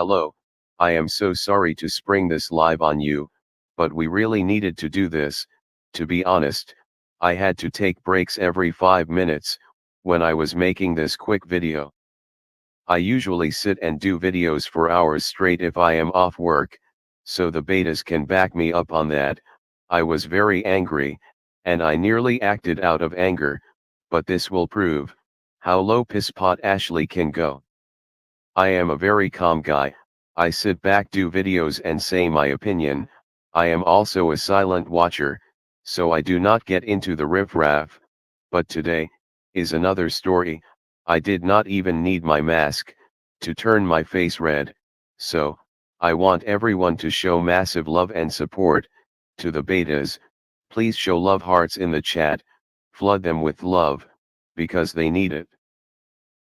Hello, I am so sorry to spring this live on you, but we really needed to do this. To be honest, I had to take breaks every 5 minutes when I was making this quick video. I usually sit and do videos for hours straight if I am off work, so the betas can back me up on that. I was very angry, and I nearly acted out of anger, but this will prove how low pisspot Ashley can go. I am a very calm guy. I sit back, do videos and say my opinion. I am also a silent watcher, so I do not get into the riffraff. But today is another story. I did not even need my mask to turn my face red. So I want everyone to show massive love and support to the betas. Please show love hearts in the chat, flood them with love, because they need it.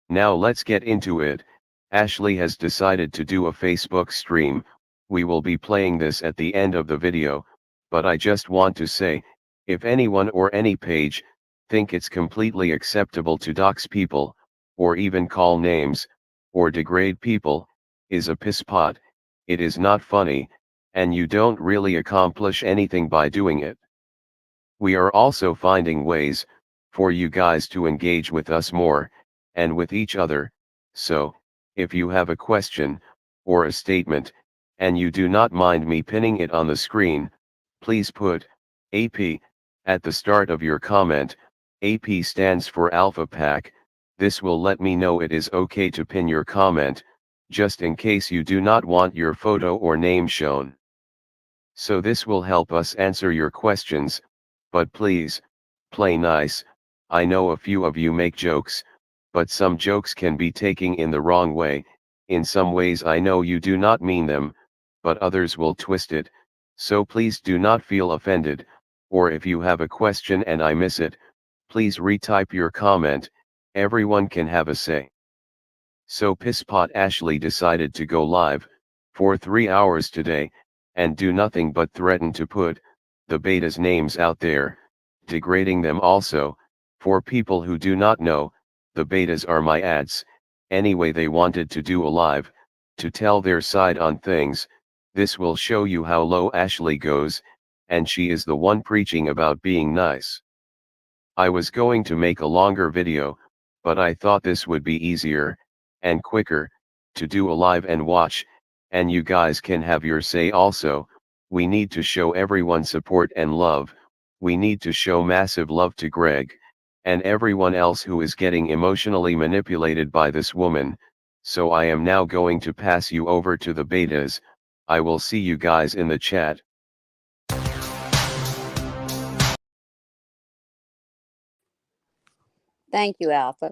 Now let's get into it. Ashley has decided to do a Facebook stream. We will be playing this at the end of the video, but I just want to say, if anyone or any page think it's completely acceptable to dox people, or even call names, or degrade people, is a pisspot. It is not funny, and you don't really accomplish anything by doing it. We are also finding ways for you guys to engage with us more, and with each other. So, if you have a question, or a statement, and you do not mind me pinning it on the screen, please put AP at the start of your comment. AP stands for Alpha Pack. This will let me know it is okay to pin your comment, just in case you do not want your photo or name shown. So this will help us answer your questions, but please, play nice. I know a few of you make jokes, but some jokes can be taken in the wrong way. In some ways I know you do not mean them, but others will twist it, so please do not feel offended, or if you have a question and I miss it, please retype your comment. Everyone can have a say. So pisspot Ashley decided to go live for 3 hours today, and do nothing but threaten to put the betas' names out there, degrading them also. For people who do not know, the betas are my ads. Anyway, they wanted to do a live to tell their side on things. This will show you how low Ashley goes, and she is the one preaching about being nice. I was going to make a longer video, but I thought this would be easier and quicker to do a live and watch, and you guys can have your say also. We need to show everyone support and love. We need to show massive love to Greg and everyone else who is getting emotionally manipulated by this woman. So I am now going to pass you over to the betas. I will see you guys in the chat. Thank you, Alpha.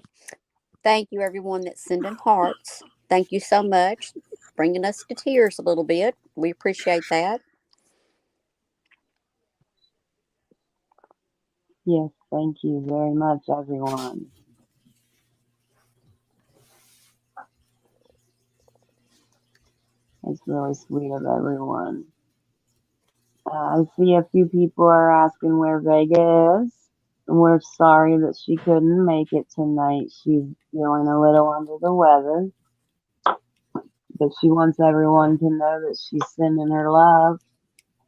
Thank you, everyone that's sending hearts. Thank you so much, bringing us to tears a little bit. We appreciate that. Yes, thank you very much, everyone. It's really sweet of everyone. I see a few people are asking where Vega is. We're sorry that she couldn't make it tonight. She's feeling a little under the weather. But she wants everyone to know that she's sending her love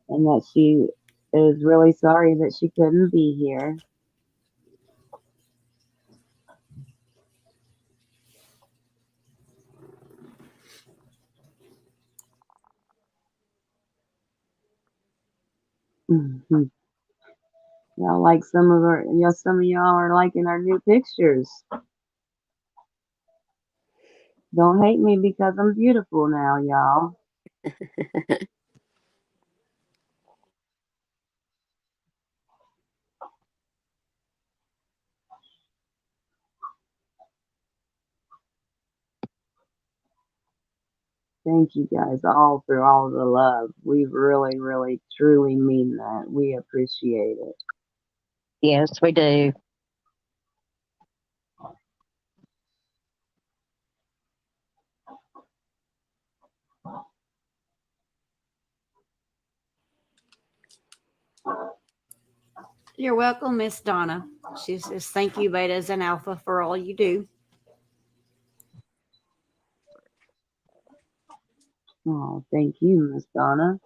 and that she is really sorry that she couldn't be here. Y'all like some of y'all are liking our new pictures. Don't hate me because I'm beautiful now, y'all. Thank you guys all for all the love. We really, really, truly mean that. We appreciate it. Yes, we do. You're welcome, Miss Donna. She says, thank you, betas and alpha, for all you do. Oh, thank you, Miss Donna.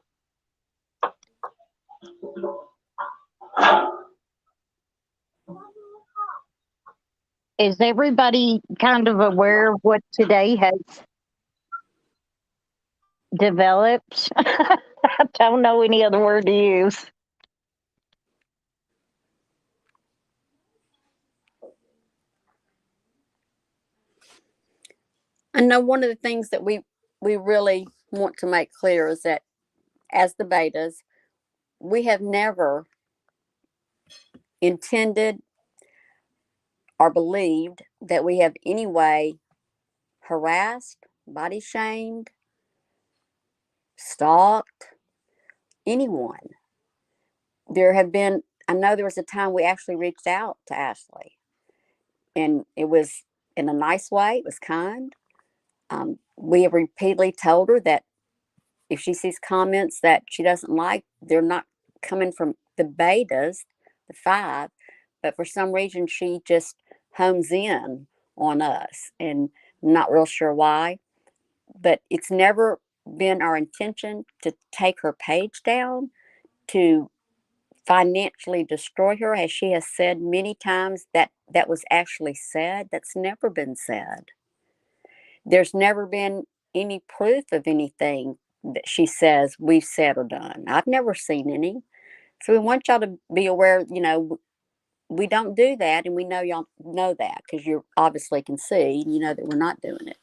Is everybody kind of aware of what today has developed? I don't know any other word to use. I know one of the things that we really want to make clear is that as the betas, we have never intended or believed that we have any way harassed, body shamed, stalked anyone. There have been, I know there was a time we actually reached out to Ashley, and it was in a nice way, it was kind. We have repeatedly told her that if she sees comments that she doesn't like, they're not coming from the betas, the five, but for some reason she just homes in on us, and I'm not real sure why. But it's never been our intention to take her page down, to financially destroy her, as she has said many times. That was actually said. That's never been said. There's never been any proof of anything that she says we've said or done. I've never seen any. So we want y'all to be aware, we don't do that, and we know y'all know that because you obviously can see, you know that we're not doing it.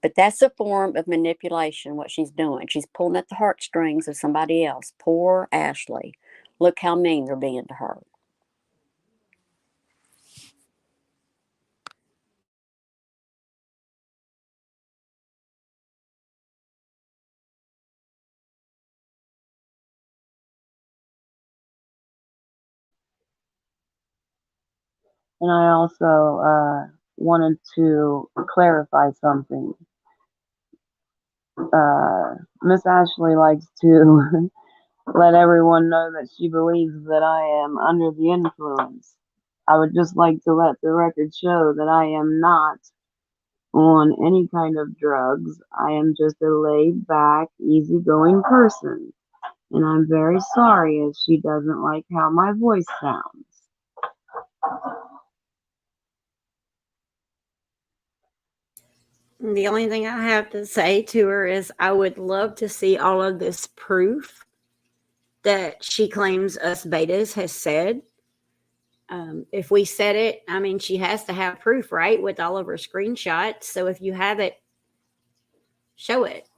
But that's a form of manipulation, what she's doing. She's pulling at the heartstrings of somebody else. Poor Ashley. Look how mean they're being to her. And I also wanted to clarify something. Miss Ashley likes to let everyone know that she believes that I am under the influence. I would just like to let the record show that I am not on any kind of drugs. I am just a laid back, easygoing person. And I'm very sorry if she doesn't like how my voice sounds. The only thing I have to say to her is I would love to see all of this proof that she claims us betas has said. If we said it, I mean, she has to have proof, right? With all of her screenshots. So if you have it, show it.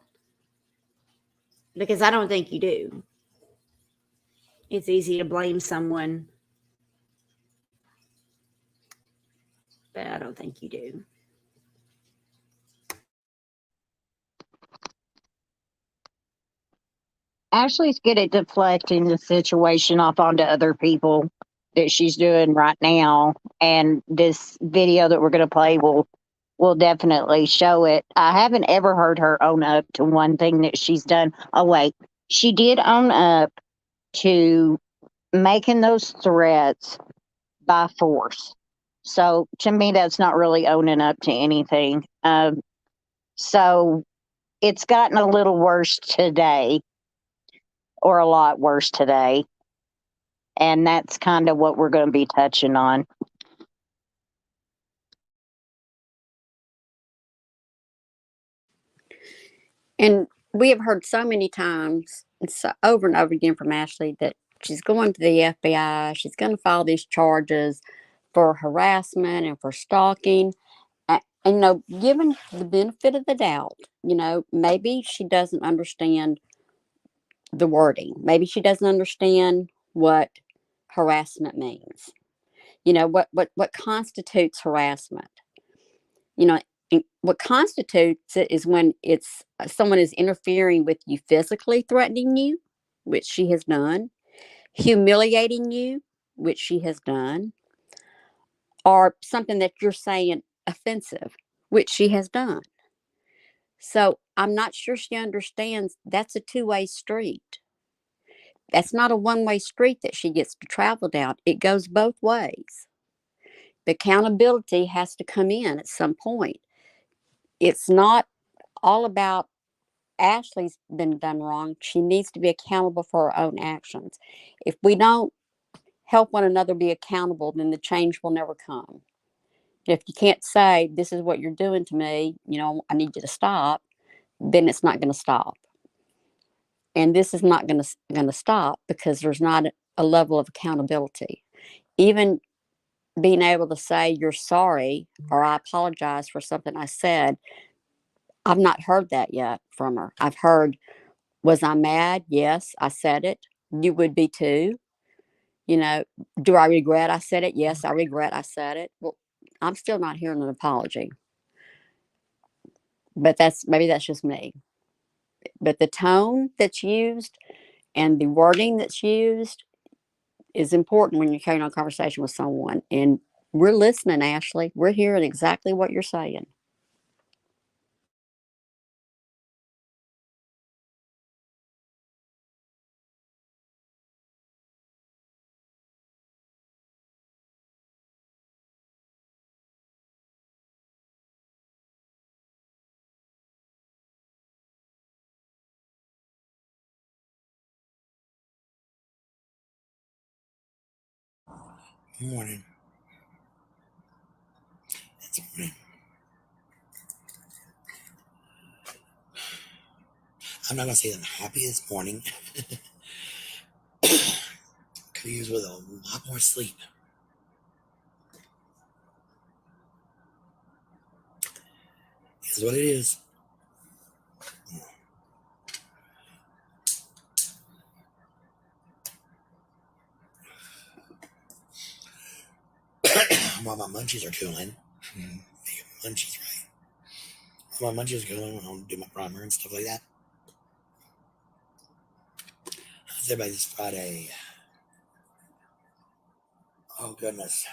Because I don't think you do. It's easy to blame someone, but I don't think you do. Ashley's good at deflecting the situation off onto other people that she's doing right now. And this video that we're going to play will definitely show it. I haven't ever heard her own up to one thing that she's done. Oh, wait. She did own up to making those threats by force. So to me, that's not really owning up to anything. So it's gotten a little worse today, or a lot worse today. And that's kind of what we're going to be touching on. And we have heard so many times, and so over and over again from Ashley, that she's going to the FBI. She's going to file these charges for harassment and for stalking. And given the benefit of the doubt, maybe she doesn't understand the wording. Maybe she doesn't understand what harassment means. What constitutes harassment. What constitutes it is when it's someone is interfering with you physically, threatening you, which she has done, humiliating you, which she has done, or something that you're saying offensive, which she has done. So I'm not sure she understands that's a two-way street. That's not a one-way street that she gets to travel down. It goes both ways. The accountability has to come in at some point. It's not all about Ashley's been done wrong. She needs to be accountable for her own actions. If we don't help one another be accountable, then the change will never come. If you can't say, this is what you're doing to me, I need you to stop, then it's not going to stop. And this is not going to stop because there's not a level of accountability. Even being able to say you're sorry or I apologize for something I said, I've not heard that yet from her. I've heard, was I mad? Yes, I said it. You would be too. Do I regret I said it? Yes, I regret I said it. Well, I'm still not hearing an apology. But maybe that's just me. But the tone that's used and the wording that's used is important when you're carrying on a conversation with someone. And we're listening, Ashley. We're hearing exactly what you're saying. Good morning. It's morning. I'm not gonna say that I'm happy this morning. Could use with a lot more sleep. Is what it is. While my munchies are cooling, munchies, right? While my munchies are cooling, when I'll do my primer and stuff like that. How's everybody this Friday? Oh goodness.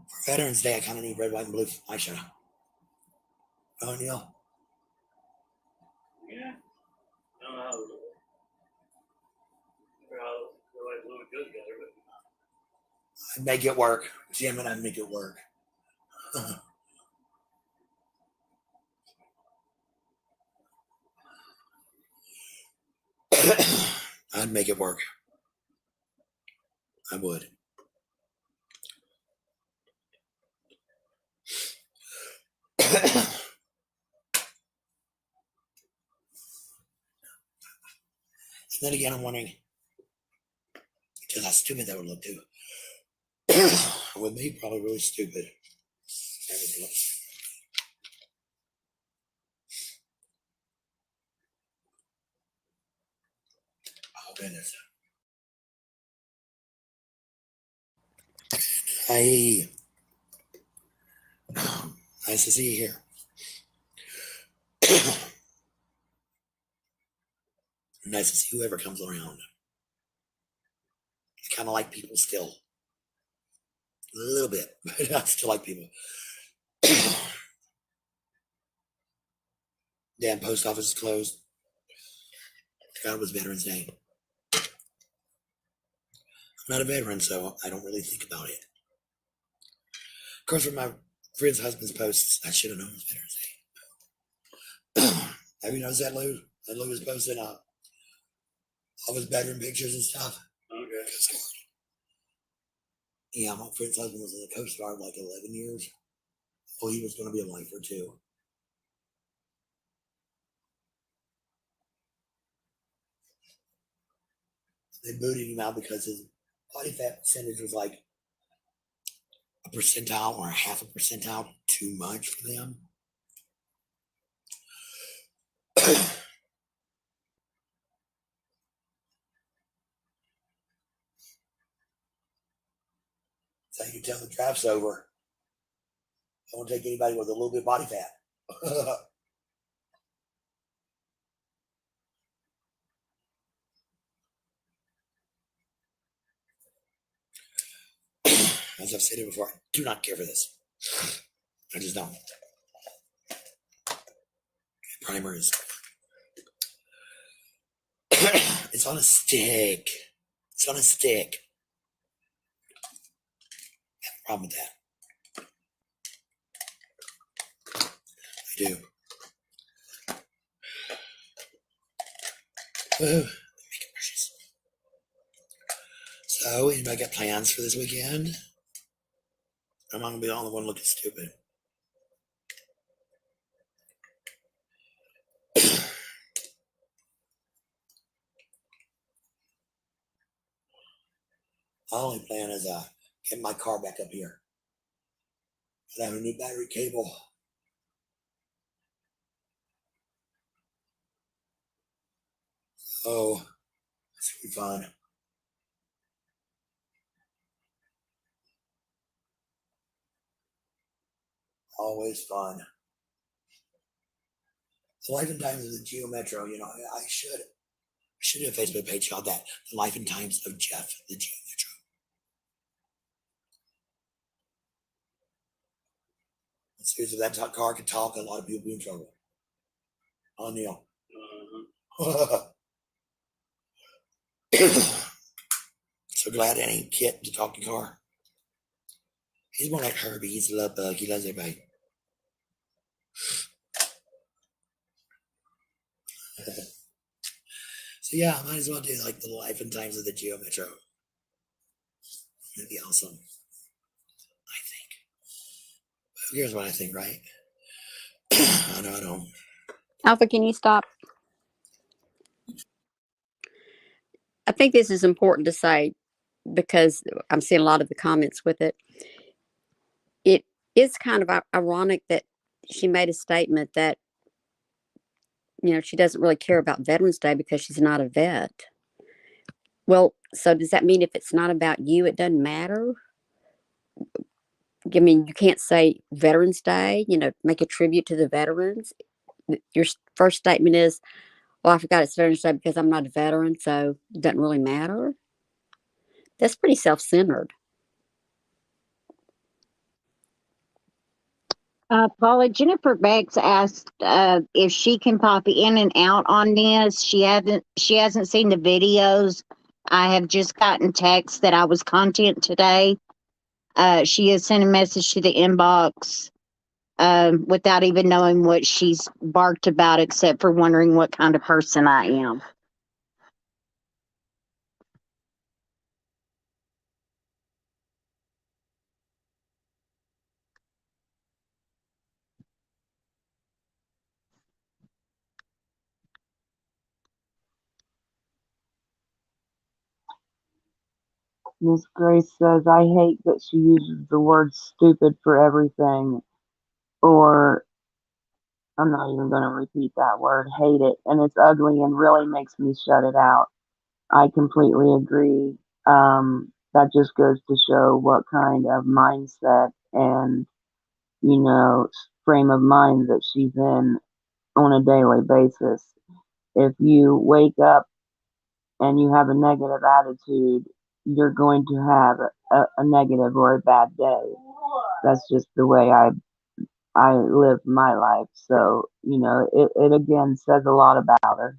For Veterans Day, I kind of need red, white, and blue eyeshadow. Oh, Neil. Yeah. No, no. Really glue it good together, but I'd make it work. Jim and I'd make it work. I'd make it work. I would. And then again, I'm wondering just how stupid that would look too. With me, probably really stupid. Everything else. Oh goodness. Hey, nice to see you here. Nice to see whoever comes around. I kind of like people still. A little bit, but I still like people. Damn post office is closed. God, it was Veterans Day. I'm not a veteran, so I don't really think about it. Of course, from my friend's husband's posts, I should have known it was Veterans Day. Have you noticed that, Lou? That Lou was posting all his veteran pictures and stuff. okay. Yeah, my friend's husband was in the Coast Guard like 11 years. Well, he was going to be a lifer too. They booted him out because his body fat percentage was like a percentile or a half a percentile too much for them. So you can tell the draft's over. I won't take anybody with a little bit of body fat. As I've said it before, I do not care for this. I just don't. Primer is it's on a stick. It's on a stick. I have a problem with that. I do. Woo, making brushes. So, anybody got plans for this weekend? I'm not gonna be the only one looking stupid. My only plan is get my car back up here. I have a new battery cable. Oh, this will be fun. Always fun. The life and times of the Geo Metro. You know, I should do a Facebook page called that. The life and times of Jeff, the Geo Metro. As if that car could talk, a lot of people be in trouble. Oh, Neil. So glad it ain't Kit, the talking car. He's more like Herbie. He's a love bug. He loves everybody. So yeah, I might as well do like the life and times of the Geo Metro. That'd be awesome. I think. But here's what I think, right? I know I don't. Alpha, can you stop? I think this is important to say because I'm seeing a lot of the comments with it. It is kind of ironic that she made a statement that, you know, she doesn't really care about Veterans Day because she's not a vet. Well, so does that mean if it's not about you, it doesn't matter? I mean, you can't say Veterans Day, you know, make a tribute to the veterans. Your first statement is, well, I forgot it's Veterans Day because I'm not a veteran, so it doesn't really matter. That's pretty self-centered. Paula, Jennifer Bex asked if she can pop in and out on this. She hasn't seen the videos. I have just gotten text that I was content today. She has sent a message to the inbox without even knowing what she's barked about, except for wondering what kind of person I am. Miss Grace says, I hate that she uses the word stupid for everything, or I'm not even going to repeat that word, hate it, and it's ugly and really makes me shut it out. I completely agree. That just goes to show what kind of mindset and, you know, frame of mind that she's in on a daily basis. If you wake up and you have a negative attitude, you're going to have a negative or a bad day. That's just the way I live my life. So, you know, it again says a lot about her.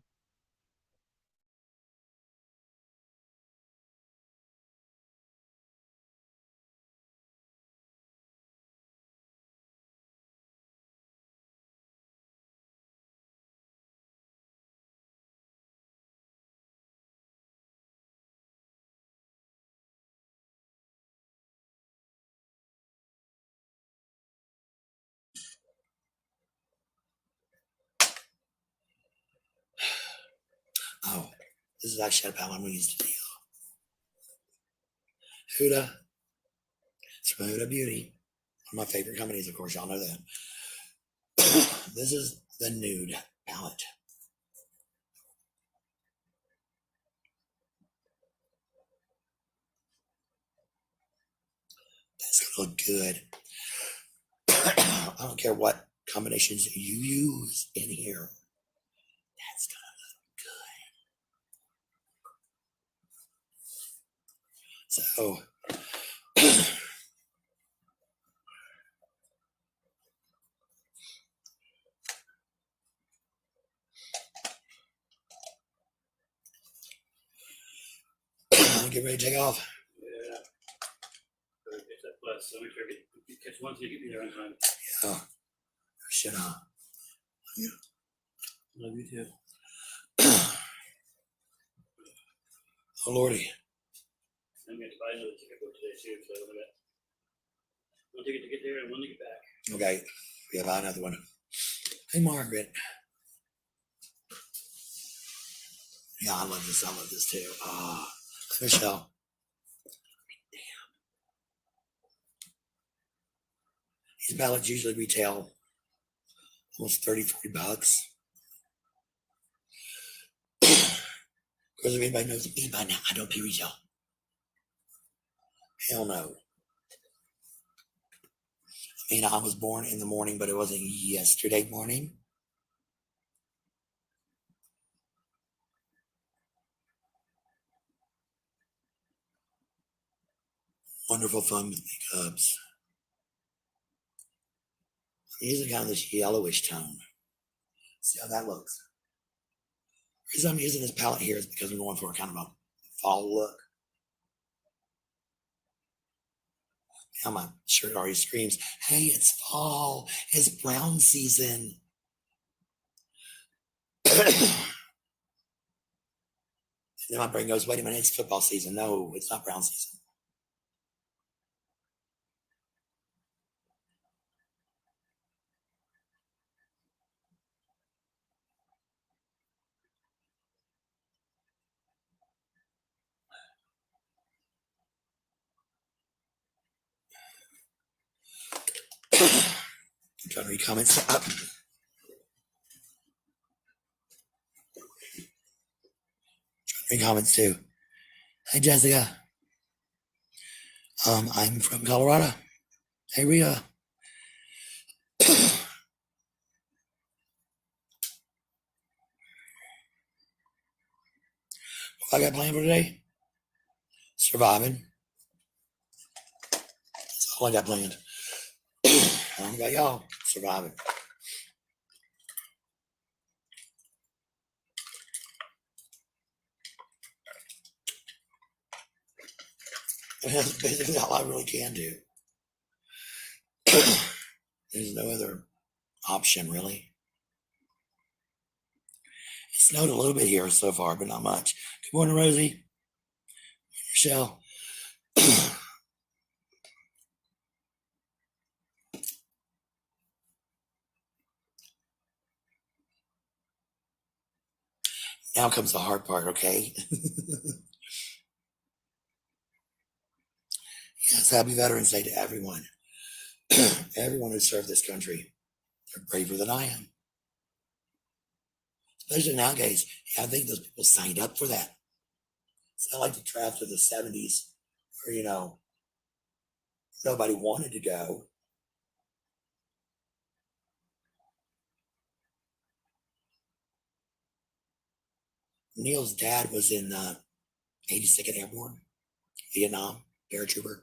Oh, this is actually a palette I'm going to use today. Huda. It's from Huda Beauty. One of my favorite companies, of course, y'all know that. This is the nude palette. That's gonna look good. I don't care what combinations you use in here. That's gonna look good. So get ready to take off. Yeah. Better get that bus. So make sure you catch one so you get me there on time. Yeah. Shit on. Love you too. Oh, Lordy. I'm going to buy another ticket for today too, so I got one ticket to get there and one to get back. Okay. We have another one. Hey, Margaret. Yeah, I love this. I love this too. Michelle. These ballots usually retail almost $30, $40. Because if anybody knows me by now, I don't pay retail. Hell no. I mean, I was born in the morning, but it wasn't yesterday morning. Wonderful fun with makeups. I'm using kind of this yellowish tone. See how that looks. The reason I'm using this palette here is because I'm going for a kind of a fall look. Now my shirt already screams, hey, it's fall. It's brown season. And then my brain goes, wait a minute, it's football season. No, it's not brown season. I'm trying to read comments. Read comments too. Hi, Jessica. I'm from Colorado. Hey, Rhea. What I got planned for today? Surviving. That's all I got planned. I don't know about y'all. Surviving. That's basically all I really can do. There's no other option, really. It snowed a little bit here so far, but not much. Good morning, Rosie. Michelle. Now comes the hard part, okay? Yes, happy Veterans Day to everyone. Everyone who served this country. They're braver than I am. Especially nowadays. Yeah, I think those people signed up for that. It's not like the draft of the 70s where, nobody wanted to go. Neil's dad was in 82nd Airborne, Vietnam, paratrooper,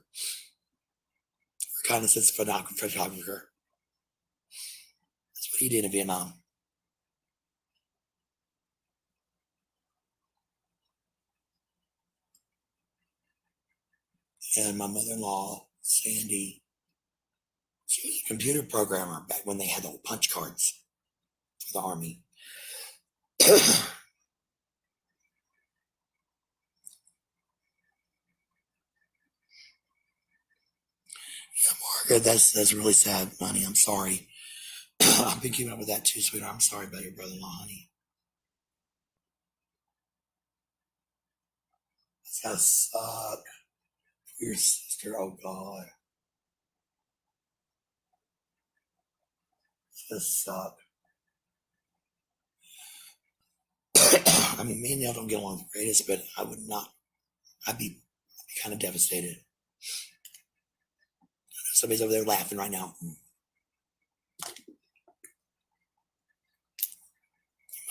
reconnaissance photographer. That's what he did in Vietnam. And my mother-in-law, Sandy, she was a computer programmer back when they had the punch cards for the Army. Yeah, Margaret, that's really sad, honey. I'm sorry. I've been keeping up with that too, sweetheart. I'm sorry about your brother-in-law, honey. It's gotta suck for your sister. Oh God, it's gonna suck. I mean, me and Neil don't get along the greatest, but I would not. I'd be kind of devastated. Somebody's over there laughing right now.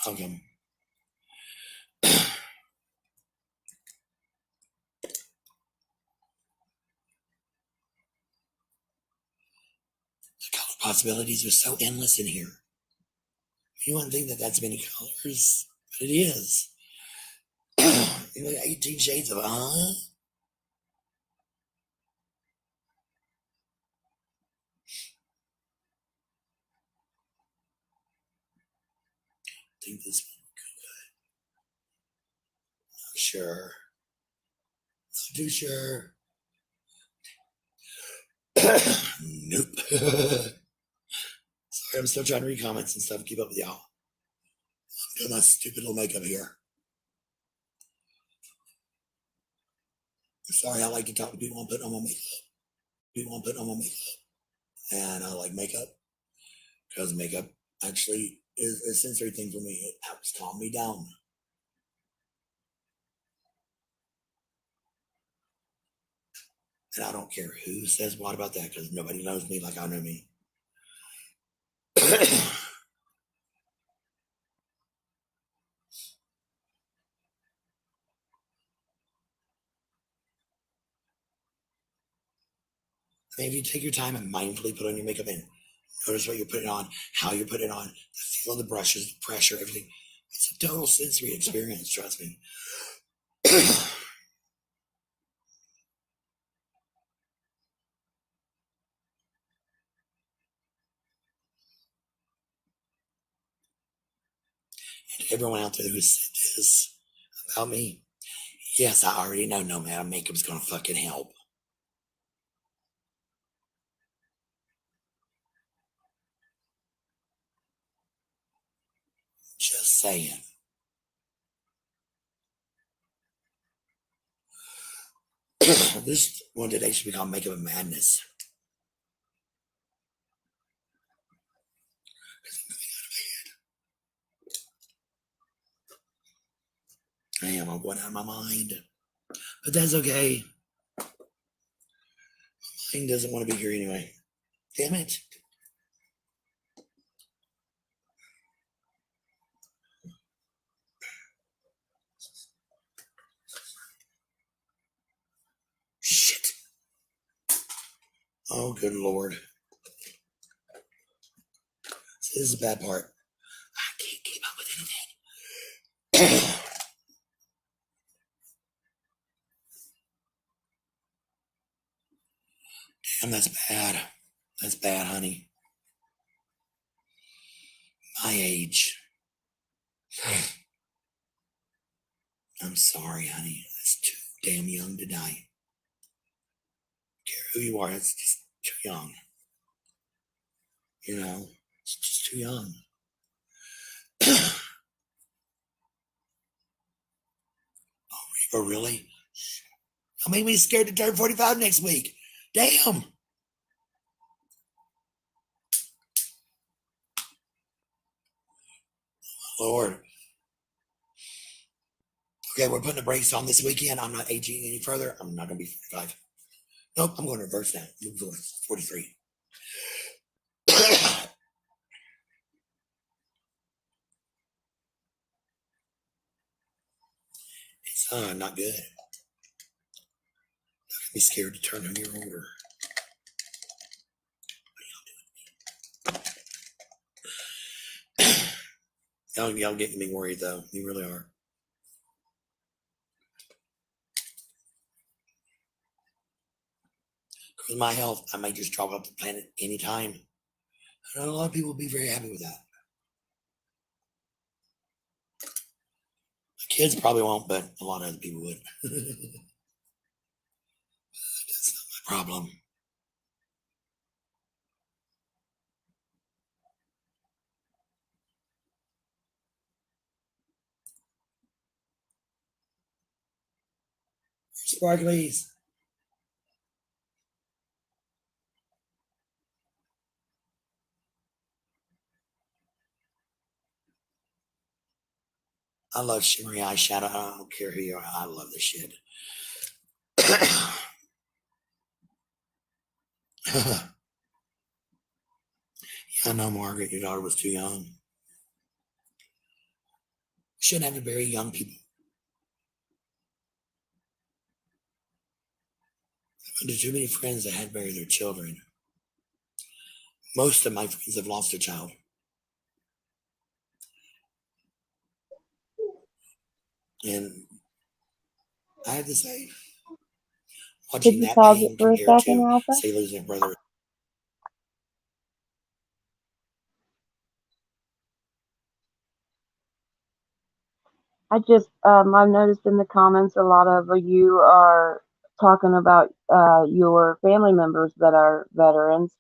Hug him. The color possibilities are so endless in here. You wouldn't think that that's many colors, but it is. 18 shades of I think this one, sure. too sure. Nope. Sorry, I'm still trying to read comments and stuff, keep up with y'all. I'm doing my stupid little makeup here. I'm sorry, I like to talk to people and put on my makeup. And I like makeup because makeup actually is a sensory thing for me. It helps calm me down. And I don't care who says what about that because nobody knows me like I know me. I mean, if you take your time and mindfully put on your makeup and notice what you're putting on, how you're putting it on, the feel of the brushes, the pressure, everything. It's a total sensory experience, trust me. And everyone out there who said this about me, yes, I already know no amount of makeup's gonna fucking help. Just saying. This one today should be called Makeup and Madness. I am. I'm going out of my mind. But that's okay. My mind doesn't want to be here anyway. Damn it. Shit. Oh, good Lord. This is the bad part. I can't keep up with anything. Damn, that's bad. That's bad, honey. My age. I'm sorry, honey. That's too damn young to die. I don't care who you are, it's just too young. You know, it's just too young. Oh, really? I'll make me scared to turn 45 next week. Damn. Lord. Okay, we're putting the brakes on this weekend. I'm not aging any further. I'm not going to be 45. Nope, I'm going to reverse that. Move forward. 43. It's not good. I'd be scared to turn a year older. Y'all getting me worried though. You really are. With my health, I might just drop off the planet anytime. I know a lot of people will be very happy with that. My kids probably won't, but a lot of other people would. That's not my problem. Sparklies. I love shimmery eyeshadow. I don't care who you are. I love this shit. Yeah, I know, Margaret. Your daughter was too young. Shouldn't have to bury young people. I went to too many friends that had buried their children. Most of my friends have lost a child. And I have to say, Could watching you that pause it pain for a compared second, to, Alpha? say, losing a brother. I've noticed in the comments a lot of you are talking about your family members that are veterans,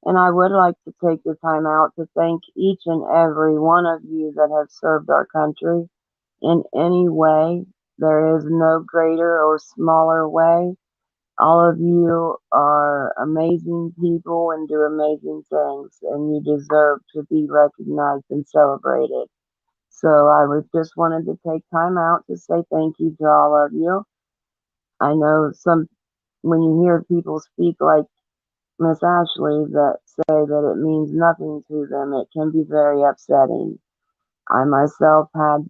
and I would like to take the time out to thank each and every one of you that have served our country in any way. There is no greater or smaller way. All of you are amazing people and do amazing things, and you deserve to be recognized and celebrated. So I was just wanted to take time out to say thank you to all of you. I know when you hear people speak like Miss Ashley that say that it means nothing to them, it can be very upsetting. I myself had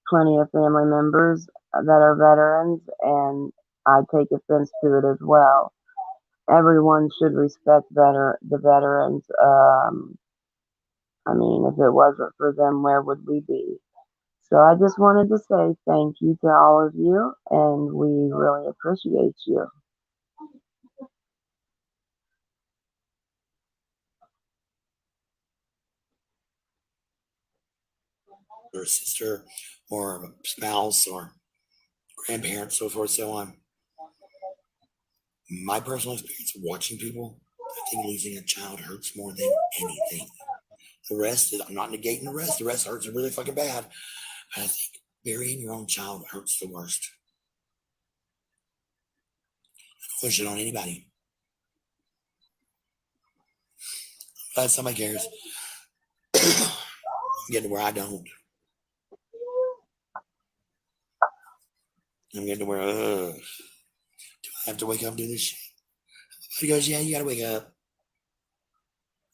plenty of family members that are veterans, and I take offense to it as well. Everyone should respect the veterans. I mean, if it wasn't for them, where would we be? So I just wanted to say thank you to all of you, and we really appreciate you. Or a sister, or a spouse, or grandparents, so forth, so on. My personal experience watching people, I think losing a child hurts more than anything. The rest is, I'm not negating the rest. The rest hurts really fucking bad. But I think burying your own child hurts the worst. I don't wish it on anybody. I'm glad somebody cares. I'm getting to where I don't. I'm getting to where, do I have to wake up and do this shit? He goes, yeah, you gotta wake up.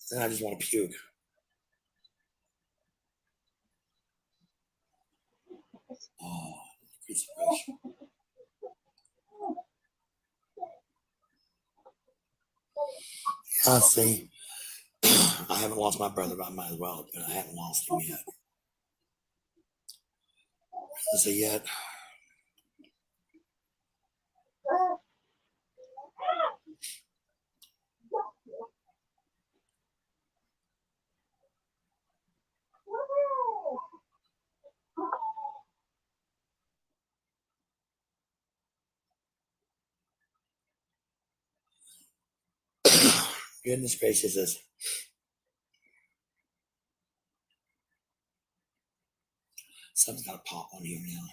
Then I just want to puke. Oh, crucifixion. See, I haven't lost my brother, but I might as well, but I haven't lost him yet. So yet. Goodness gracious, this. Something's got to pop on here now.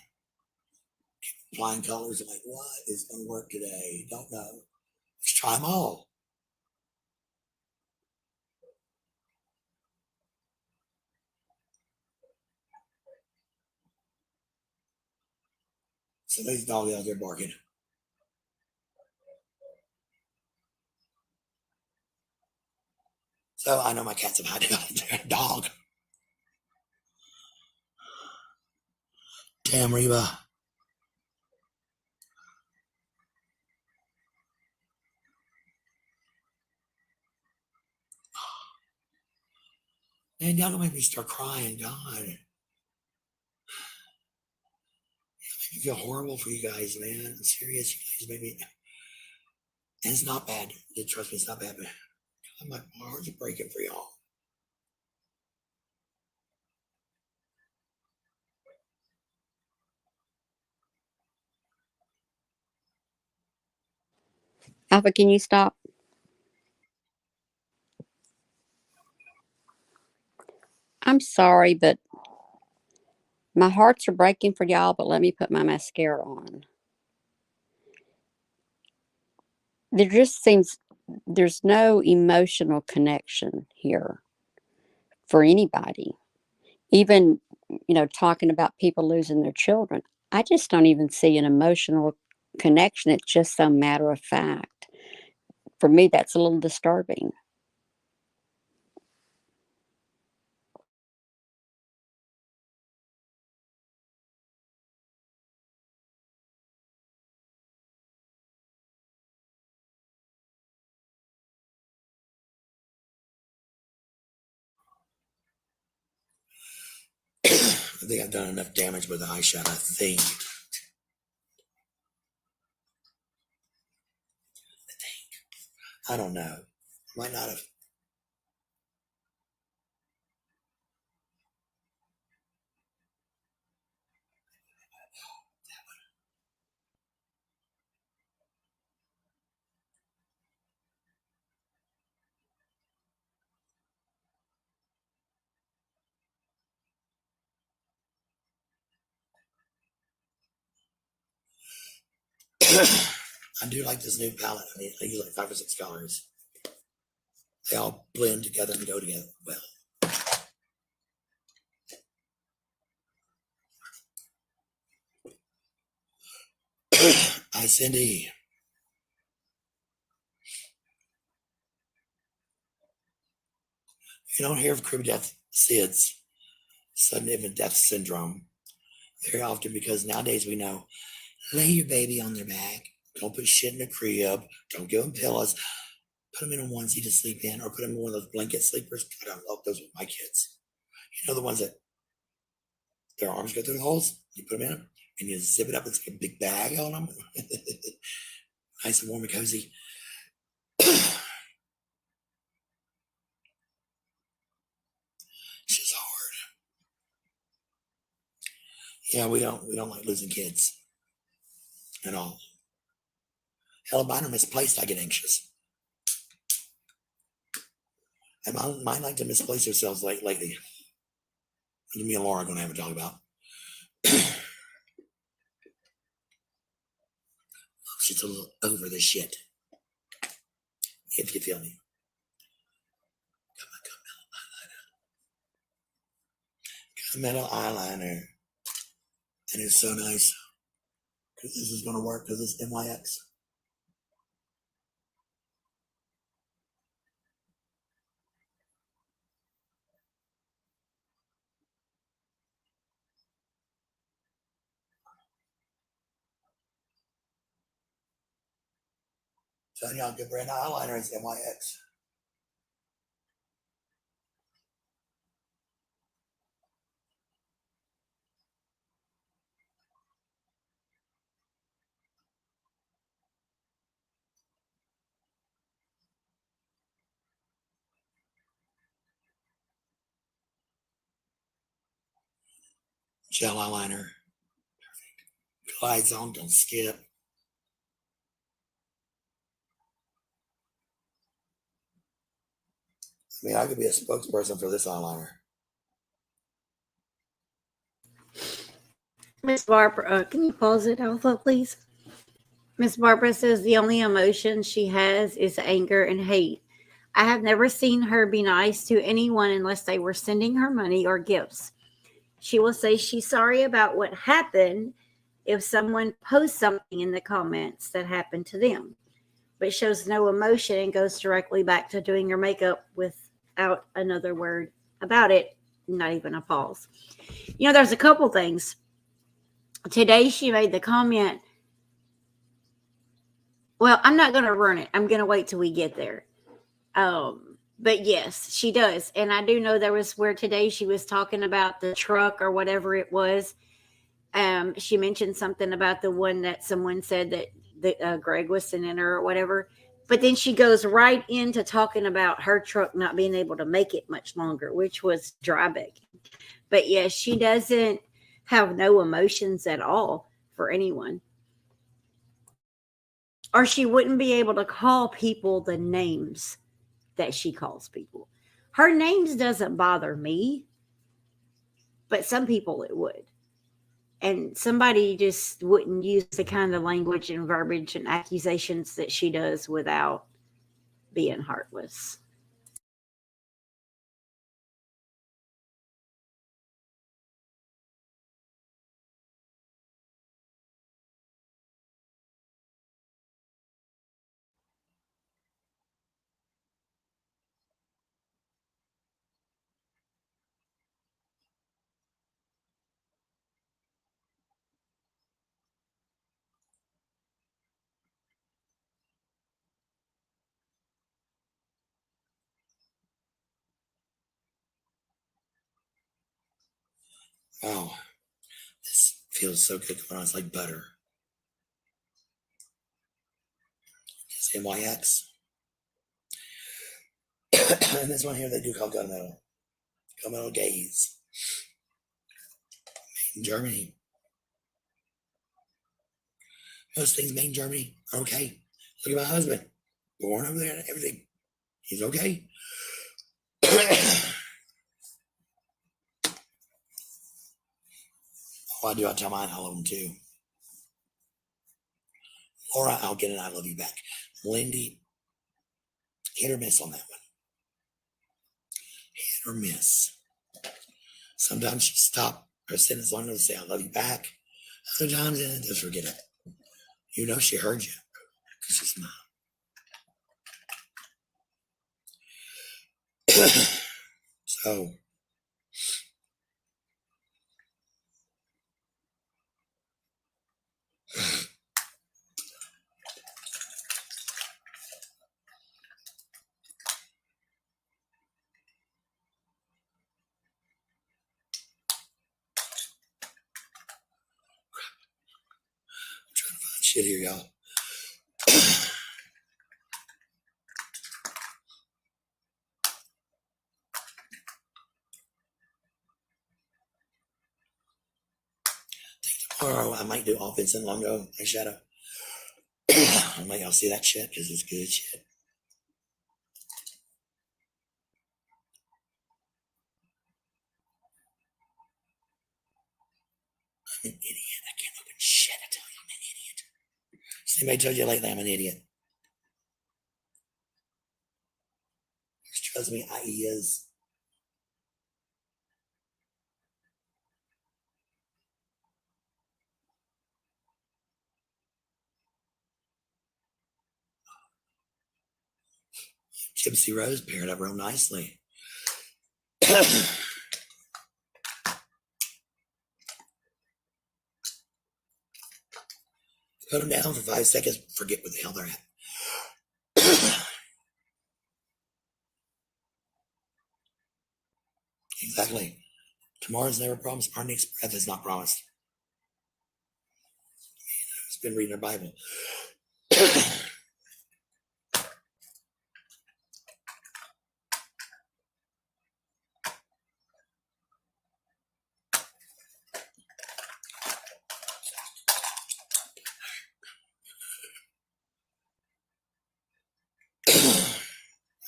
Flying colors. I'm like, what is going to work today? Don't know. Let's try them all. Somebody's dog out there barking. So I know my cat's about to go dog. Damn, Reba. Man, y'all don't make me start crying. God. Make me feel horrible for you guys, man. I'm serious. You guys made me. And it's not bad. Trust me, it's not bad. But my heart's breaking for y'all. Alpha, can you stop? I'm sorry, but my hearts are breaking for y'all, but let me put my mascara on. There just seems there's no emotional connection here for anybody. Even, talking about people losing their children, I just don't even see an emotional connection. It's just so matter of fact. For me, that's a little disturbing. I think I've done enough damage with the eyeshadow, I think. I don't know. Might not have. I do like this new palette. I mean, I use like 5 or 6 colors. They all blend together and go together well. Hi, Cindy. You don't hear of crib death SIDS, sudden infant death syndrome, very often because nowadays we know, lay your baby on their back. Don't put shit in the crib. Don't give them pillows. Put them in a onesie to sleep in, or put them in one of those blanket sleepers. I don't love those with my kids. You know, the ones that their arms go through the holes? You put them in them, and you zip it up. It's like a big bag on them. Nice and warm and cozy. It's just hard. Yeah, we don't like losing kids at all. Hell, if mine are misplaced, I get anxious. And mine like to misplace themselves lately. Me and Laura are going to have a talk about. She's a little over the shit. If you feel me. Got a metal eyeliner. And it's so nice. Because this is going to work because it's NYX. So y'all, good brand eyeliner is NYX. Gel eyeliner. Perfect. Glides on, don't skip. I mean, I could be a spokesperson for this eyeliner. Miss Barbara, can you pause it, Alpha, please? Miss Barbara says the only emotion she has is anger and hate. I have never seen her be nice to anyone unless they were sending her money or gifts. She will say she's sorry about what happened if someone posts something in the comments that happened to them, but shows no emotion and goes directly back to doing her makeup without another word about it, not even a pause. You know, there's a couple things. Today she made the comment, well, I'm not going to run it. I'm going to wait till we get there. But yes, she does. And I do know there was where today she was talking about the truck or whatever it was. She mentioned something about the one that someone said that Greg was sending her or whatever. But then she goes right into talking about her truck not being able to make it much longer, which was dry bagging. But yes, she doesn't have no emotions at all for anyone. Or she wouldn't be able to call people the names that she calls people. Her names doesn't bother me, but some people it would. And somebody just wouldn't use the kind of language and verbiage and accusations that she does without being heartless. Oh, this feels so good when it's like butter. It's NYX. And this one here they do call gunmetal. Gunmetal gaze. Made in Germany. Most things made in Germany are okay. Look at my husband. Born over there and everything. He's okay. Oh, I do. I tell mine I love them too. Laura, I'll get an I love you back. Lindy, hit or miss on that one. Hit or miss. Sometimes she stop her sentence long enough to say I love you back. Other times, just forget it. You know she heard you because she smiled. So I'm trying to find shit here, y'all. Tomorrow I might do offense and longo. Hey, Shadow. I might y'all see that shit because it's good shit. I'm an idiot. I can't open shit. I tell you, I'm an idiot. Has anybody told you lately I'm an idiot? Just trust me, I is. Gypsy Rose paired up real nicely. Put them down for 5 seconds, forget where the hell they're at. Exactly. Tomorrow's never promised. Our next breath is not promised. Who's been reading their Bible?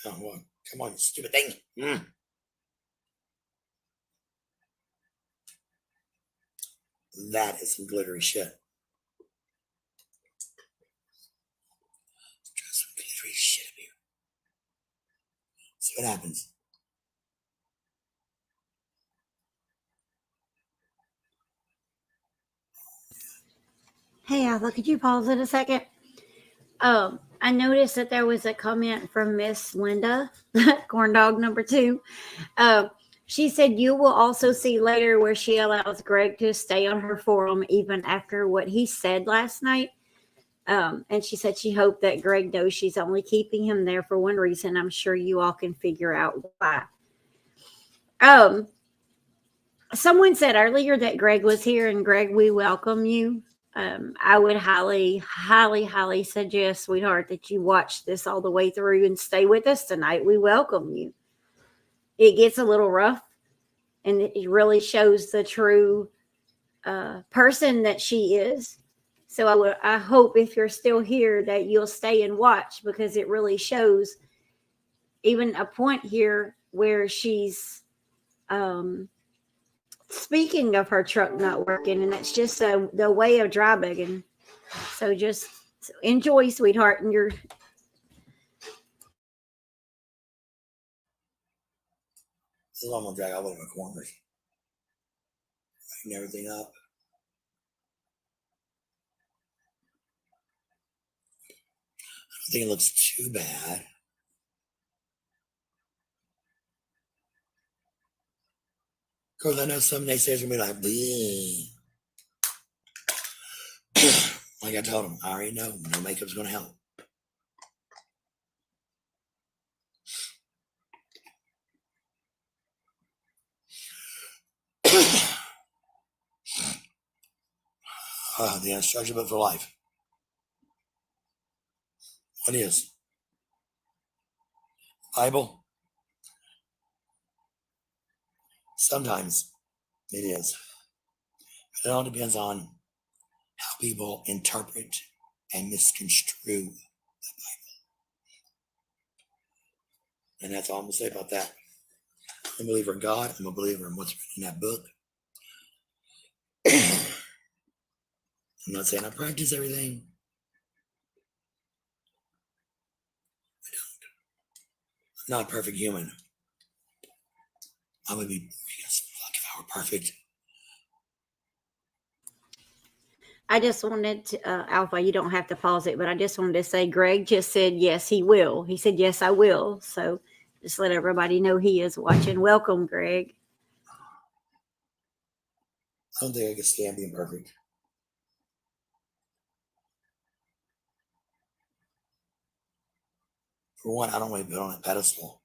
Oh, well, come on, stupid thing. That is some glittery shit. Let's try some glittery shit up here. See what happens. Hey, Alpha, could you pause it a second? I noticed that there was a comment from Miss Linda, corn dog number 2. She said you will also see later where she allows Greg to stay on her forum even after what he said last night. And she said she hoped that Greg knows she's only keeping him there for one reason. I'm sure you all can figure out why. Someone said earlier that Greg was here, and Greg, we welcome you. I would highly, highly, highly suggest, sweetheart, that you watch this all the way through and stay with us tonight. We welcome you. It gets a little rough, and it really shows the true person that she is. So I hope if you're still here that you'll stay and watch, because it really shows even a point here where she's speaking of her truck not working, and that's just the way of dry begging. So just enjoy, sweetheart, and you're. This is what I'm gonna drag all over the corners. Tighten everything up. I don't think it looks too bad. Of course, I know some naysayers are gonna be like, bleh. Like I told them, I already know no makeup's gonna help. The instruction book for life. What is? Bible? Sometimes it is. But it all depends on how people interpret and misconstrue the Bible. And that's all I'm going to say about that. I'm a believer in God. I'm a believer in what's written in that book. I'm not saying I practice everything, not a perfect human. I would be fuck if I were perfect. I just wanted to, Alpha, you don't have to pause it, but I just wanted to say Greg just said, yes, he will. He said, yes, I will. So just let everybody know he is watching. Welcome, Greg. I don't think I could stand being perfect. For one, I don't want to be put on a pedestal.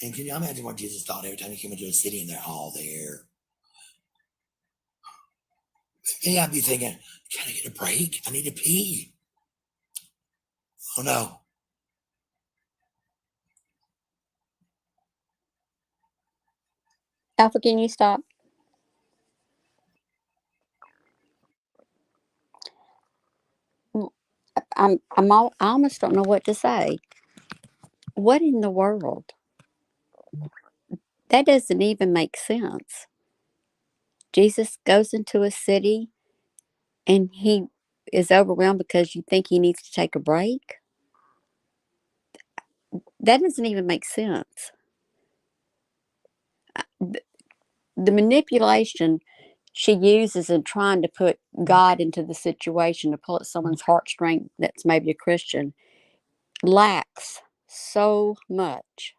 And can you imagine what Jesus thought every time he came into a city and they're all there? Maybe I'd be thinking, can I get a break? I need to pee. Oh no. Alpha, can you stop? I almost don't know what to say. What in the world? That doesn't even make sense. Jesus goes into a city and he is overwhelmed because you think he needs to take a break. That doesn't even make sense. The manipulation she uses in trying to put God into the situation to pull at someone's heartstring that's maybe a Christian lacks so much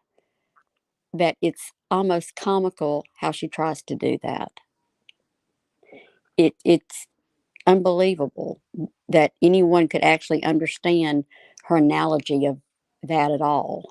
that it's almost comical how she tries to do that. It's unbelievable that anyone could actually understand her analogy of that at all.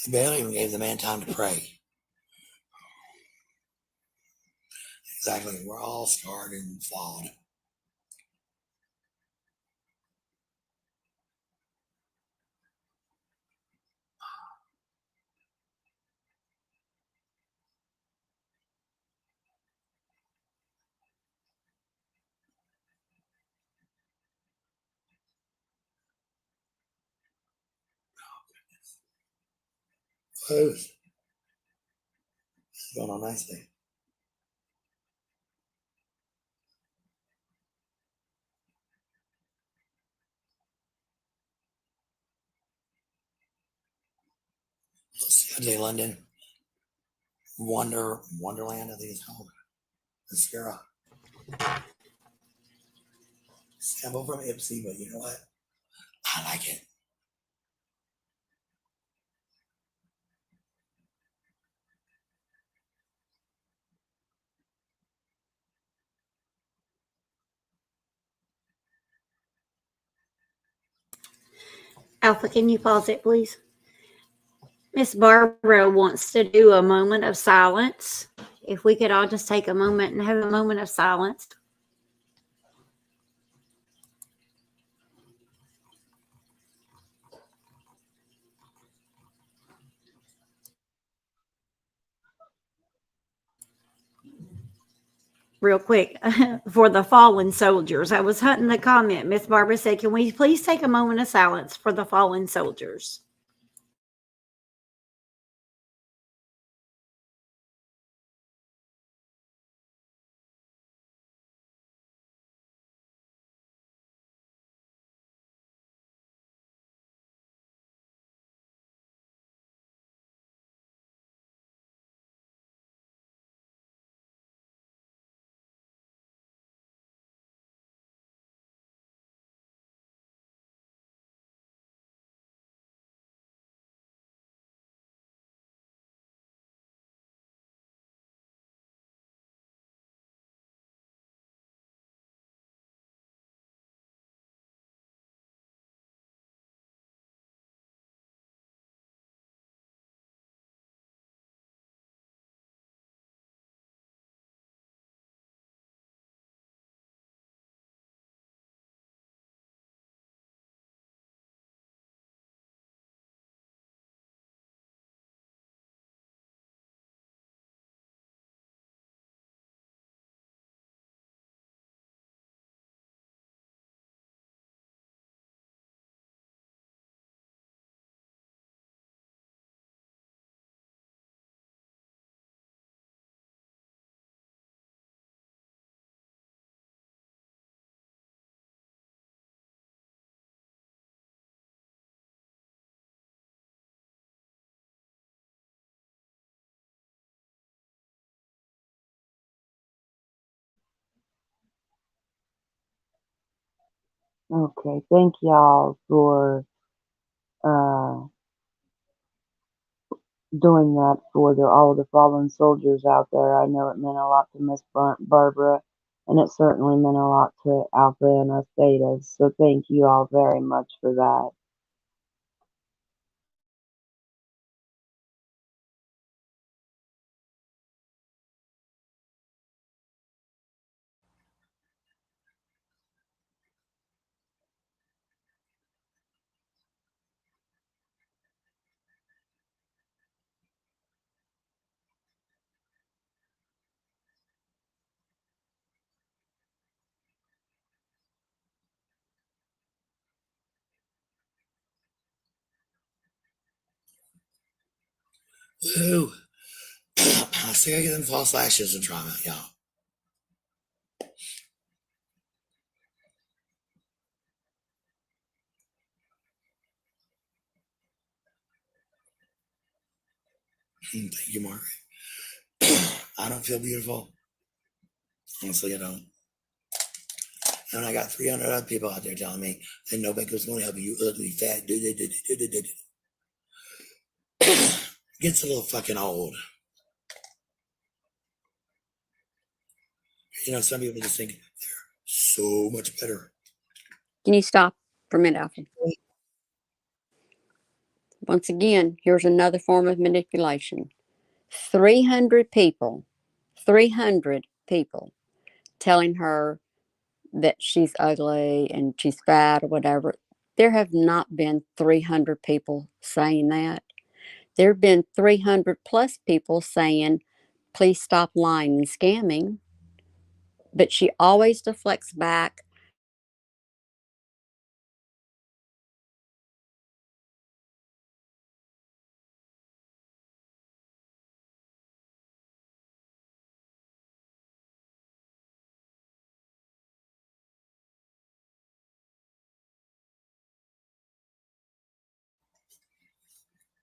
They barely even gave the man time to pray. Exactly. We're all scarred and flawed. Close. This is going on nicely. CJ London. Wonderland, I think it's called. Mascara. Sample from Ipsy, but you know what? I like it. Alpha, can you pause it, please? Miss Barbara wants to do a moment of silence. If we could all just take a moment and have a moment of silence. Real quick, for the fallen soldiers. I was hunting the comment. Miss Barbara said, can we please take a moment of silence for the fallen soldiers? Okay, thank y'all for uh, doing that for all the fallen soldiers out there. I know it meant a lot to Miss Barbara, and it certainly meant a lot to Alpha and us Betas. So thank you all very much for that. Woo! I see I get them false lashes and trauma, y'all. Thank you, Mark. I don't feel beautiful. Honestly, I don't. And I got 300 other people out there telling me that no makeup's going to help you, ugly, fat. Gets a little fucking old. You know, some people just think they're so much better. Can you stop for a minute, Alfred? Once again, here's another form of manipulation. 300 people telling her that she's ugly and she's fat or whatever. There have not been 300 people saying that. There have been 300 plus people saying, please stop lying and scamming. But she always deflects back.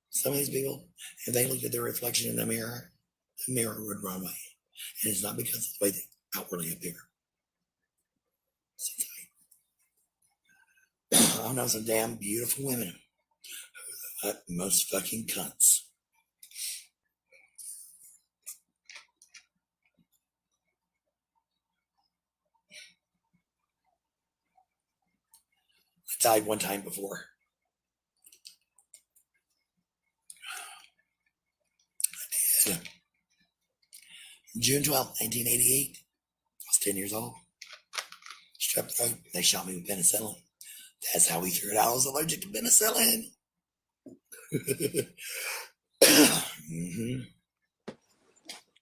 Some of these people, if they looked at their reflection in the mirror would run away. And it's not because of the way they outwardly appear. I know some damn beautiful women who are the most fucking cunts. I died one time before. Yeah. June 12th, 1988. I was 10 years old. Strep throat. They shot me with penicillin. That's how we figured out I was allergic to penicillin. Mm-hmm.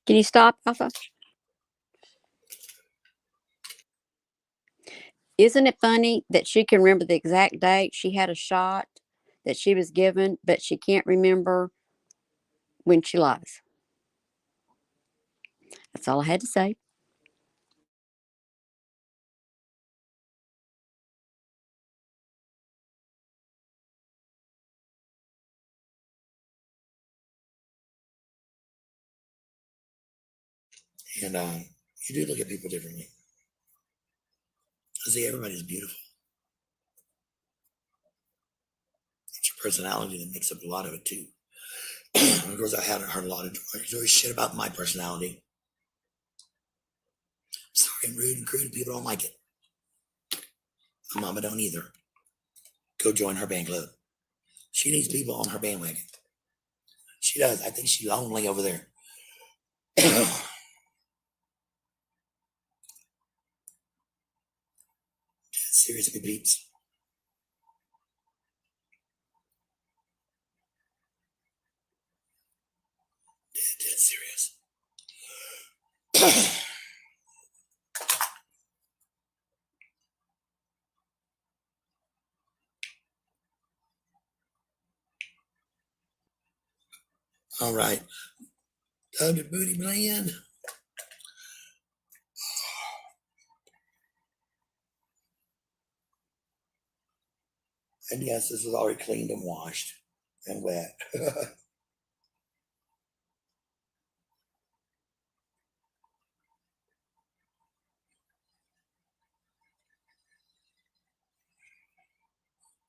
Can you stop, Alpha? Isn't it funny that she can remember the exact date she had a shot that she was given, but she can't remember when she lies? That's all I had to say. And you do look at people differently. I see everybody's beautiful. It's your personality that makes up a lot of it too. Of course, I haven't heard a lot of joy shit about my personality. Sorry, I'm rude and crude. People don't like it. My mama don't either. Go join her band club. She needs people on her bandwagon. She does. I think she's lonely over there. Seriously, peeps. Dead serious. All right. Time to booty blend. And yes, this is already cleaned and washed and wet.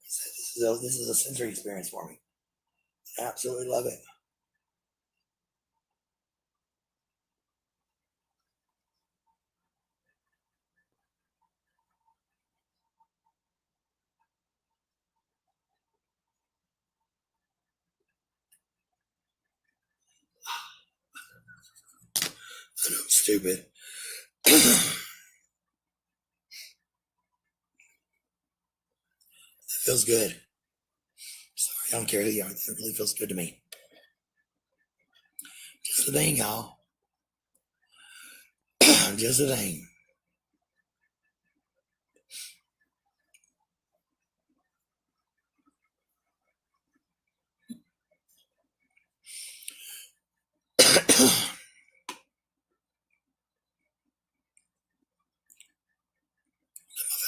This is a sensory experience for me. I absolutely love it. I know I'm stupid. It feels good. Sorry, I don't care who you are. It really feels good to me. Just a thing, y'all. Just a thing.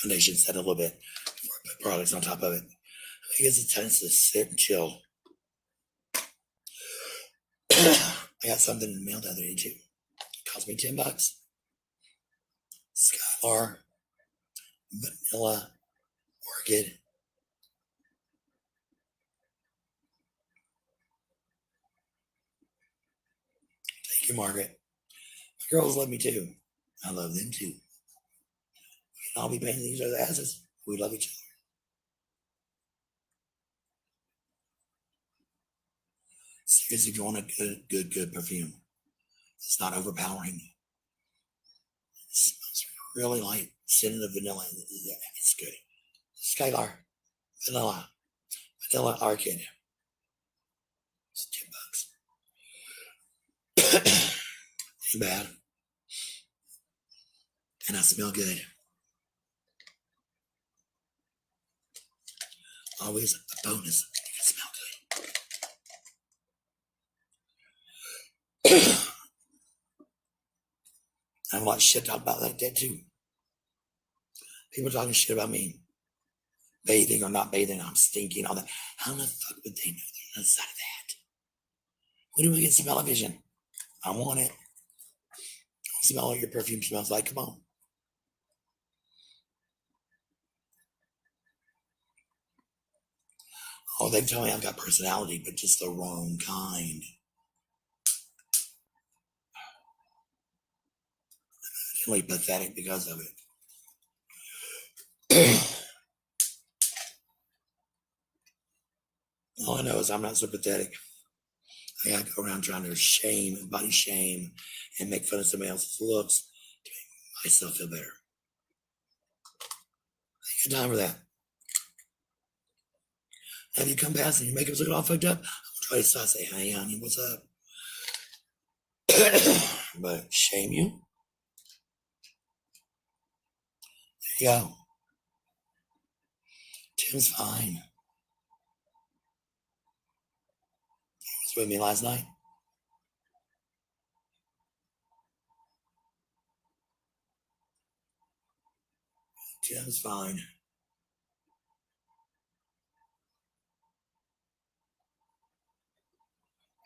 Foundation set a little bit before I put products on top of it. I guess it tends to sit and chill. I got something in the mail the other day too. It cost me $10. Skylar Vanilla Orchid. Thank you, Margaret. My girls love me too. I love them too. We can all be painting each other's asses. We love each other. Seriously, if you want a good perfume, it's not overpowering. It smells really light, scented of vanilla. It's good. Skylar Vanilla Orchid. It's $10. Ain't bad. And I smell good. Always a bonus. You smell good. I have a lot of shit talked about like that too. People talking shit about me bathing or not bathing. I'm stinking, all that. How the fuck would they know the other side of that? When do we get smell-o-vision? I want it. Smell what your perfume smells like. Come on. Oh, they tell me I've got personality, but just the wrong kind. I'm really pathetic because of it. All I know is I'm not so pathetic. I gotta go around trying to body shame, and make fun of somebody else's looks to make myself feel better. I ain't got time for that. Have you come past and your makeup's looking all fucked up? I'll try to say, hey, honey, what's up? But shame you? There you go. Tim's fine. He was with me last night. Tim's fine.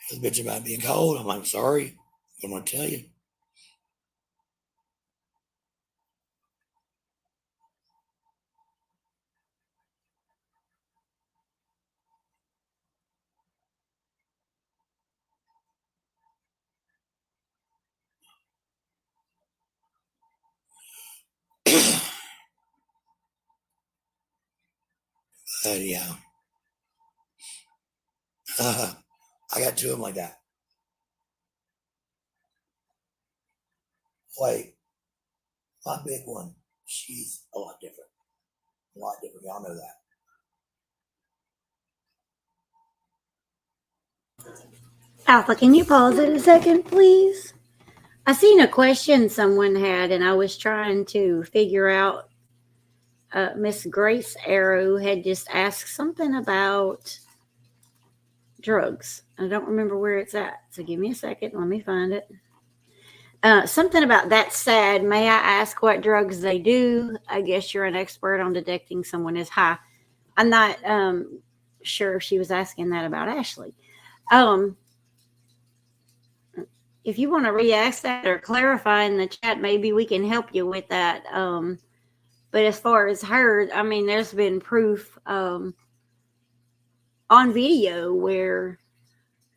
He was bitching about being cold. I'm like, sorry. I don't want to tell you. But yeah. I got two of them like that. Wait, my big one, she's a lot different. A lot different. Y'all know that. Alpha, can you pause it a second, please? I seen a question someone had, and I was trying to figure out. Miss Grace Arrow had just asked something about drugs. I don't remember where it's at, so give me a second. Let me find it. Something about that's sad. May I ask what drugs they do? I guess you're an expert on detecting someone is high. I'm not sure if she was asking that about Ashley. If you want to re-ask that or clarify in the chat, maybe we can help you with that. But as far as her, I mean, there's been proof on video where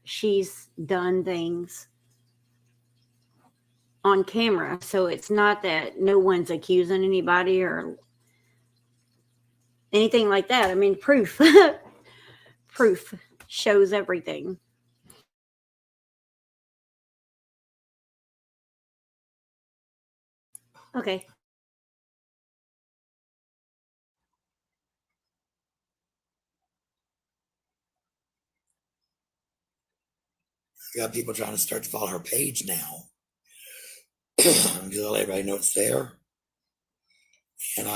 she's done things on camera. So it's not that no one's accusing anybody or anything like that. I mean, proof. Proof shows everything. Okay. We got people trying to start to follow her page now. I'm gonna let everybody know it's there. And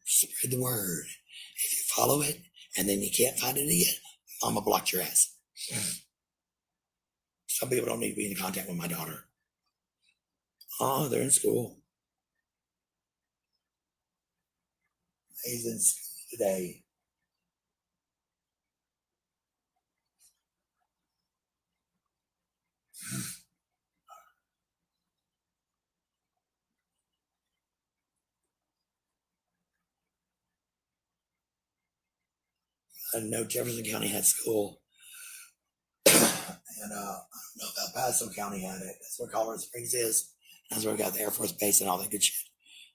spread the word. If you follow it and then you can't find it again, I'm gonna block your ass. Some people don't need to be in contact with my daughter. Oh, they're in school. He's in school today. I didn't know Jefferson County had school. And I don't know if El Paso County had it. That's where Colorado Springs is. That's where we got the Air Force Base and all that good shit.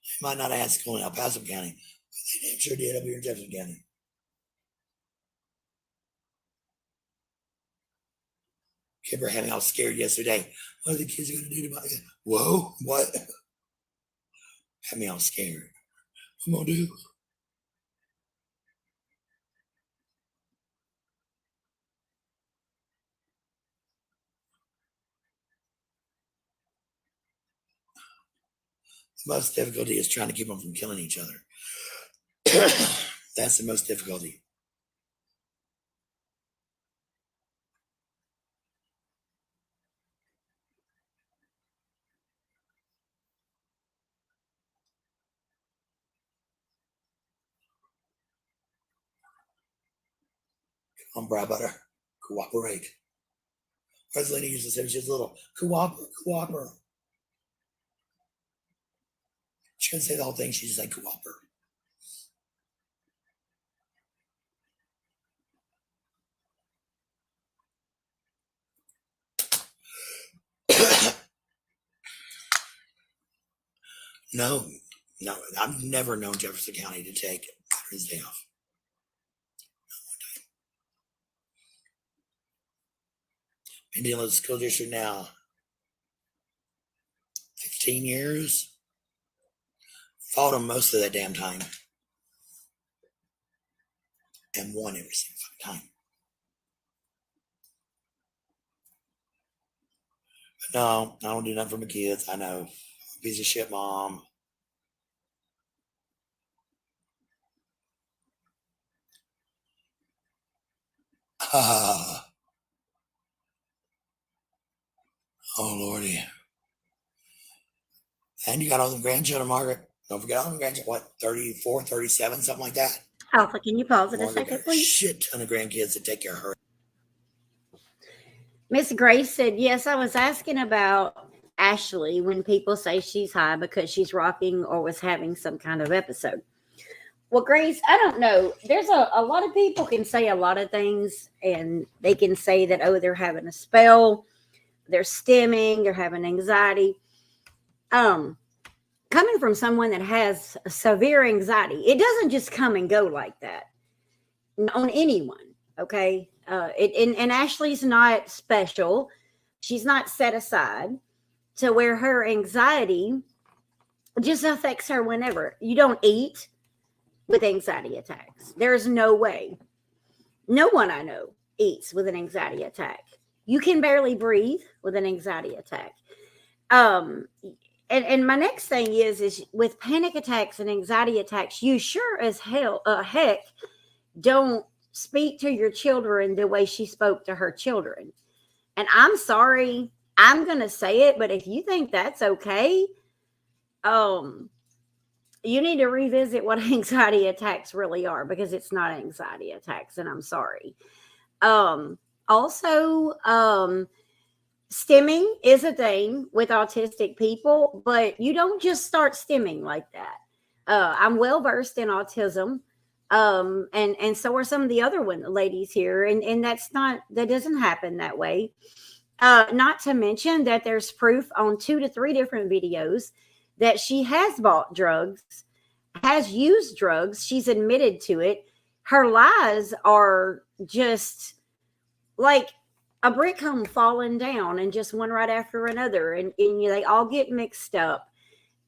They might not have had school in El Paso County, but they damn sure did up here in Jefferson County. Kids were having all scared yesterday. What are the kids going to do to my... Whoa, what? Had me all scared. What am I going to do? The most difficulty is trying to keep them from killing each other. That's the most difficulty. Come on, Brad Butter. Cooperate. Where's Lady used to say she's little? Cooperate. She couldn't say the whole thing. She just said cooperate. No, I've never known Jefferson County to take Veterans Day off. Been dealing with the school district now 15 years. Fought them most of that damn time. And won every single time. But no, I don't do nothing for my kids. I know. Piece of shit mom. Oh, Lordy. And you got all the grandchildren, Margaret. Don't forget all the grandchildren. What, 34, 37, something like that? Alpha, can you pause it a Margaret second, got a please? shit ton of grandkids to take care of her. Miss Grace said, yes, I was asking about Ashley when people say she's high because she's rocking or was having some kind of episode. Well, Grace, I don't know. There's a lot of people can say a lot of things, and they can say that, oh, they're having a spell, they're stimming, they're having anxiety. Coming from someone that has severe anxiety, it doesn't just come and go like that on anyone. Okay. And Ashley's not special. She's not set aside to where her anxiety just affects her whenever. You don't eat with anxiety attacks. There's no way. No one I know eats with an anxiety attack. You can barely breathe with an anxiety attack. And my next thing is with panic attacks and anxiety attacks, you sure as heck don't speak to your children the way she spoke to her children. And I'm sorry, I'm going to say it, but if you think that's okay, you need to revisit what anxiety attacks really are, because it's not anxiety attacks, and I'm sorry. Also, stimming is a thing with autistic people, but you don't just start stimming like that. I'm well versed in autism. And so are some of the other ladies here, and that doesn't happen that way. Not to mention that there's proof on 2 to 3 different videos that she has bought drugs, has used drugs. She's admitted to it. Her lies are just like a brick home falling down, and just one right after another, and they all get mixed up,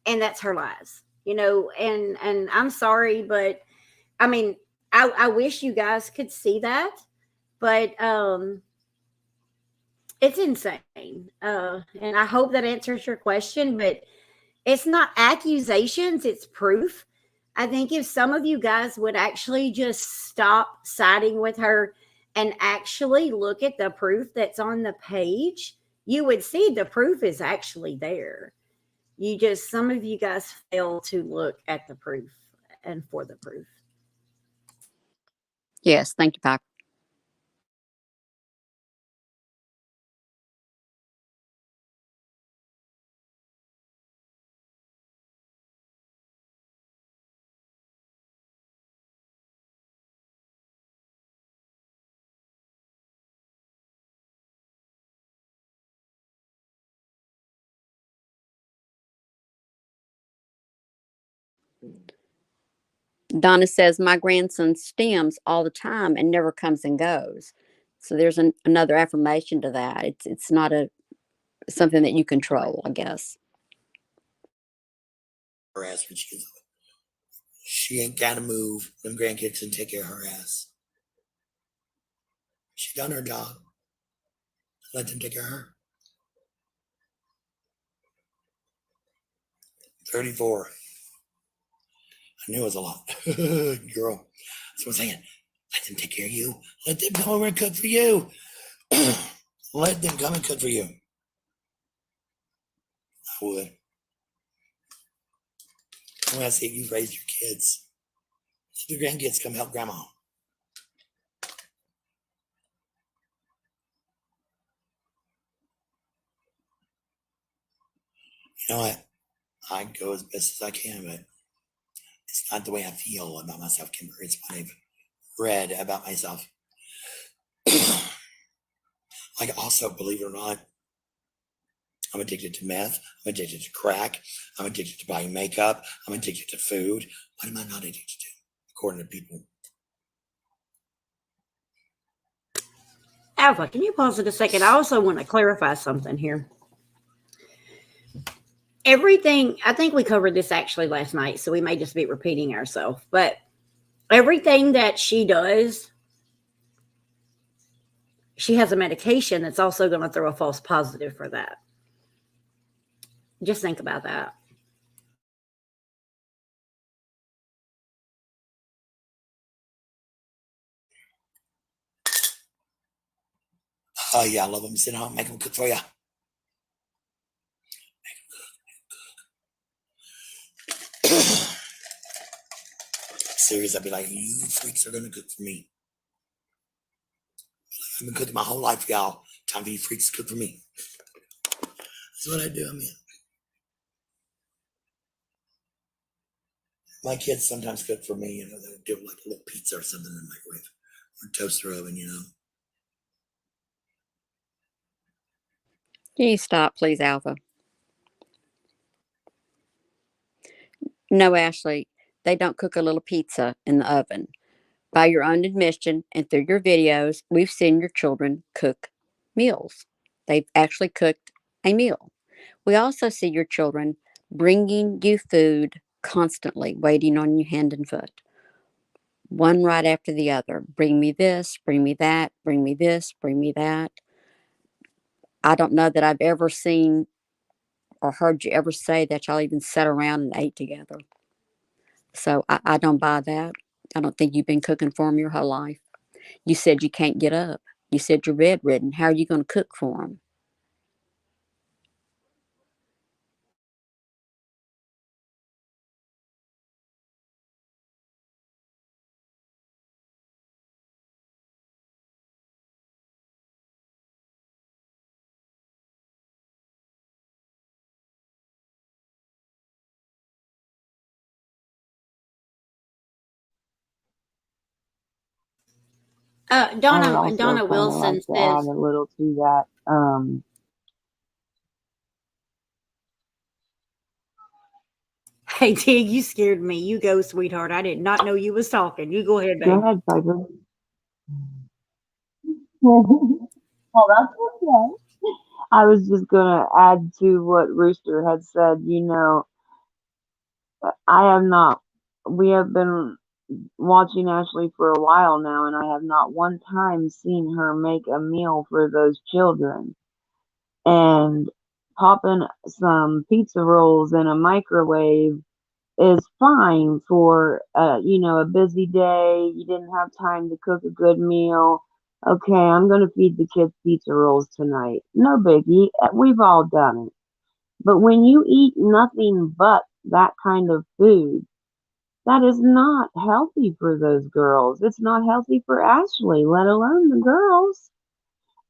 and that's her lies. And I'm sorry, but I mean, I wish you guys could see that, but it's insane. And I hope that answers your question, but it's not accusations, it's proof. I think if some of you guys would actually just stop siding with her and actually look at the proof that's on the page, you would see the proof is actually there. Some of you guys fail to look at the proof and for the proof. Yes, thank you, Piper. Donna says, my grandson stems all the time and never comes and goes. So there's another affirmation to that. It's not something that you control, I guess. Her ass when she ain't gotta move. Them grandkids and take care of her ass. She done her job. Let them take care of her. 34. I knew it was a lot. Girl. That's what I'm saying. Let them take care of you. Let them come over and cook for you. Let them come and cook for you. I would. I want to see you raise your kids. Let your grandkids come help grandma. You know what? I go as best as I can, but it's not the way I feel about myself, Kimber. It's what I've read about myself. Like, also, believe it or not, I'm addicted to meth. I'm addicted to crack. I'm addicted to buying makeup. I'm addicted to food. What am I not addicted to, according to people? Alpha, can you pause it a second? I also want to clarify something here. Everything, I think we covered this actually last night, so we may just be repeating ourselves, but everything that she does, she has a medication that's also going to throw a false positive for that. Just think about that. Oh, yeah, I love them. Sit down, make them cook for you. Serious, I'd be like, you freaks are gonna cook for me. I've been cooking my whole life for y'all. Time for you freaks to cook for me. That's what I do. I mean, my kids sometimes cook for me. They'll do like a little pizza or something in the microwave or toaster oven. Can you stop, please, Alpha? No, Ashley, they don't cook a little pizza in the oven. By your own admission and through your videos, we've seen your children cook meals. They've actually cooked a meal. We also see your children bringing you food constantly, waiting on you hand and foot. One right after the other. Bring me this, bring me that, bring me this, bring me that. I don't know that I've ever seen or heard you ever say that y'all even sat around and ate together. So I don't buy that. I don't think you've been cooking for them your whole life. You said you can't get up. You said you're bedridden. How are you going to cook for them? I would Donna also kind of Wilson like to says, add a little to that. "Hey, Tig, you scared me. You go, sweetheart. I did not know you was talking. You go ahead, Go babe." ahead, Piper. Well, that's okay. I was just gonna add to what Rooster had said. I have not. We have been watching Ashley for a while now, and I have not one time seen her make a meal for those children. And popping some pizza rolls in a microwave is fine for a busy day. You didn't have time to cook a good meal. Okay, I'm gonna feed the kids pizza rolls tonight. No biggie. We've all done it. But when you eat nothing but that kind of food, that is not healthy for those girls. It's not healthy for Ashley, let alone the girls.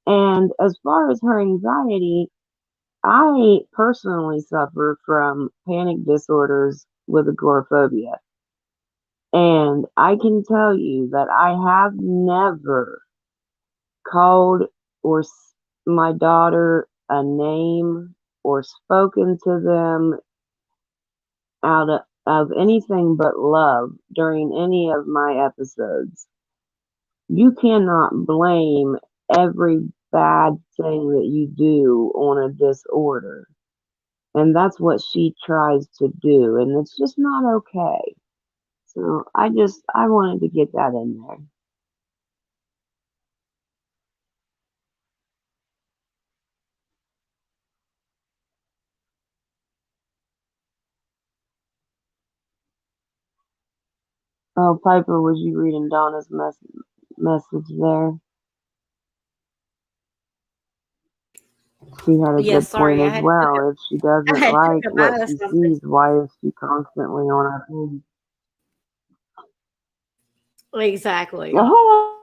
And as far as her anxiety, I personally suffer from panic disorders with agoraphobia. And I can tell you that I have never called my daughter a name or spoken to them out of anything but love during any of my episodes. You cannot blame every bad thing that you do on a disorder. And that's what she tries to do. And it's just not okay. So I wanted to get that in there. Oh, Piper, was you reading Donna's message there? She had a Yes, good point sorry. as well. If she I doesn't had like took a what bite of she something. sees, why is she constantly on her phone? Exactly. Oh,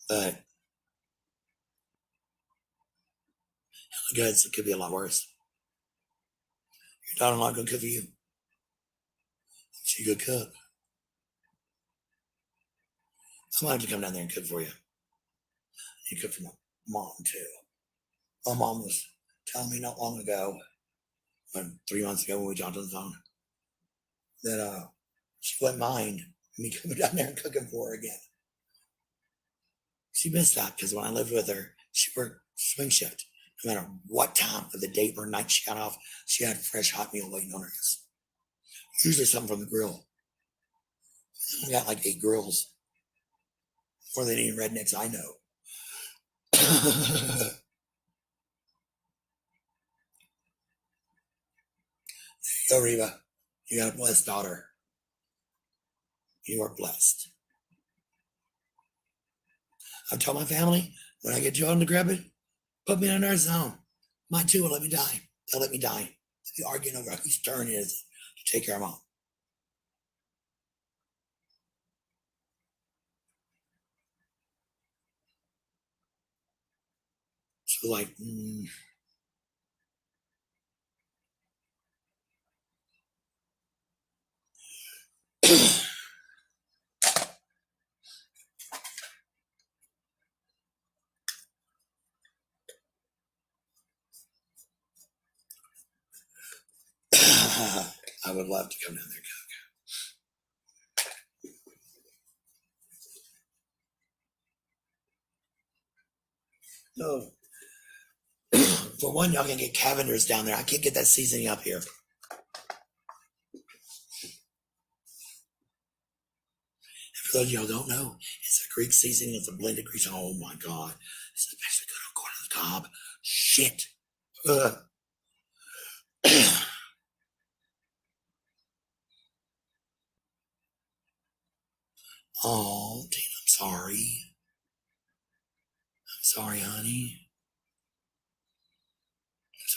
But guys, it could be a lot worse. Your daughter-in-law gonna cook for you. She a good cook. I might have to come down there and cook for you. You cook for my mom too. My mom was telling me not long ago, 3 months ago when we talked on the phone, that she wouldn't mind me coming down there and cooking for her again. She missed that because when I lived with her, she worked swing shift. No matter what time of the day or night she got off, she had a fresh hot meal waiting on her. Usually something from the grill. I got like 8 grills, more than any rednecks I know. Yo, Reva, you got a blessed daughter. You are blessed. I've told my family when I get too old to grab it, put me in a nursing home. My two will let me die. They'll let me die. They'll be arguing over whose turn it is to take care of mom. So like, I would love to come down there. No. For one, y'all can get Cavenders down there. I can't get that seasoning up here. For those of y'all don't know, it's a Greek seasoning. It's a blended Greek. Oh my God. It's especially good on corn on the cob. Shit. Oh, Tina, I'm sorry. I'm sorry, honey.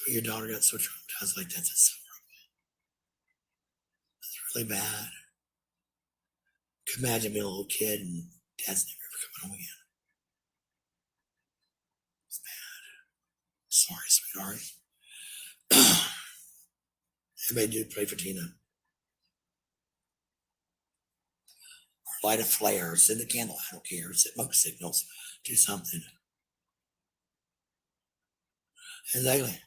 So your daughter got so traumatized like that. That's so horrible. It's really bad. Could imagine being a little kid and dad's never ever coming home again. It's bad. Sorry, sweetheart. Everybody do pray for Tina. Or light a flare, or send a candle, I don't care. Smoke signals, do something. Exactly.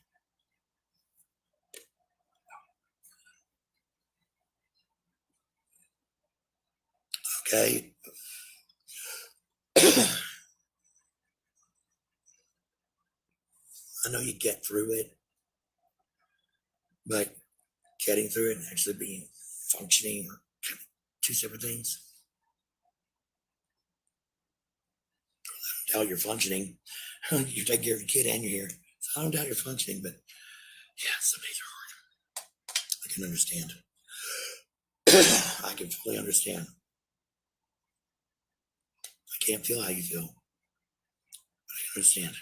Okay. I know you get through it, but getting through it and actually being functioning are kind of two separate things. I don't doubt you're functioning. You take care of your kid and you're here. So I don't doubt you're functioning, but yeah, some days are hard. I can understand. I can fully understand. I can't feel how you feel, but I can understand.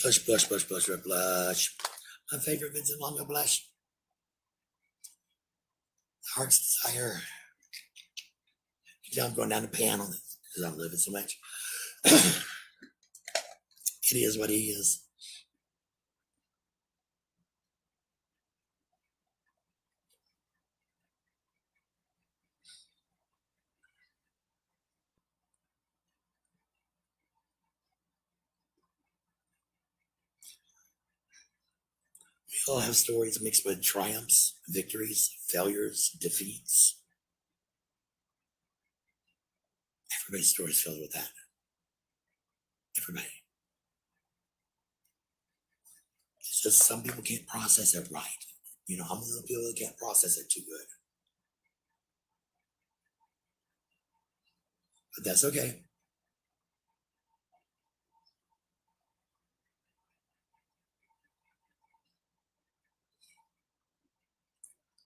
Blush, blush, blush, blush, blush, blush. My favorite Vincent Longo blush. Heart's desire. I'm going down the pan on it because I'm living so much. It is what he is. We all have stories mixed with triumphs, victories, failures, defeats. Everybody's story is filled with that. Everybody. It's just some people can't process it right. You know, I'm one of the people that can't process it too good. But that's okay.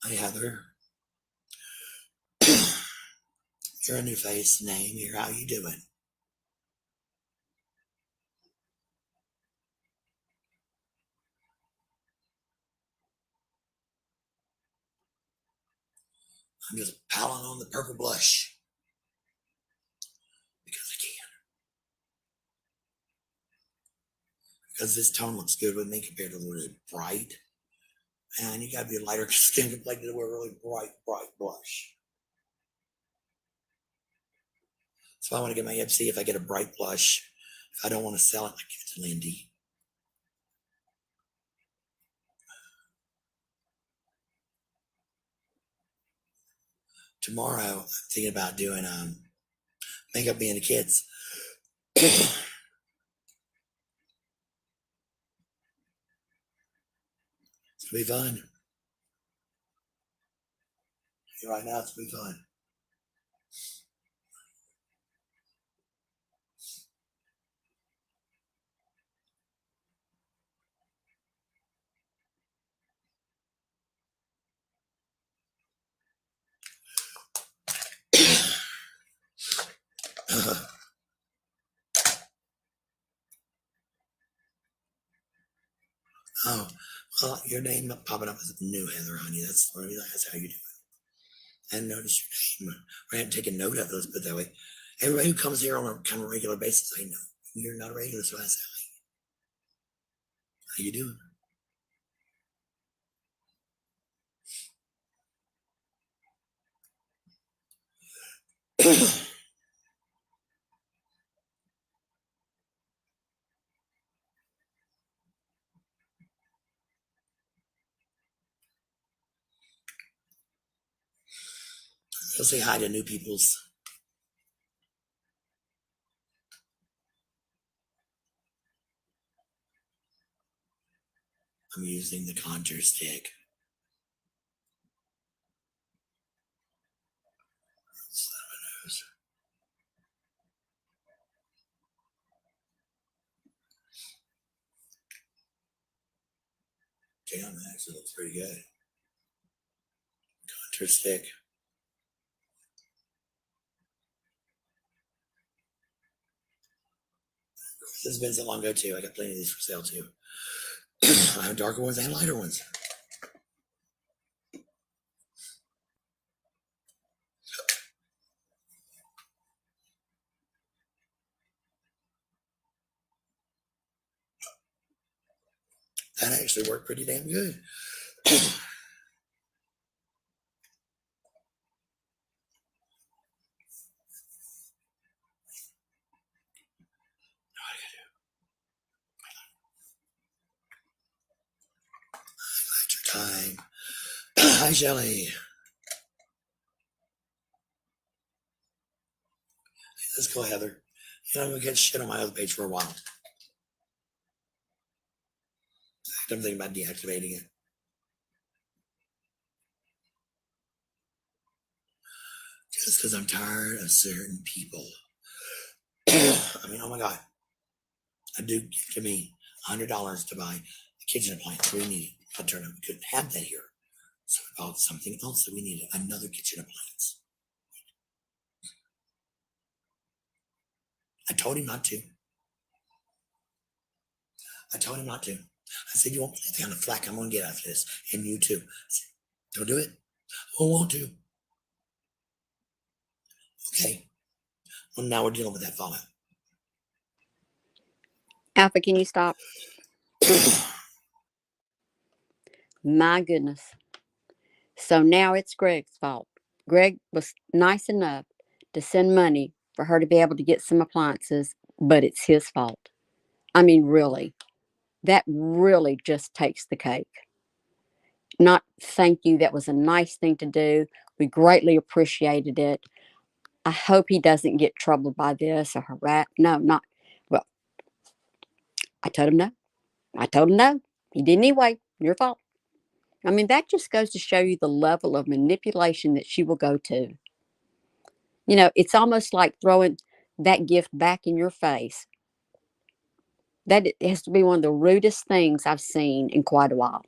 Hi, Heather. You're a new face, name. You're how you doing? I'm just piling on the purple blush because I can. Because this tone looks good with me compared to the really bright. And you gotta be a lighter skin complexion to wear really bright blush. So I want to get my MC if I get a bright blush. If I don't want to sell it, I give it to Lindy. Tomorrow, I'm thinking about doing makeup being the kids. It's gonna be fun. Right now, it's gonna be fun. Oh, well, your name popping up as new Heather, honey. That's how you do it. And notice your name. I hadn't taken note of those, but that way, everybody who comes here on a kind of regular basis, I know you're not a regular, so I say, how you doing? I'll say hi to new peoples. I'm using the contour stick. Damn, that actually looks pretty good. Contour stick. This has been so long ago too. I got plenty of these for sale too. I have darker ones and lighter ones. That actually worked pretty damn good. Time. Hi, Shelly. Let's go, Heather. You know, I'm gonna get shit on my other page for a while. I'm thinking about deactivating it. Just because I'm tired of certain people. I mean, oh my God. A dude gave me $100 to buy a kitchen appliance. We needed. I turned out we couldn't have that here. So we bought something else that we needed, another kitchen appliance. I told him not to. I told him not to. I said, you won't believe the kind of flack I'm going to get after this. And you too. I said, don't do it. I want to. Okay. Well, now we're dealing with that fallout. Alpha, can you stop? My goodness. So now it's Greg's fault. Greg was nice enough to send money for her to be able to get some appliances, but it's his fault. I mean, really, that really just takes the cake. Not thank you. That was a nice thing to do. We greatly appreciated it. I hope he doesn't get troubled by this or harass. No, not. Well, I told him no. I told him no. He did anyway. Your fault. I mean, that just goes to show you the level of manipulation that she will go to. You know, it's almost like throwing that gift back in your face. That has to be one of the rudest things I've seen in quite a while.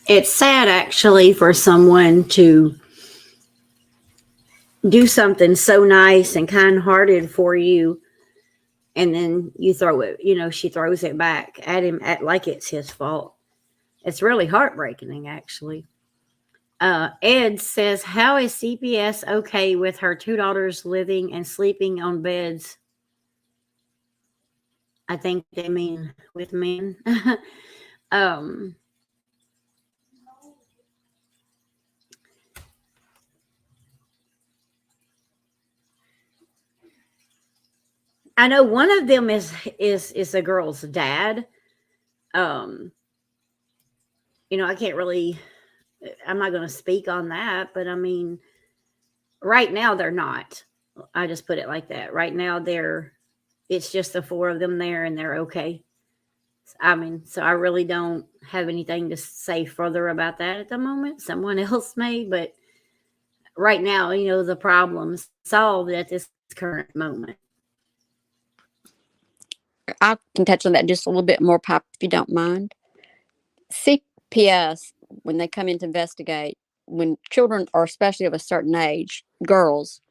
It's sad actually for someone to do something so nice and kind-hearted for you, and then you throw it, she throws it back at him like it's his fault. It's really heartbreaking, actually. Ed says, how is CPS okay with her two daughters living and sleeping on beds? I think they mean with men. I know one of them is the girl's dad. I can't really, I'm not going to speak on that, but I mean, right now they're not. I just put it like that. Right now it's just the four of them there and they're okay. I mean, so I really don't have anything to say further about that at the moment. Someone else may, but right now, the problem's solved at this current moment. I can touch on that just a little bit more, Pop, if you don't mind. CPS, when they come in to investigate, when children are especially of a certain age, girls,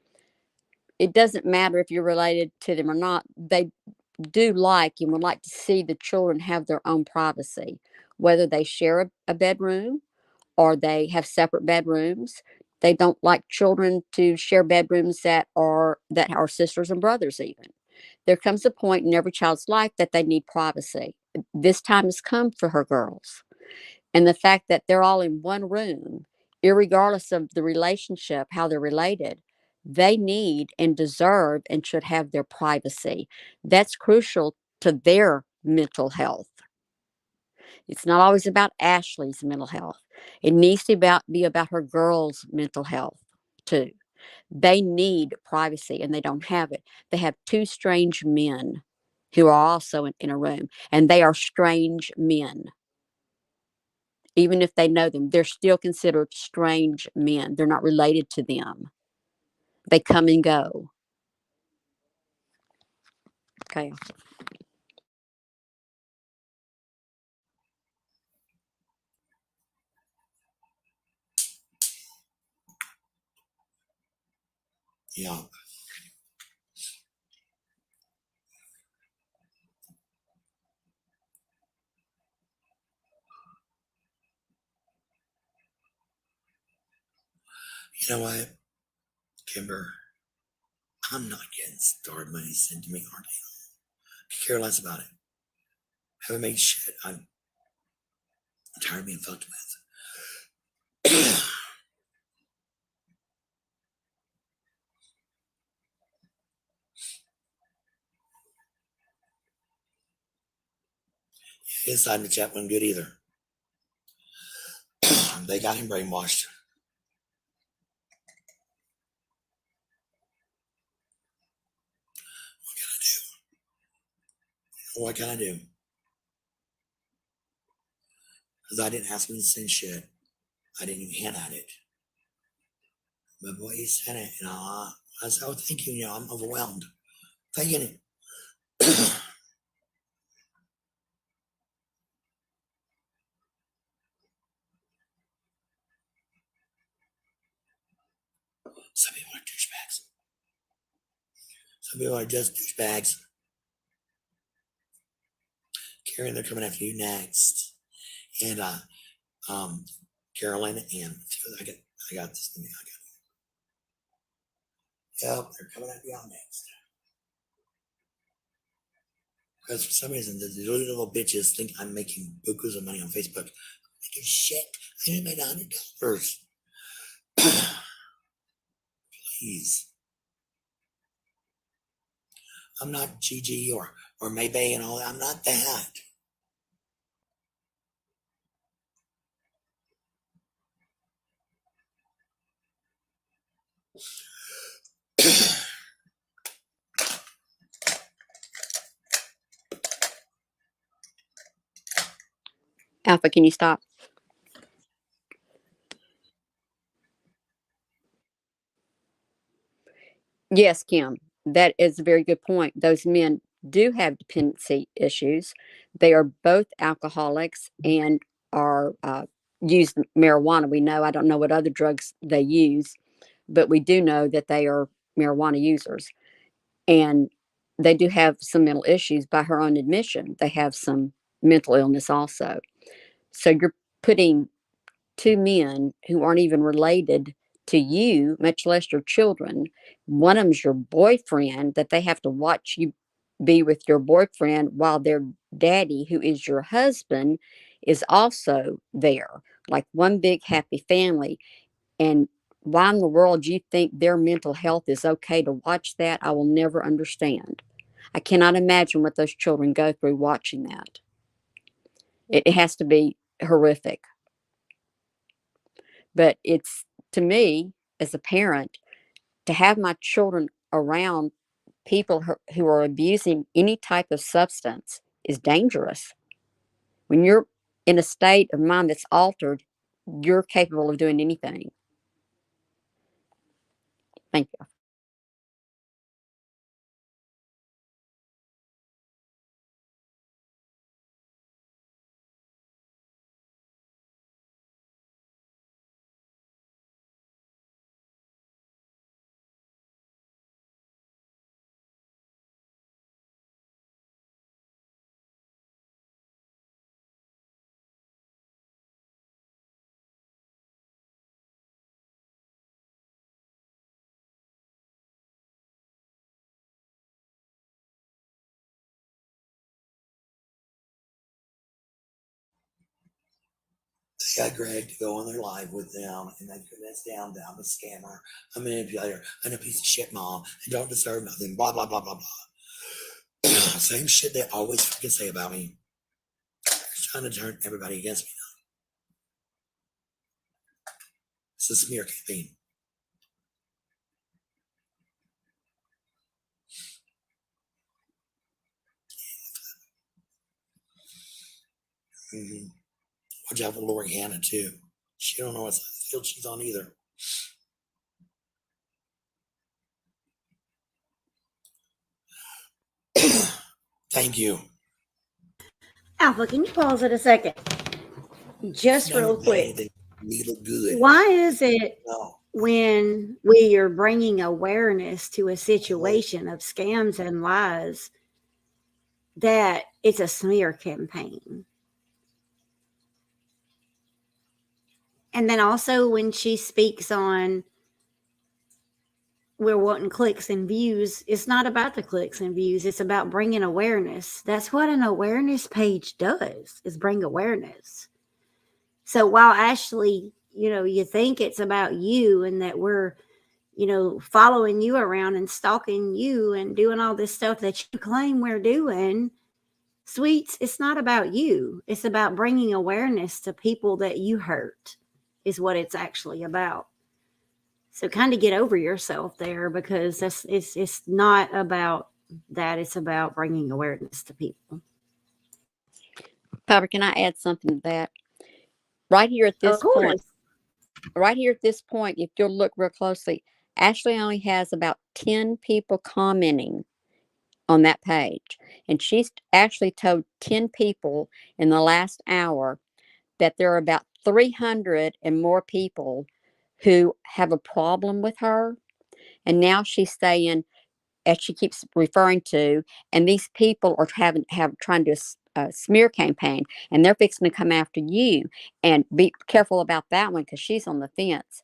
it doesn't matter if you're related to them or not. They do like and would like to see the children have their own privacy, whether they share a bedroom or they have separate bedrooms. They don't like children to share bedrooms that are sisters and brothers even. There comes a point in every child's life that they need privacy. This time has come for her girls. And the fact that they're all in one room, irregardless of the relationship, how they're related, they need and deserve and should have their privacy. That's crucial to their mental health. It's not always about Ashley's mental health. It needs to be about her girls' mental health too. They need privacy and they don't have it. They have two strange men who are also in a room, and they are strange men. even if they know them, they're still considered strange men. They're not related to them. They come and go. Okay. Yeah. You know what, Kimber? I'm not getting starved money sent to me, aren't I? Care less about it. Haven't made shit. I'm tired of being fucked with. His side of the chat wasn't good either. They got him brainwashed. What can I do? Because I didn't ask him to send shit. I didn't even hint at it. But boy, he sent it, and I said, "Oh, thank you. You know, I'm overwhelmed. Thanking it." Some people are douchebags. Some people are just douchebags. Karen, they're coming after you next. And Carolyn and I got this. Yep, they're coming after y'all next. Because for some reason, the little bitches think I'm making bukus of money on Facebook. I'm making shit. I only made $100. Please. I'm not Gigi or Maybay and all that. I'm not that. Alpha, can you stop? Yes, Kim, that is a very good point. Those men do have dependency issues. They are both alcoholics and are use marijuana. We know. I don't know what other drugs they use, but we do know that they are marijuana users, and they do have some mental issues. By her own admission, they have some mental illness also. So you're putting two men who aren't even related to you, much less your children. One of them's your boyfriend, that they have to watch you be with your boyfriend while their daddy, who is your husband, is also there. Like one big happy family. And why in the world do you think their mental health is okay to watch that? I will never understand. I cannot imagine what those children go through watching that. It has to be horrific. But it's, to me, as a parent, to have my children around people who are abusing any type of substance is dangerous. When you're in a state of mind that's altered, you're capable of doing anything. Thank you. They got Greg to go on their live with them, and they put this down that I'm a scammer, a manipulator, and a piece of shit mom, and don't deserve nothing, blah, blah, blah, blah, blah. Same shit they always fucking say about me. They're trying to turn everybody against me now. It's a smear campaign. Mm-hmm. Watch out for Lori Hannah too. She don't know what field she's on either. Thank you. Alpha, can you pause it a second? Just Never real did quick. anything legal good. Why is it No. when we are bringing awareness to a situation of scams and lies that it's a smear campaign? And then also when she speaks on we're wanting clicks and views, it's not about the clicks and views. It's about bringing awareness. That's what an awareness page does, is bring awareness. So while Ashley, you think it's about you and that we're, following you around and stalking you and doing all this stuff that you claim we're doing, sweets, it's not about you. It's about bringing awareness to people that you hurt, is what it's actually about. So kind of get over yourself there, because it's not about that. It's about bringing awareness to people. Piper, can I add something to that? Right here at this point, if you'll look real closely, Ashley only has about 10 people commenting on that page. And she's actually told 10 people in the last hour that there are about 300 and more people who have a problem with her. And now she's saying, as she keeps referring to, and these people are trying to do a smear campaign, and they're fixing to come after you. And be careful about that one, because she's on the fence.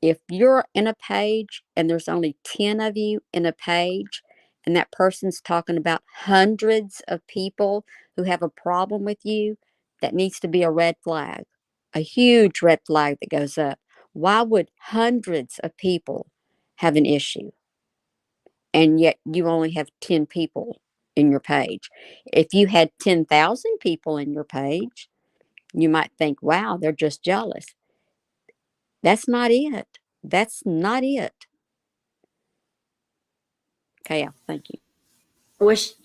If you're in a page and there's only 10 of you in a page, and that person's talking about hundreds of people who have a problem with you, that needs to be a red flag, a huge red flag that goes up. Why would hundreds of people have an issue? And yet you only have 10 people in your page. If you had 10,000 people in your page, you might think, wow, they're just jealous. That's not it. That's not it. Okay, yeah, thank you.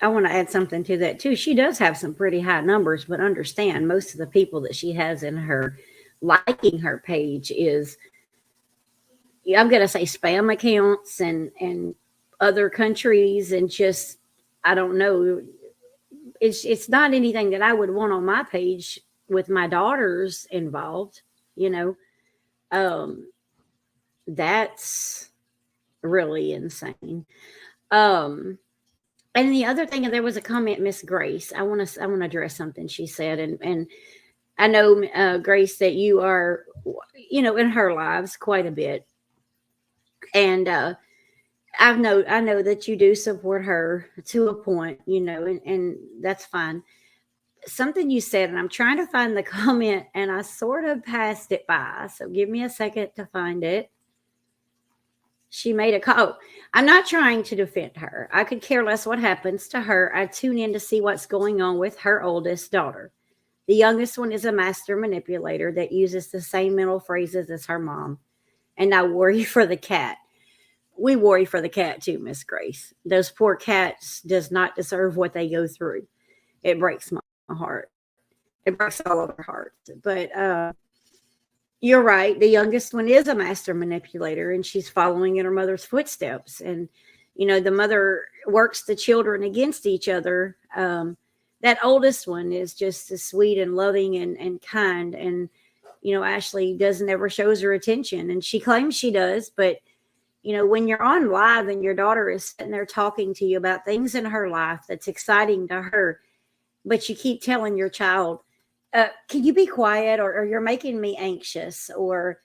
I want to add something to that too. She does have some pretty high numbers, but understand most of the people that she has in her liking her page is, I'm going to say, spam accounts and other countries, and just, I don't know. It's not anything that I would want on my page with my daughters involved, that's really insane. And the other thing, and there was a comment, Miss Grace. I want to address something she said, and I know, Grace, that you are, in her lives quite a bit, and I know that you do support her to a point, and that's fine. Something you said, and I'm trying to find the comment, and I sort of passed it by, so give me a second to find it. She made a call. I'm not trying to defend her. I could care less what happens to her. I tune in to see what's going on with her oldest daughter. The youngest one is a master manipulator that uses the same mental phrases as her mom. And I worry for the cat. We worry for the cat too, Miss Grace. Those poor cats does not deserve what they go through. It breaks my heart. It breaks all of our hearts. But you're right. The youngest one is a master manipulator, and she's following in her mother's footsteps. And, the mother works the children against each other. That oldest one is just as sweet and loving and kind. And, Ashley never shows her attention, and she claims she does. But, when you're on live and your daughter is sitting there talking to you about things in her life that's exciting to her, but you keep telling your child, can you be quiet, or you're making me anxious, or,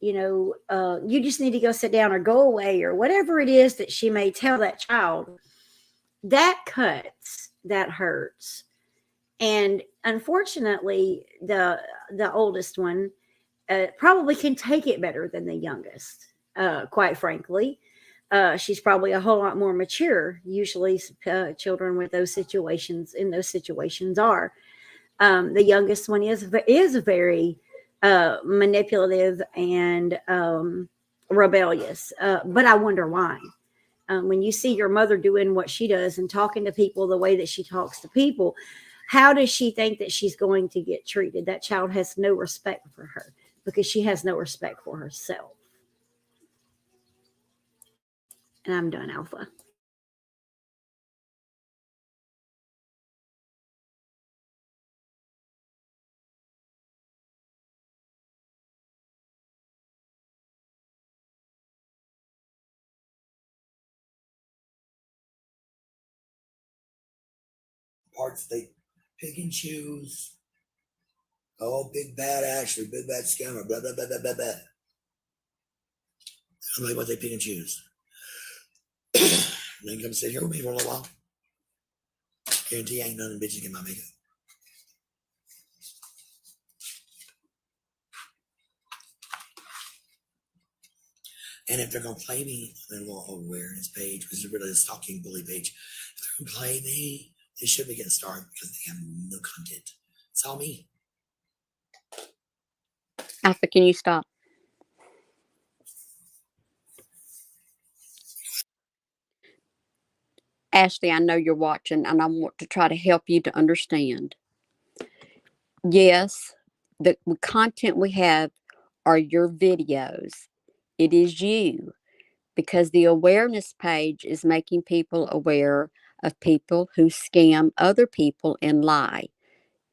you just need to go sit down or go away, or whatever it is that she may tell that child, that cuts, that hurts. And unfortunately, the oldest one probably can take it better than the youngest, quite frankly. She's probably a whole lot more mature. Usually children with those situations are. The youngest one is very manipulative and rebellious. But I wonder why. When you see your mother doing what she does and talking to people the way that she talks to people, How does she think that she's going to get treated? That child has no respect for her because she has no respect for herself. And I'm done, Alpha. Parts they pick and choose. Oh, big bad Ashley, big bad scammer, blah, blah, blah, blah, blah, blah. I'm like, what they pick and choose. And then come sit here with me for a little while. Guarantee ain't none of the bitches get my makeup. And if they're gonna play me on their little awareness page, which is really a stalking bully page, if they're gonna play me, they should be getting started because they have no content. It's all me. Alpha, can you stop? Ashley, I know you're watching, and I want to try to help you to understand. Yes, the content we have are your videos. It is you, because the awareness page is making people aware of people who scam other people and lie.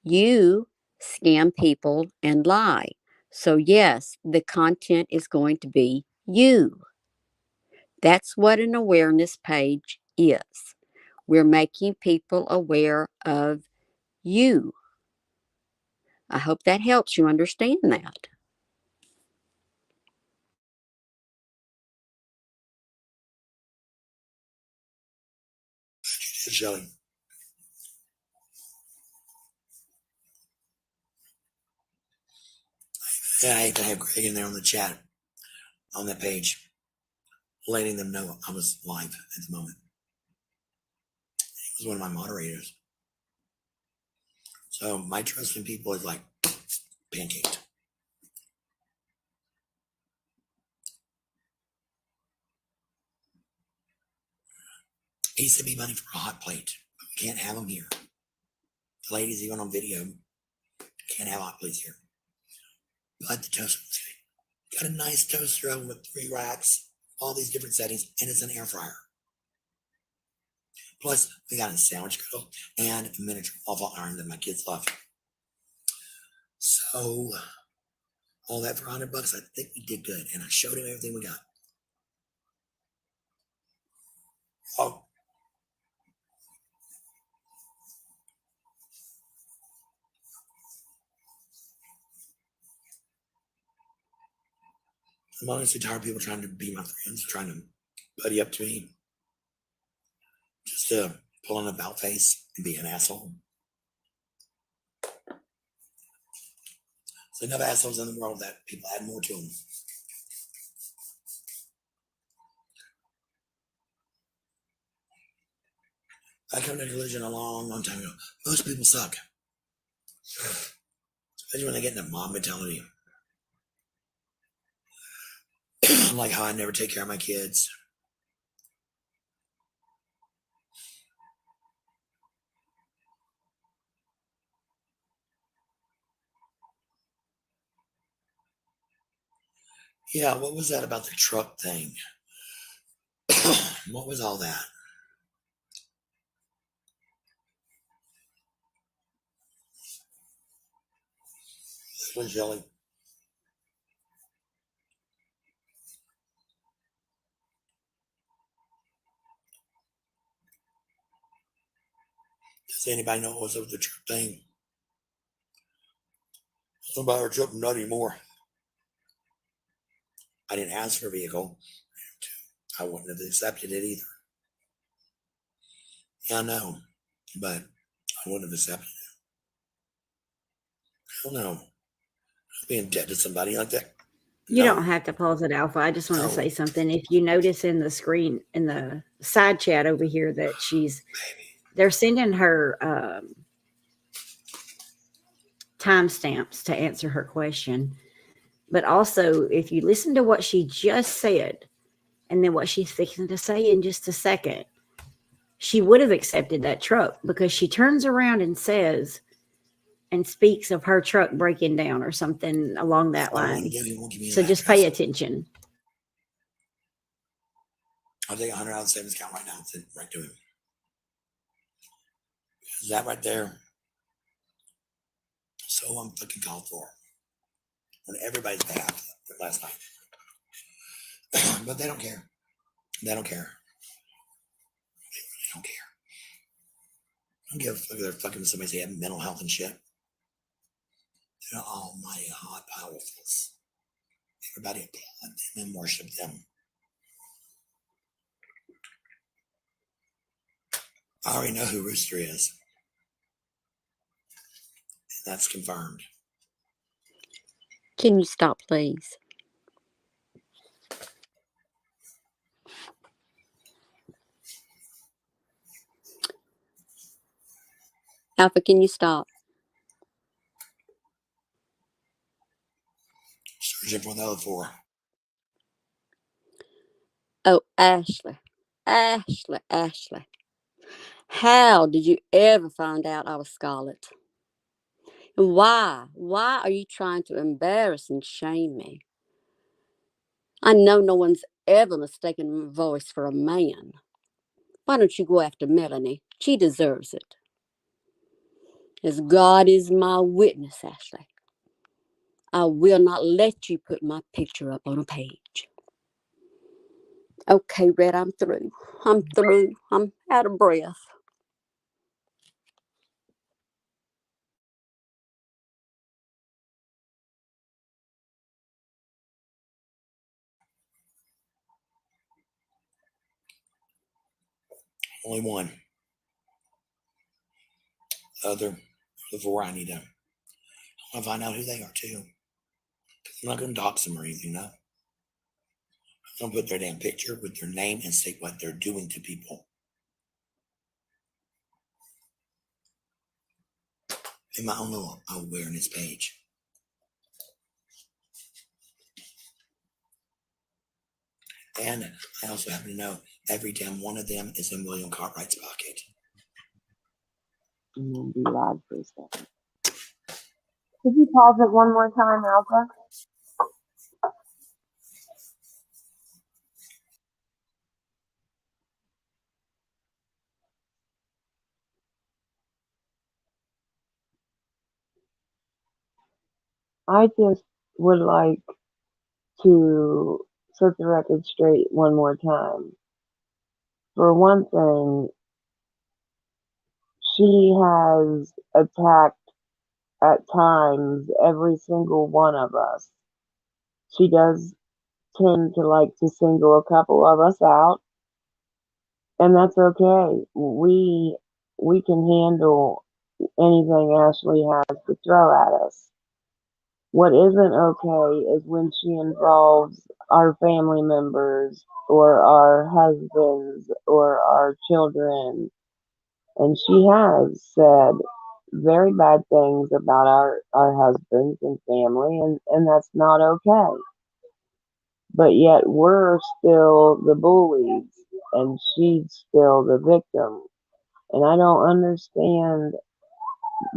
You scam people and lie. So, yes, the content is going to be you. That's what an awareness page is. We're making people aware of you. I hope that helps you understand that. Showing. Yeah, I hate to have Greg in there on the chat on that page, letting them know I was live at the moment. He was one of my moderators. So my trust in people is like pancaked. He sent me money for a hot plate, but we can't have them here. The ladies, even on video, can't have hot plates here. But the toaster was good. Got a nice toaster oven with 3 racks, all these different settings, and it's an air fryer. Plus, we got a sandwich grill and a miniature waffle iron that my kids love. So, all that for $100, I think we did good. And I showed him everything we got. Oh. I'm honestly tired of people trying to be my friends, trying to buddy up to me. Just to pull an about face and be an asshole. There's enough assholes in the world that people add more to them. I come to a conclusion a long, long time ago. Most people suck. Especially when they get in a mob mentality. Like how I never take care of my kids. Yeah, what was that about the truck thing? What was all that? This one's yelling. Does anybody know what was up with the truck thing? Somebody our truck not anymore. I didn't ask for a vehicle. I wouldn't have accepted it either. Yeah, I know, but I wouldn't have accepted it. Hell no. Being dead to somebody like that. You don't have to pause it, Alpha. I just want to say something. If you notice in the screen, in the side chat over here, that they're sending her timestamps to answer her question. But also, if you listen to what she just said, and then what she's fixing to say in just a second, she would have accepted that truck, because she turns around and says and speaks of her truck breaking down or something along that line. So just pay attention. I'll take 100 out of the savings account right now and send it right to him. Because that right there, so I'm fucking called for on everybody's behalf last night. But they don't care. They don't care. They don't care. I don't give a fuck if they're fucking with somebody having mental health and shit. They're almighty hot powerfuls. Everybody applaud them and worship them. I already know who Rooster is. And that's confirmed. Can you stop, please? Alpha, can you stop? Searching for the other four. Oh, Ashley. Ashley. How did you ever find out I was Scarlett? And why? Why are you trying to embarrass and shame me? I know no one's ever mistaken my voice for a man. Why don't you go after Melanie? She deserves it. As God is my witness, Ashley, I will not let you put my picture up on a page. Okay, Red, I'm through. I'm out of breath. Only one. The four I need to. I want to find out who they are too. I'm not going to dox them or anything, no. I'm going to put their damn picture with their name and say what they're doing to people. In my own little awareness page. And I also happen to know every damn one of them is in William Cartwright's pocket. And then be loud for a second. Could you pause it one more time, Alpha? I just would like to set the record straight one more time. For one thing, she has attacked at times every single one of us. She does tend to like to single a couple of us out, and that's okay. We can handle anything Ashley has to throw at us. What isn't okay is when she involves our family members or our husbands or our children. And she has said very bad things about our husbands and family, and that's not okay. But yet we're still the bullies and she's still the victim. And I don't understand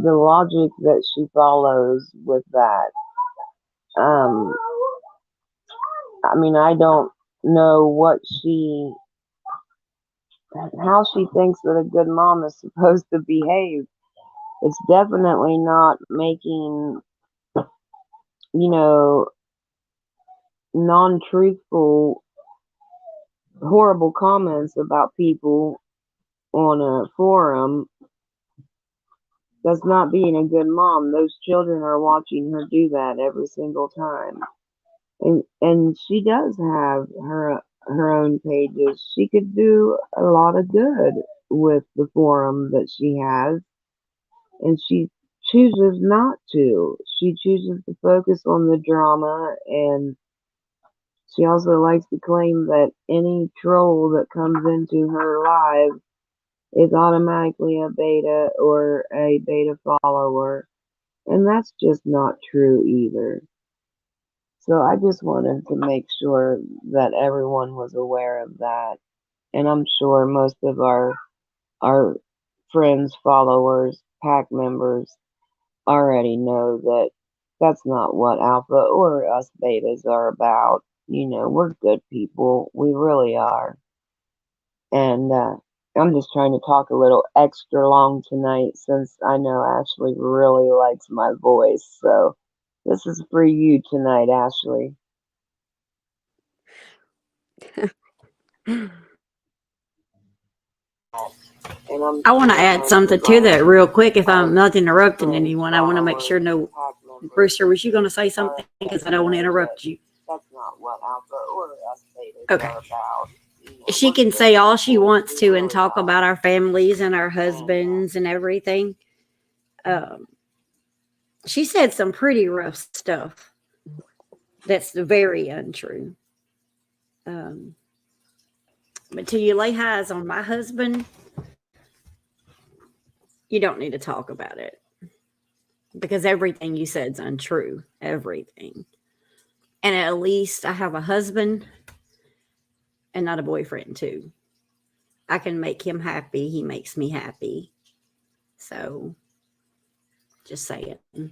the logic that she follows with that. I mean, I don't know how she thinks that a good mom is supposed to behave. It's definitely not making, non-truthful, horrible comments about people on a forum. That's not being a good mom. Those children are watching her do that every single time. And she does have her own pages. She could do a lot of good with the forum that she has, and she chooses not to. She chooses to focus on the drama, and she also likes to claim that any troll that comes into her live is automatically a beta or a beta follower, and that's just not true either. So I just wanted to make sure that everyone was aware of that. And I'm sure most of our our friends, followers, pack members already know that that's not what alpha or us betas are about. You know, we're good people. We really are. And I'm just trying to talk a little extra long tonight since I know Ashley really likes my voice. So this is for you tonight, Ashley. I want to add something to that real quick. If I'm not interrupting anyone, I want to make sure no. Brewster, was you going to say something? Because I don't want to interrupt you. That's not what alpha or us betas Okay. are about. She can say all she wants to and talk about our families and our husbands and everything. She said some pretty rough stuff that's very untrue. But till you lay eyes on my husband, you don't need to talk about it because everything you said is untrue. Everything. And at least I have a husband and not a boyfriend, too. I can make him happy. He makes me happy. So just say it. And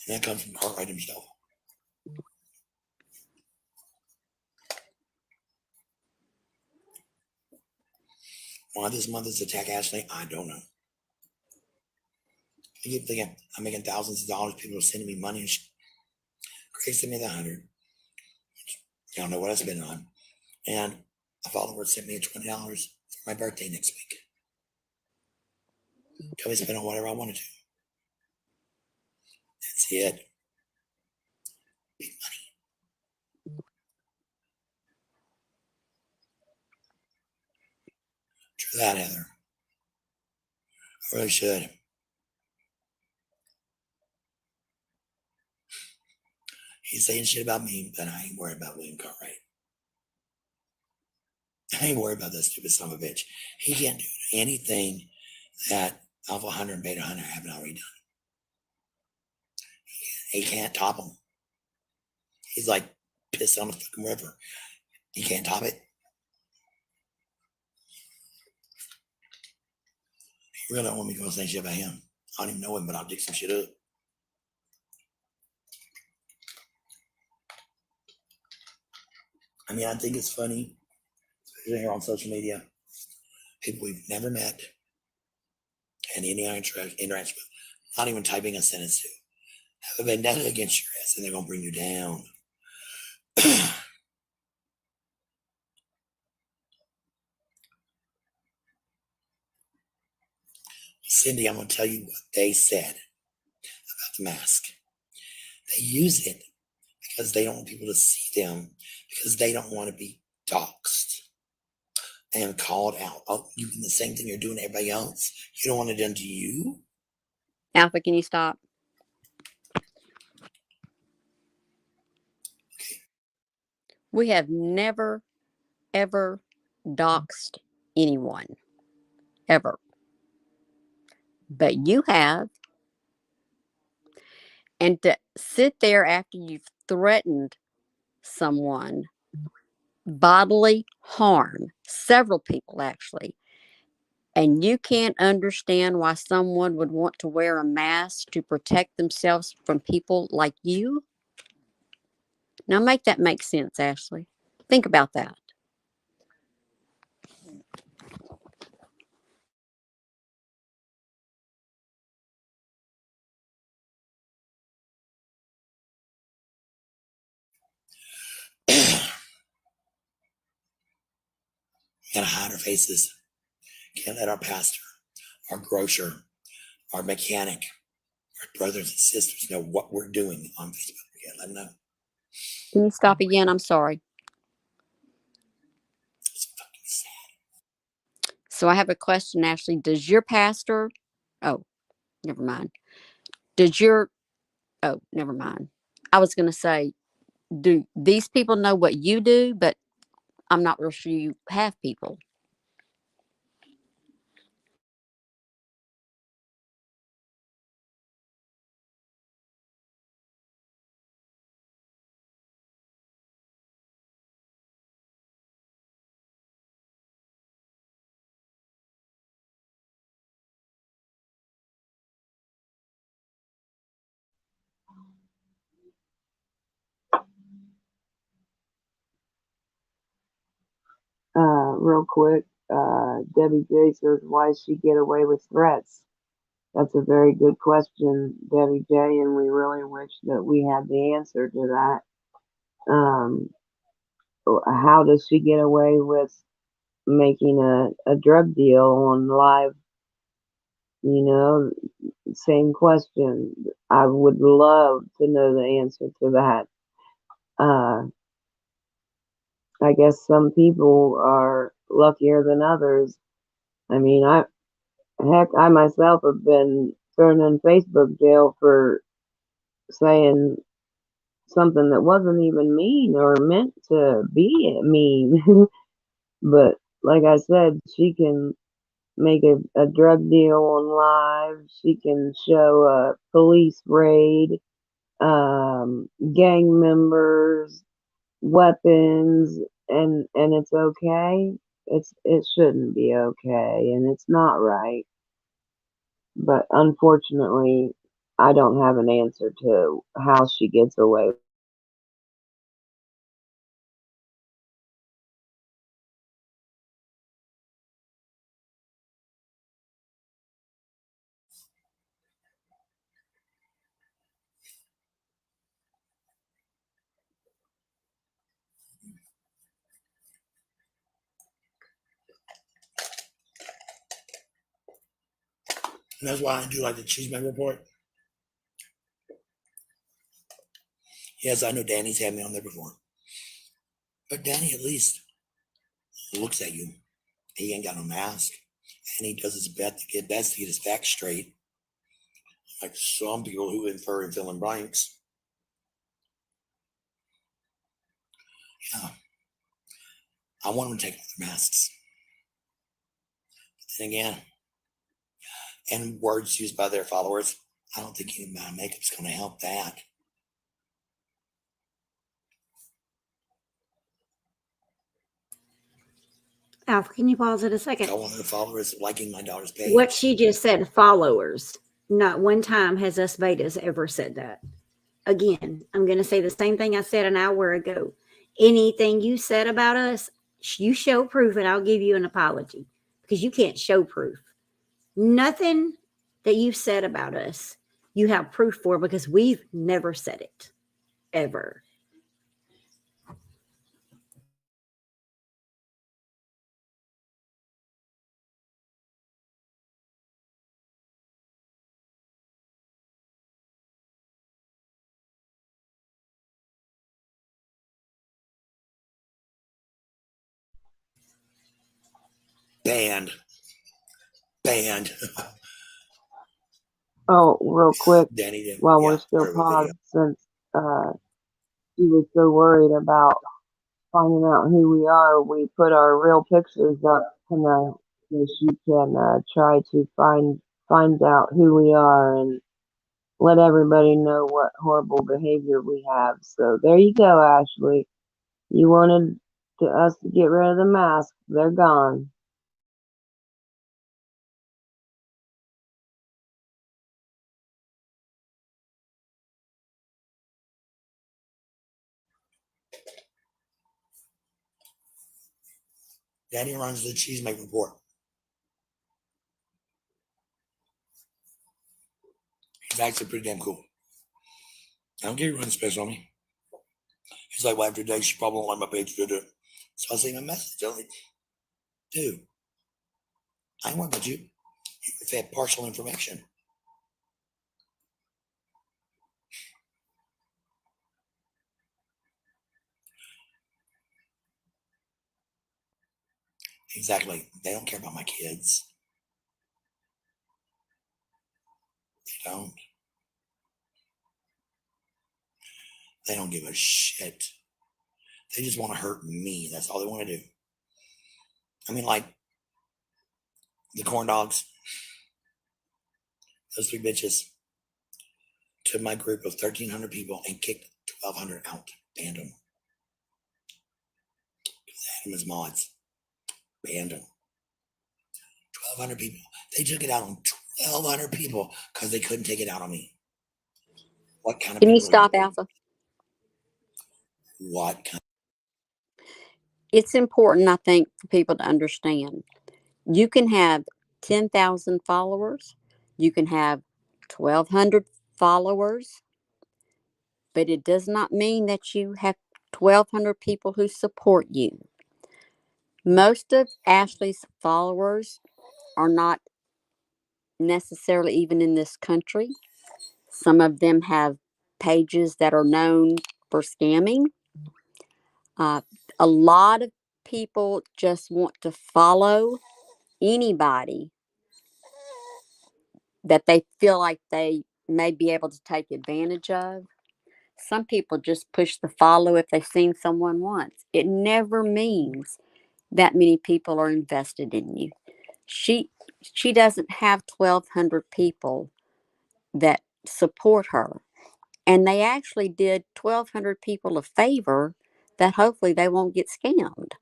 that comes from Cartwright himself. Why this mother's attack Ashley, I don't know. I keep thinking I'm making thousands of dollars. People are sending me money. And Grace sent me the 100. You don't know what I spent it on. And a follower sent me $20 for my birthday next week. Tell me to spend on whatever I wanted to. That's it. Big money. True that, Heather. I really should. He's saying shit about me, but I ain't worried about William Cartwright. I ain't worried about that stupid son of a bitch. He can't do anything that Alpha 100 and Beta 100 haven't already done. He can't top them. He's like pissed on the fucking river. He can't top it. He really don't want me to go say shit about him. I don't even know him, but I'll dig some shit up. I mean, I think it's funny, especially here on social media, people we've never met and any interaction with, not even typing a sentence to, have a vendetta against your ass and they're going to bring you down. Cindy, I'm going to tell you what they said about the mask. They use it because they don't want people to see them, because they don't want to be doxxed and called out. Oh, you doing the same thing you're doing to everybody else. You don't want it done to you. Alpha, can you stop? Okay. We have never, ever doxed anyone. Ever. But you have. And to sit there after you've threatened someone, bodily harm, several people actually, and you can't understand why someone would want to wear a mask to protect themselves from people like you? Now make that make sense, Ashley. Think about that. Gotta hide our faces. Can't let our pastor, our grocer, our mechanic, our brothers and sisters know what we're doing on Facebook. We can't let them know. Can you stop again? I'm sorry. It's fucking sad. So I have a question, Ashley. Does your pastor, oh, never mind. Does your, oh, never mind. I was going to say, do these people know what you do? But I'm not real sure you have people. Real quick, Debbie J says, why does she get away with threats? That's a very good question, Debbie J, and we really wish that we had the answer to that. How does she get away with making a drug deal on live? You know, same question. I would love to know the answer to that. I guess some people are luckier than others. I mean, I myself have been thrown in Facebook jail for saying something that wasn't even mean or meant to be mean. But like I said, she can make a drug deal on live. She can show a police raid, gang members, weapons, and it's okay. It shouldn't be okay, and it's not right. But unfortunately, I don't have an answer to how she gets away. And that's why I do like the Cheeseman report. Yes, I know Danny's had me on there before. But Danny at least looks at you. He ain't got no mask. And he does his best to get his facts straight. Like some people who infer and fill in blanks. Yeah. I want them to take off their masks. But then again, and words used by their followers, I don't think any amount of makeup's going to help that. Alf, can you pause it a second? I want the followers liking my daughter's page. What she just said, followers. Not one time has us betas ever said that. Again, I'm going to say the same thing I said an hour ago. Anything you said about us, you show proof and I'll give you an apology, because you can't show proof. Nothing that you said about us, you have proof for, because we've never said it, ever. Banned. Oh, real quick, Danny didn't. while we're still paused, since she was so worried about finding out who we are, we put our real pictures up tonight so she can try to find out who we are and let everybody know what horrible behavior we have. So there you go, Ashley. You wanted us to get rid of the masks. They're gone. Danny runs the Cheesemaker report. He's actually pretty damn cool. I don't care who runs special on me. He's like, well, after today, she probably won't like my page to do it. So I sent him a message. I'm like, dude, I ain't worried about you. You fed partial information. Exactly. They don't care about my kids. They don't. They don't give a shit. They just want to hurt me. That's all they want to do. I mean, like the corn dogs, those three bitches took my group of 1,300 people and kicked 1,200 out. Banned them. They had them as mods. Banned them. 1,200 people. They took it out on 1,200 people because they couldn't take it out on me. What kind of Can you people are stop, Alpha? What kind? it's important, I think, for people to understand. You can have 10,000 followers, you can have 1,200 followers, but it does not mean that you have 1,200 people who support you. Most of Ashley's followers are not necessarily even in this country. Some of them have pages that are known for scamming. Uh, a lot of people just want to follow anybody that they feel like they may be able to take advantage of. Some people just push the follow if they've seen someone once. It never means that many people are invested in you. She she doesn't have 1,200 people that support her, and they actually did 1,200 people a favor that hopefully they won't get scammed.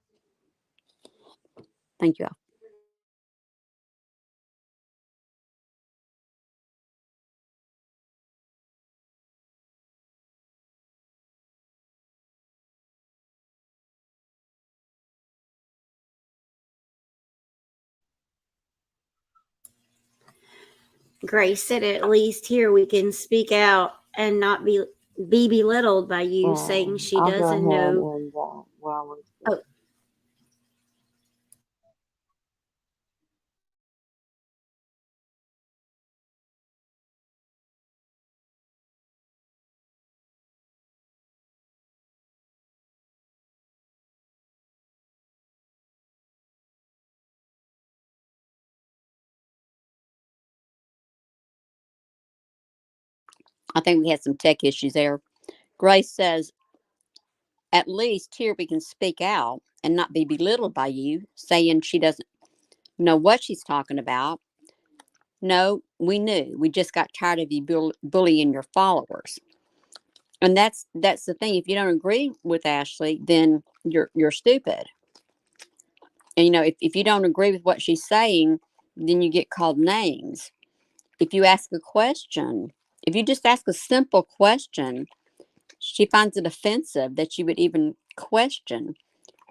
Thank you. Grace said at least here we can speak out and not be belittled by you saying she I'll go doesn't ahead know. and while we're Oh, I think we had some tech issues there. Grace says, at least here we can speak out and not be belittled by you, saying she doesn't know what she's talking about. No, we knew. We just got tired of you bullying your followers. And that's the thing. If you don't agree with Ashley, then you're stupid. And if you don't agree with what she's saying, then you get called names. If you ask a question, if you just ask a simple question, she finds it offensive that you would even question.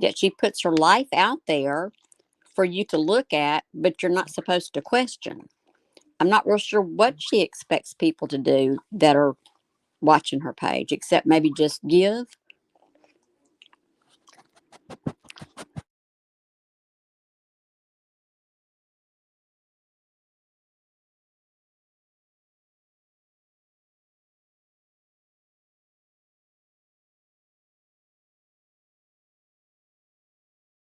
Yet she puts her life out there for you to look at, but you're not supposed to question. I'm not real sure what she expects people to do that are watching her page, except maybe just give.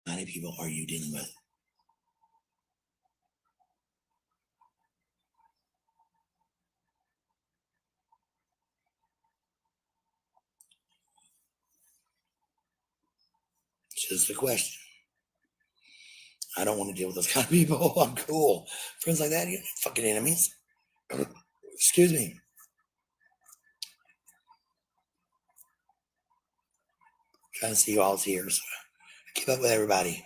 How many people are you dealing with? Just a question. I don't want to deal with those kind of people. I'm cool. Friends like that, you're fucking enemies. Excuse me. Trying to see who all's here. So keep up with everybody.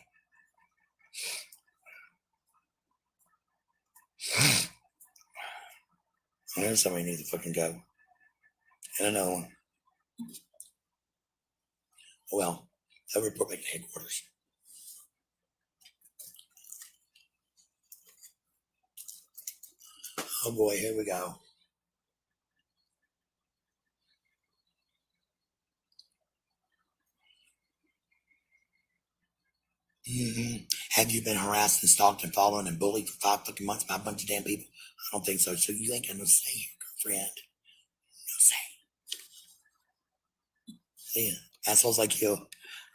I know somebody needs to fucking go. And another one. Oh well, I'll report back to headquarters. Oh boy, here we go. Have you been harassed and stalked and followed and bullied for 5 fucking months by a bunch of damn people? I don't think so. So you ain't got no say here, girlfriend. No say. See, assholes like you,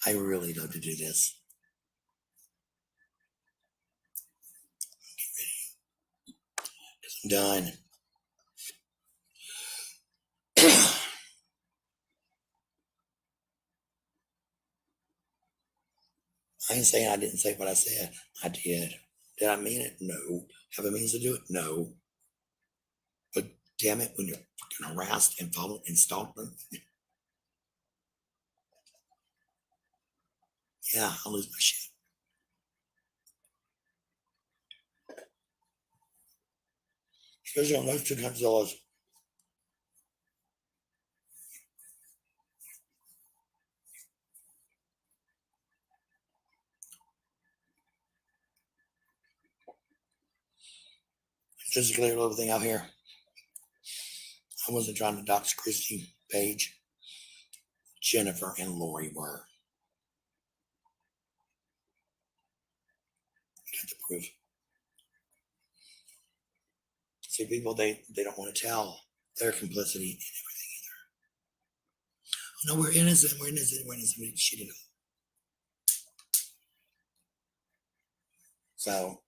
I really love to do this. I'm done. I ain't saying I didn't say what I said. I did. Did I mean it? No. Have a means to do it? No. But damn it, when you're fucking harassed and followed and stalked, yeah, I'll lose my shit. Especially on those two kinds of dollars. Just to clear a little thing out here. I wasn't trying to dox Christy, Paige, Jennifer, and Lori were. Got the proof. See, people, they don't want to tell their complicity in everything either. No, we're innocent. We're innocent. We're innocent. She didn't know. So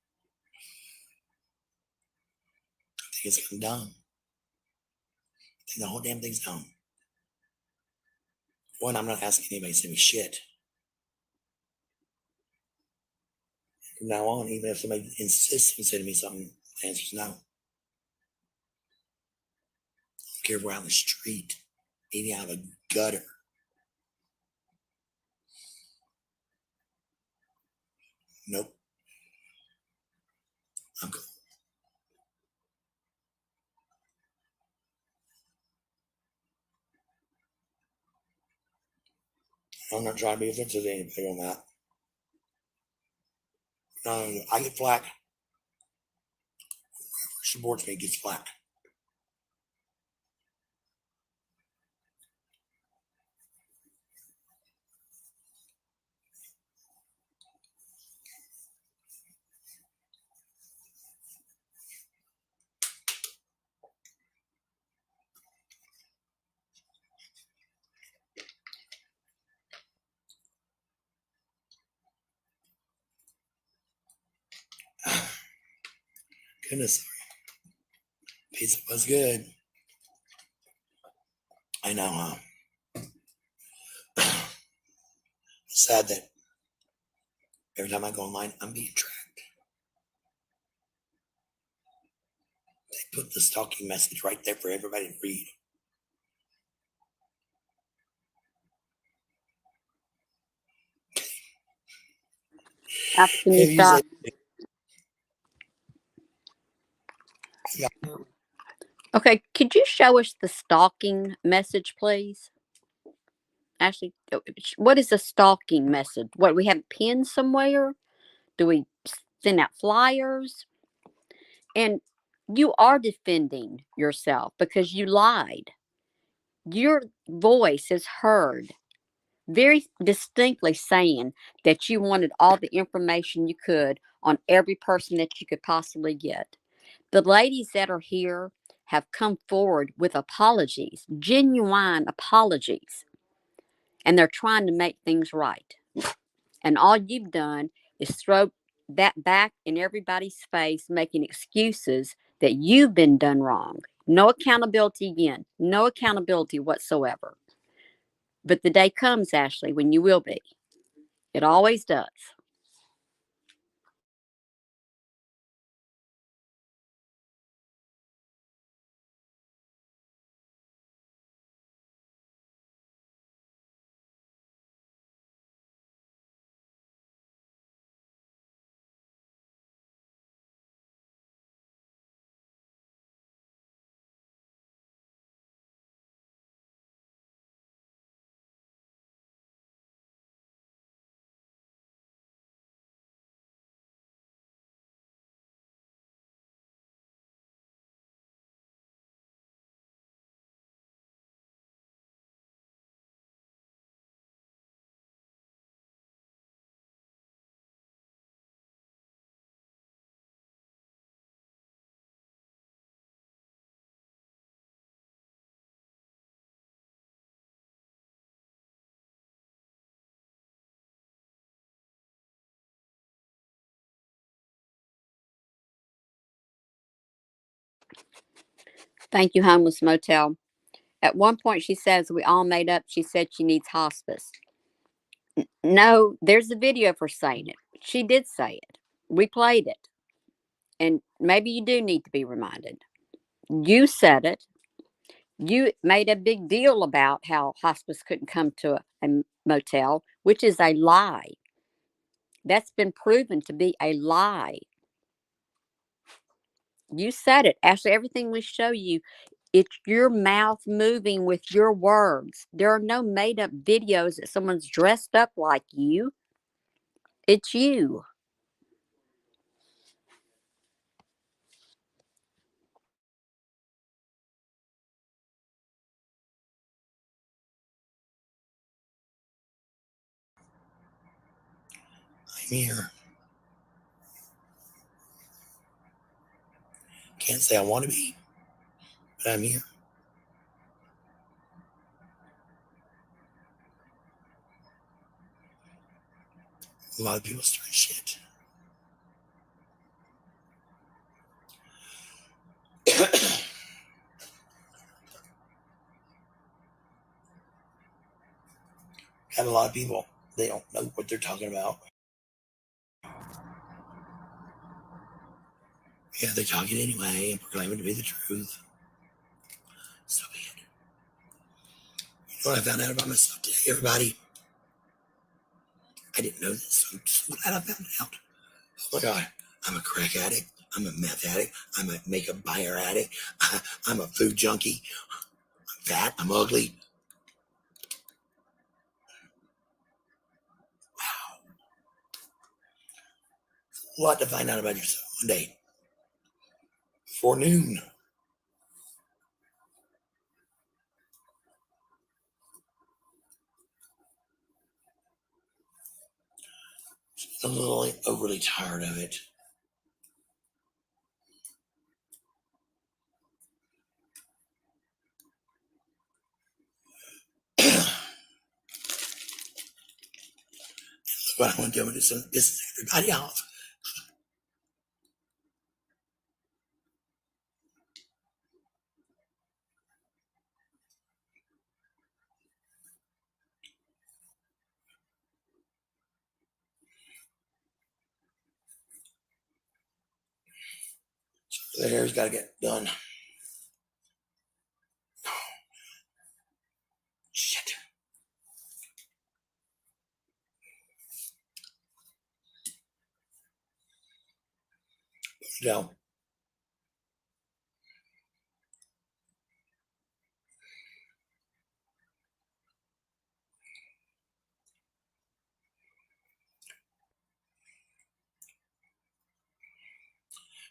I think it's kind of dumb. I think the whole damn thing's dumb. One, I'm not asking anybody to send me shit. From now on, even if somebody insists on sending me something, the answer is no. I don't care if we're out in the street, eating out of a gutter. Nope. I'm cool. I'm not trying to be offensive to anybody on that. I get flack. Whoever supports me gets flack. Goodness, pizza was good. I know, sad that every time I go online, I'm being tracked. They put the stalking message right there for everybody to read. Can you If you stop? say, Okay, could you show us the stalking message, please? Ashley, what is a stalking message? What, we have pinned somewhere? Do we send out flyers? And you are defending yourself because you lied. Your voice is heard very distinctly saying that you wanted all the information you could on every person that you could possibly get. The ladies that are here have come forward with apologies, genuine apologies, and they're trying to make things right. And all you've done is throw that back in everybody's face, making excuses that you've been done wrong. No accountability again, no accountability whatsoever. But the day comes, Ashley, when you will be. It always does. Thank you, Homeless Motel. At one point, she says, we all made up. She said she needs hospice. No, there's a video of her saying it. She did say it. We played it. And maybe you do need to be reminded. You said it. You made a big deal about how hospice couldn't come to a motel, which is a lie. That's been proven to be a lie. You said it. Actually, everything we show you, it's your mouth moving with your words. There are no made up videos that someone's dressed up like you. It's you. here. Can't say I want to be, but I'm here. A lot of people start shit. Got a lot of people, they don't know what they're talking about. Yeah, they're talking anyway and proclaiming to be the truth. So be it. You know what I found out about myself today, everybody? I didn't know this, so I'm so glad I found it out. Oh my God, I'm a crack addict. I'm a meth addict. I'm a makeup buyer addict. I'm a food junkie. I'm fat. I'm ugly. Wow. A lot to find out about yourself one day. Before noon. I'm a little overly tired of it. What I want to do is piss everybody off. So the hair's got to get done. Shit.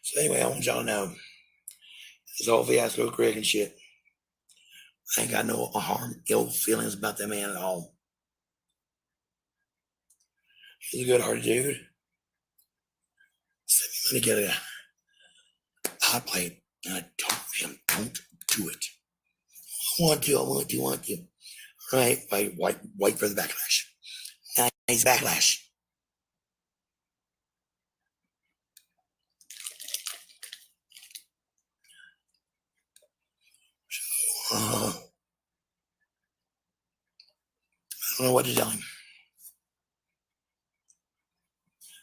So anyway, I want y'all to know this whole fiasco with Greg and shit. I ain't got no harm, ill feelings about that man at all. He's a good-hearted dude. Sent me money to get a hot plate, and I told him, don't do it. I want to. All right, wait for the backlash. Nice backlash. I don't know what to tell him.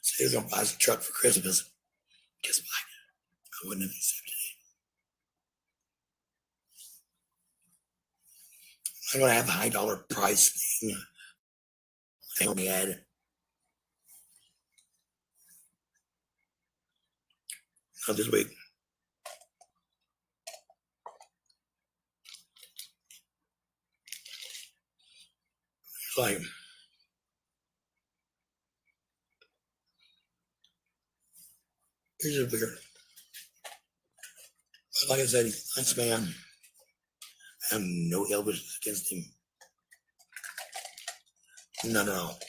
So he was gonna buy us a truck for Christmas. Guess what? I wouldn't have accepted it. I'm gonna have a high-dollar price thing on the ad. Not this week. It's like, here's a bigger. Like I said, he's a nice man. I have no ill wishes against him. None at all.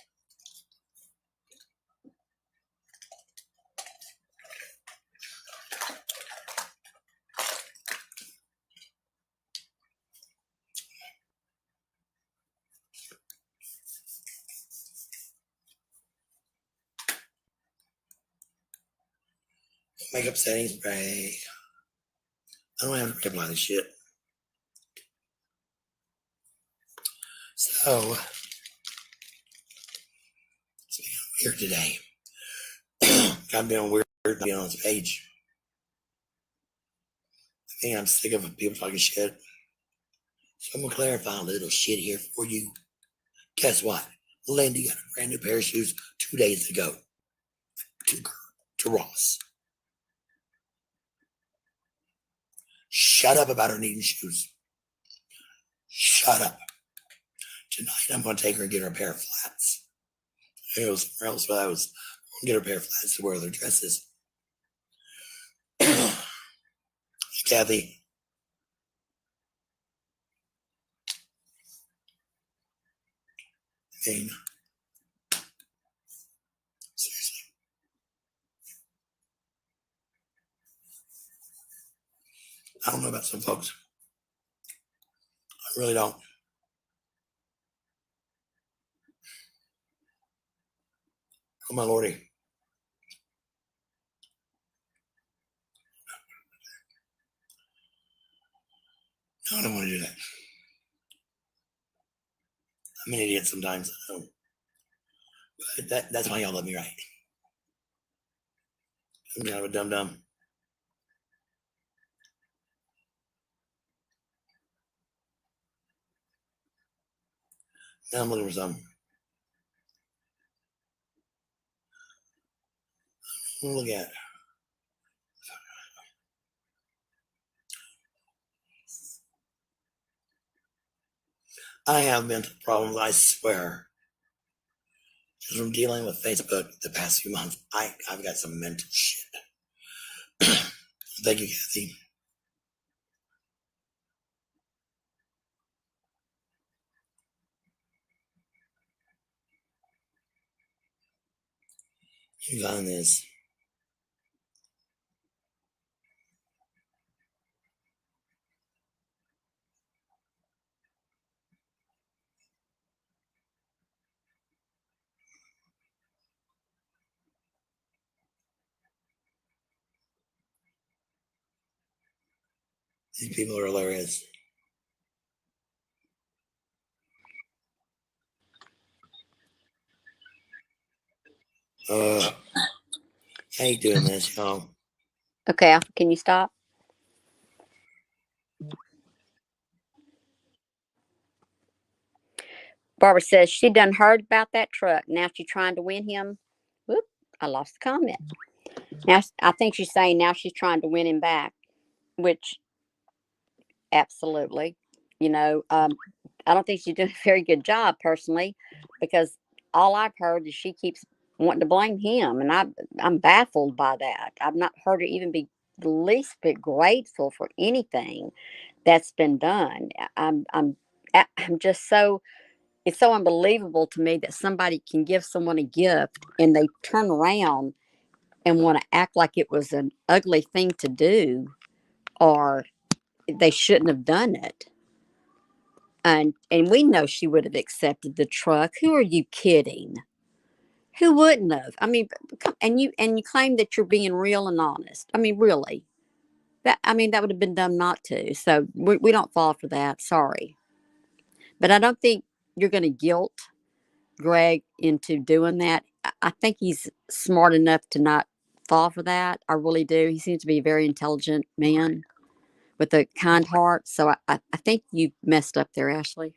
Makeup setting spray. I don't have to apply this shit. So, here today. I've been weird being on this page. I think I'm sick of people talking shit. So I'm gonna clarify a little shit here for you. Guess what? Lindy got a brand new pair of shoes 2 days ago. To Ross. Shut up about her needing shoes. Shut up. Tonight I'm gonna take her and get her a pair of flats. I go somewhere else, but I was gonna get her a pair of flats to wear their dresses. Kathy. I mean, I don't know about some folks. I really don't. Oh my lordy. No, I don't want to do that. I'm an idiot sometimes. But that's why y'all let me write. I'm kind of a dum-dum. Now I'm looking for something. Look at. I have mental problems, I swear. Just from dealing with Facebook the past few months, I've got some mental shit. Thank you, Kathy. You got this. These people are hilarious. I hate doing this, y'all. Okay, Alpha, can you stop? Barbara says she done heard about that truck. Now she's trying to win him. Whoop, I lost the comment. Now I think she's saying now she's trying to win him back, which absolutely, you know, I don't think she's doing a very good job personally, because all I've heard is she keeps wanting to blame him, and I'm baffled by that. I've not heard her even be the least bit grateful for anything that's been done. I'm just so, it's so unbelievable to me that somebody can give someone a gift and they turn around and want to act like it was an ugly thing to do, or they shouldn't have done it. And we know she would have accepted the truck. Who are you kidding? Who wouldn't have? I mean, and you claim that you're being real and honest. I mean, really, that would have been dumb not to. So we don't fall for that. Sorry, but I don't think you're going to guilt Greg into doing that. I think he's smart enough to not fall for that. I really do. He seems to be a very intelligent man with a kind heart. So I think you messed up there, Ashley.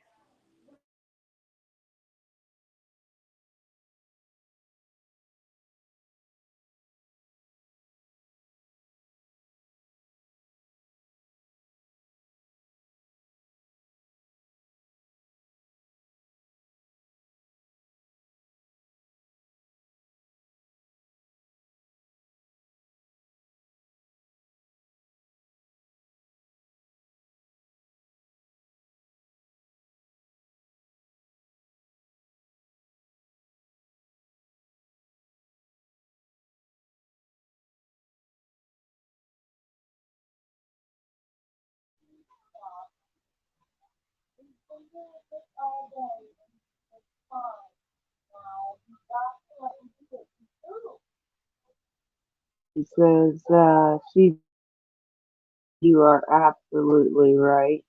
She says, you are absolutely right.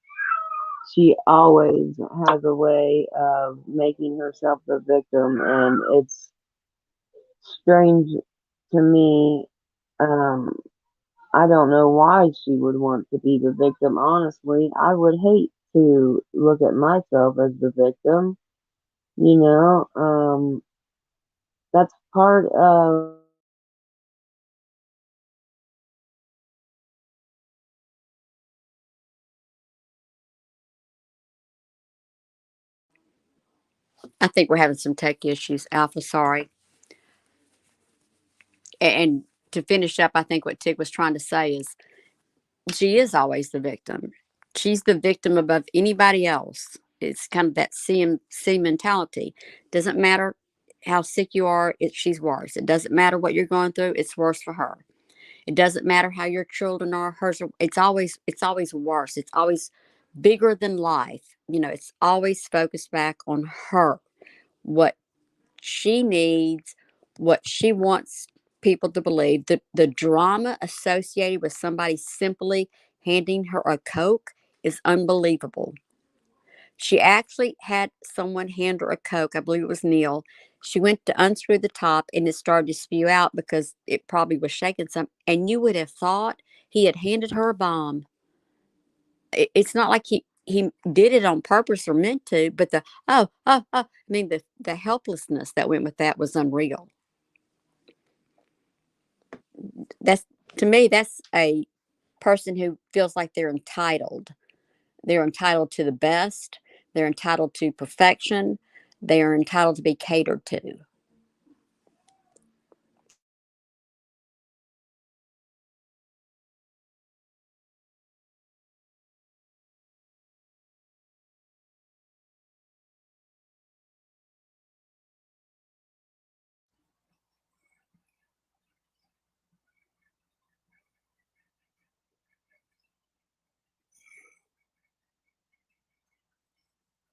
She always has a way of making herself the victim, and it's strange to me. Um, I don't know why she would want to be the victim. Honestly, I would hate to look at myself as the victim. You know, that's part of. I think we're having some tech issues. Alpha, sorry. And to finish up, I think what Tig was trying to say is she is always the victim. She's the victim above anybody else. It's kind of that C mentality. Doesn't matter how sick you are, she's worse. It doesn't matter what you're going through, it's worse for her. It doesn't matter how your children are, hers are, it's always worse. It's always bigger than life. It's always focused back on her, what she needs, what she wants people to believe. The drama associated with somebody simply handing her a Coke is unbelievable. She actually had someone hand her a Coke. I believe it was Neil. She went to unscrew the top and it started to spew out because it probably was shaking some. And you would have thought he had handed her a bomb. It's not like he did it on purpose or meant to, but I mean, the helplessness that went with that was unreal. That's, to me, that's a person who feels like they're entitled. They're entitled to the best. They're entitled to perfection. They are entitled to be catered to.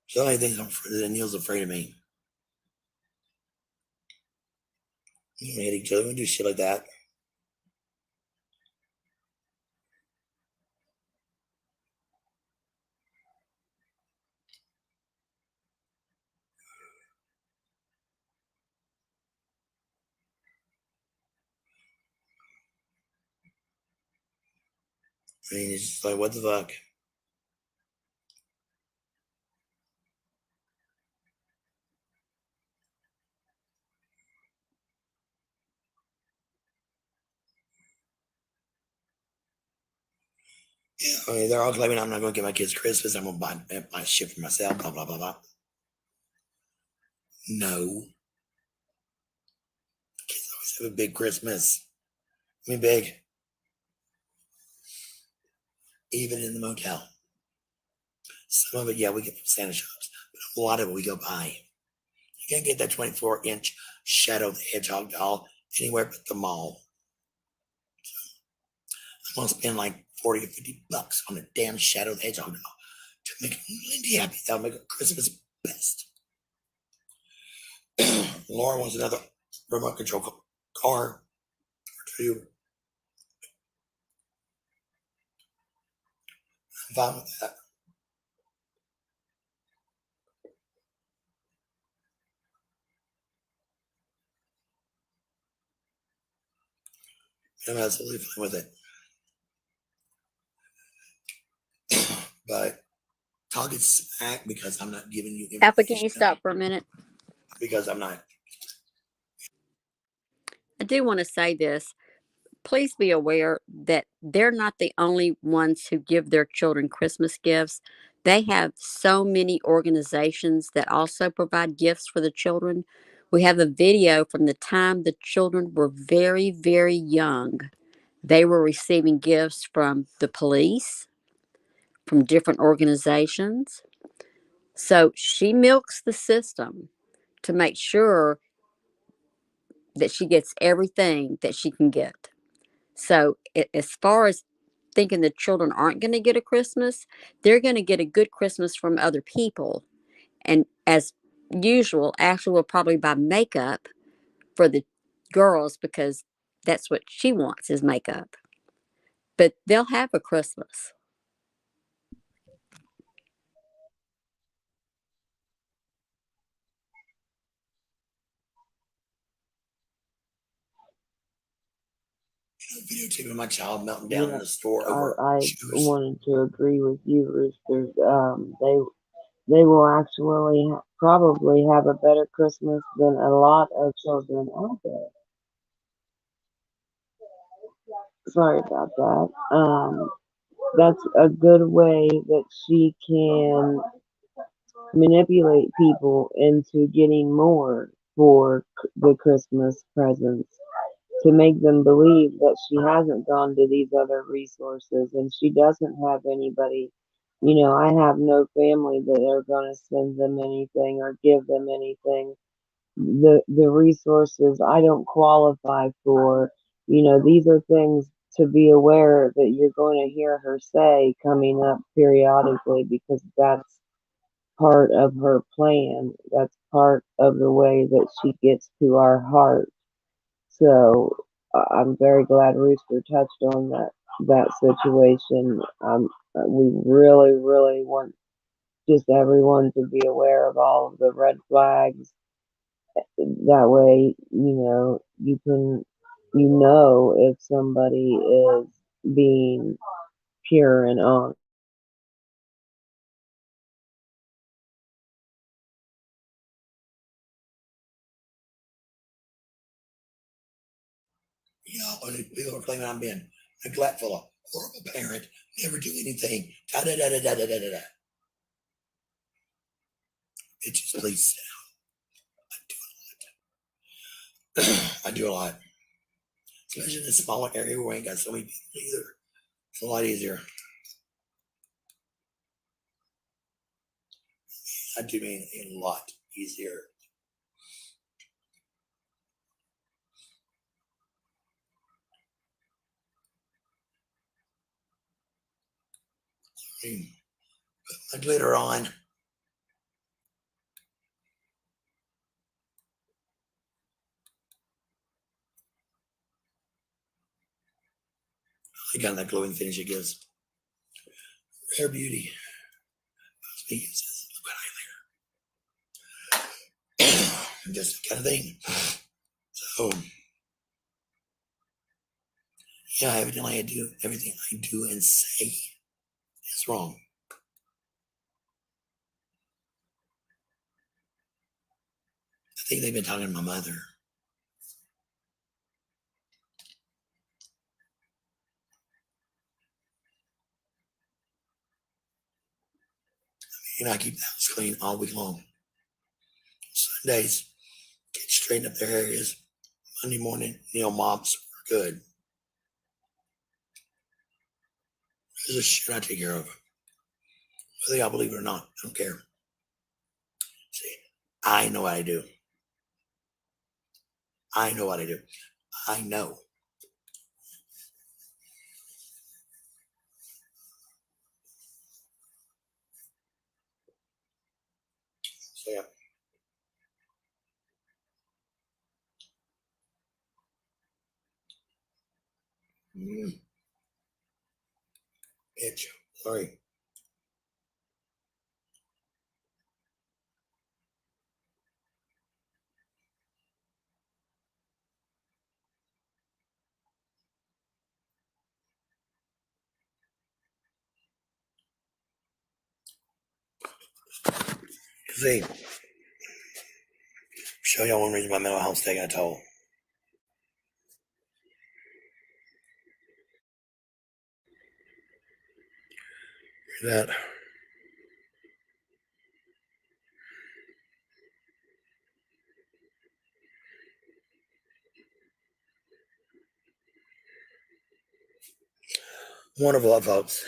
So I think that Neil's afraid of me. We hit each other. We do shit like that. I mean, it's just like, what the fuck? Yeah, I mean, they're all claiming I'm not going to get my kids Christmas. I'm going to buy shit for myself, blah, blah, blah, blah. No. Kids always have a big Christmas. I mean, big. Even in the motel. Some of it, yeah, we get from Santa shops. But a lot of it we go buy. You can't get that 24-inch Shadow the Hedgehog doll anywhere but the mall. I'm going to spend like 40 or 50 bucks on a damn Shadow the Hedgehog doll to make Lindy happy. That'll make a Christmas best. Laura wants another remote control car or two. I'm fine with that. I'm absolutely fine with it. But talking smack because I'm not giving you Papa, can you information. stop for a minute? Because I'm not. I do want to say this. Please be aware that they're not the only ones who give their children Christmas gifts. They have so many organizations that also provide gifts for the children. We have a video from the time the children were very, very young. They were receiving gifts from the police, from different organizations. So she milks the system to make sure that she gets everything that she can get. So, as far as thinking the children aren't going to get a Christmas, they're going to get a good Christmas from other people. And as usual, Ashley will probably buy makeup for the girls because that's what she wants is makeup. But they'll have a Christmas. Videotaping my child melting down in the store over I shoes. wanted to agree with you, Roosters. They will actually probably have a better Christmas than a lot of children out there. Sorry about that. That's a good way that she can manipulate people into getting more for the Christmas presents to make them believe that she hasn't gone to these other resources and she doesn't have anybody. I have no family that are going to send them anything or give them anything. The resources I don't qualify for. These are things to be aware that you're going to hear her say coming up periodically, because that's part of her plan. That's part of the way that she gets to our heart. So I'm very glad Rooster touched on that situation. We really, really want just everyone to be aware of all of the red flags. That way, if somebody is being pure and honest. People are claiming I'm being neglectful, a horrible parent, never do anything. Da da da da da da da da. Bitches, please sit down. I do a lot. Especially in a smaller area where we ain't got so many people either. It's a lot easier. I do mean a lot easier. Put my glitter on. I got that glowing finish it gives. Rare beauty. Just the kind of thing. So, yeah, evidently everything I do and say is wrong. I think they've been talking to my mother. I keep the house clean all week long. Sundays, kids straighten up their areas. Monday morning, mops are good. There's a shit I take care of. Whether y'all believe it or not, I don't care. See, I know what I do. I know what I do. I know. So, yeah. Bitch. Sorry. See, show y'all one reason my mental health's taking a toll. That. Wonderful love, folks.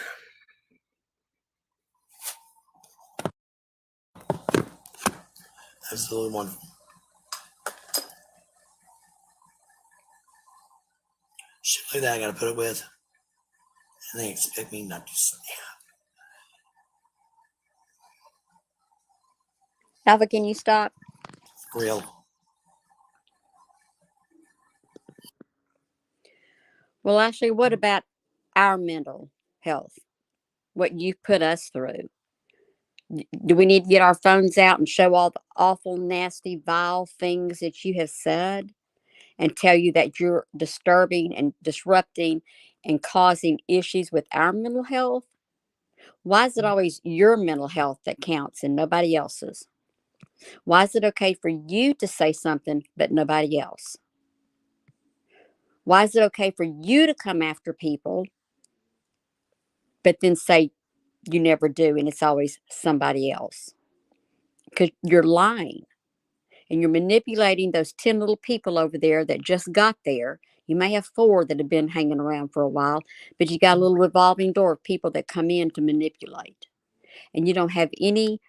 Absolutely wonderful. Shit like that I gotta put up with. And they expect me not to snap. Alpha, can you stop? For real. Well, Ashley, what about our mental health? What you've put us through? Do we need to get our phones out and show all the awful, nasty, vile things that you have said and tell you that you're disturbing and disrupting and causing issues with our mental health? Why is it always your mental health that counts and nobody else's? Why is it okay for you to say something but nobody else? Why is it okay for you to come after people but then say you never do and it's always somebody else? Because you're lying and you're manipulating those 10 little people over there that just got there. You may have 4 that have been hanging around for a while, but you got a little revolving door of people that come in to manipulate. And you don't have any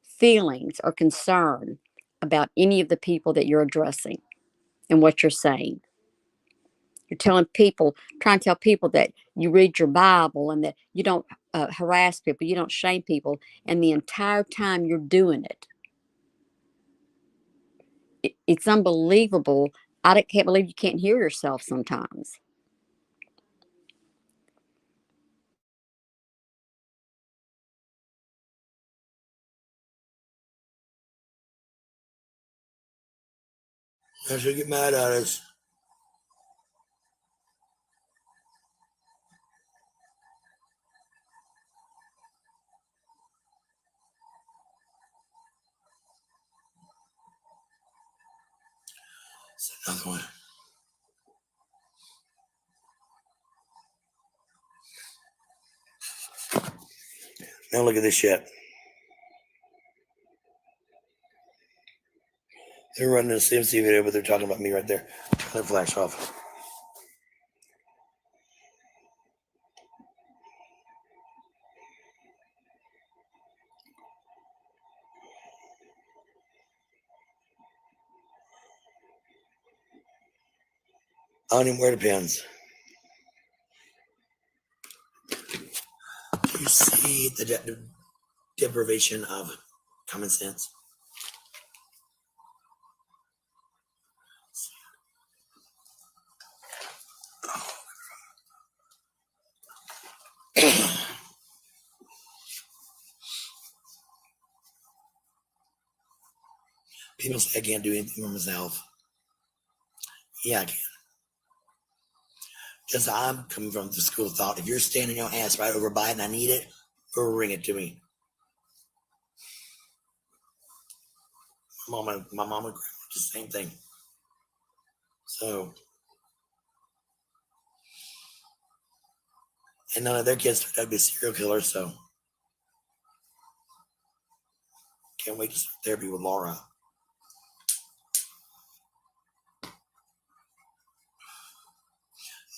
feelings or concern about any of the people that you're addressing and what you're saying. You're telling people, trying to tell people that you read your Bible and that you don't harass people, you don't shame people, and the entire time you're doing it, it's unbelievable. Can't believe you can't hear yourself sometimes. Now she'll get mad at us. It's another one. Now look at this shit. They're running a CMC video, but they're talking about me right there. They're flash off. I don't even wear the pins. You see the deprivation of common sense. People say I can't do anything for myself. Yeah, I can. Because I'm coming from the school of thought. If you're standing your ass right over by it and I need it, bring it to me. My mom and grandma, the same thing. So, and none of their kids turned out to be serial killers, so can't wait to start therapy with Laura.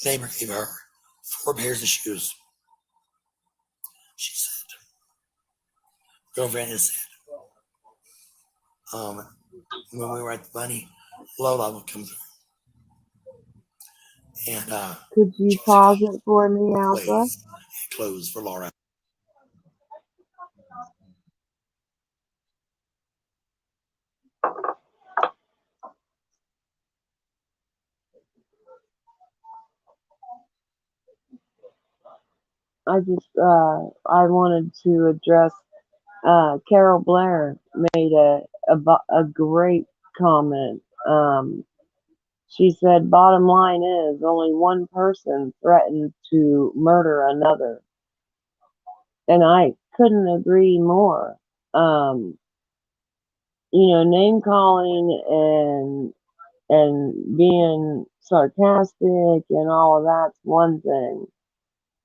Neighbor gave her 4 pairs of shoes. She said, girlfriend has said, when we were at the bunny, Lola would come through. And Could you pause it for me, Alpha? Clothes for Laura. I wanted to address, Carol Blair made a great comment. She said, bottom line is only one person threatened to murder another. And I couldn't agree more. Name calling and being sarcastic and all of that's one thing.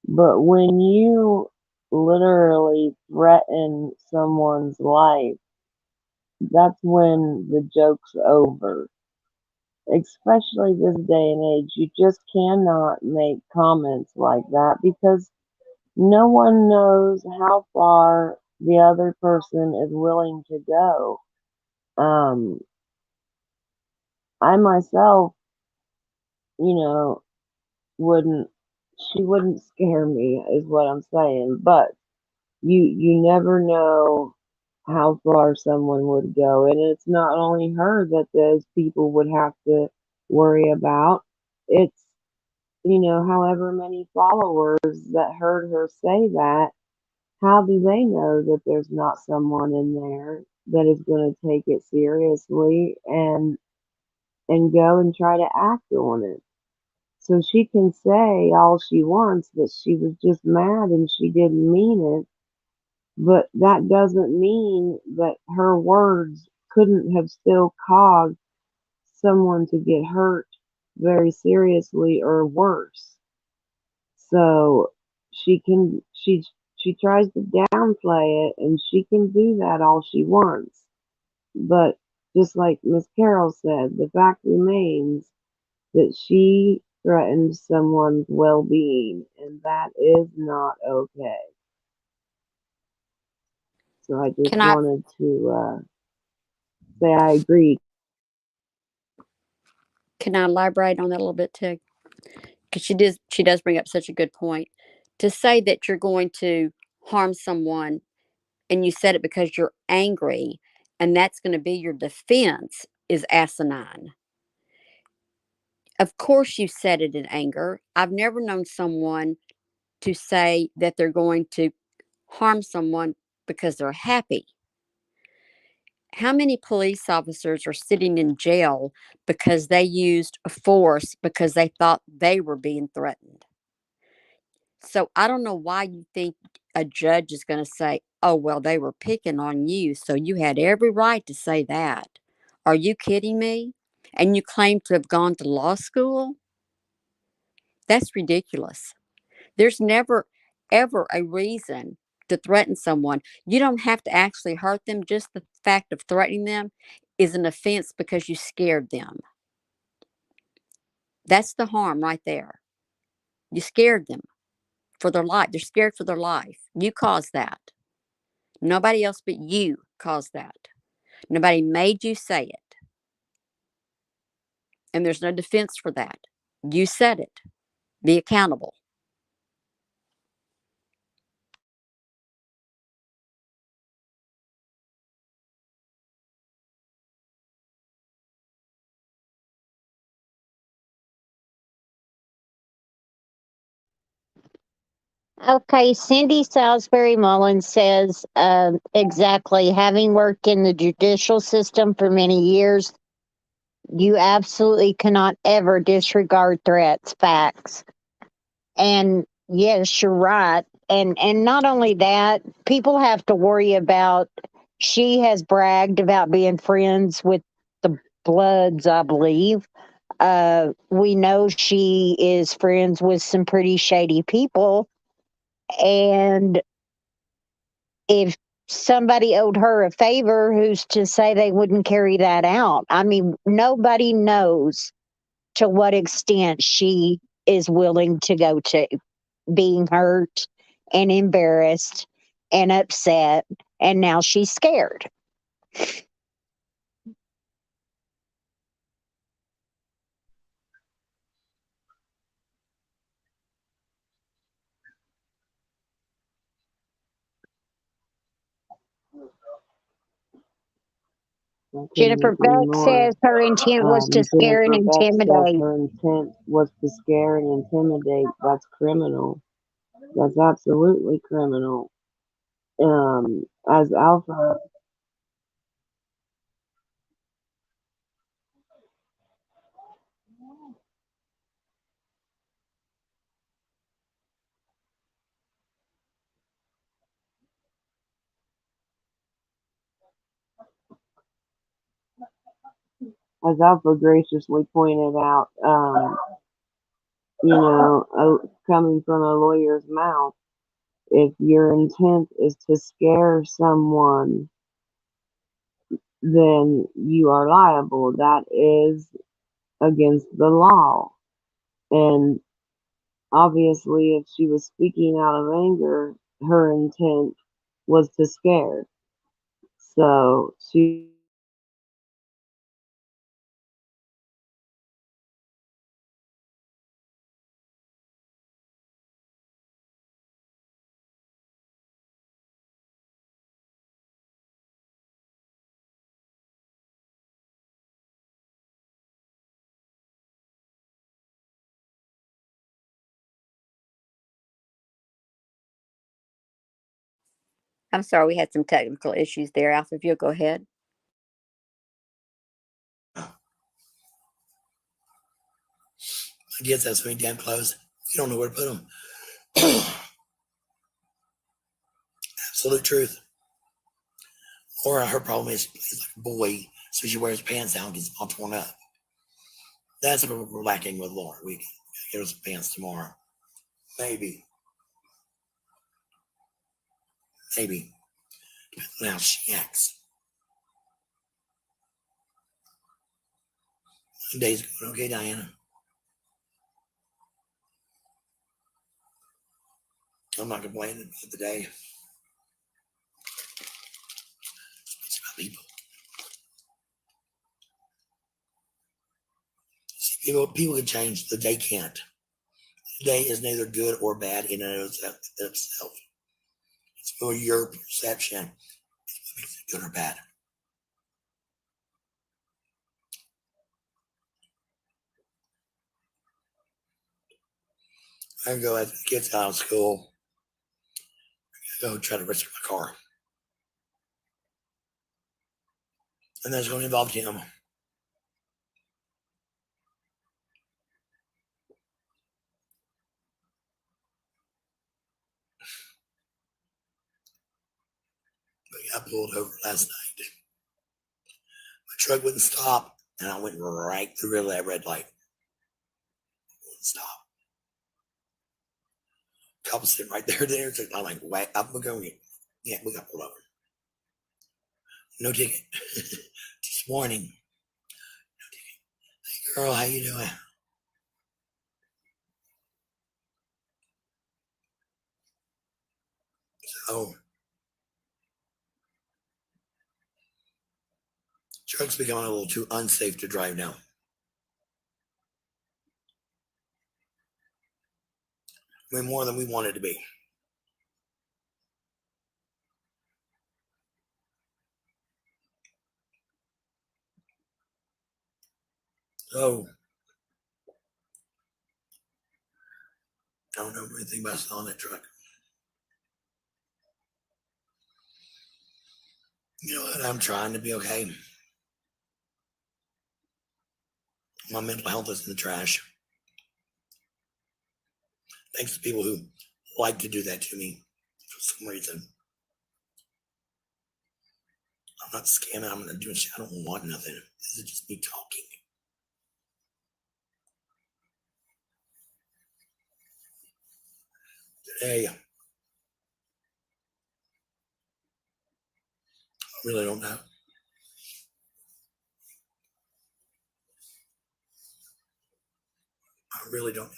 But when you literally threaten someone's life, that's when the joke's over. Especially this day and age, you just cannot make comments like that because no one knows how far the other person is willing to go. I myself, she wouldn't scare me, is what I'm saying. But you never know how far someone would go, and it's not only her that those people would have to worry about. It's however many followers that heard her say that. How do they know that there's not someone in there that is going to take it seriously and go and try to act on it? So she can say all she wants that she was just mad and she didn't mean it, but that doesn't mean that her words couldn't have still caused someone to get hurt very seriously or worse. So she tries to downplay it, and she can do that all she wants. But just like Miss Carol said, the fact remains that she threatens someone's well-being, and that is not okay. So I just wanted to say I agree. Can I elaborate on that a little bit too? because she does bring up such a good point. To say that you're going to harm someone and you said it because you're angry and that's going to be your defense is asinine. Of course, you said it in anger. I've never known someone to say that they're going to harm someone because they're happy. How many police officers are sitting in jail because they used force because they thought they were being threatened? So I don't know why you think a judge is going to say, oh, well, they were picking on you, so you had every right to say that. Are you kidding me? And you claim to have gone to law school? That's ridiculous. There's never, ever a reason to threaten someone. You don't have to actually hurt them. Just the fact of threatening them is an offense because you scared them. That's the harm right there. You scared them for their life. They're scared for their life. You caused that. Nobody else but you caused that. Nobody made you say it. And there's no defense for that. You said it. Be accountable. Okay, Cindy Salisbury Mullins says exactly, having worked in the judicial system for many years, you absolutely cannot ever disregard threats, facts. And yes, you're right. And not only that, people have to worry about, she has bragged about being friends with the Bloods, I believe. We know she is friends with some pretty shady people. And if somebody owed her a favor, who's to say they wouldn't carry that out? I mean, nobody knows to what extent she is willing to go to, being hurt and embarrassed and upset, and now she's scared. I couldn't Jennifer agree Beck more. says her intent was to scare and Jennifer Beck says intimidate. her intent was to scare and intimidate. That's criminal. That's absolutely criminal. As Alpha, graciously pointed out, coming from a lawyer's mouth, if your intent is to scare someone, then you are liable. That is against the law. And obviously, if she was speaking out of anger, her intent was to scare. So she, I'm sorry, we had some technical issues there. Alpha, if you'll go ahead. I guess that's so many damn clothes. You don't know where to put them. Absolute truth. Or her problem is she's like a boy, so she wears pants down, gets all torn up. That's what we're lacking with Laura. We can get her some pants tomorrow. Maybe. Maybe. Depends on how she acts. The day's going okay, Diana. I'm not complaining about the day. It's about people. See, people can change, the day can't. today is neither good or bad in and of itself. It's for your perception. It's what makes it good or bad. I go as the kids out of school. I go try to register my car. And that's going to involve him. But I pulled over last night. My truck wouldn't stop, and I went right through that red light. It wouldn't stop. Couple sitting right there. So I'm like, wait, I'm going. Yeah, we got pulled over. No ticket. Just warning. No ticket. Hey, girl, how you doing? So, truck's becoming a little too unsafe to drive now. Way more than we wanted to be. So, I don't know anything about selling that truck. You know what? I'm trying to be okay. My mental health is in the trash. Thanks to people who like to do that to me for some reason. I'm not scamming. I'm not doing shit. I don't want nothing. This is just me talking. Today, I really don't know. I really don't know.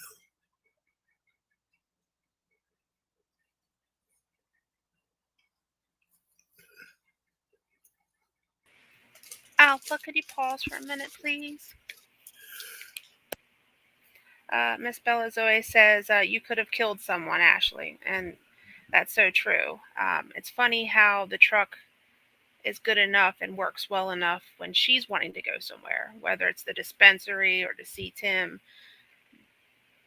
Alpha, could you pause for a minute, please? Miss Bella Zoe says, you could have killed someone, Ashley. And that's so true. It's funny how the truck is good enough and works well enough when she's wanting to go somewhere, whether it's the dispensary or to see Tim.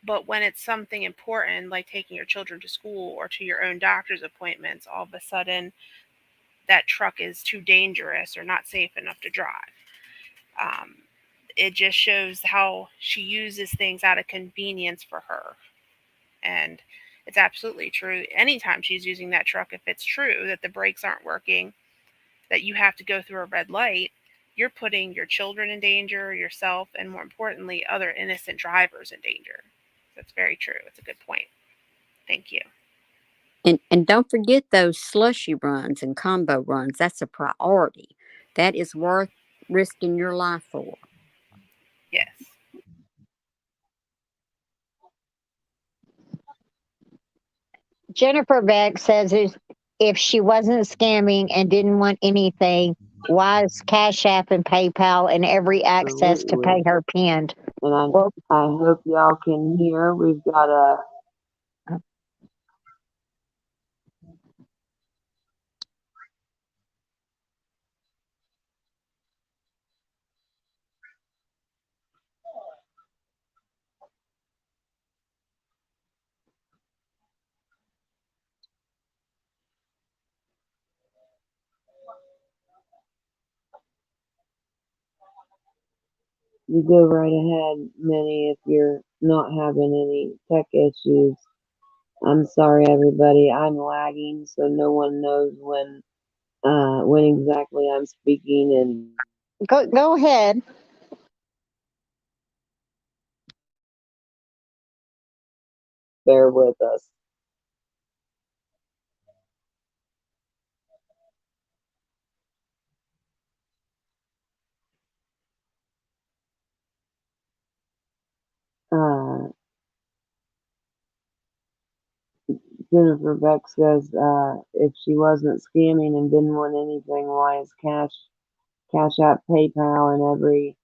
But when it's something important, like taking your children to school or to your own doctor's appointments, all of a sudden that truck is too dangerous or not safe enough to drive. It just shows how she uses things out of convenience for her. And it's absolutely true. Anytime she's using that truck, if it's true that the brakes aren't working, that you have to go through a red light, you're putting your children in danger, yourself, and more importantly, other innocent drivers in danger. That's very true. It's a good point. Thank you. And don't forget those slushy runs and combo runs. That's a priority. That is worth risking your life for. Yes. Jennifer Beck says if she wasn't scamming and didn't want anything, why is Cash App and PayPal and every access to pay Absolutely. her pinned? And Well, I hope y'all can hear. We've got a you go right ahead, Minnie, if you're not having any tech issues. I'm sorry, everybody. I'm lagging, so no one knows when exactly I'm speaking, and go ahead. bear with us. Uh, Jennifer Beck says if she wasn't scamming and didn't want anything, why is Cash App, PayPal, and every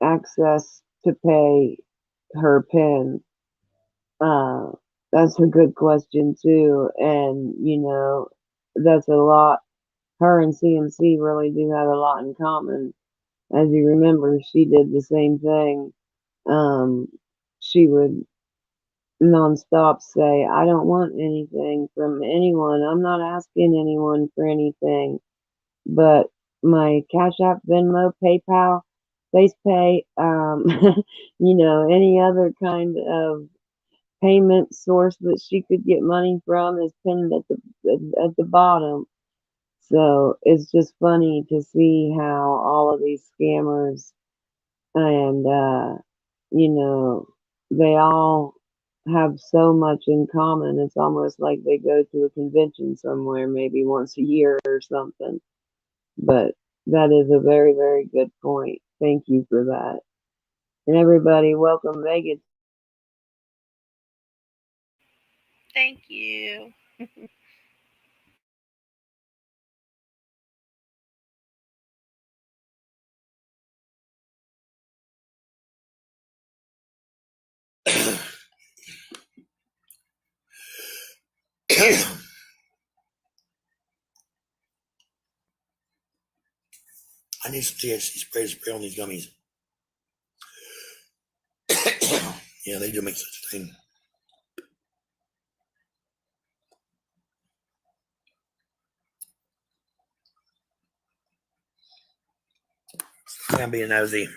access to pay her pin? Uh, that's a good question too, and that's a lot. Her and CMC really do have a lot in common. As you remember, she did the same thing. Um, she would nonstop say, I don't want anything from anyone. I'm not asking anyone for anything. But my Cash App, Venmo, PayPal, FacePay, any other kind of payment source that she could get money from is pinned at the bottom. So it's just funny to see how all of these scammers and they all have so much in common. It's almost like they go to a convention somewhere maybe once a year or something. But that is a very, very good point. Thank you for that. And everybody, welcome Vegas. Thank you. I need some THC spray on these gummies. Yeah, they do make such a thing. I'm being nosy.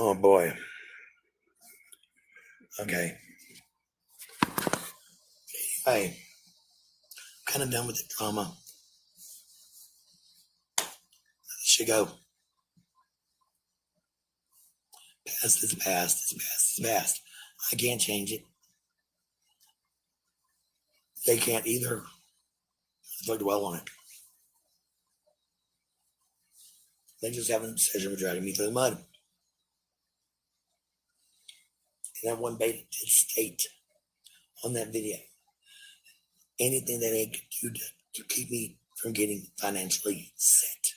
Oh boy. Okay. Hey, kind of done with the drama. Should go. Past is past. It's past. It's past. I can't change it. They can't either. Don't dwell on it. They just have an obsession with dragging me through the mud. And that one beta did state on that video anything that they could do to keep me from getting financially set.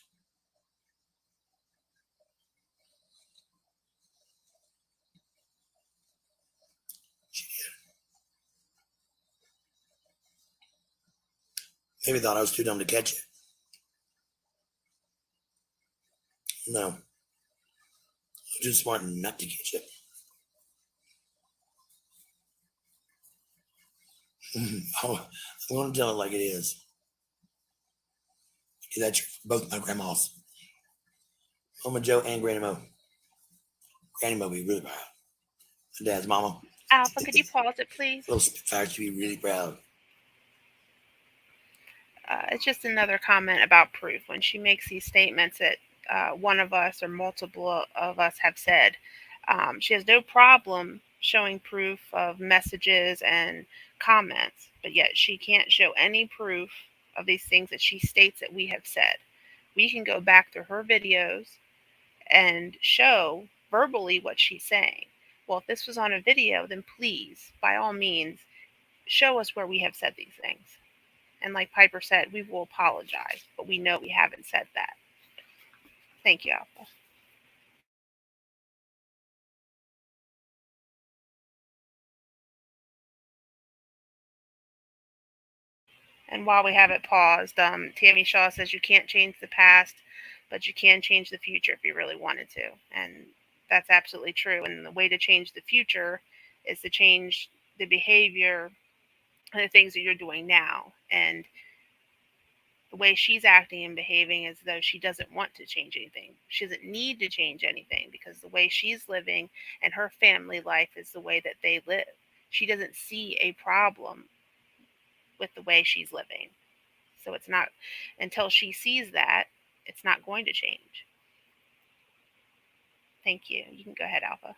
She did. Maybe thought I was too dumb to catch it. No. I was just smart not to catch it. I'm going to tell it like it is. That's both my grandmas, Mama Joe and Granny Mo. Granny Mo be really proud. My dad's mama. Alpha, could you pause it, please? Little Spitfire should be really proud. It's just another comment about proof. When she makes these statements that one of us or multiple of us have said, she has no problem showing proof of messages and comments, but yet she can't show any proof of these things that she states that we have said. We can go back through her videos and show verbally what she's saying. Well, if this was on a video, then please, by all means, show us where we have said these things. And like Piper said, we will apologize, but we know we haven't said that. Thank you, Alpha. And while we have it paused, Tammy Shaw says you can't change the past, but you can change the future if you really wanted to. And that's absolutely true. And the way to change the future is to change the behavior and the things that you're doing now. And the way she's acting and behaving as though she doesn't want to change anything. She doesn't need to change anything because the way she's living and her family life is the way that they live. She doesn't see a problem with the way she's living. So it's not until she sees that, it's not going to change. Thank you. You can go ahead, Alpha.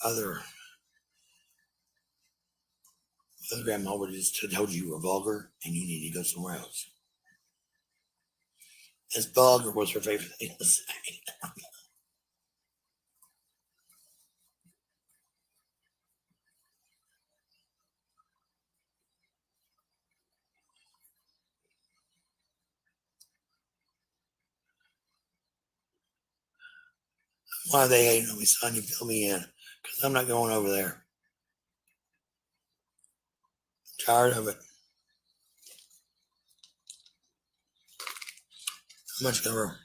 Other grandma would have just told you you were vulgar and you need to go somewhere else. This bug, or what's her favorite thing to say? Why are they hating on me, son? You fill me in. Because I'm not going over there. I'm tired of it. How much cover?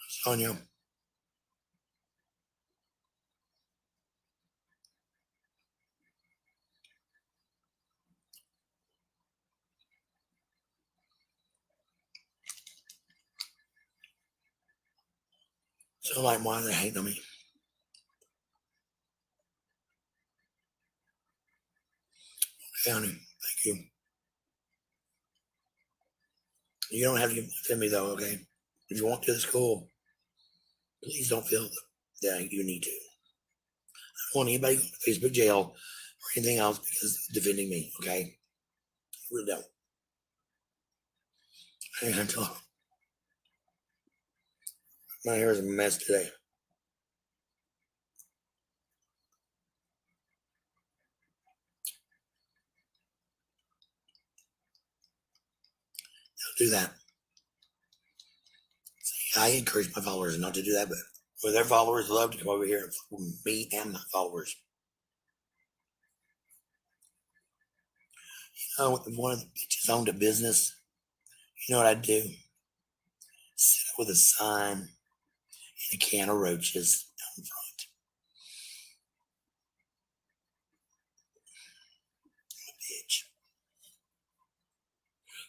Sonia. So, like, why are they hating on me? Okay, honey. Thank you. You don't have to give it to me, though, okay? If you want to, it's cool. Please don't feel that you need to. I don't want anybody going to Facebook jail or anything else because of defending me, okay? I really don't. I ain't gonna talk. My hair is a mess today. Don't do that. See, I encourage my followers not to do that, but for their followers love to come over here and fuck with me and my followers. You know, if one of the bitches owned a business, you know what I'd do? Sit up with a sign and a can of roaches down front. Bitch.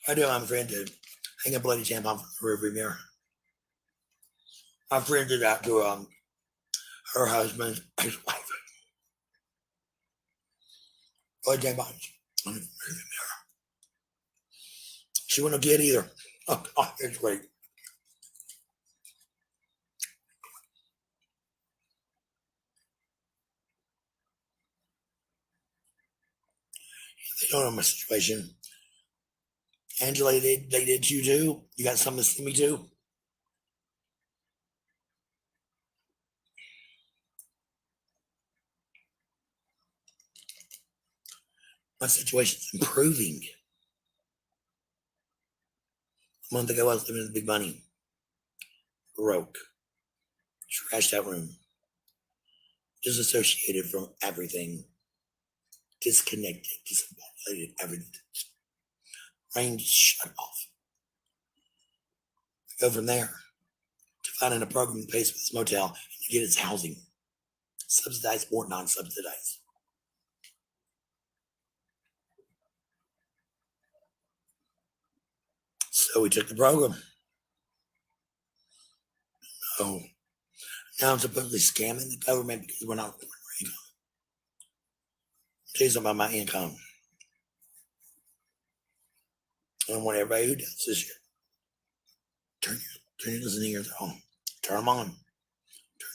I do. I'm a friend to hang a bloody tampon from the rearview mirror. My friend did that to her husband's ex-wife. Bloody tampon on the rearview mirror. She wouldn't get either. Oh, God, it's great. They don't know my situation. Angela, they did you too? You got something to see me too? My situation's improving. A month ago, I was living in big money. Broke. Trashed out room. Disassociated from everything. Disconnected. Discombobulated. Everything. Brain shut off. I go from there to finding a program that pays for this motel and to get its housing. Subsidized or non-subsidized. So we took the program. Oh, now I'm supposedly scamming the government because we're not reporting our income. Tell you something about my income. I want everybody who does this shit. Turn your listening ears on. Turn them on. Turn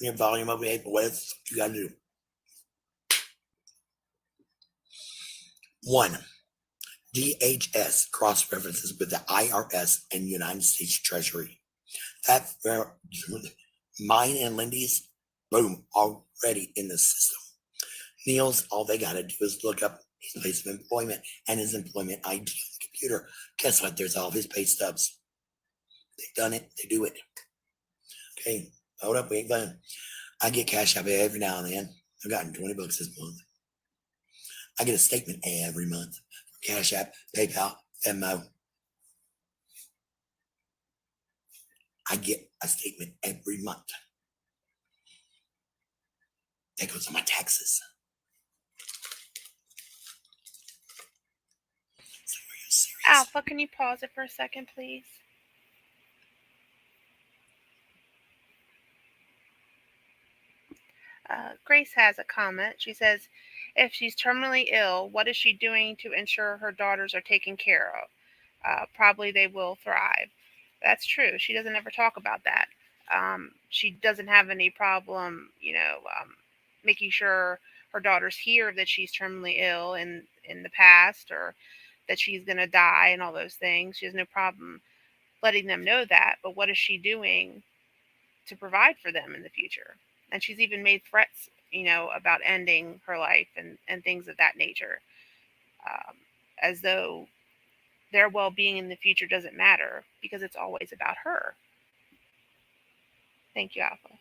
your volume up, whatever you gotta do. 1. DHS cross references with the IRS and United States Treasury. That mine and Lindy's, boom, already in the system. Neil's, all they gotta do is look up his place of employment and his employment ID on the computer. Guess what? There's all of his pay stubs. They've done it. They do it. Okay, hold up. We ain't done. I get cash out every now and then. I've gotten $20 this month. I get a statement every month. Cash App, PayPal, Venmo. I get a statement every month. That goes on my taxes. So are you serious? Alpha, can you pause it for a second, please? Grace has a comment. She says, if she's terminally ill, what is she doing to ensure her daughters are taken care of? Probably they will thrive. That's true. She doesn't ever talk about that. She doesn't have any problem, making sure her daughters hear that she's terminally ill in the past, or that she's going to die and all those things, she has no problem letting them know that. But what is she doing to provide for them in the future? And she's even made threats, about ending her life and things of that nature, um, as though their well-being in the future doesn't matter because it's always about her. Thank you, Alpha.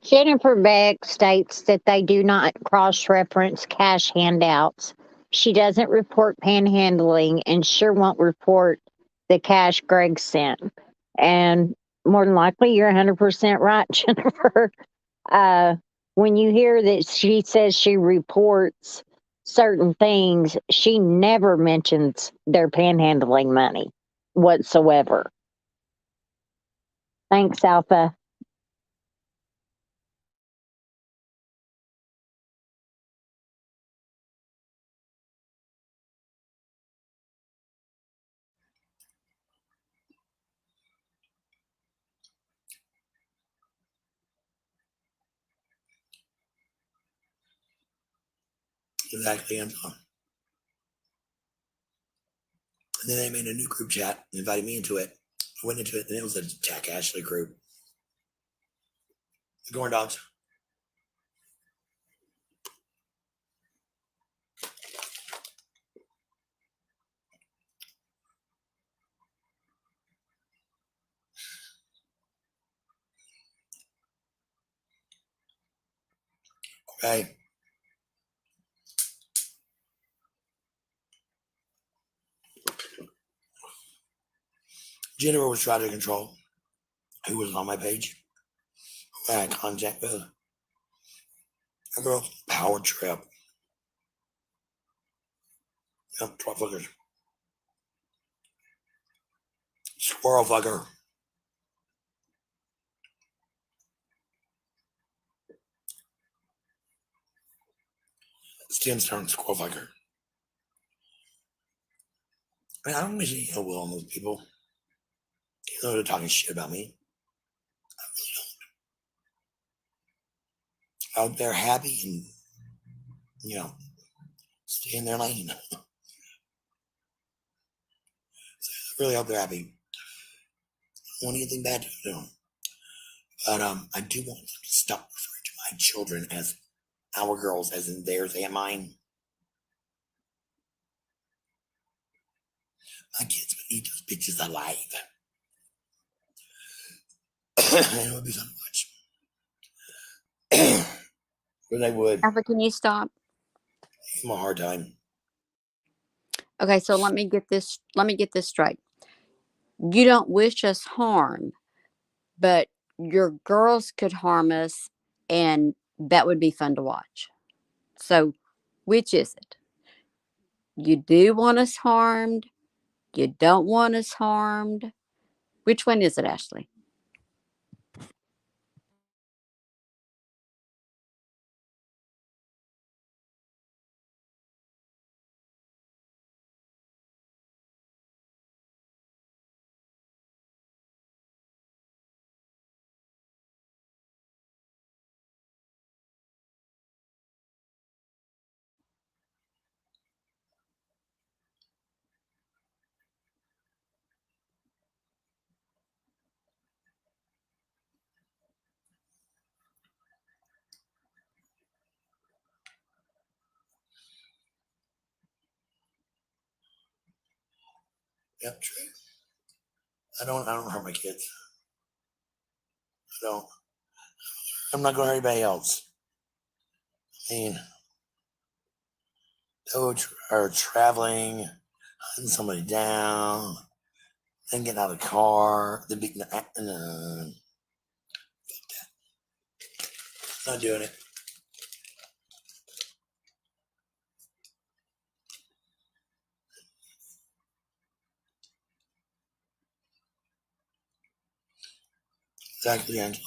Jennifer Beck states that they do not cross reference cash handouts. She doesn't report panhandling and sure won't report the cash Greg sent. And more than likely, you're 100% right, Jennifer. Uh, when you hear that she says she reports certain things, she never mentions their panhandling money whatsoever. Thanks, Alpha. Exactly. And then they made a new group chat and invited me into it. I went into it, and it was a Jack Ashley group. The Corn Dogs. Okay. Jennifer was trying to control who was on my page, who I had contact with. A girl, power trip. Yep, 12 fuckers. Squirrel fucker. It's Tim's turn, squirrel fucker. I mean, I don't wish any ill will on those people. You know they're talking shit about me. I really don't. Out there happy and, stay in their lane. Really out there happy. I don't want anything bad to do to them. But I do want them to stop referring to my children as our girls, as in theirs and mine. My kids would eat those bitches alive. And it would be fun to watch. But they would. Alpha, can you stop? Give them a hard time. Okay, so let me get this straight. You don't wish us harm, but your girls could harm us, and that would be fun to watch. So, which is it? You do want us harmed? You don't want us harmed? Which one is it, Ashley? Yep, true. I don't hurt my kids. I don't. I'm not gonna hurt anybody else. I mean, they are traveling, hunting somebody down, then getting out of the car, then beating the not doing it. Exactly, Angela.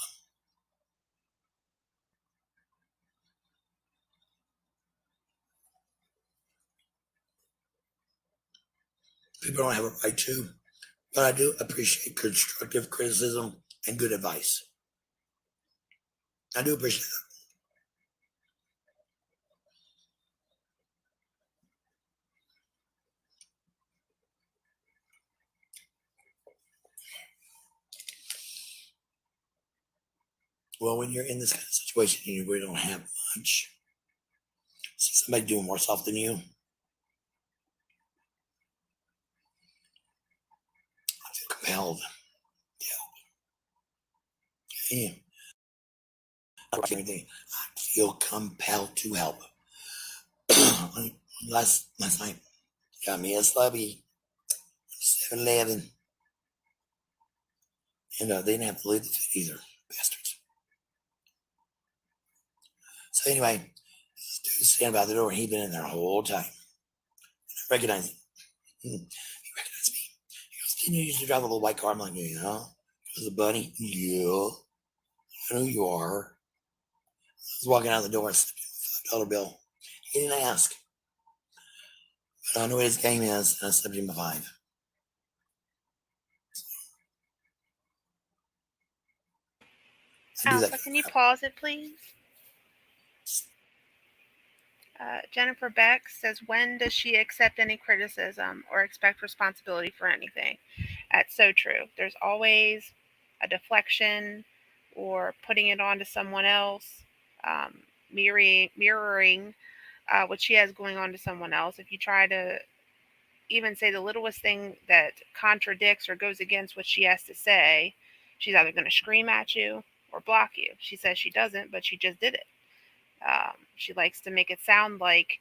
People don't have a right to, but I do appreciate constructive criticism and good advice. I do appreciate that. Well, when you're in this kind of situation and you really don't have much, see somebody doing worse off than you, I feel compelled. Yeah. I feel compelled to help. last night, got me a slubby, 7-Eleven, and they didn't have to leave the food either, bastards. So anyway, this dude's standing by the door, and he'd been in there the whole time. I recognized him. He recognized me. He goes, "Didn't you used to drive a little white car?" I'm like, "Yeah." He goes, "The bunny?" "Yeah. I know who you are." I was walking out the door, I slipped him a $5 bill. He didn't ask. But I know what his game is, and I slipped him a 5. I do that. Alpha, can you pause it, please? Jennifer Beck says, when does she accept any criticism or expect responsibility for anything? That's so true. There's always a deflection or putting it onto someone else, mirroring what she has going on to someone else. If you try to even say the littlest thing that contradicts or goes against what she has to say, she's either going to scream at you or block you. She says she doesn't, but she just did it. She likes to make it sound like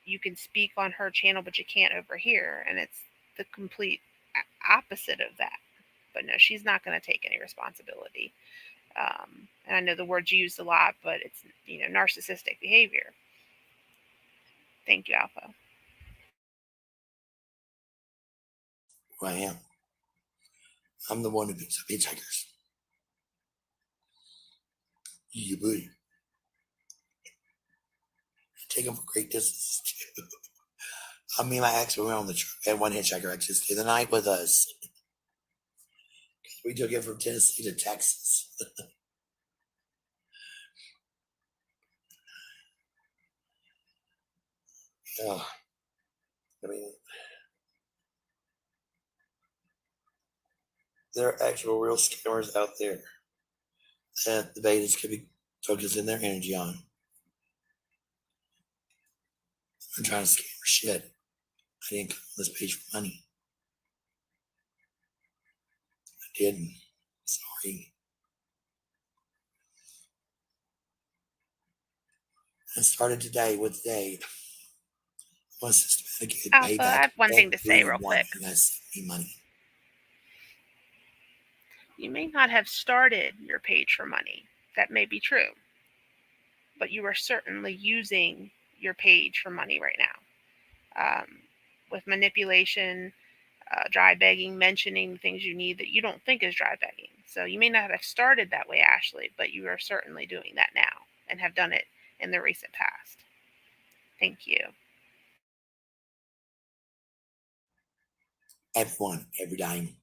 you can speak on her channel, but you can't over here. And it's the complete opposite of that. But no, she's not going to take any responsibility. And I know the word's used a lot, but it's, narcissistic behavior. Thank you, Alpha. Who I am. I'm the one who picks up hitchhikers. You booty. Take them for great distances too. Me and my ex, we were on the trip. We had one hitchhiker actually stay the night with us. We took it from Tennessee to Texas. Yeah. I mean, there are actual real scammers out there that the betas could be focusing their energy on. I'm trying to scam for shit. I didn't come on this page for money. I didn't. Sorry. I started today with Dave. I want systematic Alpha, payback. I have one thing to say real quick. You guys send me money. You may not have started your page for money. That may be true. But you are certainly using your page for money right now. With manipulation, dry begging, mentioning things you need that you don't think is dry begging. So you may not have started that way, Ashley, but you are certainly doing that now and have done it in the recent past. Thank you. Everyone, every dime.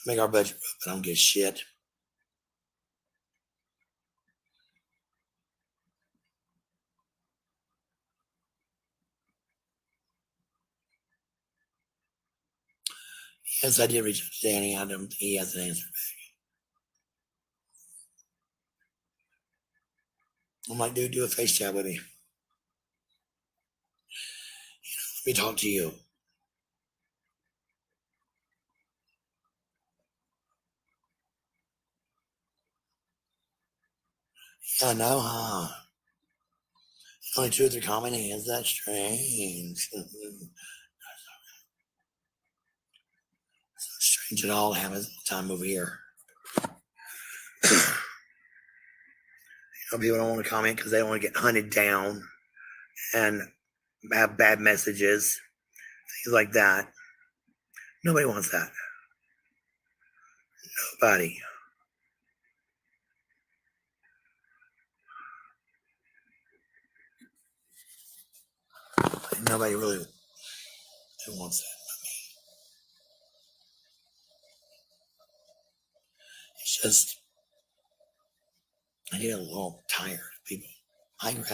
Make our budget, but I don't give a shit. Yes, I did reach out to Danny. I don't think he has an answer back. I'm like, dude, do a face chat with me. Let me talk to you. Yeah, no, huh? Only 2 or 3 common hands. That's strange. So strange at all happens all the time over here. People don't want to comment because they don't want to get hunted down and have bad messages, things like that. Nobody wants that. Nobody. Nobody really wants that but me. It's just, I get a little tired of people. I get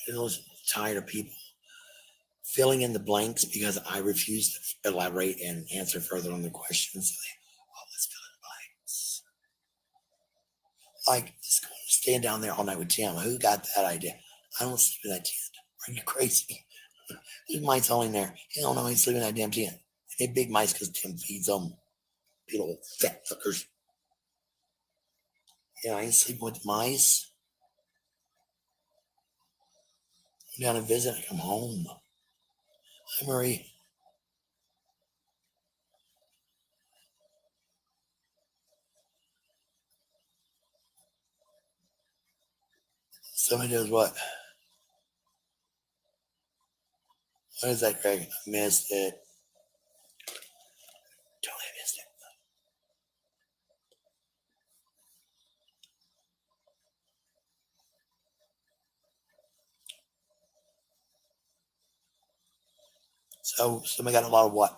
a little tired of people filling in the blanks because I refuse to elaborate and answer further on the questions. So let's fill in the blanks. Like, just staying down there all night with Tim. Who got that idea? I don't sleep in that tent. Are you crazy? There's mice all in there. Hell no, I ain't sleeping in that damn tent. They big mice because Tim feeds them. Little fat fuckers. Yeah, I ain't sleeping with the mice. I'm down to visit. I come home. Hi, Marie. Somebody does what? What is that, Greg? I missed it. Totally missed it. So somebody got a lot of what?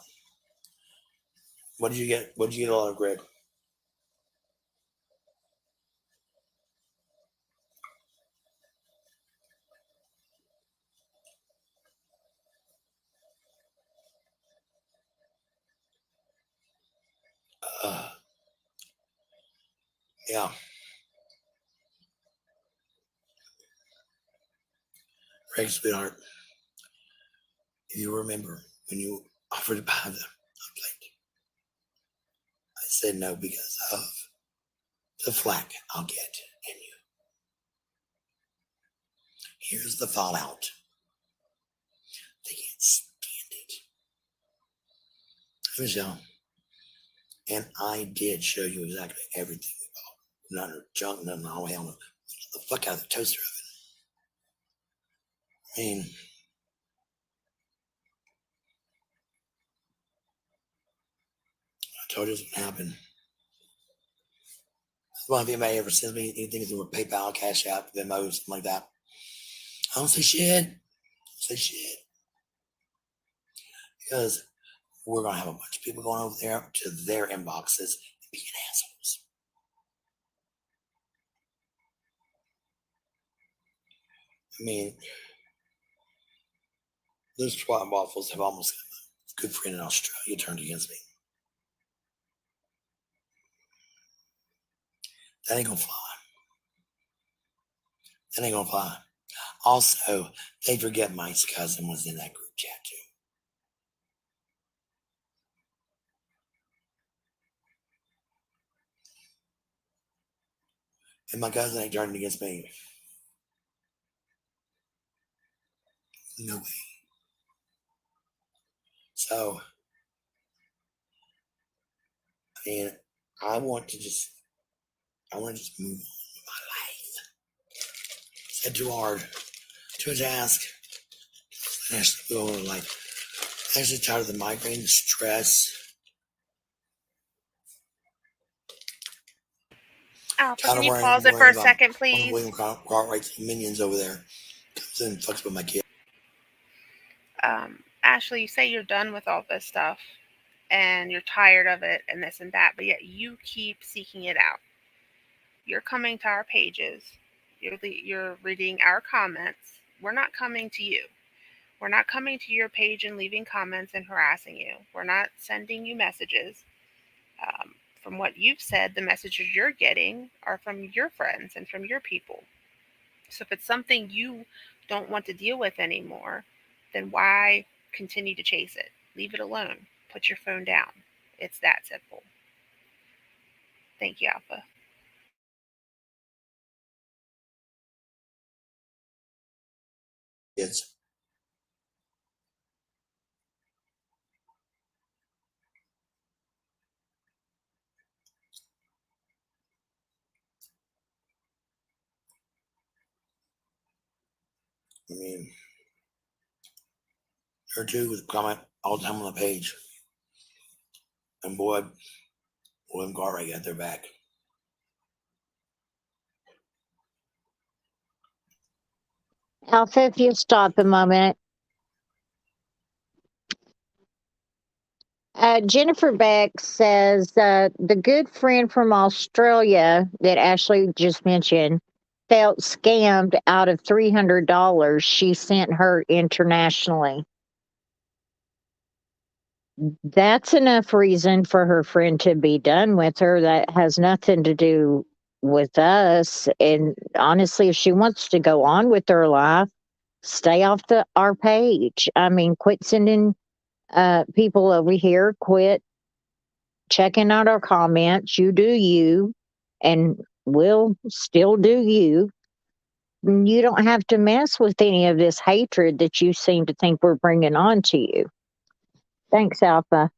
What did you get? What did you get a lot of, Greg? Yeah. Greg, sweetheart, if you remember when you offered to buy the plate, I said no because of the flack I'll get in you. Here's the fallout. They can't stand it. Michelle, and I did show you exactly everything we bought. None of junk, nothing all the way on the fuck out of the toaster oven. I mean, I told you it was gonna happen. Well, if anybody ever sends me anything through PayPal, Cash App, Venmo, something like that, I don't say shit. Because we're gonna have a bunch of people going over there to their inboxes and being assholes. I mean, those twat waffles have almost got a good friend in Australia turned against me. That ain't gonna fly. That ain't gonna fly. Also, they forget Mike's cousin was in that group chat too. And my cousin ain't turning against me. No way. So, I mean, I want to just move on with my life. Said too hard. Too much to ask. Actually, like, actually tired of the migraine, the stress. Alpha, can you pause it for a second, please? William Cartwright's minions over there comes in and fucks with my kid. Ashley, you say you're done with all this stuff and you're tired of it and this and that, but yet you keep seeking it out. You're coming to our pages. You're reading our comments. We're not coming to you. We're not coming to your page and leaving comments and harassing you. We're not sending you messages. From what you've said, the messages you're getting are from your friends and from your people. So if it's something you don't want to deal with anymore, then why continue to chase it? Leave it alone. Put your phone down. It's that simple. Thank you, Alpha. Kids. I mean, her too would comment all the time on the page. And boy, William Cartwright got their back. Alpha, if you'll stop a moment. Jennifer Beck says the good friend from Australia that Ashley just mentioned felt scammed out of $300 she sent her internationally. That's enough reason for her friend to be done with her. That has nothing to do with us. And honestly, if she wants to go on with her life, stay off our page. I mean, quit sending people over here, quit checking out our comments. You do you, and we'll still do you. You don't have to mess with any of this hatred that you seem to think we're bringing on to you. Thanks, Alpha.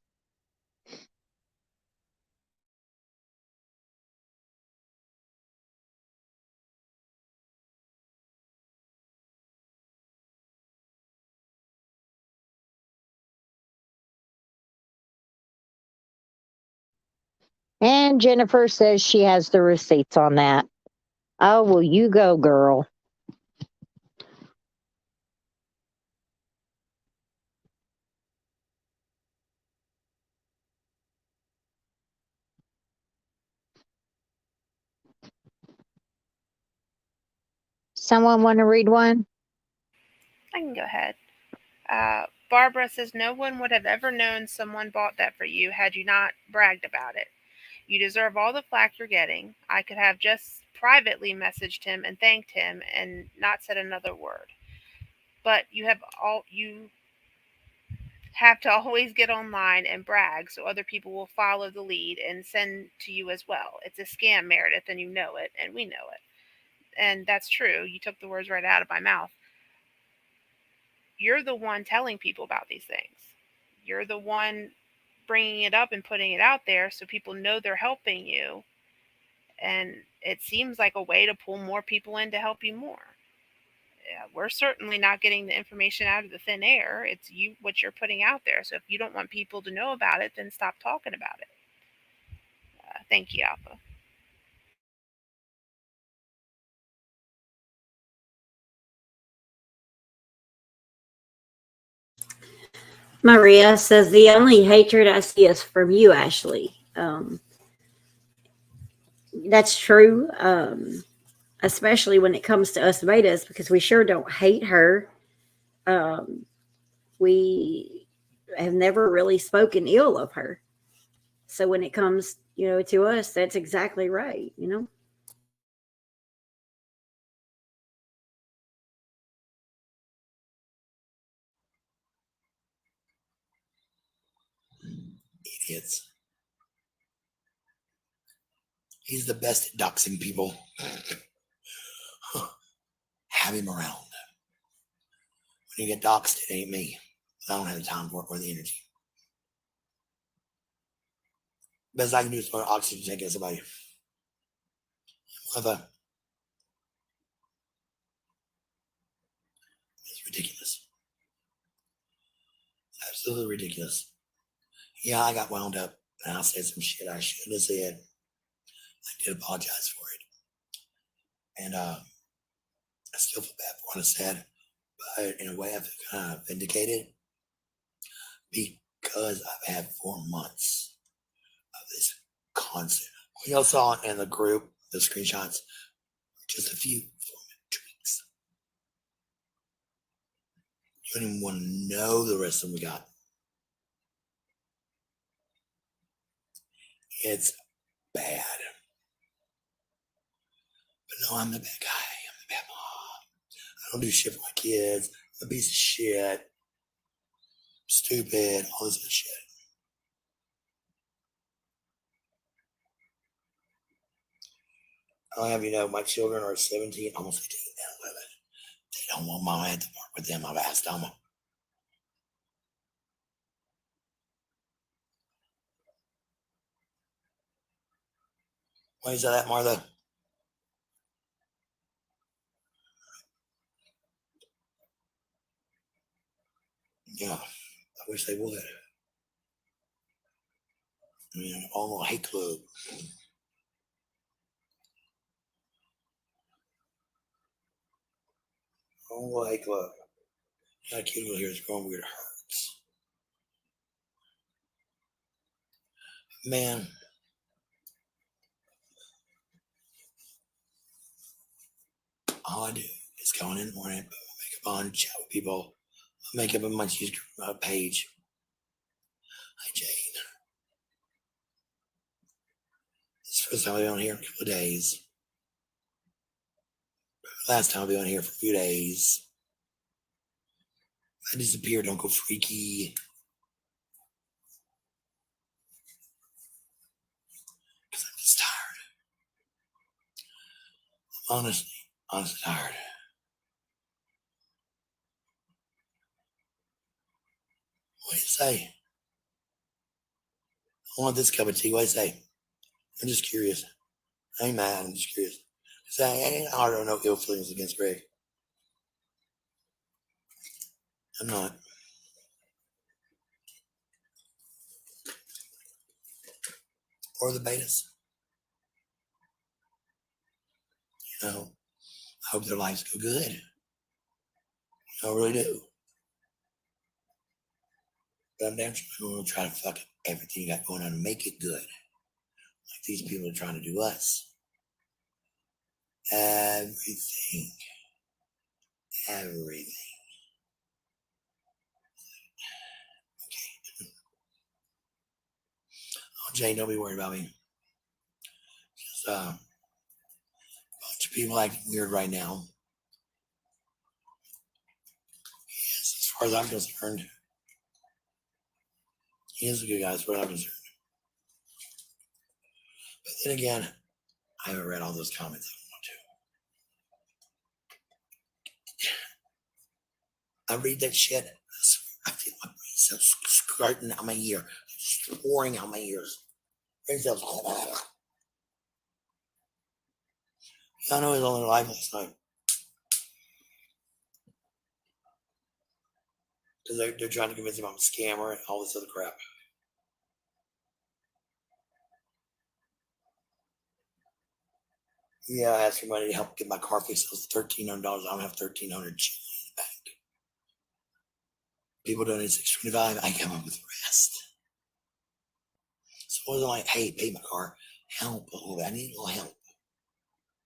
And Jennifer says she has the receipts on that. Oh, well, you go, girl. Someone want to read one? I can go ahead. Barbara says no one would have ever known someone bought that for you had you not bragged about it. You deserve all the flack you're getting. I could have just privately messaged him and thanked him and not said another word. But you have to always get online and brag so other people will follow the lead and send to you as well. It's a scam, Meredith, and you know it, and we know it. And that's true. You took the words right out of my mouth. You're the one telling people about these things. You're the one bringing it up and putting it out there so people know they're helping you. And it seems like a way to pull more people in to help you more. Yeah, we're certainly not getting the information out of the thin air. It's what you're putting out there. So if you don't want people to know about it, then stop talking about it. Thank you, Alpha. Maria says the only hatred I see is from you, Ashley. That's true, especially when it comes to us betas, because we sure don't hate her. We have never really spoken ill of her. So when it comes, to us, that's exactly right, Idiots. He's the best at doxing people. Have him around. When you get doxed, it ain't me. I don't have the time for it or the energy. Best I can do is put oxygen tank in somebody. It's ridiculous. Absolutely ridiculous. Yeah, I got wound up and I said some shit I shouldn't have said. I did apologize for it. And I still feel bad for what I said. But in a way, I feel kind of vindicated because I've had 4 months of this constant. We all saw it in the group, the screenshots, just a few 2 weeks. You don't even want to know the rest of them we got. It's bad. But no, I'm the bad guy. I'm the bad mom. I don't do shit for my kids. I'm a piece of shit. Stupid. All this other shit. I'll have you know, my children are 17, almost 18, and 11. They don't want mama at the park with them. I've asked them. Why is that, Martha? Yeah, I wish they would. I mean, all hate club. Oh, like, look. That kid over here is growing weird hurts. Man. All I do is go in the morning, put my makeup on, chat with people, makeup on my page. Hi, Jane. This is the first time I'll be on here in a couple of days. Last time I'll be on here for a few days. If I disappear, don't go freaky. Because I'm just tired. I'm honestly tired. What do you say? I want this cup of tea. What do you say? I'm just curious. I ain't mad. I'm just curious. I don't know ill feelings against Greg. I'm not. Or the betas. You know, I hope their lives go good. I really do. But I'm damn sure going to try to fuck up everything you got going on and make it good. Like these people are trying to do us. Everything. Everything. Okay. Oh, Jane, don't be worried about me. Just a bunch of people acting weird right now. Yes, as far as I'm concerned, he is a good guy as far as I'm concerned. But then again, I haven't read all those comments. I read that shit. I feel my brain cells squirting out my ear, pouring out my ears. Brain cells. I know he's only alive last night. Because they're trying to convince him I'm a scammer and all this other crap. Yeah, I asked for money to help get my car fixed. It was $1,300. I don't have $1,300 in the bank. People donate $625. I come up with the rest. So it wasn't like, hey, pay my car. Help a little bit. I need a little help.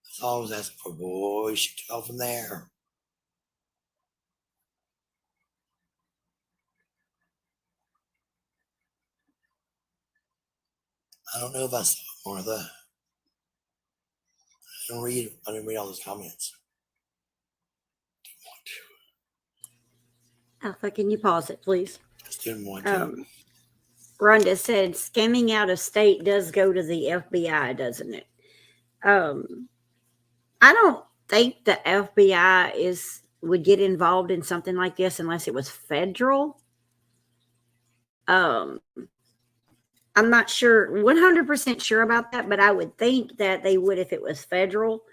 That's all I was asking for. Boy, she took off from there. I don't know if I saw it, Martha. I didn't read all those comments. Didn't want to. Alpha, can you pause it, please? Just didn't want to. Rhonda said scamming out of state does go to the FBI, doesn't it? I don't think the FBI would get involved in something like this unless it was federal. I'm not sure, 100% sure about that, but I would think that they would if it was federal,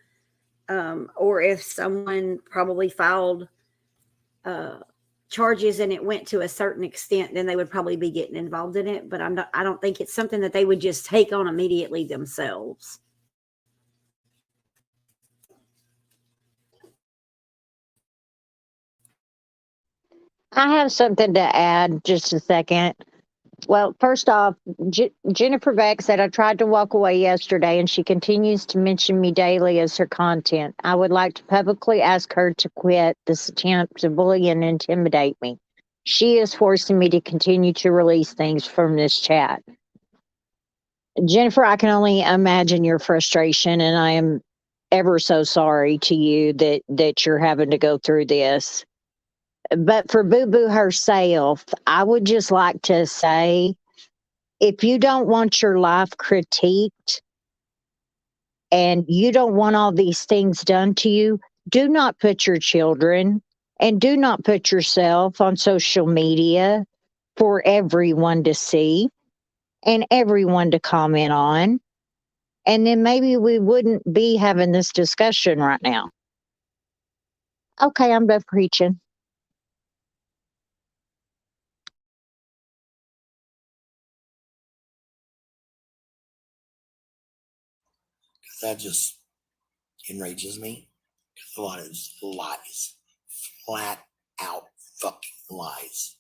or if someone probably filed charges and it went to a certain extent, then they would probably be getting involved in it. But I don't think it's something that they would just take on immediately themselves. I have something to add, just a second. Well, first off, Jennifer Beck said, I tried to walk away yesterday and she continues to mention me daily as her content. I would like to publicly ask her to quit this attempt to bully and intimidate me. She is forcing me to continue to release things from this chat. Jennifer, I can only imagine your frustration, and I am ever so sorry to you that you're having to go through this. But for Boo Boo herself, I would just like to say, if you don't want your life critiqued and you don't want all these things done to you, do not put your children and do not put yourself on social media for everyone to see and everyone to comment on. And then maybe we wouldn't be having this discussion right now. Okay, I'm done preaching. That just enrages me. Because a lot of lies, flat out fucking lies.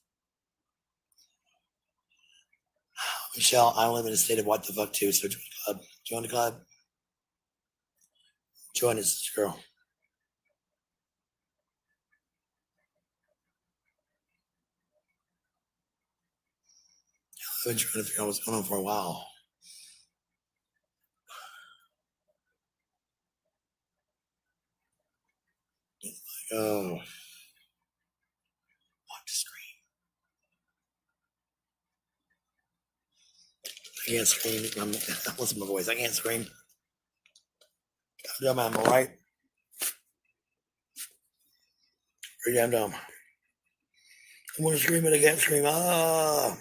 Michelle, I live in a state of what the fuck too, so join the club. Join the club. Join us, girl. I've been trying to figure out what's going on for a while. Oh, want to scream. I can't scream. Listen to my voice. I can't scream. I'm dumb, am I right? Pretty damn dumb. I want to scream, but I can't scream. Ah.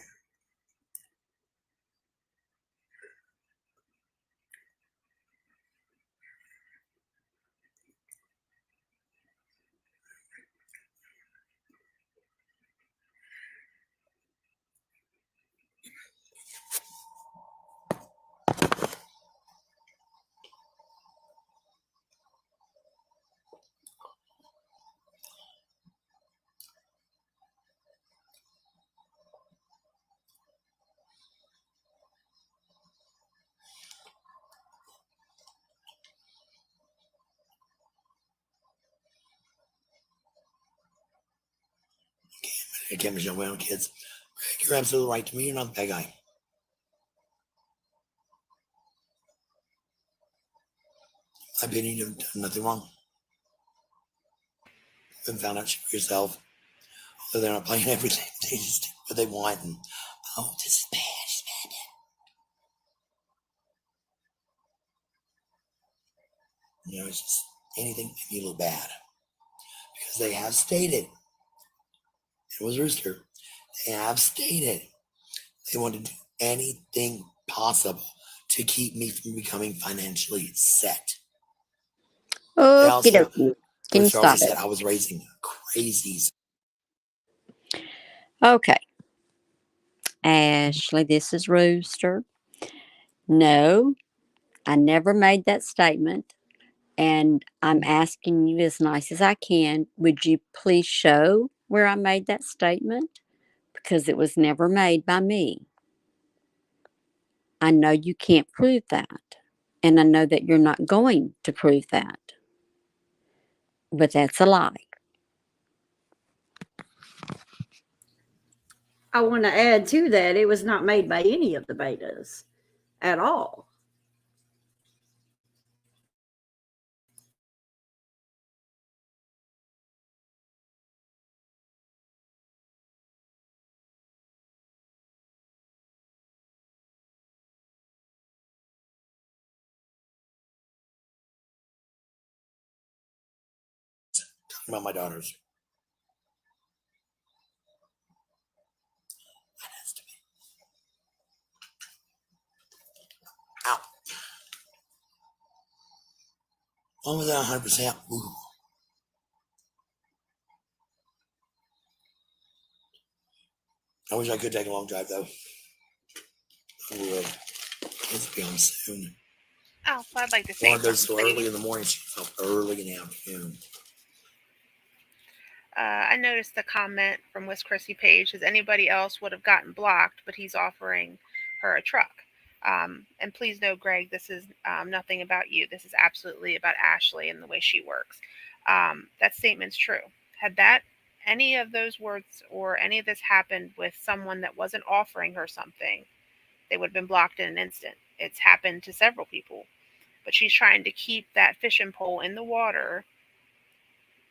I can't mention my own kids. You're absolutely right. To me, you're not the bad guy. I've been you've done nothing wrong. You've been found out shit for yourself. Although they're not playing everything. They just do what they want. And, oh, this is bad. It's bad. You know, it's just anything to make me look bad. Because they have stated, it was Rooster, they have stated they want to do anything possible to keep me from becoming financially set. They Okie also, dokie. Can you Rooster also stop it? said I was raising crazies. Okay. Ashley, this is Rooster. No, I never made that statement. And I'm asking you as nice as I can, would you please show where I made that statement? Because it was never made by me. I know you can't prove that. And I know that you're not going to prove that. But that's a lie. I want to add to that, it was not made by any of the betas at all. Talking about my daughters. That has to be. Ow. When was that 100%? Ooh. I wish I could take a long drive though. I would. It's be on soon. Oh, well, I'd like to say Lauren goes something, so early please. in the morning. She's up early in the afternoon. I noticed the comment from Wes Chrissy Page. Says anybody else would have gotten blocked, but he's offering her a truck. And please know, Greg, this is nothing about you. This is absolutely about Ashley and the way she works. That statement's true. Had that any of those words or any of this happened with someone that wasn't offering her something, they would have been blocked in an instant. It's happened to several people, but she's trying to keep that fishing pole in the water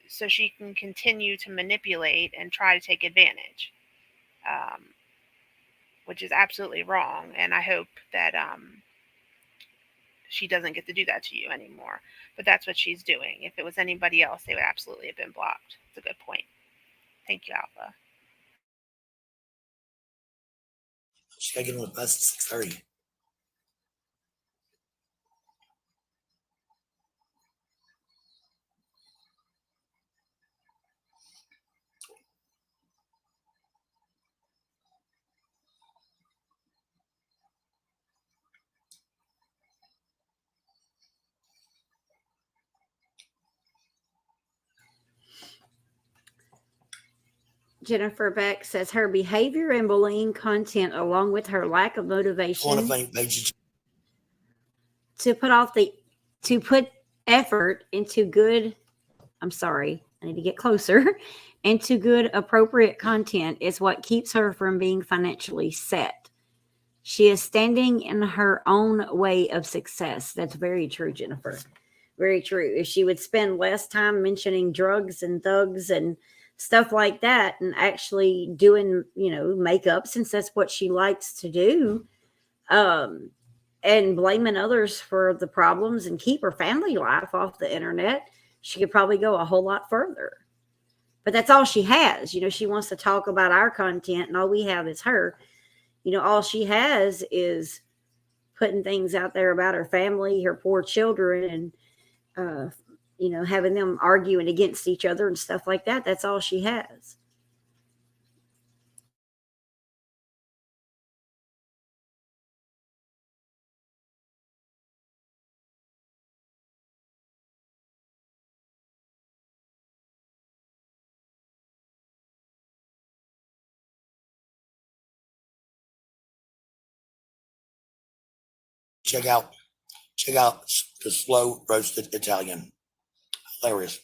so she can continue to manipulate and try to take advantage, which is absolutely wrong. And I hope that she doesn't get to do that to you anymore. But that's what she's doing. If it was anybody else, they would absolutely have been blocked. It's a good point. Thank you, Alpha. She got to get on the bus at 6:30. Jennifer Beck says her behavior and bullying content, along with her lack of On a motivation funny page. to put effort into good, I'm sorry, I need to get closer, into good, appropriate content is what keeps her from being financially set. She is standing in her own way of success. That's very true, Jennifer. Very true. If she would spend less time mentioning drugs and thugs and stuff like that and actually doing, makeup, since that's what she likes to do, and blaming others for the problems and keep her family life off the internet, she could probably go a whole lot further. But that's all she has. She wants to talk about our content, and all we have is her. All she has is putting things out there about her family, her poor children, and having them arguing against each other and stuff like that. That's all she has. Check out the slow roasted Italian. Hilarious.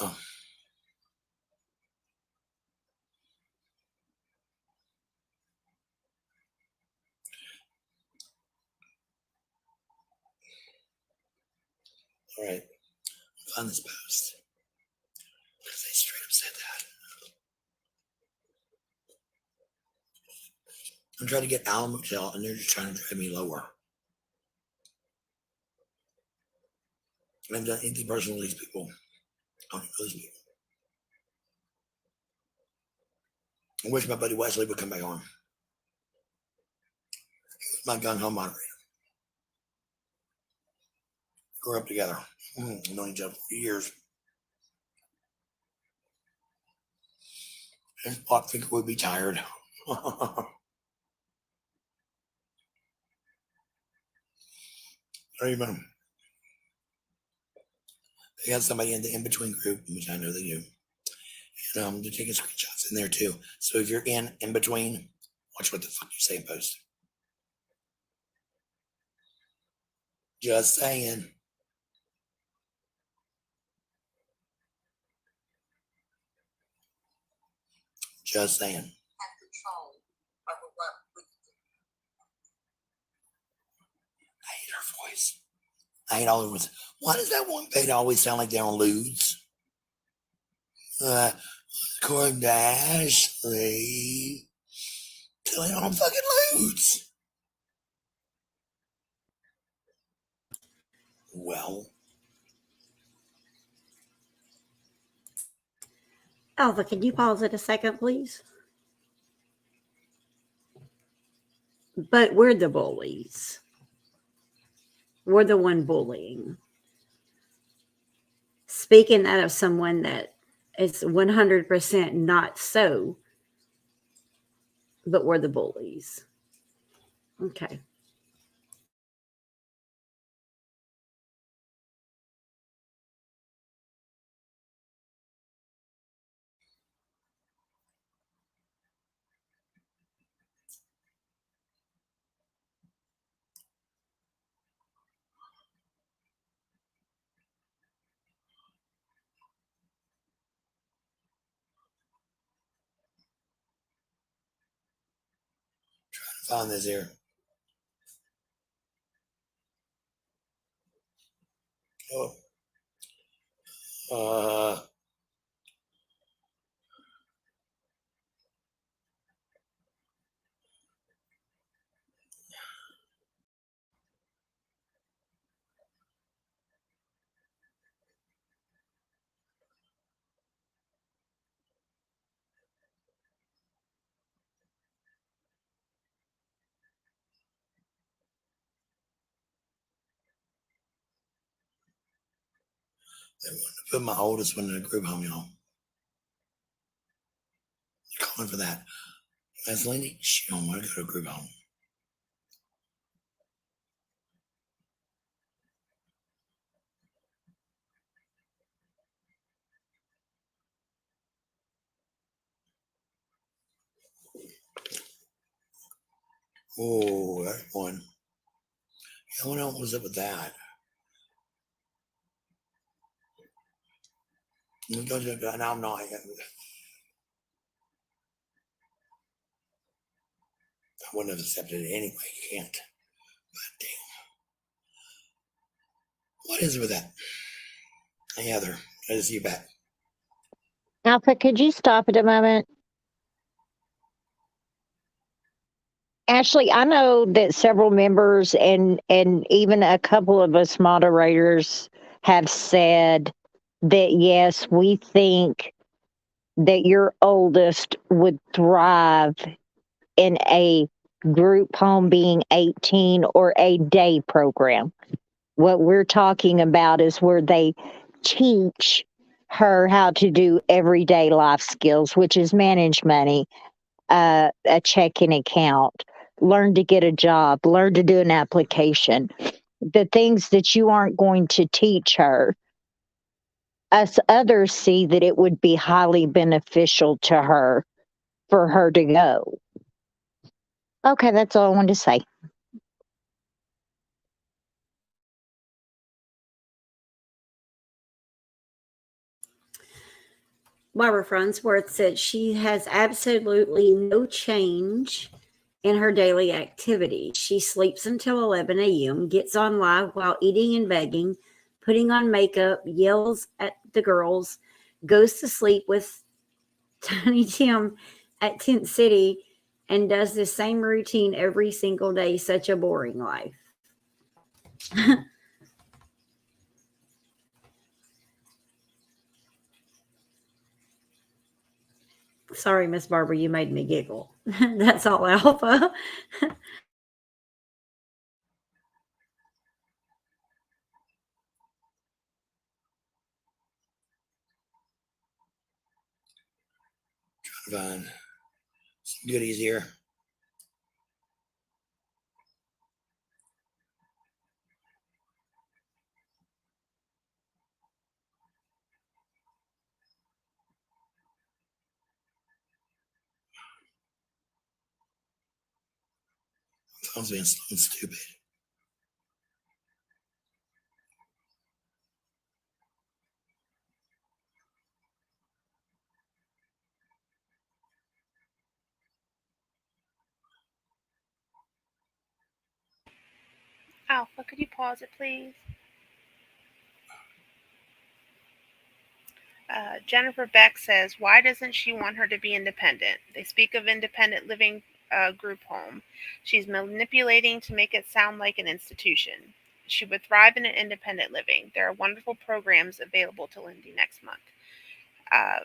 Yeah. All right. Find this post. Because they straight up said that. I'm trying to get Alan McTell, and they're just trying to drive me lower. I haven't done anything personal with these people. I don't know those people. I wish my buddy Wesley would come back on. My gun home moderator. Grew up together. Known each other for years. And I think we'd be tired. Or even they got somebody in the in-between group, which I know they do. And they're taking screenshots in there too. So if you're in between, watch what the fuck you say in post. Just saying. Just saying. I hate her voice. I hate all of it. Why does that one page always sound like they're on Ludes? According to Ashley, telling on fucking Ludes. Well. Alpha, can you pause it a second, please? But we're the bullies. We're the one bullying. Speaking that of someone that is 100% not so, but we're the bullies. Okay. Find this here. Oh. They wanted to Put my oldest one in a group home, y'all. Calling for that. That's Lindy. She don't want to go to a group home. Oh, that one. Yeah, what else was up with that? No, I'm not. I wouldn't have accepted it anyway. You can't. But damn. What is it with that? Hey, Heather. Good to see you back. Alpha, could you stop at a moment? Ashley, I know that several members and even a couple of us moderators have said that yes, we think that your oldest would thrive in a group home being 18 or a day program. What we're talking about is where they teach her how to do everyday life skills, which is manage money, a checking account, learn to get a job, learn to do an application. The things that you aren't going to teach her, us others see that it would be highly beneficial to her for her to go. Okay, that's all I wanted to say. Barbara Farnsworth said she has absolutely no change in her daily activity. She sleeps until 11 a.m., gets on live while eating and begging, putting on makeup, yells at the girls, goes to sleep with Tiny Tim at Tent City, and does the same routine every single day. Such a boring life. Sorry, Miss Barbara, you made me giggle. That's all, Alpha. Trying to find some goodies here. Phone's being slow and stupid. Alpha, could you pause it, please? Jennifer Beck says, why doesn't she want her to be independent? They speak of independent living group home. She's manipulating to make it sound like an institution. She would thrive in an independent living. There are wonderful programs available to Lindy next month.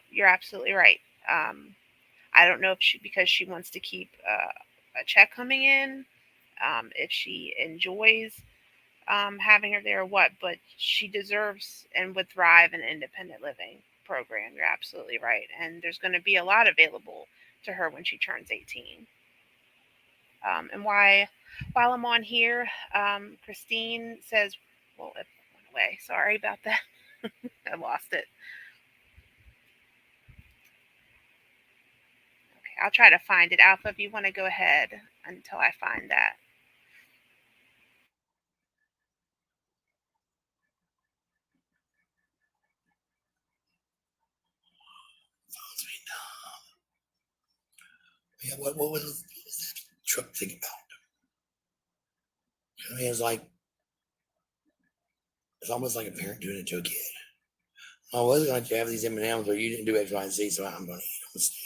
You're absolutely right. I don't know if because she wants to keep a check coming in, if she enjoys having her there or what, but she deserves and would thrive in an independent living program. You're absolutely right. And there's going to be a lot available to her when she turns 18. And while I'm on here, Christine says, well, it went away. Sorry about that. I lost it. Okay, I'll try to find it. Alpha, if you want to go ahead until I find that. Yeah, what was that truck thing about? I mean, it's almost like a parent doing it to a kid. I was going to have these M&Ms, or you didn't do X, Y, and Z, so I'm going to eat them instead.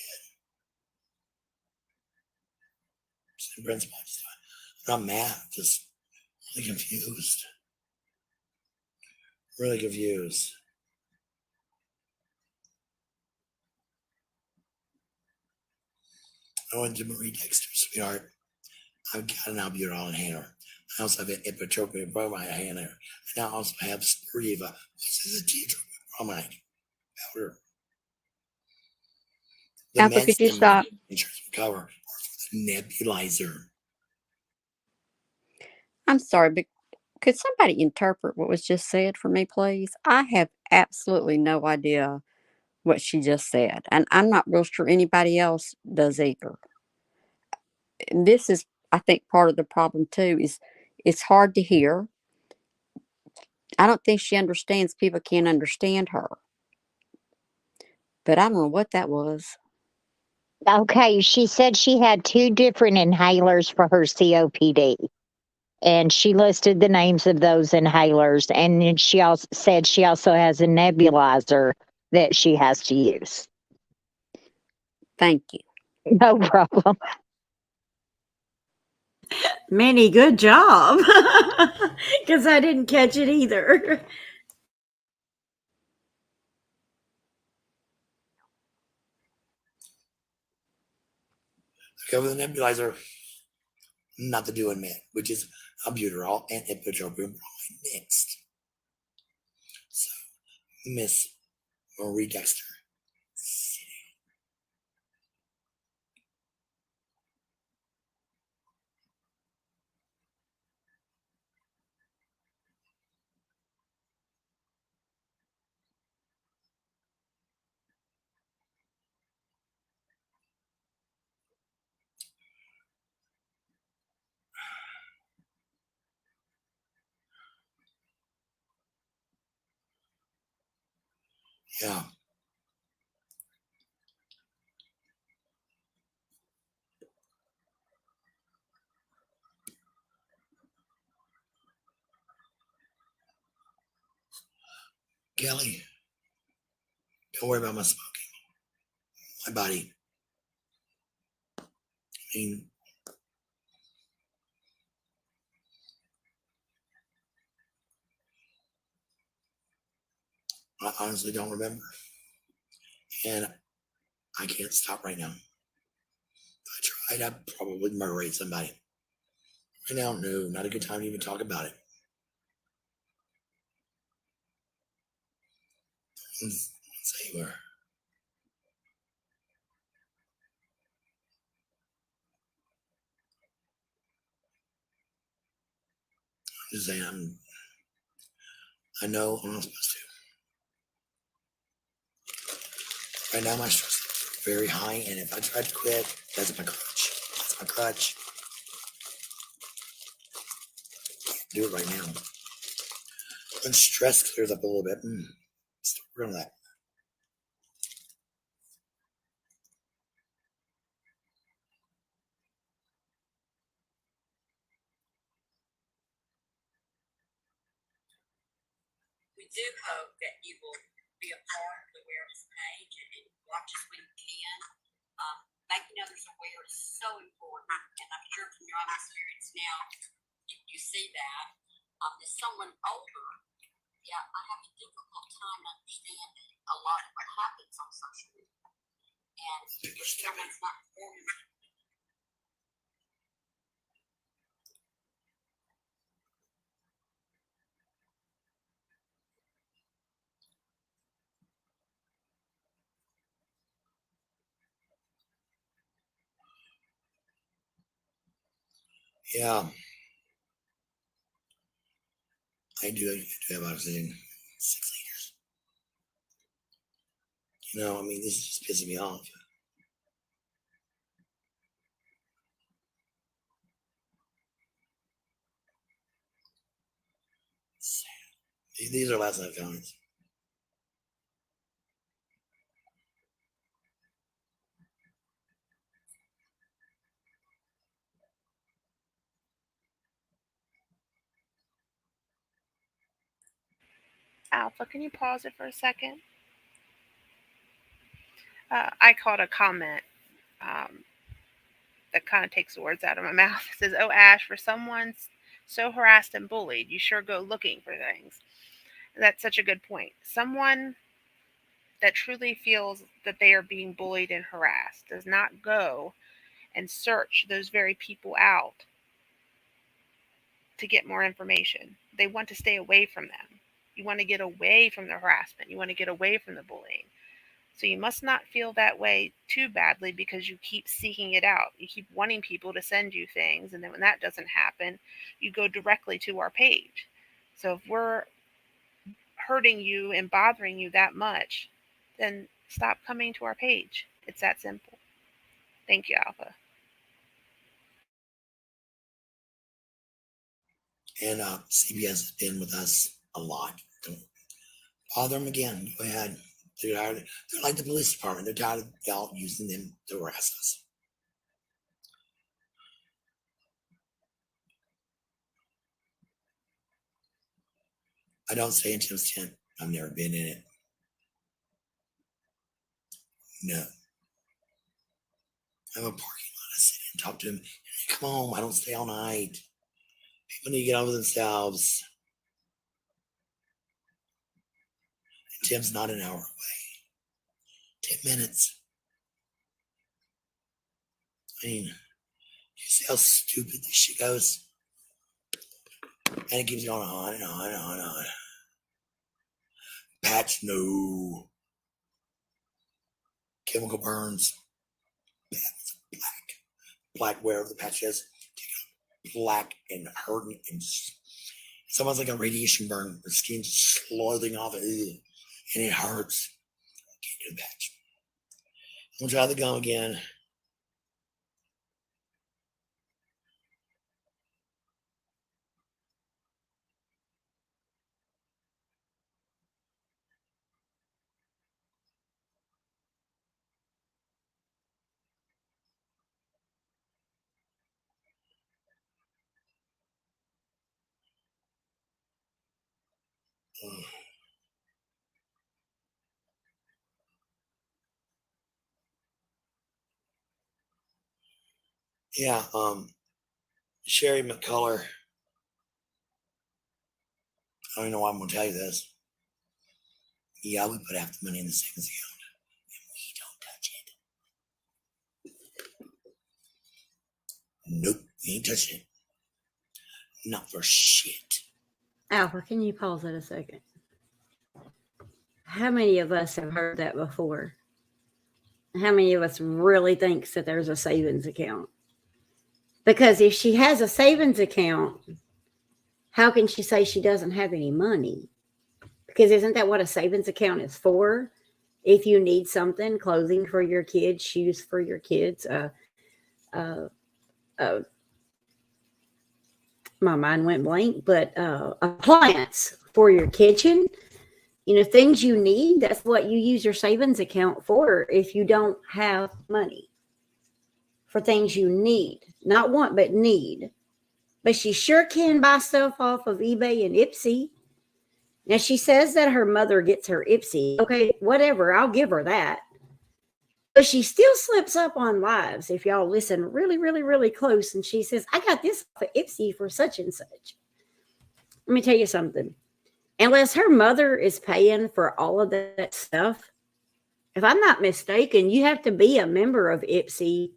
Same principle. I'm not mad, just really confused. Really confused. I went to Marie Dexter, sweetheart. I've got an albuterol inhaler. I also have an ipratropium bromide inhaler. And I also have Spiriva, which is a teardrop bromide powder. The Alpha, could you Medstem stop? insurance will cover, or for the nebulizer. I'm sorry, but could somebody interpret what was just said for me, please? I have absolutely no idea what she just said, and I'm not real sure anybody else does either. And this is, I think, part of the problem too. Is it's hard to hear. I don't think she understands people can't understand her, but I don't know what that was. Okay, she said she had 2 different inhalers for her COPD. And she listed the names of those inhalers. And then she also said she also has a nebulizer that she has to use. Thank you. No problem. Minnie, good job. Because I didn't catch it either. Cover the nebulizer, not the Duomet, which is albuterol and ipratropium bromide mixed. So, Miss Marie Dexter. Yeah. Kelly, don't worry about my smoking. My body. I mean, I honestly don't remember. And I can't stop right now. If I tried, I'd probably murder somebody. Right now, no, not a good time to even talk about it. Let's say where. I'm just saying, I know I'm not supposed to. Right now, my stress is very high, and if I tried to quit, that's my crutch. That's my crutch. Do it right now. When stress clears up a little bit, start working on that. We do hope that you will be a part of the awareness page and watch us when you can. Making others aware is so important, and I'm sure from your own experience now, you see that. As someone older, yeah, I have a difficult time understanding a lot of what happens on social media. And if someone's not informed, Yeah, I do have oxygen 6 liters. I mean, this is just pissing me off. These are last night comments. Alpha, can you pause it for a second? I caught a comment that kind of takes the words out of my mouth. It says, "Oh, Ash, for someone so harassed and bullied, you sure go looking for things." That's such a good point. Someone that truly feels that they are being bullied and harassed does not go and search those very people out to get more information. They want to stay away from them. You want to get away from the harassment. You want to get away from the bullying. So you must not feel that way too badly because you keep seeking it out. You keep wanting people to send you things. And then when that doesn't happen, you go directly to our page. So if we're hurting you and bothering you that much, then stop coming to our page. It's that simple. Thank you, Alpha. And CBS has been with us a lot. Don't bother them again. Go ahead. They're like the police department. They're tired of y'all using them to harass us. I don't stay in Tim's tent. I've never been in it. No. I have a parking lot. I sit and talk to him. Come home. I don't stay all night. People need to get over themselves. And Tim's not an hour away. 10 minutes. I mean, you see how stupid this shit goes? And it keeps going on and on and on and on. Patch, no. Chemical burns. Black wherever the patch is. Black and hurting and it's almost like a radiation burn. The skin's slothing off, and it hurts. I can't do the patch. I'm gonna try the gum again. Yeah, Sherry McCullough. I don't even know why I'm gonna tell you this. Yeah, we put half the money in the savings account, and we don't touch it. Nope, we ain't touching it. Not for shit. Alpha, can you pause it a second? How many of us have heard that before? How many of us really thinks that there's a savings account? Because if she has a savings account, how can she say she doesn't have any money? Because isn't that what a savings account is for? If you need something, clothing for your kids, shoes for your kids, my mind went blank, but appliance for your kitchen, things you need, that's what you use your savings account for if you don't have money. For things you need, not want, but need. But she sure can buy stuff off of eBay and Ipsy. Now, she says that her mother gets her Ipsy. Okay, whatever, I'll give her that. But she still slips up on lives if y'all listen really, really, really close. And she says, I got this off of Ipsy for such and such. Let me tell you something. Unless her mother is paying for all of that stuff, if I'm not mistaken, you have to be a member of Ipsy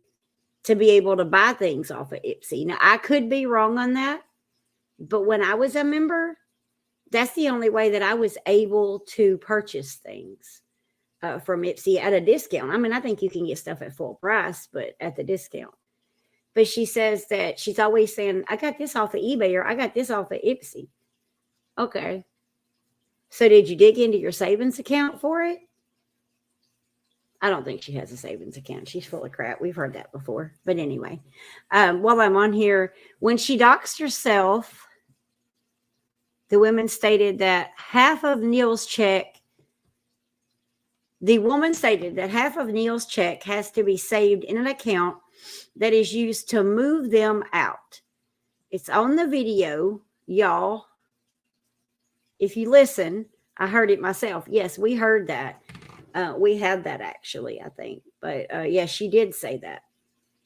to be able to buy things off of Ipsy. Now, I could be wrong on that, but when I was a member, that's the only way that I was able to purchase things from Ipsy at a discount. I mean, I think you can get stuff at full price, but at the discount. But she says that she's always saying, I got this off of eBay or I got this off of Ipsy. Okay. So did you dig into your savings account for it? I don't think she has a savings account. She's full of crap. We've heard that before. But anyway, while I'm on here, when she doxed herself, the woman stated that half of Neil's check, the woman stated that half of Neil's check has to be saved in an account that is used to move them out. It's on the video, y'all. If you listen, I heard it myself. Yes, we heard that. We had that actually, I think. But yeah, she did say that.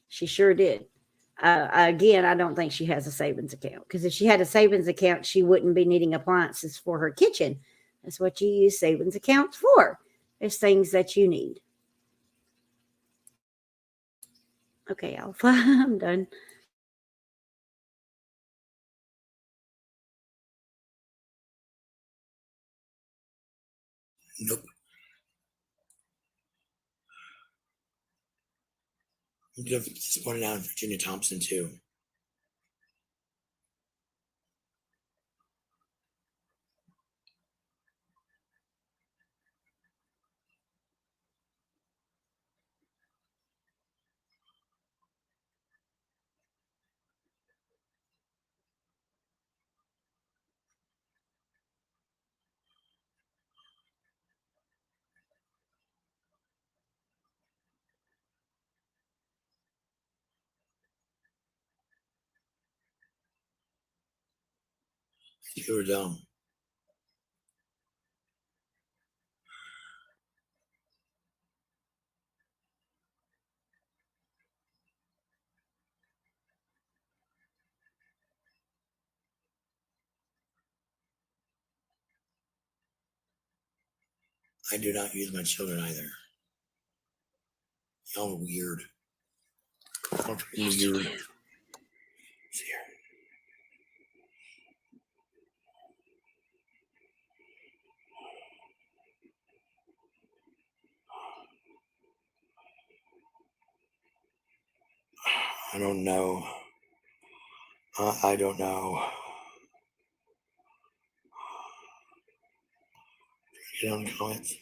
She sure did. Again, I don't think she has a savings account, because if she had a savings account, she wouldn't be needing appliances for her kitchen. That's what you use savings accounts for. It's things that you need. Okay, Alpha, I'm done. Nope. I'm disappointed out in Virginia Thompson too. You were dumb. I do not use my children either. Y'all are weird. Y'all are weird. See here. I don't know. I don't know. Get on the comments.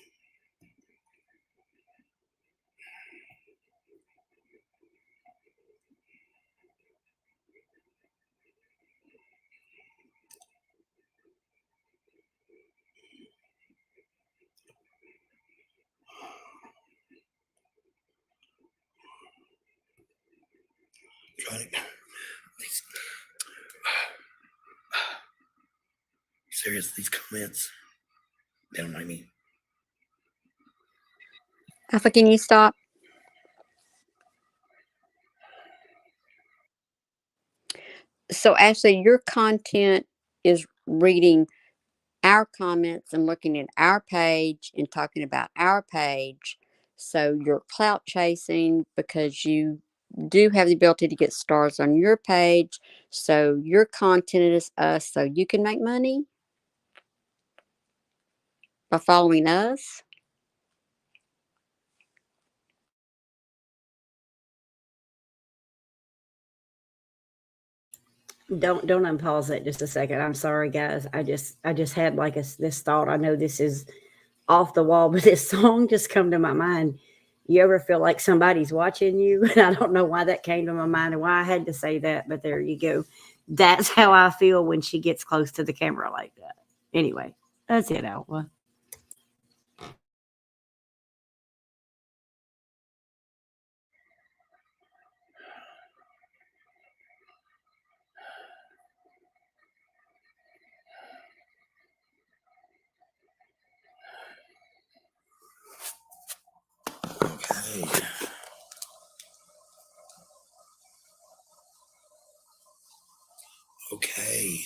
Try to. Serious, these comments. They don't like me. Alpha, can you stop? So, Ashley, your content is reading our comments and looking at our page and talking about our page. So, you're clout chasing because you do have the ability to get stars on your page. So, your content is us so you can make money by following us. Don't unpause it just a second. I'm sorry, guys. I just had like this thought. I know this is off the wall, but this song just come to my mind. You ever feel like somebody's watching you? And I don't know why that came to my mind and why I had to say that, but there you go. That's how I feel when she gets close to the camera like that. Anyway, that's it, Alpha. Okay. Okay.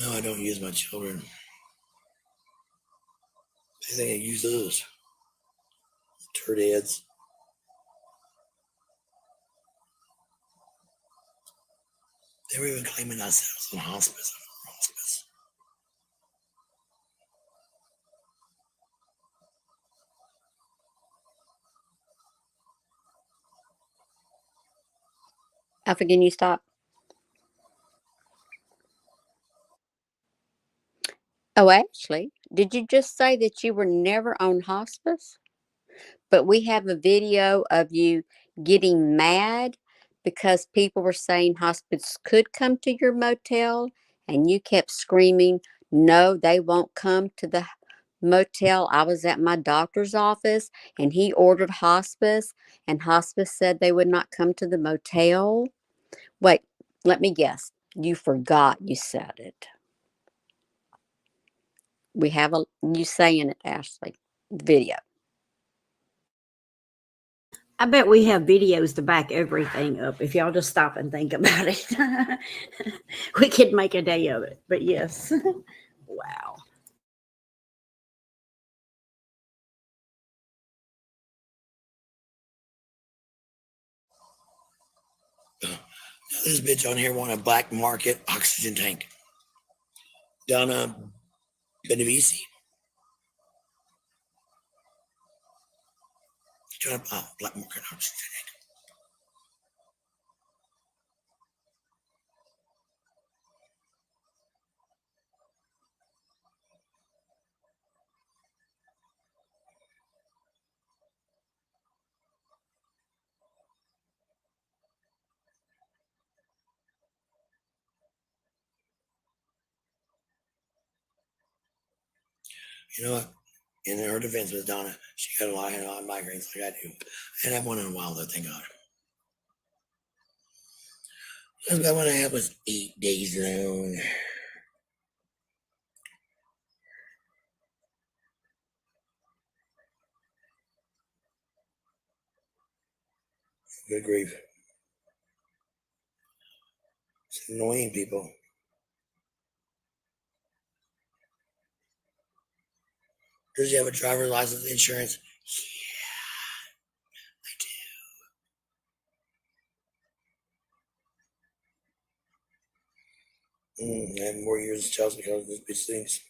No, I don't use my children. They think I use those. Turd heads. They were even claiming I said I was in hospice. I'm in hospice. Alpha, can you stop? Oh, Ashley, did you just say that you were never on hospice? But we have a video of you getting mad because people were saying hospice could come to your motel, and you kept screaming, no, they won't come to the motel. I was at my doctor's office and he ordered hospice, and hospice said they would not come to the motel. Wait, let me guess. You forgot you said it. We have a you saying it, Ashley. Video. I bet we have videos to back everything up. If y'all just stop and think about it, we could make a day of it. But yes, wow. This bitch on here want a black market oxygen tank. Donna Benevici. Trying to black market oxygen tank. You know what? In her defense with Donna, she got a lot of migraines like I do. I had one in a while though, thank God. That's about when I had was 8 days long. Good grief. It's annoying people. Does he have a driver's license insurance? I have more years of Chelsea because this bitch stinks.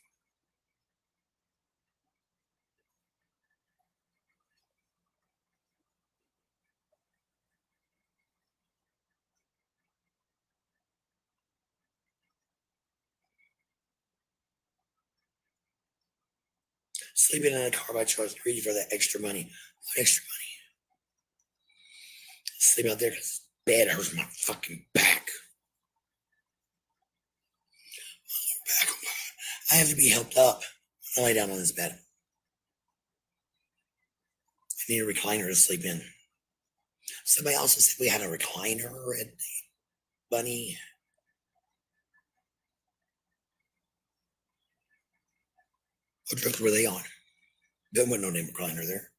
Sleeping in a car by choice, greedy for that extra money. What extra money? Sleep out there because it's bad. It hurts my fucking back. I have to be helped up. I lay down on this bed. I need a recliner to sleep in. Somebody also said we had a recliner at the Bunny. What drugs were they on? There wasn't no damn recliner there.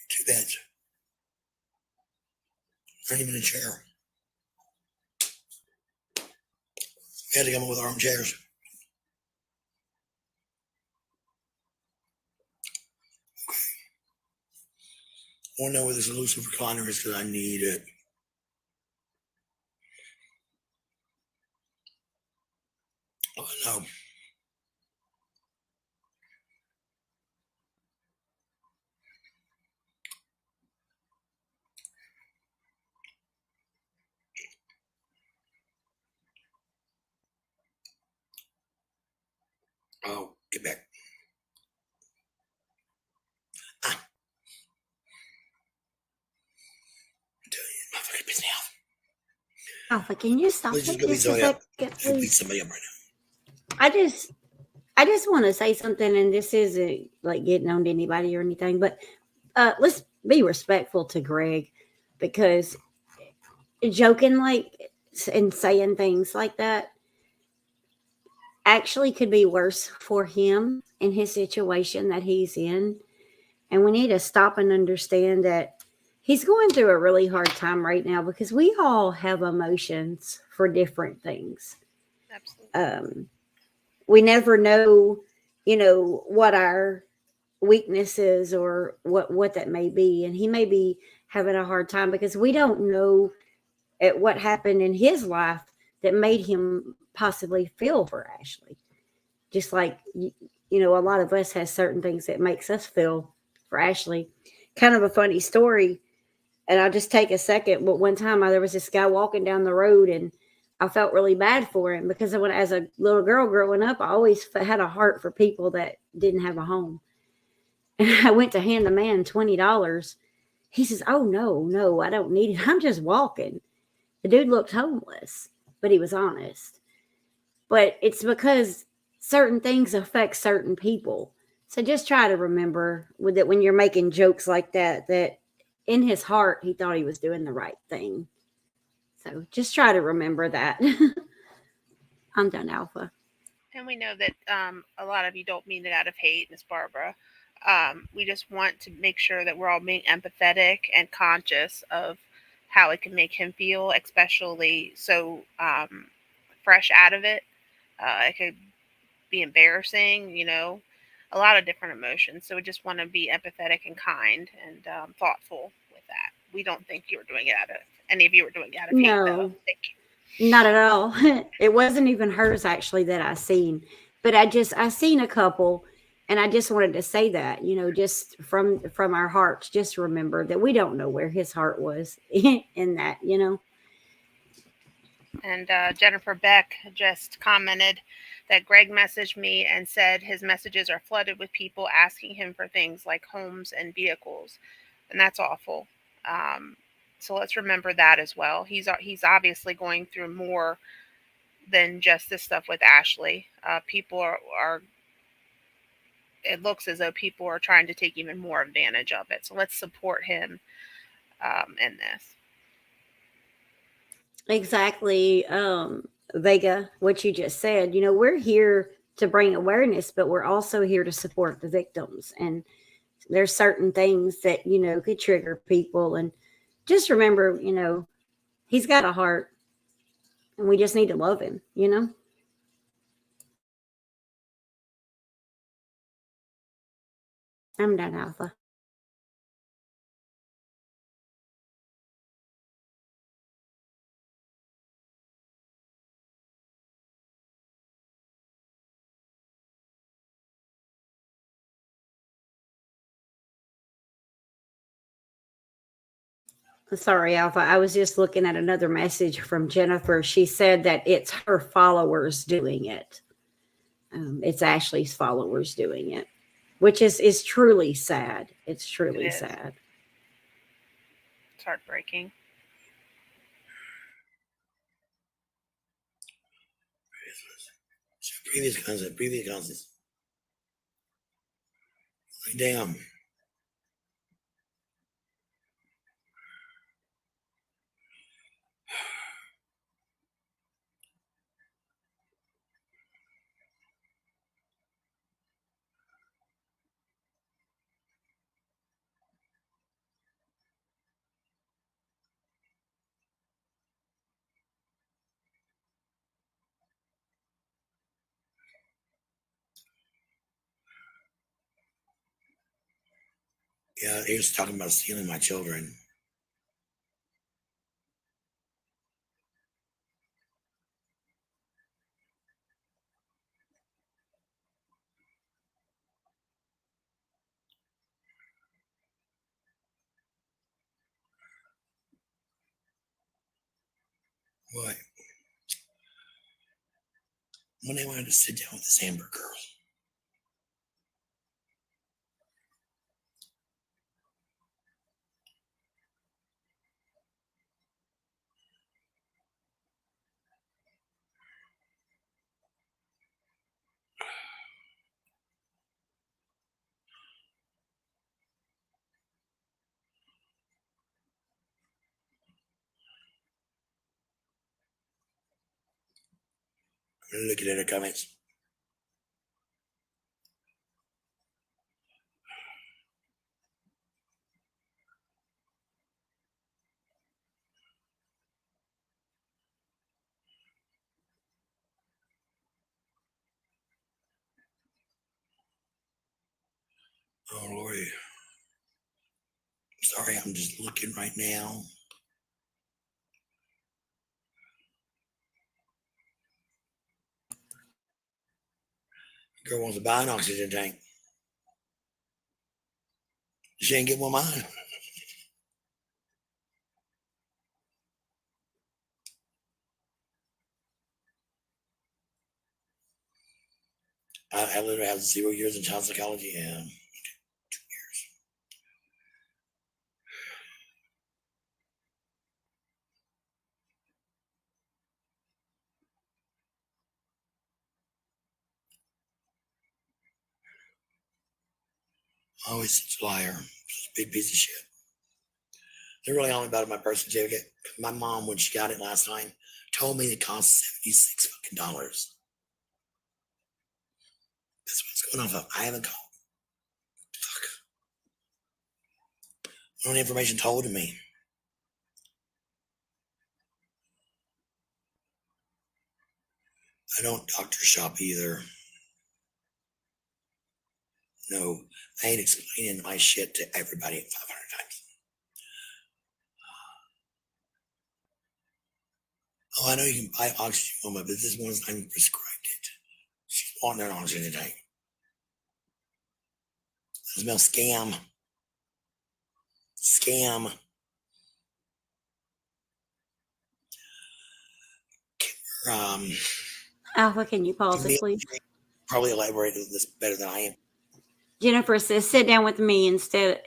2 beds. Not even a chair. We had to come up with our own chairs. Okay. I want to know where this elusive recliner is because I need it. Oh, no. Oh, get back. I'm telling you, motherfucker pissed me off. Alpha, can you stop Let's for just go beat just a somebody up. second, Let's beat please? somebody up right now. I just want to say something, and this isn't like getting on to anybody or anything, but let's be respectful to Greg, because joking like and saying things like that actually could be worse for him in his situation that he's in. And we need to stop and understand that he's going through a really hard time right now, because we all have emotions for different things. Absolutely. We never know, what our weaknesses or what that may be. And he may be having a hard time because we don't know at what happened in his life that made him possibly feel for Ashley. Just like, a lot of us has certain things that makes us feel for Ashley. Kind of a funny story, and I'll just take a second. But one time there was this guy walking down the road, and I felt really bad for him because as a little girl growing up, I always had a heart for people that didn't have a home. And I went to hand the man $20. He says, "Oh, no, I don't need it. I'm just walking." The dude looked homeless, but he was honest. But it's because certain things affect certain people. So just try to remember with that when you're making jokes like that, that in his heart, he thought he was doing the right thing. So just try to remember that. I'm done, Alpha. And we know that a lot of you don't mean it out of hate, Miss Barbara. We just want to make sure that we're all being empathetic and conscious of how it can make him feel, especially so fresh out of it. It could be embarrassing, a lot of different emotions. So we just want to be empathetic and kind and thoughtful with that. we don't think you were doing it out of any of you were doing it out of hate, though. No, Thank you. not at all. It wasn't even hers actually that I seen, but I seen a couple, and I just wanted to say that, just from our hearts, just remember that we don't know where his heart was in that. And Jennifer Beck just commented that Greg messaged me and said his messages are flooded with people asking him for things like homes and vehicles, and that's awful. So let's remember that as well. He's obviously going through more than just this stuff with Ashley. People are it looks as though people are trying to take even more advantage of it. So let's support him in this. Exactly, Vega, what you just said. We're here to bring awareness, but we're also here to support the victims. And there's certain things that, could trigger people. And just remember, he's got a heart and we just need to love him. I'm done, Alpha. Sorry, Alpha. I was just looking at another message from Jennifer. She said that it's her followers doing it. It's Ashley's followers doing it, which is truly sad. It's truly sad. It's heartbreaking. Previous concepts. Damn. Yeah, he was talking about stealing my children. What? When they wanted to sit down with this Amber girl. I'm looking at her comments. Oh, Lordy. Sorry, I'm just looking right now. Girl wants to buy an oxygen tank. She ain't get one of mine. I literally have 0 years in child psychology and 2 years. Always such a liar. Such a big piece of shit. They're really only about my birth certificate. My mom, when she got it last time, told me it cost $76 fucking dollars. That's what's going on. I haven't called. Fuck. No information told to me. I don't doctor shop either. No, I ain't explaining my shit to everybody 500 times. Oh, I know you can buy oxygen woman, but this one's not even prescribed it. She's wanting an oxygen tank. It smells scam. Scam. Alpha, can you pause it, please? Probably elaborated this better than I am. Jennifer says, sit down with me instead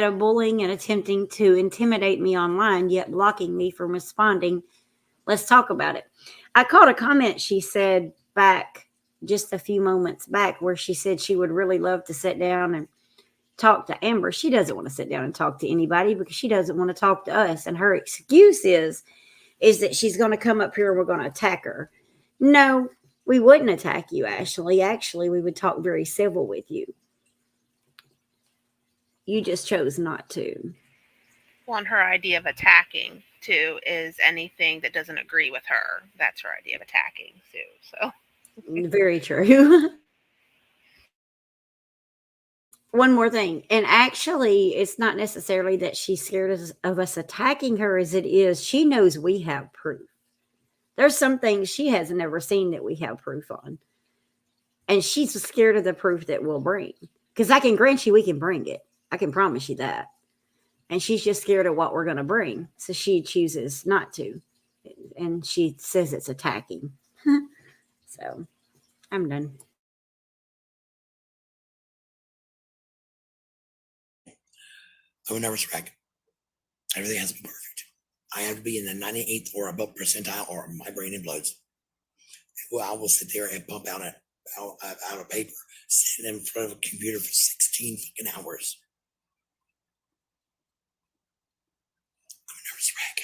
of bullying and attempting to intimidate me online, yet blocking me from responding. Let's talk about it. I caught a comment she said back just a few moments back where she said she would really love to sit down and talk to Amber. She doesn't want to sit down and talk to anybody because she doesn't want to talk to us. And her excuse is that she's going to come up here and we're going to attack her. No, we wouldn't attack you, Ashley. Actually, we would talk very civil with you. You just chose not to. Well, and her idea of attacking, too, is anything that doesn't agree with her. That's her idea of attacking, too. So Very true. One more thing. And actually, it's not necessarily that she's scared of us attacking her as it is. She knows we have proof. There's some things she has never seen that we have proof on. And she's scared of the proof that we'll bring. Because I can grant you we can bring it. I can promise you that. And she's just scared of what we're going to bring. So she chooses not to. And she says it's attacking. So I'm done. I would never wreck. Everything has to be perfect. I have to be in the 98th or above percentile, or my brain implodes. Well, I will sit there and pump out a paper, sitting in front of a computer for 16 fucking hours. I'm a nervous wreck.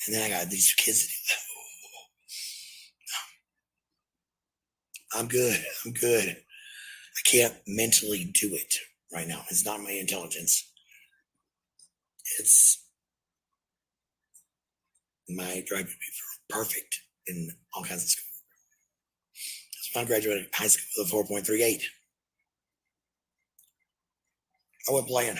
And then I got these kids. I'm good. I can't mentally do it right now. It's not my intelligence. It's my drive to be perfect in all kinds of school. That's when I graduated high school with a 4.38. I went playing.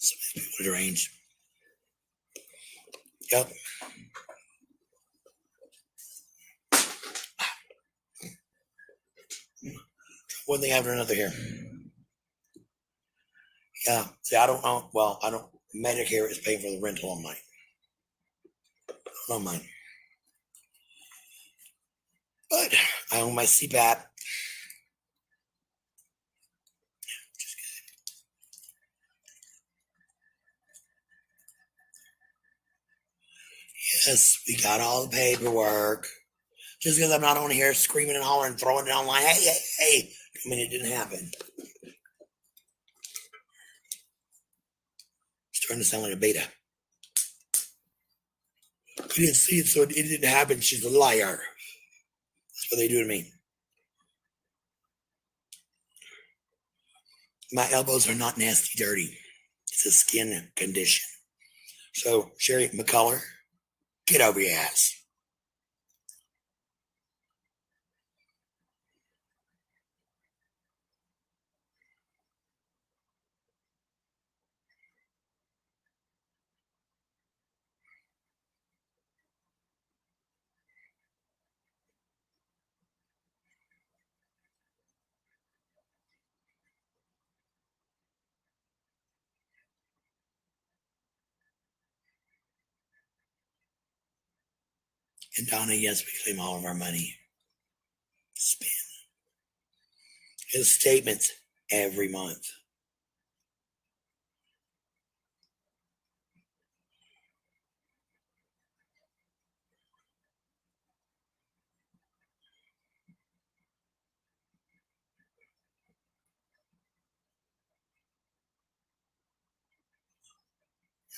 Some of these people are deranged. Yep. One thing after another here. Yeah. See, I don't know. Well, I don't. Medicare is paying for the rental on mine. On mine. But I own my CPAP. Yes, we got all the paperwork. Just because I'm not on here screaming and hollering, throwing it online, hey, I mean, it didn't happen. It's starting to sound like a beta. We didn't see it, so it didn't happen. She's a liar. That's what they do to me. My elbows are not nasty dirty. It's a skin condition. So, Sherry McCullough, get over your ass. And Donna, yes, we claim all of our money. Spin. His statements every month.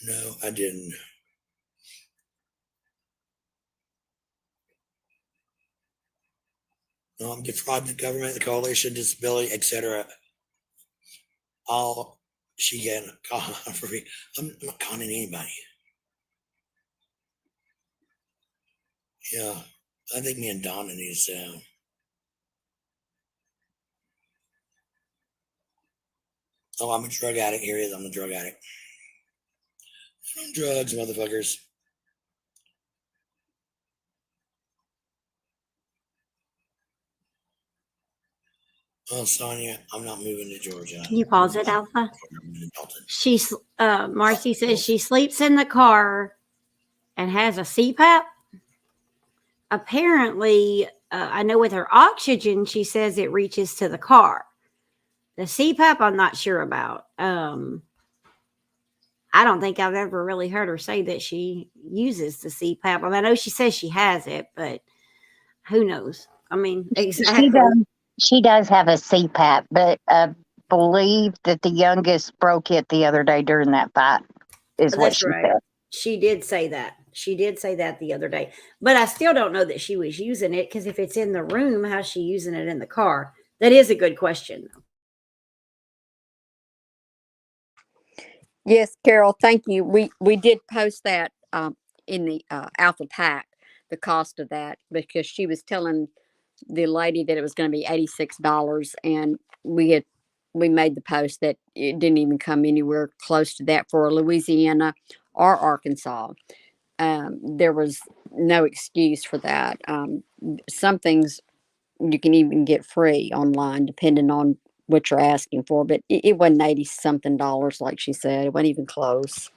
No, I didn't. No, I'm defrauding the government, the coalition, disability, etc. All she can call for me. I'm not conning anybody. Yeah, I think me and Donna need to sit down. Oh, I'm a drug addict. Here he is. I'm a drug addict. Drugs, motherfuckers. Oh, Sonia, I'm not moving to Georgia. Can you pause it, Alpha? I'm moving to Dalton. She's Marcy says she sleeps in the car and has a CPAP. Apparently, I know with her oxygen, she says it reaches to the car. The CPAP, I'm not sure about. I don't think I've ever really heard her say that she uses the CPAP. I mean, I know she says she has it, but who knows? I mean, exactly. She does have a CPAP, but I believe that the youngest broke it the other day during that fight, is what That's she right. said. She did say that. She did say that the other day. But I still don't know that she was using it, because if it's in the room, how's she using it in the car? That is a good question, though. Yes, Carol, thank you. We did post that in the Alpha Pack, the cost of that, because she was telling the lady that it was going to be $86, and we made the post that it didn't even come anywhere close to that for Louisiana or Arkansas. There was no excuse for that. Some things you can even get free online, depending on what you're asking for. But it wasn't 80 something dollars, like she said. It wasn't even close.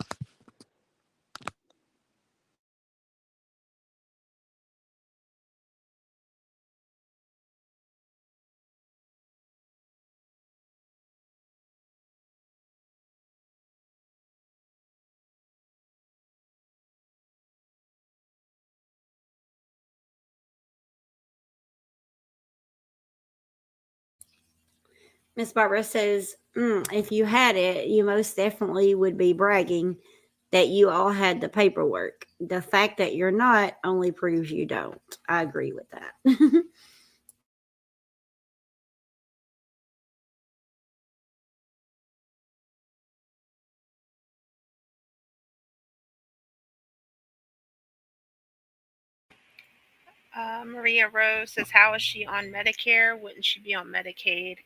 Miss Barbara says, if you had it, you most definitely would be bragging that you all had the paperwork. The fact that you're not only proves you don't. I agree with that. Maria Rose says, how is she on Medicare? Wouldn't she be on Medicaid?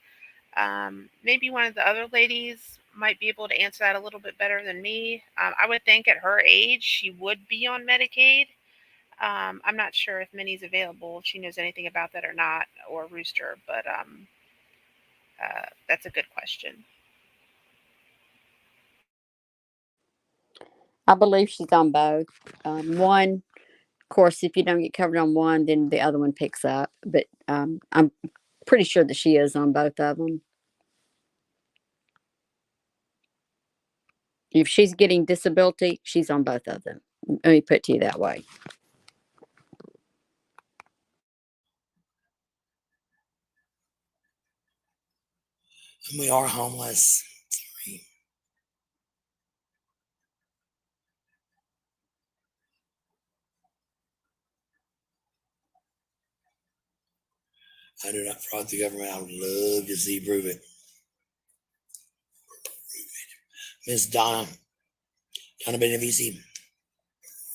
Maybe one of the other ladies might be able to answer that a little bit better than me. I would think at her age, she would be on Medicaid. I'm not sure if Minnie's available, if she knows anything about that or not, or Rooster, but that's a good question. I believe she's on both. One, of course, if you don't get covered on one, then the other one picks up. But I'm pretty sure that she is on both of them. If she's getting disability, she's on both of them. Let me put it to you that way. And we are homeless. Sorry. I do not fraud the government. I would love to see prove it. Miss Donna Benavici,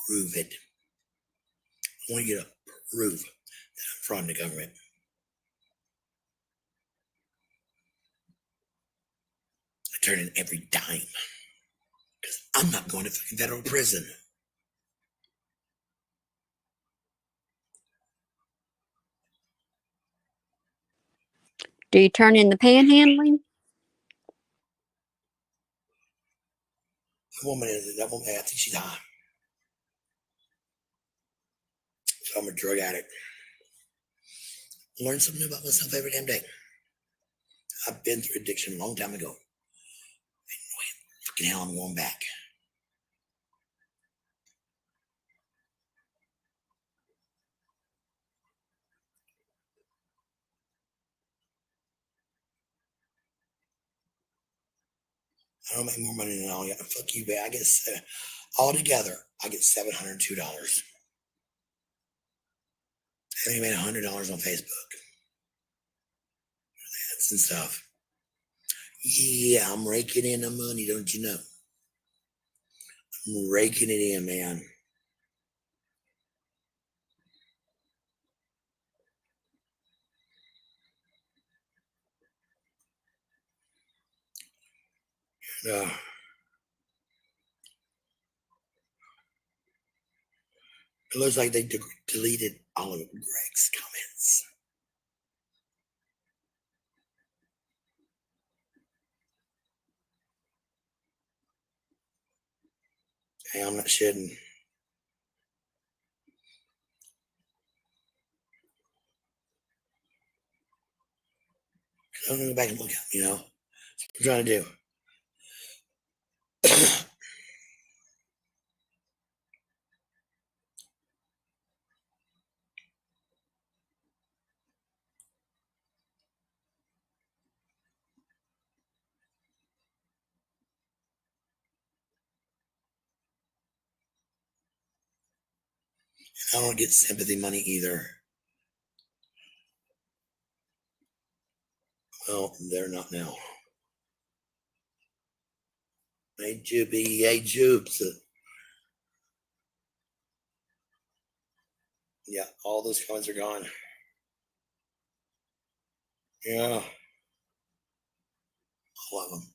prove it. I want you to prove that I'm frauding the government. I turn in every dime because I'm not going to fucking federal prison. Do you turn in the panhandling? That woman, I think she's high. So I'm a drug addict. Learn something about myself every damn day. I've been through addiction a long time ago. Fucking hell, I'm going back. I don't make more money than all. Fuck you, babe. I get altogether, I get $702. I only made $100 on Facebook. Ads and stuff. Yeah, I'm raking in the money, don't you know? I'm raking it in, man. It looks like they deleted all of Greg's comments. Hey, I'm not shitting. I'm gonna go back and look at them, you know? That's what I'm trying to do. I don't get sympathy money either. Well, they're not now. Hey, Jubie. Hey, Jubes. Yeah, all those comments are gone. Yeah. All of them.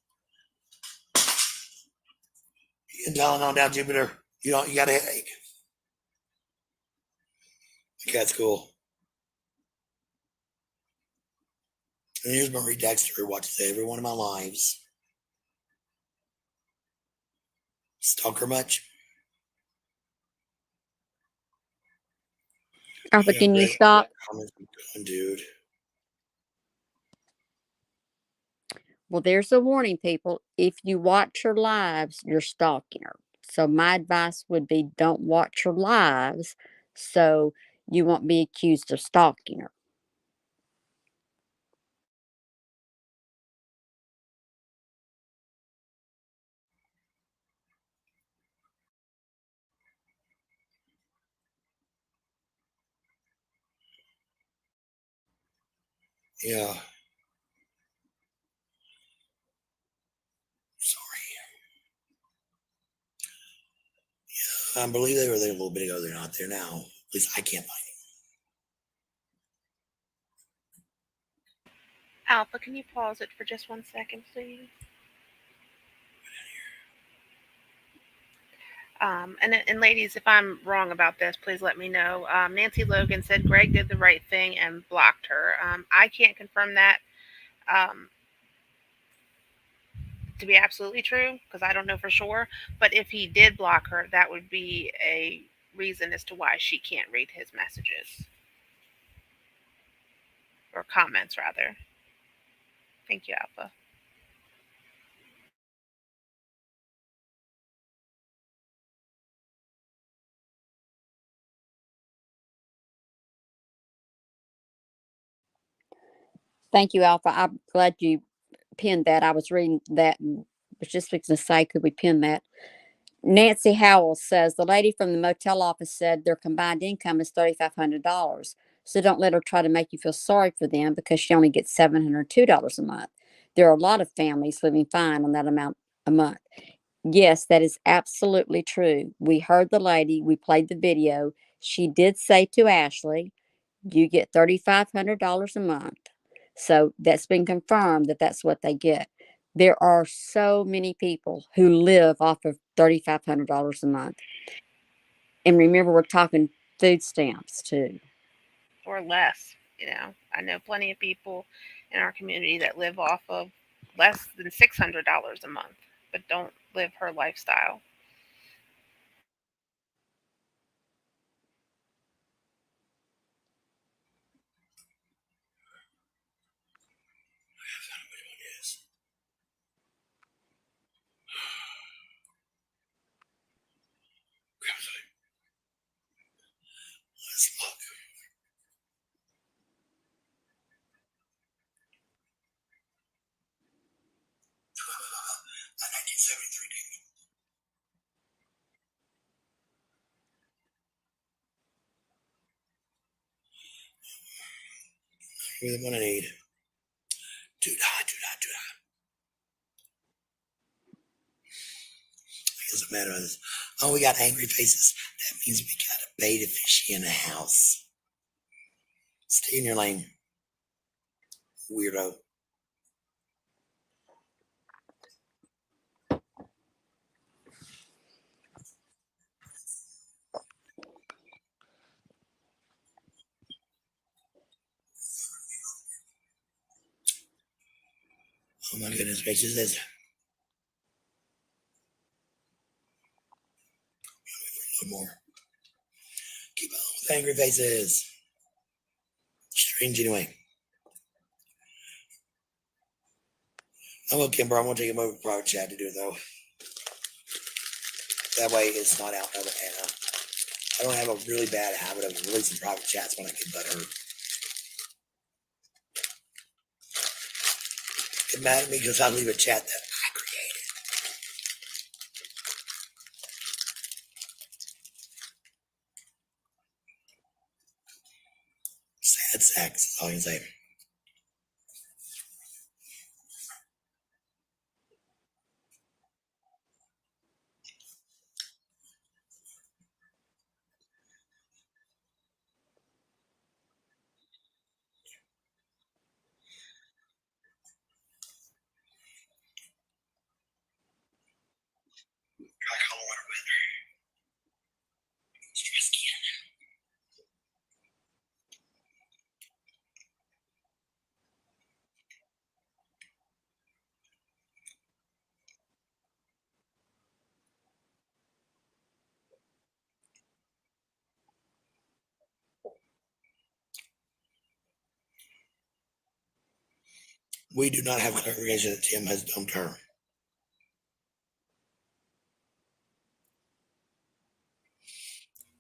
You can Tylenol down, Jupiter. You got a headache. The cat's cool. And here's Marie Dexter, who watches every one of my lives. Stalk her much? Alpha, can you stop? Dude. Well, there's a warning, people. If you watch her lives, you're stalking her. So my advice would be don't watch her lives so you won't be accused of stalking her. Yeah. Sorry. Yeah, I believe they were there a little bit ago. They're not there now. At least I can't find Alpha, can you pause it for just 1 second, please? And ladies, if I'm wrong about this, please let me know. Nancy Logan said Greg did the right thing and blocked her. I can't confirm that to be absolutely true because I don't know for sure. But if he did block her, that would be a reason as to why she can't read his messages or comments, rather. Thank you, Alpha. Thank you, Alpha. I'm glad you pinned that. I was reading that and was just fixing to say, could we pin that? Nancy Howell says the lady from the motel office said their combined income is $3,500. So don't let her try to make you feel sorry for them because she only gets $702 a month. There are a lot of families living fine on that amount a month. Yes, that is absolutely true. We heard the lady, we played the video. She did say to Ashley, you get $3,500 a month. So that's been confirmed that that's what they get. There are so many people who live off of $3,500 a month. And remember, we're talking food stamps too. Or less. I know plenty of people in our community that live off of less than $600 a month, but don't live her lifestyle. Let's look. Give me the one I need. Do not. It doesn't matter. Oh, we got angry faces. That means we got a beta fishy in the house. Stay in your lane, weirdo. Oh my goodness gracious. A little more. Keep on with angry faces. Strange anyway. I'm okay, Kimber. I'm gonna take him over to private chat to do it though. That way it's not out of it. And I don't have a really bad habit of releasing private chats when I get butthurt. Get mad at me because I leave a chat that I created. Sad sacks is all I can say. We do not have clarification that Tim has dumped her.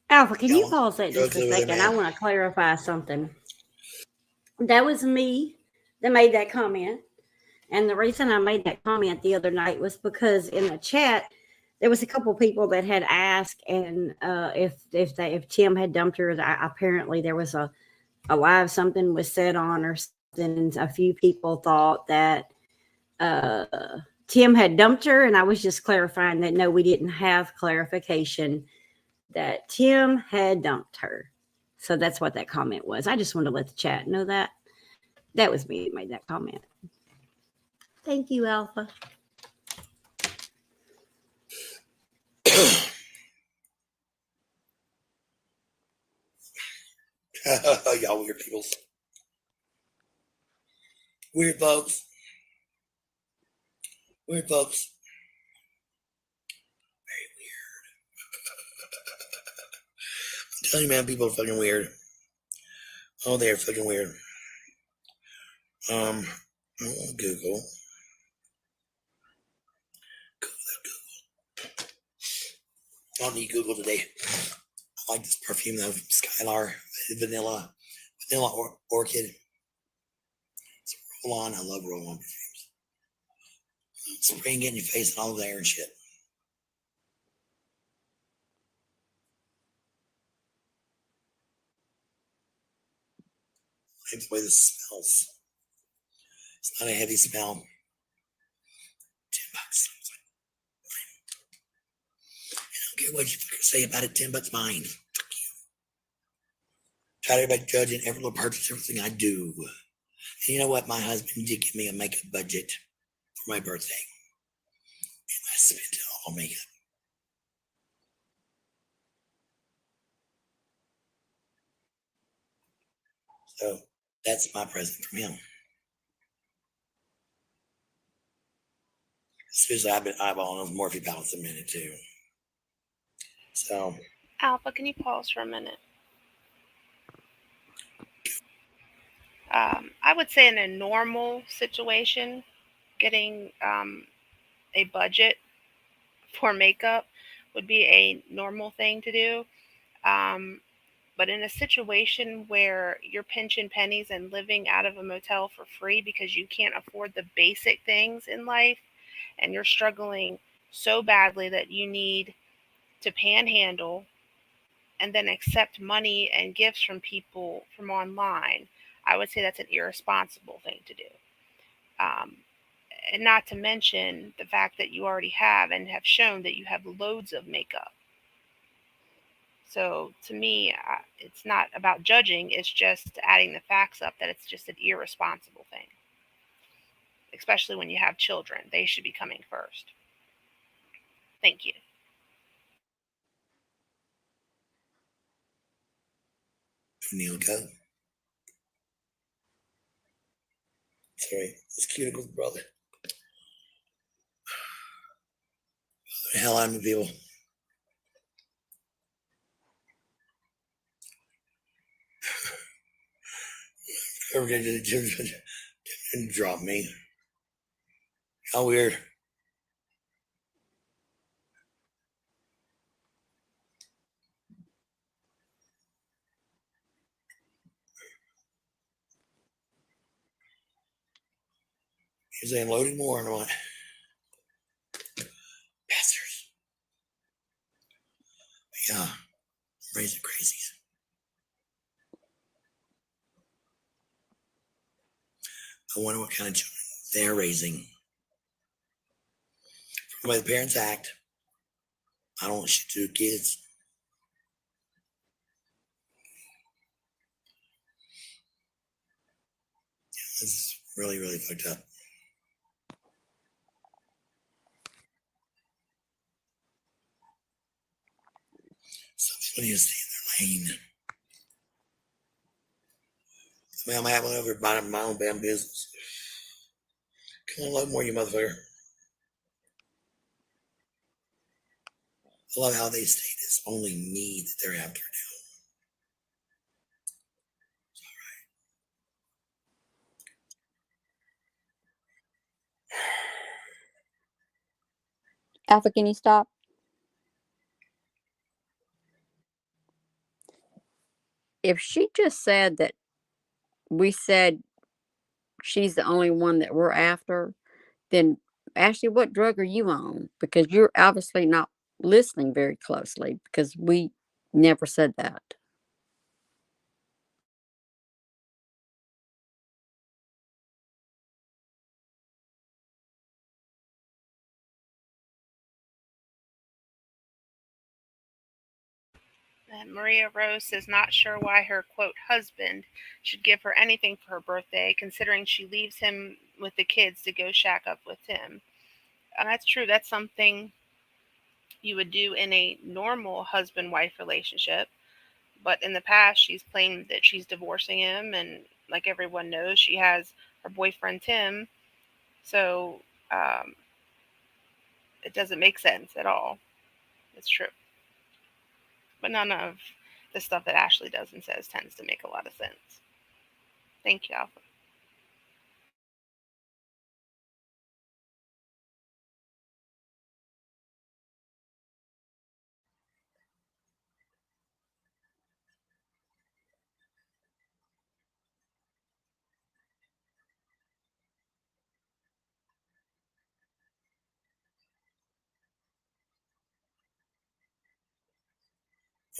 Alpha, can you Go pause that just a through with it, second? I man. want to clarify something. That was me that made that comment. And the reason I made that comment the other night was because in the chat, there was a couple people that had asked and if Tim had dumped her. Apparently there was a live something was said on or something. And a few people thought that Tim had dumped her, and I was just clarifying that no, we didn't have clarification that Tim had dumped her. So that's what that comment was. I just wanted to let the chat know that. That was me that made that comment. Thank you, Alpha. Y'all weird people. Weird folks. Weird folks. Very weird. I'm telling you, man, people are fucking weird. Oh, they're fucking weird. I want Google. I don't need Google today. I like this perfume though from Skylar. Vanilla orchid. It's roll on. I love roll on perfumes. Spraying it in your face and all of the air and shit. I like the way this smells. It's not a heavy smell. $10. I don't care what you say about it. $10 mine. Fuck you. Try everybody judging every little purchase, everything I do. And you know what? My husband did give me a makeup budget for my birthday. And I spent it all on makeup. So that's my present from him. Seriously, I've been eyeballing those Morphe palettes a minute too. So Alpha, can you pause for a minute? I would say in a normal situation, getting a budget for makeup would be a normal thing to do. But in a situation where you're pinching pennies and living out of a motel for free because you can't afford the basic things in life and you're struggling so badly that you need to panhandle and then accept money and gifts from people from online, I would say that's an irresponsible thing to do. And not to mention the fact that you already have and have shown that you have loads of makeup. So to me, it's not about judging, it's just adding the facts up that it's just an irresponsible thing. Especially when you have children. They should be coming first. Thank you. Neil, go. Sorry, this cuticle's brother. The hell out of people. Whoever didn't drop me. How weird. Is they loading more or what? Bastards. Yeah, raising crazies. I wonder what kind of children they're raising. From the way the parents act, I don't want shit to do kids. This is really, really fucked up. Somebody needs to stay in their lane. I mean, I'm having over minding my own damn business. Come on, load more, you motherfucker. I love how they state it's only me that they're after now. Alpha, can you stop? If she just said that we said she's the only one that we're after, then Ashley, what drug are you on? Because you're obviously not listening very closely because we never said that. And Maria Rose is not sure why her quote husband should give her anything for her birthday, considering she leaves him with the kids to go shack up with him. That's true. That's something you would do in a normal husband-wife relationship. But in the past, she's claimed that she's divorcing him, and like everyone knows, she has her boyfriend Tim. So it doesn't make sense at all. It's true. But none of the stuff that Ashley does and says tends to make a lot of sense. Thank you, Alpha.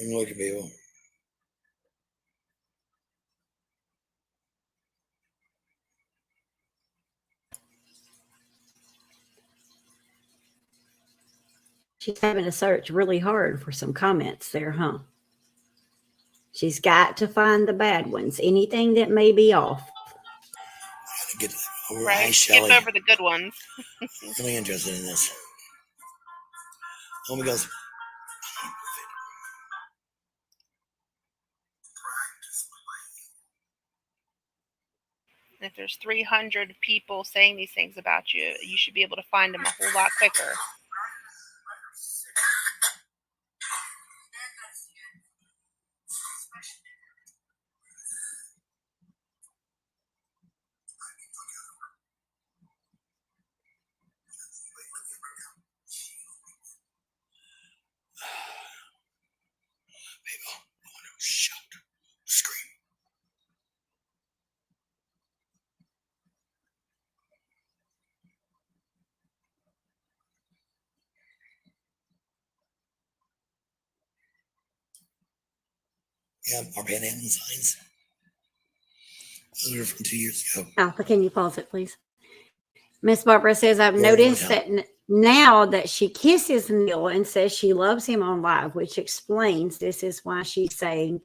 I'm looking, people. She's having to search really hard for some comments there, huh? She's got to find the bad ones, anything that may be off. Get over Right. Skip over the good ones. Really interested in this. Homie goes, If there's 300 people saying these things about you, you should be able to find them a whole lot quicker. people, I want to shout, scream. Yeah, our panhandling signs. Those are from 2 years ago. Alpha, can you pause it, please? Miss Barbara says, I've Well, noticed what that now that she kisses Neil and says she loves him on live, which explains this is why she's saying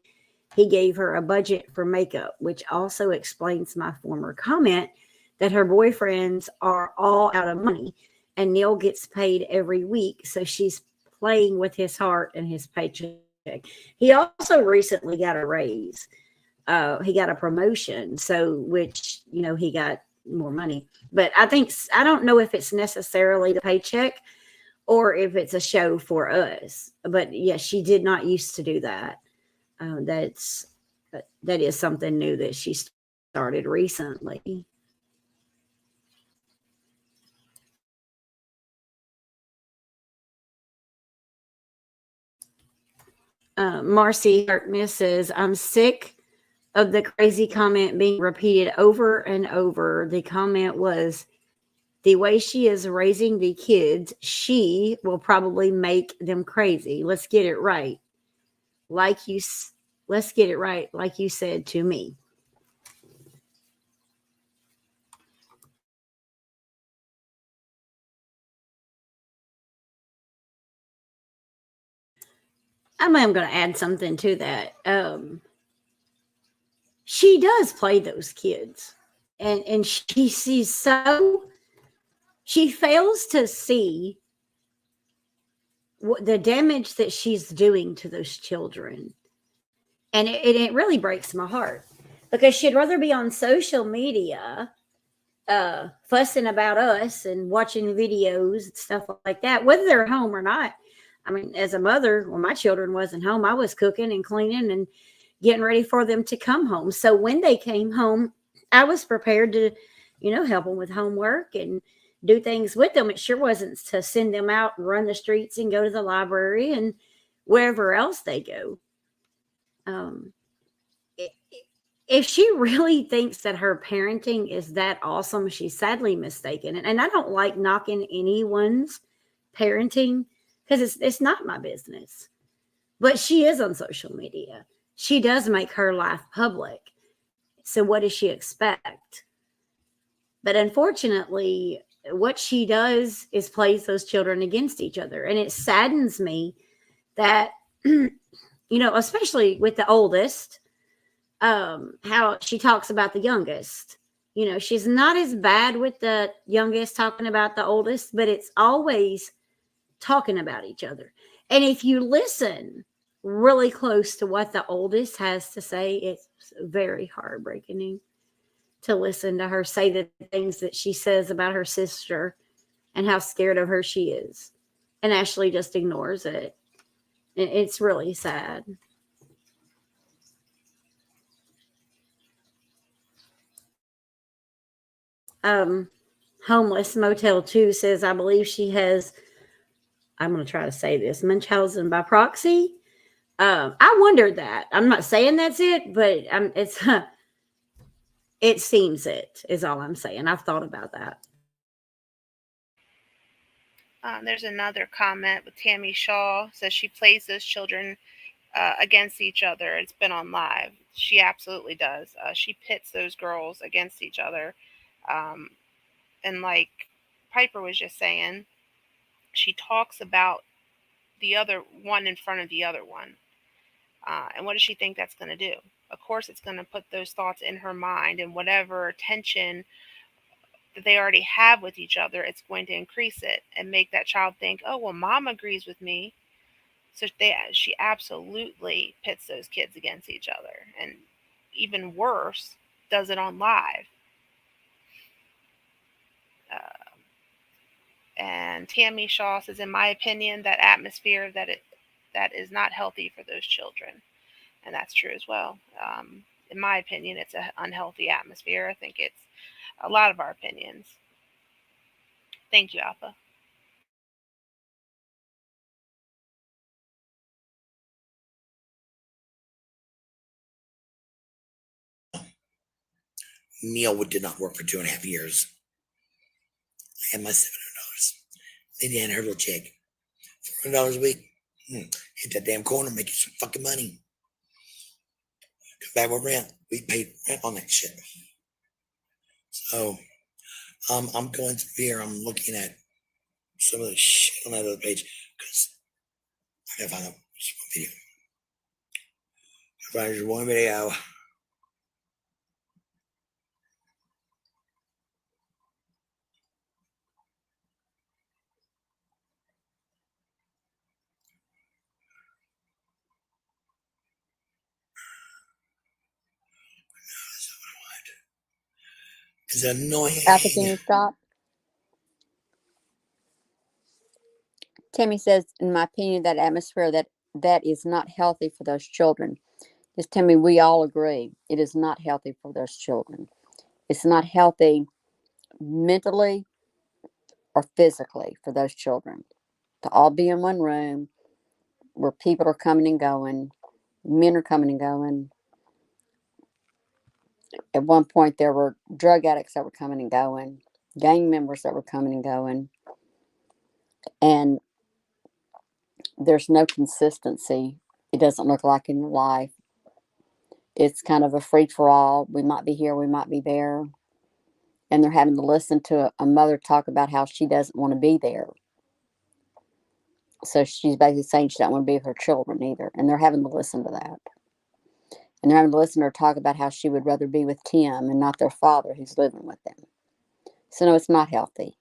he gave her a budget for makeup, which also explains my former comment that her boyfriends are all out of money and Neil gets paid every week. So she's playing with his heart and his paycheck. He also recently got a raise. He got a promotion. So, which, you know, he got more money. But I don't know if it's necessarily the paycheck or if it's a show for us. But yes, she did not used to do that. That is something new that she started recently. Marcy Harkness says, I'm sick of the crazy comment being repeated over and over. The comment was, the way she is raising the kids, she will probably make them crazy. Let's get it right. Let's get it right, like you said to me. I'm going to add something to that. She does play those kids, and she fails to see the damage that she's doing to those children. And it really breaks my heart because she'd rather be on social media fussing about us and watching videos and stuff like that, whether they're home or not. I mean, as a mother, when my children wasn't home, I was cooking and cleaning and getting ready for them to come home. So when they came home, I was prepared to, help them with homework and do things with them. It sure wasn't to send them out and run the streets and go to the library and wherever else they go. If she really thinks that her parenting is that awesome, she's sadly mistaken. And I don't like knocking anyone's parenting because it's not my business. But she is on social media. She does make her life public. So what does she expect? But unfortunately, what she does is plays those children against each other. And it saddens me that, especially with the oldest, how she talks about the youngest. She's not as bad with the youngest talking about the oldest, but it's always talking about each other. And if you listen really close to what the oldest has to say, it's very heartbreaking to listen to her say the things that she says about her sister and how scared of her she is. And Ashley just ignores it. It's really sad. Homeless Motel 2 says, I believe she has, I'm going to try to say this, Munchausen by proxy. I wondered that. I'm not saying that's it, but it seems it is all I'm saying. I've thought about that. There's another comment with Tammy Shaw, says she plays those children against each other. It's been on live. She absolutely does. She pits those girls against each other. And like Piper was just saying, she talks about the other one in front of the other one. And what does she think that's going to do? Of course, it's going to put those thoughts in her mind, and whatever tension that they already have with each other, it's going to increase it and make that child think, oh, well, mom agrees with me. So she absolutely pits those kids against each other. And even worse, does it on live. And Tammy Shaw says, in my opinion, that atmosphere, that is not healthy for those children. And that's true as well. In my opinion, it's an unhealthy atmosphere. I think it's a lot of our opinions. Thank you, Alpha. Neil did not work for 2.5 years. I had my $700. Lady had her little check. $400 a week. Hit that damn corner, make you some fucking money. Come back with rent. we paid rent on that shit. So I'm going through here. I'm looking at some of the shit on that other page because I gotta find out just one video. Find just one video. It's annoying. Alpha, can you stop? Tammy says, in my opinion, that atmosphere that is not healthy for those children. Just tell me, we all agree it is not healthy for those children. It's not healthy mentally or physically for those children to all be in one room where people are coming and going, men are coming and going. At one point, there were drug addicts that were coming and going, gang members that were coming and going, and there's no consistency. It doesn't look like in your life. It's kind of a free for all. We might be here, we might be there. And they're having to listen to a mother talk about how she doesn't want to be there. So she's basically saying she doesn't want to be with her children either. And they're having to listen to that. And they're having to listen to her talk about how she would rather be with Tim and not their father who's living with them. So no, it's not healthy.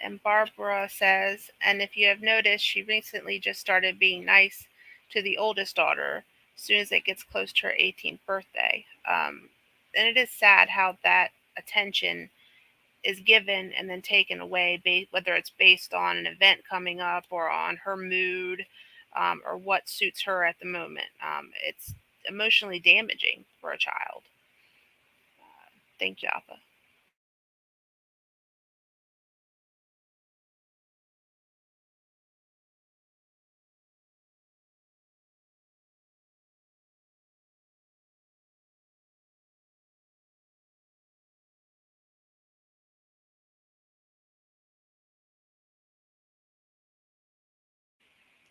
And Barbara says, and if you have noticed, she recently just started being nice to the oldest daughter as soon as it gets close to her 18th birthday. And it is sad how that attention is given and then taken away, whether it's based on an event coming up or on her mood or what suits her at the moment. It's emotionally damaging for a child. Thank you, Alpha.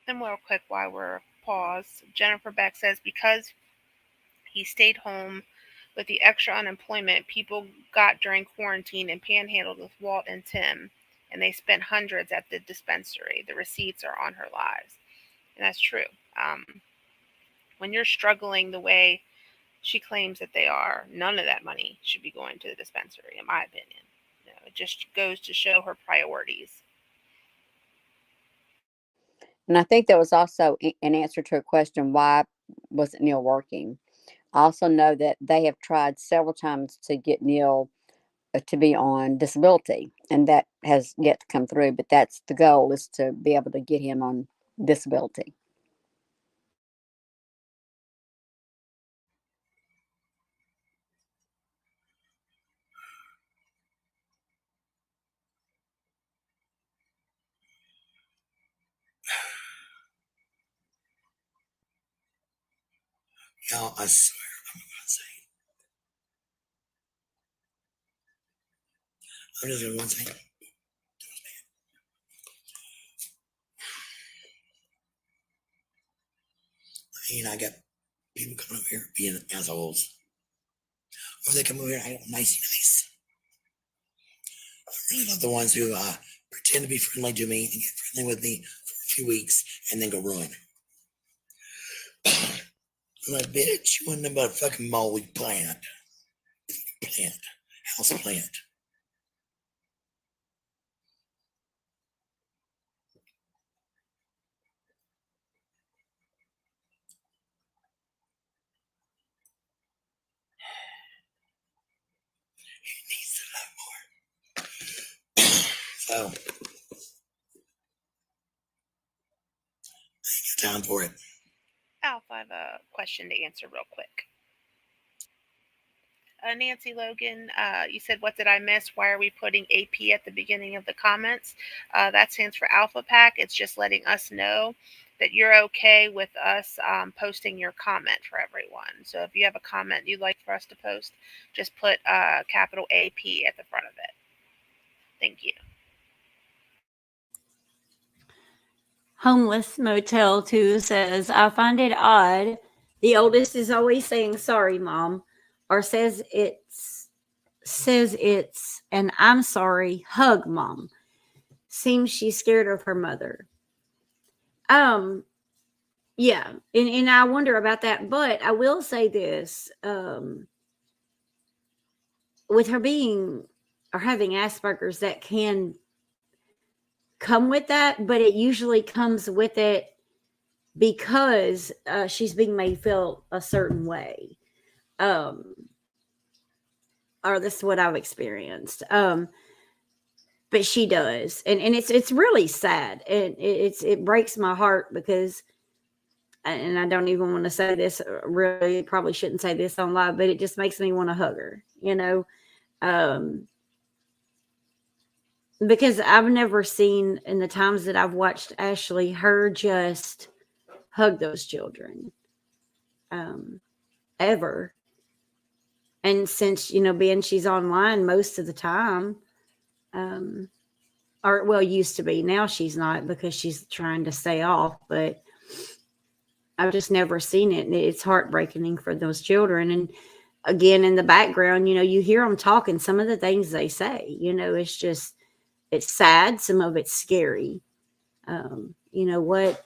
And real quick, while we're paused, Jennifer Beck says, because he stayed home with the extra unemployment people got during quarantine and panhandled with Walt and Tim, and they spent hundreds at the dispensary. The receipts are on her lives. And that's true. When you're struggling the way she claims that they are, none of that money should be going to the dispensary, in my opinion. It just goes to show her priorities. And I think that was also an answer to a question, why wasn't Neil working? I also know that they have tried several times to get Neil to be on disability, and that has yet to come through. But that's the goal, is to be able to get him on disability. Y'all, I swear, I'm gonna say. I'm just gonna say. I got people coming over here being assholes. Or they come over here and act nice. I really love the ones who pretend to be friendly to me and get friendly with me for a few weeks and then go ruin. I'm like, bitch, you want to know about a fucking moldy plant. House plant. He needs to know more. So, I ain't got time for it. Alpha, I have a question to answer real quick. Nancy Logan, you said, what did I miss? Why are we putting AP at the beginning of the comments? That stands for Alpha Pack. It's just letting us know that you're okay with us posting your comment for everyone. So if you have a comment you'd like for us to post, just put capital AP at the front of it. Thank you. Homeless Motel 2 says, I find it odd. The oldest is always saying sorry, mom, or says it's and I'm sorry, hug mom. Seems she's scared of her mother. Yeah, and I wonder about that, but I will say this, with her being or having Asperger's, that can come with that, but it usually comes with it because she's being made feel a certain way. Or this is what I've experienced. But she does, and it's really sad, and it breaks my heart because, and I don't even want to say this. Really, probably shouldn't say this on live, but it just makes me want to hug her. Because I've never seen in the times that I've watched Ashley her just hug those children, ever. And since being she's online most of the time, or well, used to be. Now she's not because she's trying to stay off. But I've just never seen it, and it's heartbreaking for those children. And again, in the background, you hear them talking. Some of the things they say, it's sad. Some of it's scary. What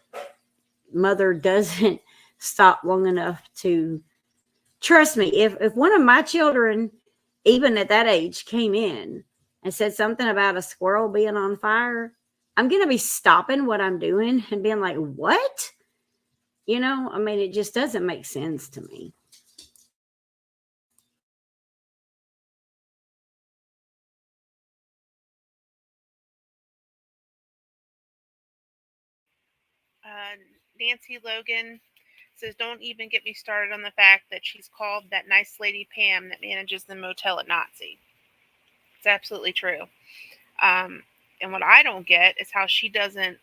mother doesn't stop long enough to trust me? If one of my children, even at that age, came in and said something about a squirrel being on fire, I'm going to be stopping what I'm doing and being like, what? It just doesn't make sense to me. Nancy Logan says, don't even get me started on the fact that she's called that nice lady Pam that manages the motel at Nazi. It's absolutely true. And what I don't get is how she doesn't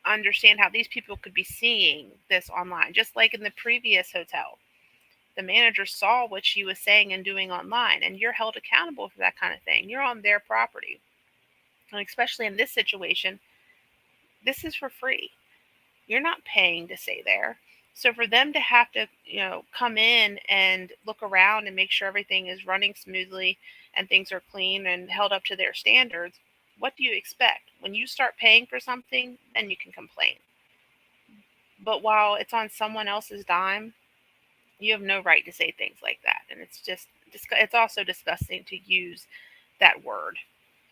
understand how these people could be seeing this online. Just like in the previous hotel, the manager saw what she was saying and doing online, and you're held accountable for that kind of thing. You're on their property. And especially in this situation, this is for free. You're not paying to stay there. So for them to have to, come in and look around and make sure everything is running smoothly and things are clean and held up to their standards, what do you expect? When you start paying for something, then you can complain. But while it's on someone else's dime, you have no right to say things like that. And it's also disgusting to use that word,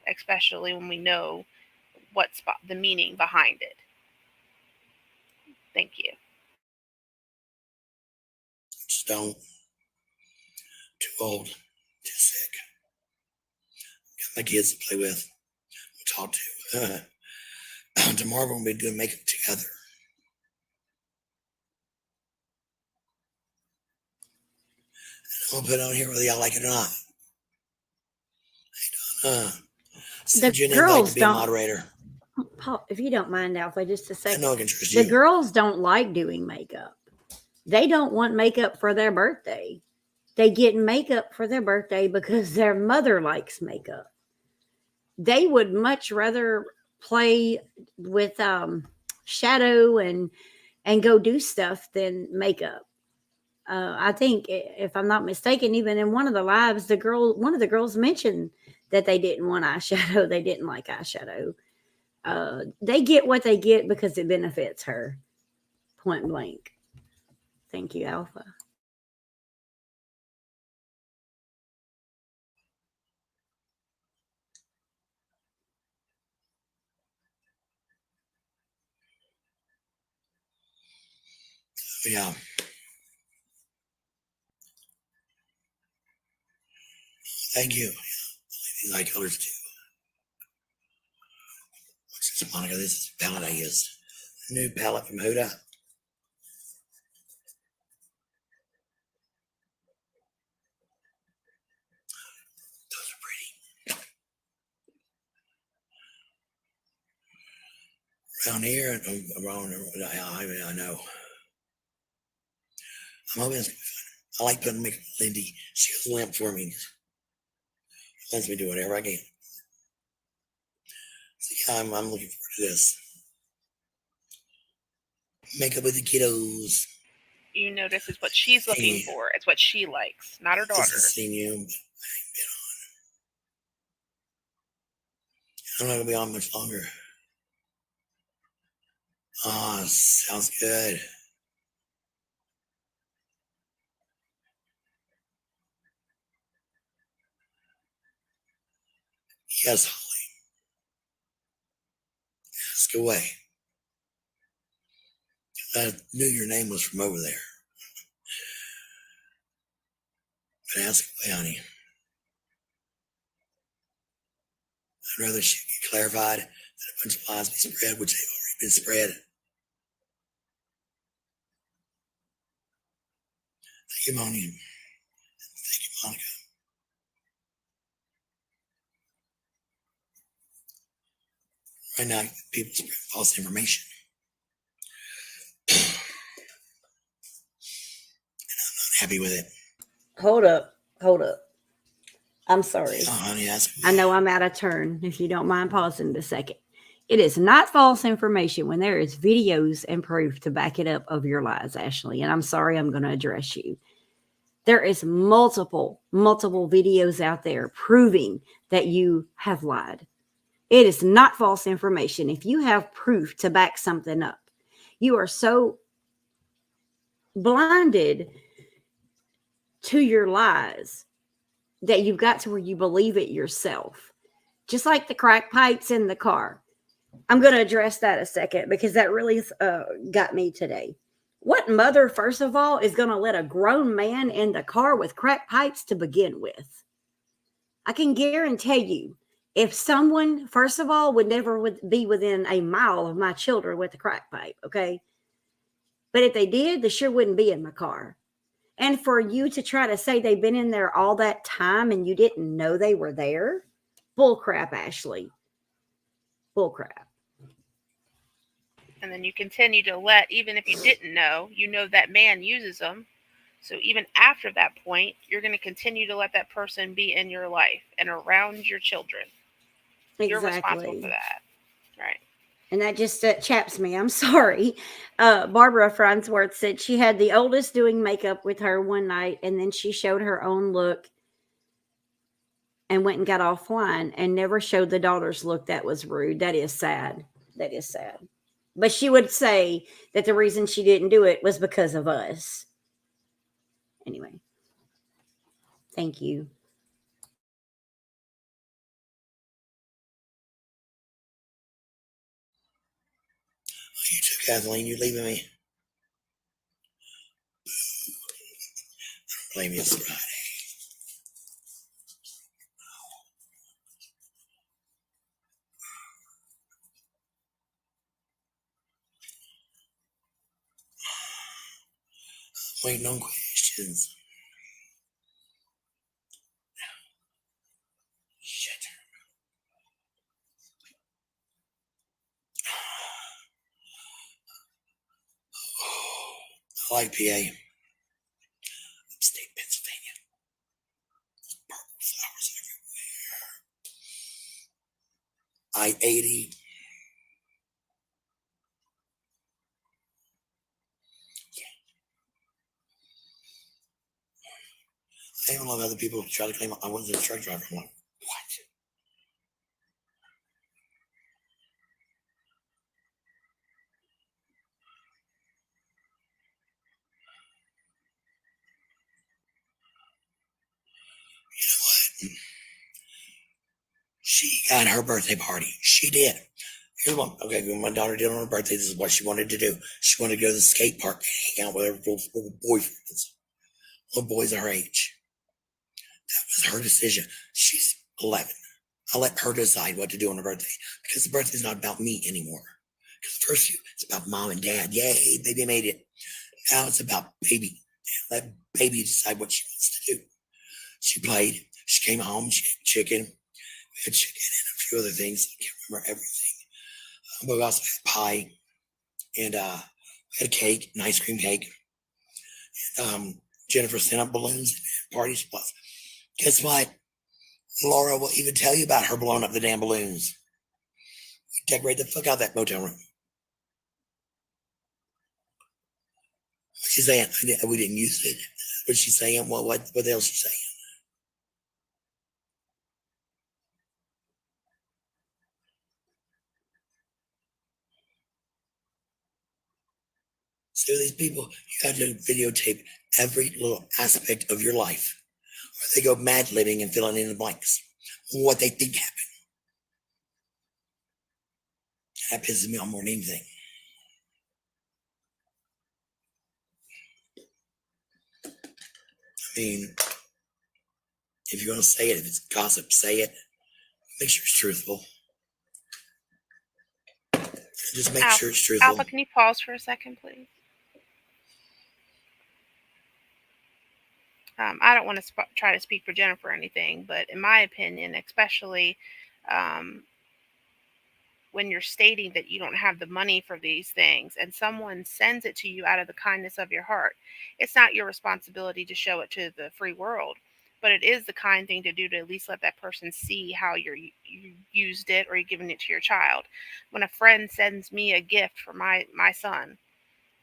especially when we know the meaning behind it. Thank you. Just don't. Too old, too sick. Got my kids to play with, talk to. Tomorrow we'll be doing makeup together. I'll put it on here whether y'all like it or not. Send you an invite to be a moderator. Paul, if you don't mind, Alpha, just a second. I know I can trust you. The girls don't like doing makeup. They don't want makeup for their birthday. They get makeup for their birthday because their mother likes makeup. They would much rather play with shadow and go do stuff than makeup. I think, if I'm not mistaken, even in one of the lives, one of the girls mentioned that they didn't want eyeshadow. They didn't like eyeshadow. They get what they get because it benefits her. Point blank. Thank you, Alpha. Yeah. Thank you. I like colors too. What's this, Monica? This is the palette I used. A new palette from Huda. Those are pretty. Around here, I know. I'm hoping it's gonna be fun. I like putting makeup on Lindy. She has a lamp for me. Lets me do whatever I can. So yeah, I'm looking forward to this. Makeup with the kiddos. You notice it's what she's looking Yeah. for. It's what she likes, not her daughter. This is seen you, but I ain't been on. I'm not gonna be on much longer. Ah, sounds good. Yes, Holly. Ask away. I knew your name was from over there. But ask away, honey. I'd rather shit get clarified than a bunch of lies be spread, which they've already been spread. Thank you, Moni. Thank you, Monica. Right now, people spread false information. And I'm not happy with it. Hold up. I'm sorry. Oh, honey, ask away. I know I'm out of turn. If you don't mind pausing a second. It is not false information when there is videos and proof to back it up of your lies, Ashley. And I'm sorry, I'm going to address you. There is multiple videos out there proving that you have lied. It is not false information. If you have proof to back something up, you are so blinded to your lies that you've got to where you believe it yourself. Just like the crack pipes in the car. I'm going to address that a second because that really got me today. What mother, first of all, is going to let a grown man in the car with crack pipes to begin with? I can guarantee you, if someone, first of all, would never be within a mile of my children with a crack pipe, okay? But if they did, they sure wouldn't be in my car. And for you to try to say they've been in there all that time and you didn't know they were there, bull crap, Ashley. Bull crap. And then you continue to let, even if you didn't know, you know that man uses them. So even after that point, you're going to continue to let that person be in your life and around your children. Exactly. You're responsible for that. Right. And that just chaps me. I'm sorry. Barbara Farnsworth said she had the oldest doing makeup with her one night, and then she showed her own look and went and got offline and never showed the daughter's look. That was rude. That is sad. That is sad. But she would say that the reason she didn't do it was because of us. Anyway. Thank you. You too, Kathleen. You leaving me? Don't blame me. It's Friday. Waiting on questions. Shit. I like PA. Upstate Pennsylvania. Purple flowers everywhere. I-80. I don't love other people try to claim I wasn't a truck driver. I'm like, what? You know what? She got her birthday party. She did. Here's one. Okay, when my daughter did on her birthday, this is what she wanted to do. She wanted to go to the skate park and hang out with her little boyfriends, little boys her age. That was her decision. She's 11. I let her decide what to do on her birthday because the birthday is not about me anymore. Because the first few, it's about mom and dad. Yay, baby made it. Now it's about baby. Let baby decide what she wants to do. She played. She came home. She ate chicken. We had chicken and a few other things. I can't remember everything. But we also had pie and we had cake, an ice cream cake. And, Jennifer sent up balloons and party supplies. Guess what? Laura will even tell you about her blowing up the damn balloons. We decorated the fuck out of that motel room. She's saying we didn't use it. What's she saying? What the hell is she saying? So these people, you have to videotape every little aspect of your life, or they go mad living and filling in the blanks, what they think happened. That pisses me off more than anything. I mean, if you're going to say it, if it's gossip, say it. Make sure it's truthful. Just make sure it's truthful. Alpha, can you pause for a second, please? I don't want to try to speak for Jennifer or anything, but in my opinion, especially when you're stating that you don't have the money for these things and someone sends it to you out of the kindness of your heart, it's not your responsibility to show it to the free world, but it is the kind thing to do to at least let that person see how you used it or you're giving it to your child. When a friend sends me a gift for my son,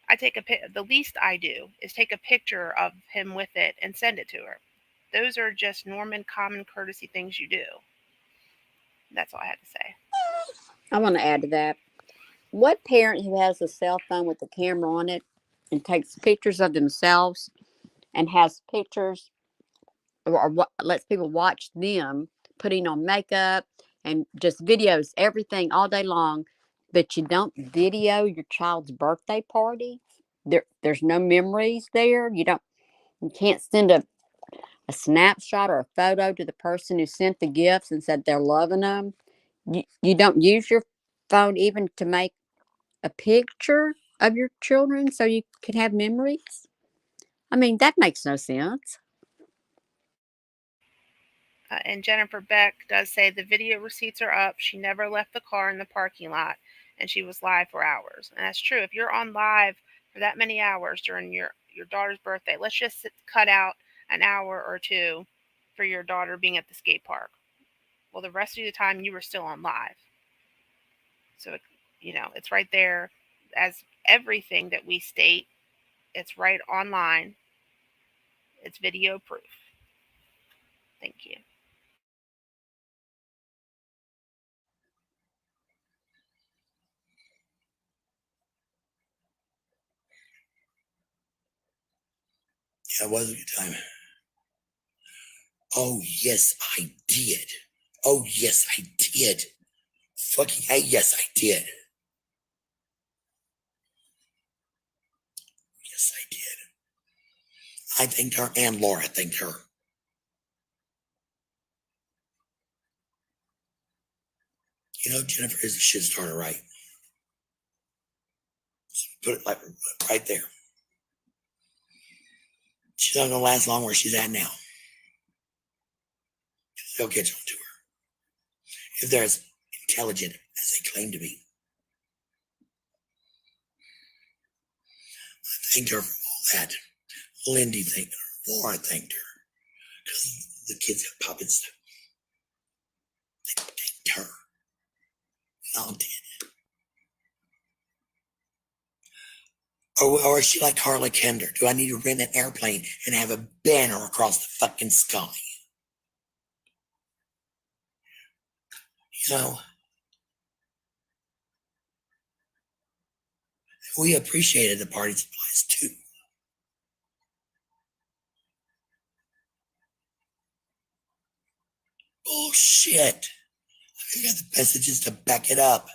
I take the least I do is take a picture of him with it and send it to her. Those are just Norman common courtesy things you do. That's all I had to say. I want to add to that. What parent who has a cell phone with a camera on it and takes pictures of themselves and has pictures or lets people watch them putting on makeup and just videos everything all day long, but you don't video your child's birthday party? There's no memories there. You can't send a snapshot or a photo to the person who sent the gifts and said they're loving them. You don't use your phone even to make a picture of your children so you can have memories. I mean, that makes no sense. And Jennifer Beck does say the video receipts are up. She never left the car in the parking lot, and she was live for hours. And that's true. If you're on live for that many hours during your daughter's birthday, let's just cut out an hour or two for your daughter being at the skate park. Well, the rest of the time you were still on live. So, it's right there as everything that we state. It's right online. It's video proof. Thank you. Yeah, it was a good time. Oh, yes, I did. Oh, yes, I did. Fucking hey, yes, I did. Yes, I did. I thanked her and Laura thanked her. Jennifer is a shit starter, right? Put it like right there. She's not gonna last long where she's at now. They'll catch on to her. If they're as intelligent as they claim to be. I thanked her for all that. Lindy thanked her. Laura thanked her. Because the kids have puppets. They thanked her. We all did. Or is she like Harley Kender? Do I need to rent an airplane and have a banner across the fucking sky? We appreciated the party supplies too. Bullshit. I got the messages to back it up.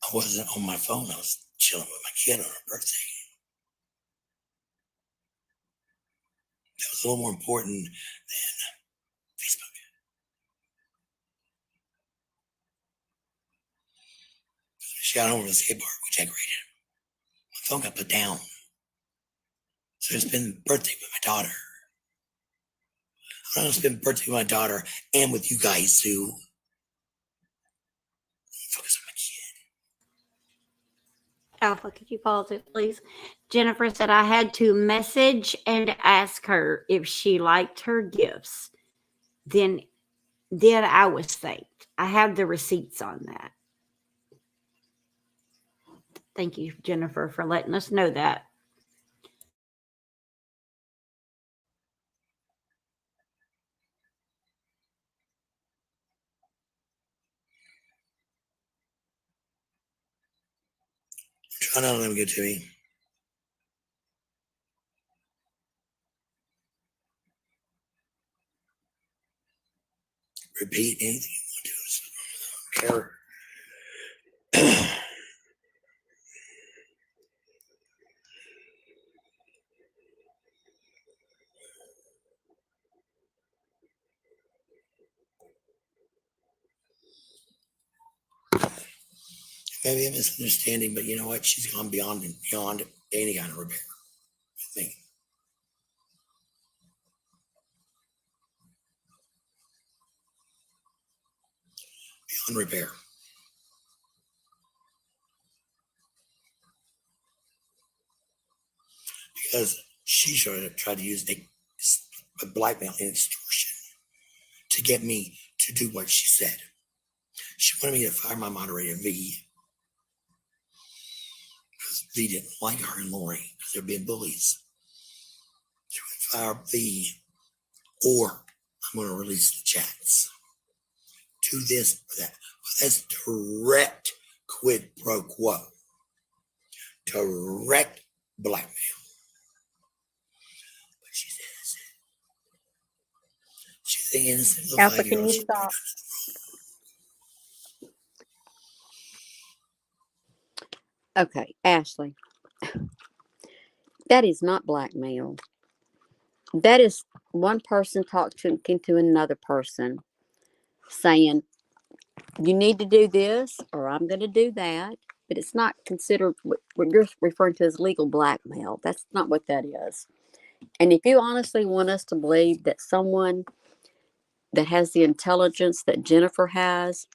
I wasn't on my phone. I was chilling with my kid on her birthday. That was a little more important than Facebook. She got home from the skate park. We decorated. My phone got put down. So I spent the birthday with my daughter. I'm going to spend the birthday with my daughter and with you guys too. Focus on my kid. Alpha, could you pause it, please? Jennifer said I had to message and ask her if she liked her gifts. Then then I was thanked. I have the receipts on that. Thank you, Jennifer, for letting us know that. Trying to let him get to me. Repeat anything you want to. I don't care. Maybe a misunderstanding, but you know what? She's gone beyond any kind of repair with me. Beyond repair. Because she tried to use a blackmail and extortion to get me to do what she said. She wanted me to fire my moderator, V. Because V didn't like her and Lori because they're being bullies. She would fire V, or I'm going to release the chats. Do this or that. But that's direct quid pro quo. Direct blackmail. But she's innocent. She's the innocent little Alpha, can 5-year-old. you stop? Okay, Ashley. That is not blackmail. That is one person talking to another person saying, you need to do this or I'm going to do that. But it's not considered what you're referring to as legal blackmail. That's not what that is. And if you honestly want us to believe that someone that has the intelligence that Jennifer has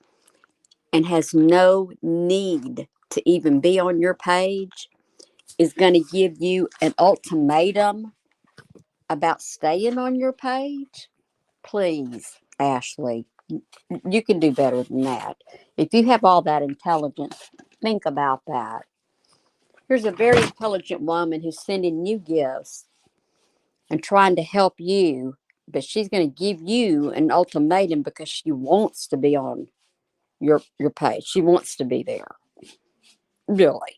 and has no need to even be on your page is going to give you an ultimatum about staying on your page, please, Ashley, you can do better than that. If you have all that intelligence, think about that. Here's a very intelligent woman who's sending you gifts and trying to help you, but she's going to give you an ultimatum because she wants to be on your page. She wants to be there. Really.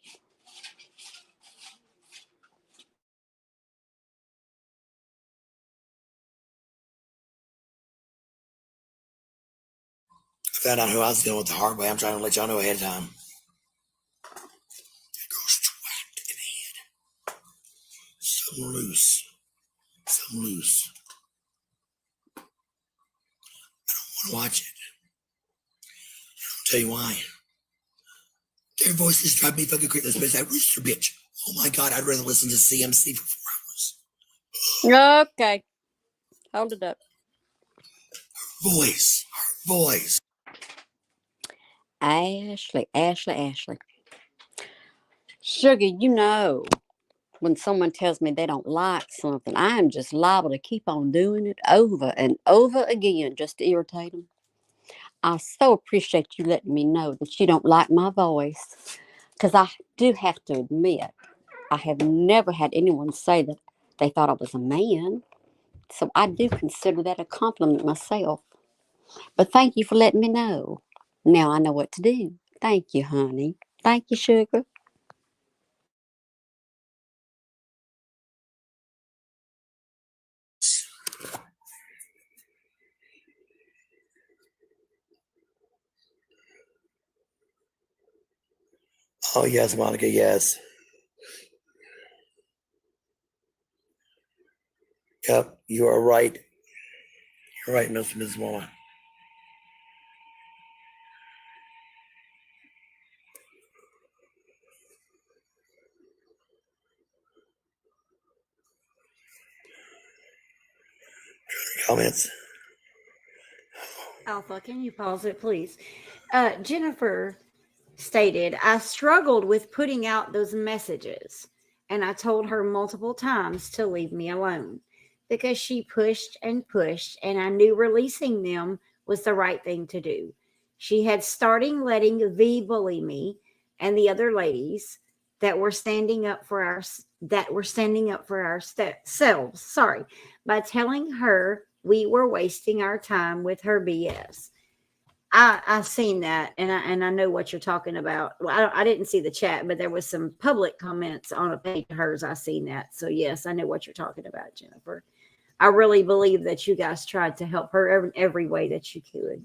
I found out who I was dealing with the hard way. I'm trying to let y'all know ahead of time. That girl's trapped in the head. Some loose. Some loose. I don't want to watch it. I'll tell you why. Their voices drive me fucking crazy. This that rooster bitch. Oh my God, I'd rather listen to CMC for 4 hours. Okay. Hold it up. Voice. Her voice. Ashley. Sugar, you know, when someone tells me they don't like something, I am just liable to keep on doing it over and over again just to irritate them. I so appreciate you letting me know that you don't like my voice, because I do have to admit, I have never had anyone say that they thought I was a man. So I do consider that a compliment myself. But thank you for letting me know. Now I know what to do. Thank you, honey. Thank you, sugar. Oh, yes, Monica, yes. Yep, you are right. You're right, Mrs. Moore. Comments? Alpha, can you pause it, please? Jennifer stated, I struggled with putting out those messages, and I told her multiple times to leave me alone because she pushed and pushed, and I knew releasing them was the right thing to do. She had starting letting V bully me and the other ladies that were standing up for ourselves, sorry, by telling her we were wasting our time with her BS. I seen that, and I know what you're talking about. Well, I didn't see the chat, but there was some public comments on a page of hers. I seen that, so yes, I know what you're talking about, Jennifer. I really believe that you guys tried to help her in every way that you could.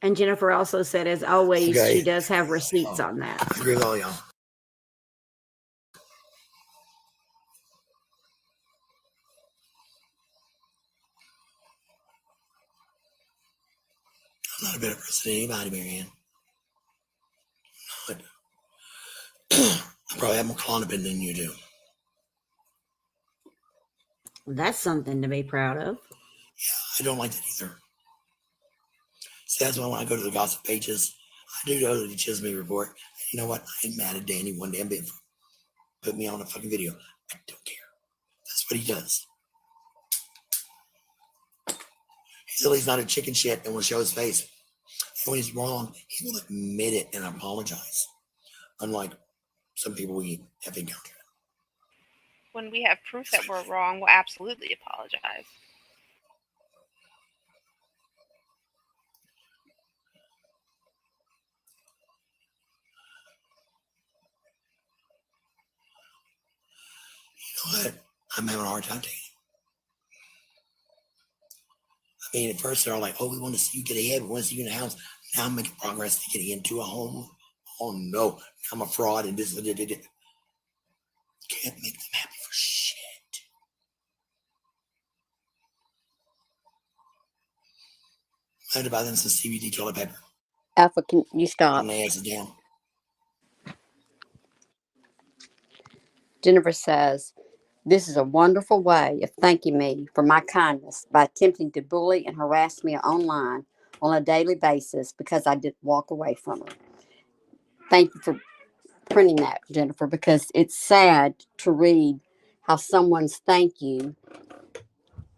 And Jennifer also said, as always, Okay. she does have receipts on that. I agree with all y'all. I'm not a better person than anybody, Marianne. But I probably have more Klonopin than you do. That's something to be proud of. I don't like that either. See, that's why when I go to the gossip pages, I do go to the Chisme report. You know what? I ain't mad at Danny one damn bit for putting me on a fucking video. I don't care. That's what he does. He's at least not a chicken shit and will show his face. And when he's wrong, he will admit it and apologize. Unlike some people we have encountered. When we have proof that we're wrong, we'll absolutely apologize. You know what? I'm having a hard time taking it. I mean, at first they're like, oh, we want to see you get ahead. We want to see you in the house. Now I'm making progress to getting into a home. Oh, no. I'm a fraud and this. Can't make them happy for shit. I had to buy them some CBD toilet paper. Alpha, can you stop? And they asses down. Jennifer says, this is a wonderful way of thanking me for my kindness by attempting to bully and harass me online on a daily basis because I didn't walk away from her. Thank you for printing that, Jennifer, because it's sad to read how someone's thank you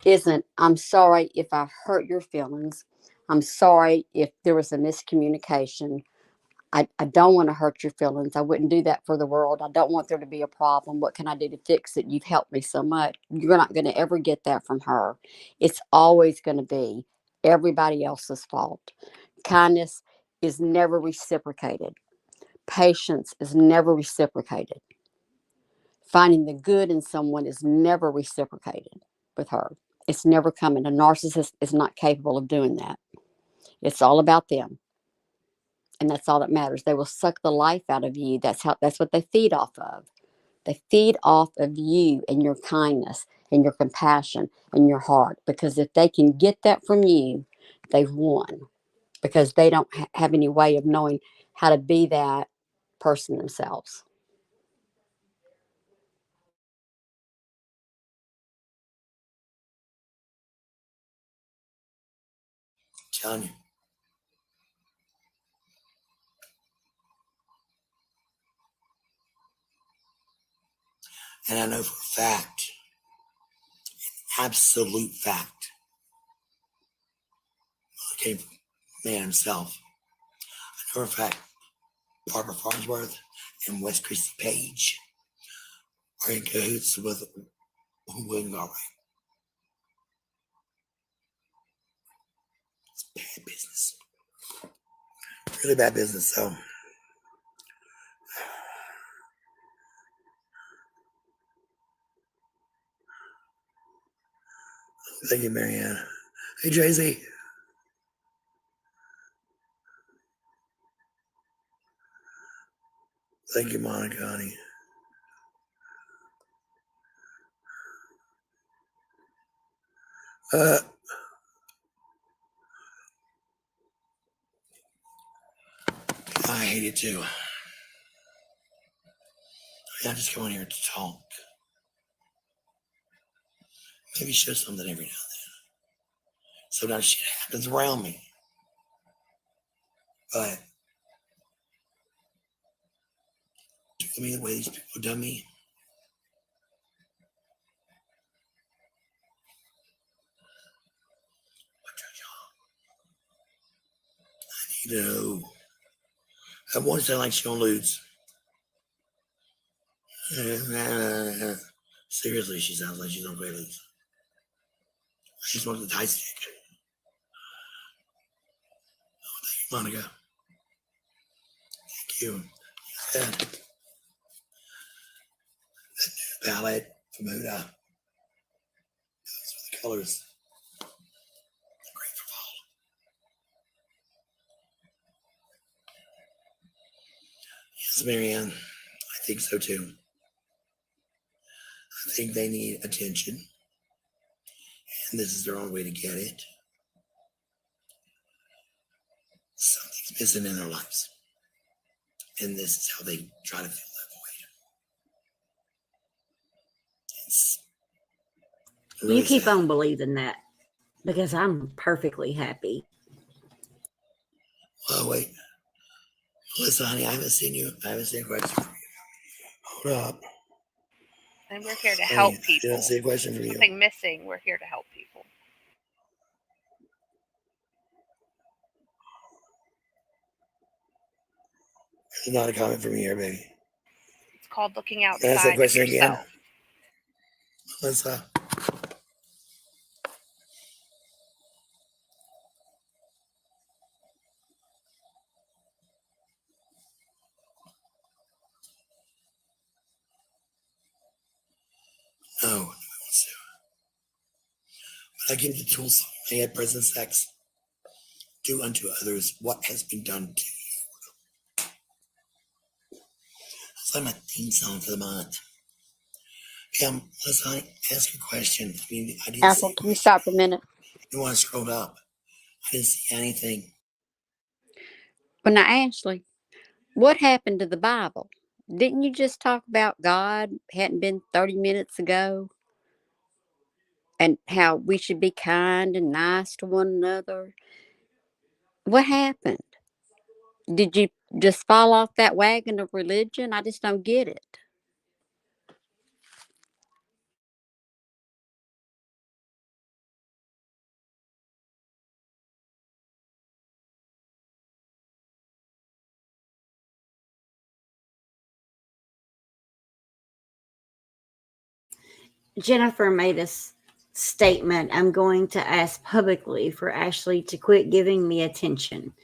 isn't, I'm sorry if I hurt your feelings. I'm sorry if there was a miscommunication. I don't want to hurt your feelings. I wouldn't do that for the world. I don't want there to be a problem. What can I do to fix it? You've helped me so much. You're not going to ever get that from her. It's always going to be everybody else's fault. Kindness is never reciprocated. Patience is never reciprocated. Finding the good in someone is never reciprocated with her. It's never coming. A narcissist is not capable of doing that. It's all about them. And that's all that matters. They will suck the life out of you. That's what they feed off of. They feed off of you and your kindness and your compassion and your heart. Because if they can get that from you, they've won. Because they don't have any way of knowing how to be that person themselves. I'm telling you. And I know for a fact, absolute fact, it came from the man himself. I know for a fact, Barbara Farnsworth and Wes Christie Page are in cahoots with William Galbraith. It's bad business. Really bad business, so. Thank you, Marianne. Hey, Jay-Z. Thank you, Monica, honey. I hate it too. I'm just coming here to talk. Maybe show something every now and then. Sometimes shit happens around me. But to me, the way these people have done me, I need to know. At one sound like she gonna lose. Seriously, she sounds like she's gonna lose. I just want the tie stick. Oh, thank you, Monica. Thank you. Yeah. That new palette from Huda. Those are the colors. They're great for fall. Yes, Marianne. I think so too. I think they need attention, and this is their own way to get it. Something's missing in their lives, and this is how they try to fill that void. It's really You keep sad. on believing that because I'm perfectly happy. Oh, wait. Listen, honey, I haven't seen you. I haven't seen a question from you. Hold up. And we're here to Honey, help I people. didn't see a question from you. Something missing, we're here to help people. There's not a comment from you here, baby. It's called looking Can I ask that outside of question again? yourself. Melissa? No, nobody wants to. But I give the tools I had present sex. Do unto others what has been done to you. That's like my theme song for the month. Pam, let's ask a question. I mean, I didn't see Apple, a can you question. stop for a minute? You want to scroll up? I didn't see anything. Well, now, Ashley, what happened to the Bible? Didn't you just talk about God hadn't been 30 minutes ago? And how we should be kind and nice to one another? What happened? Did you just fall off that wagon of religion? I just don't get it. Jennifer made a statement. I'm going to ask publicly for Ashley to quit giving me attention.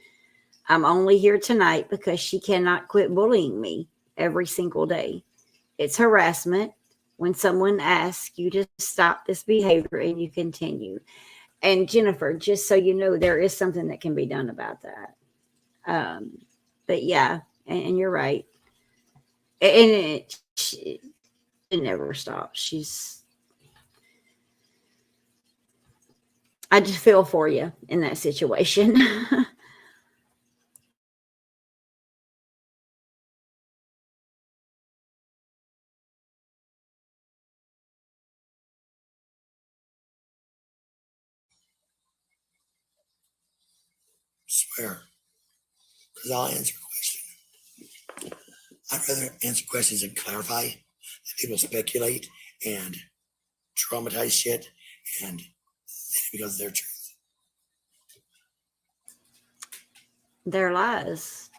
I'm only here tonight because she cannot quit bullying me every single day. It's harassment when someone asks you to stop this behavior and you continue. And Jennifer, just so you know, there is something that can be done about that. But yeah, and you're right. And it never stops. I just feel for you in that situation. Swear. Because I'll answer a question. I'd rather answer questions and clarify than people speculate and traumatize shit and because they're truth. They're lies.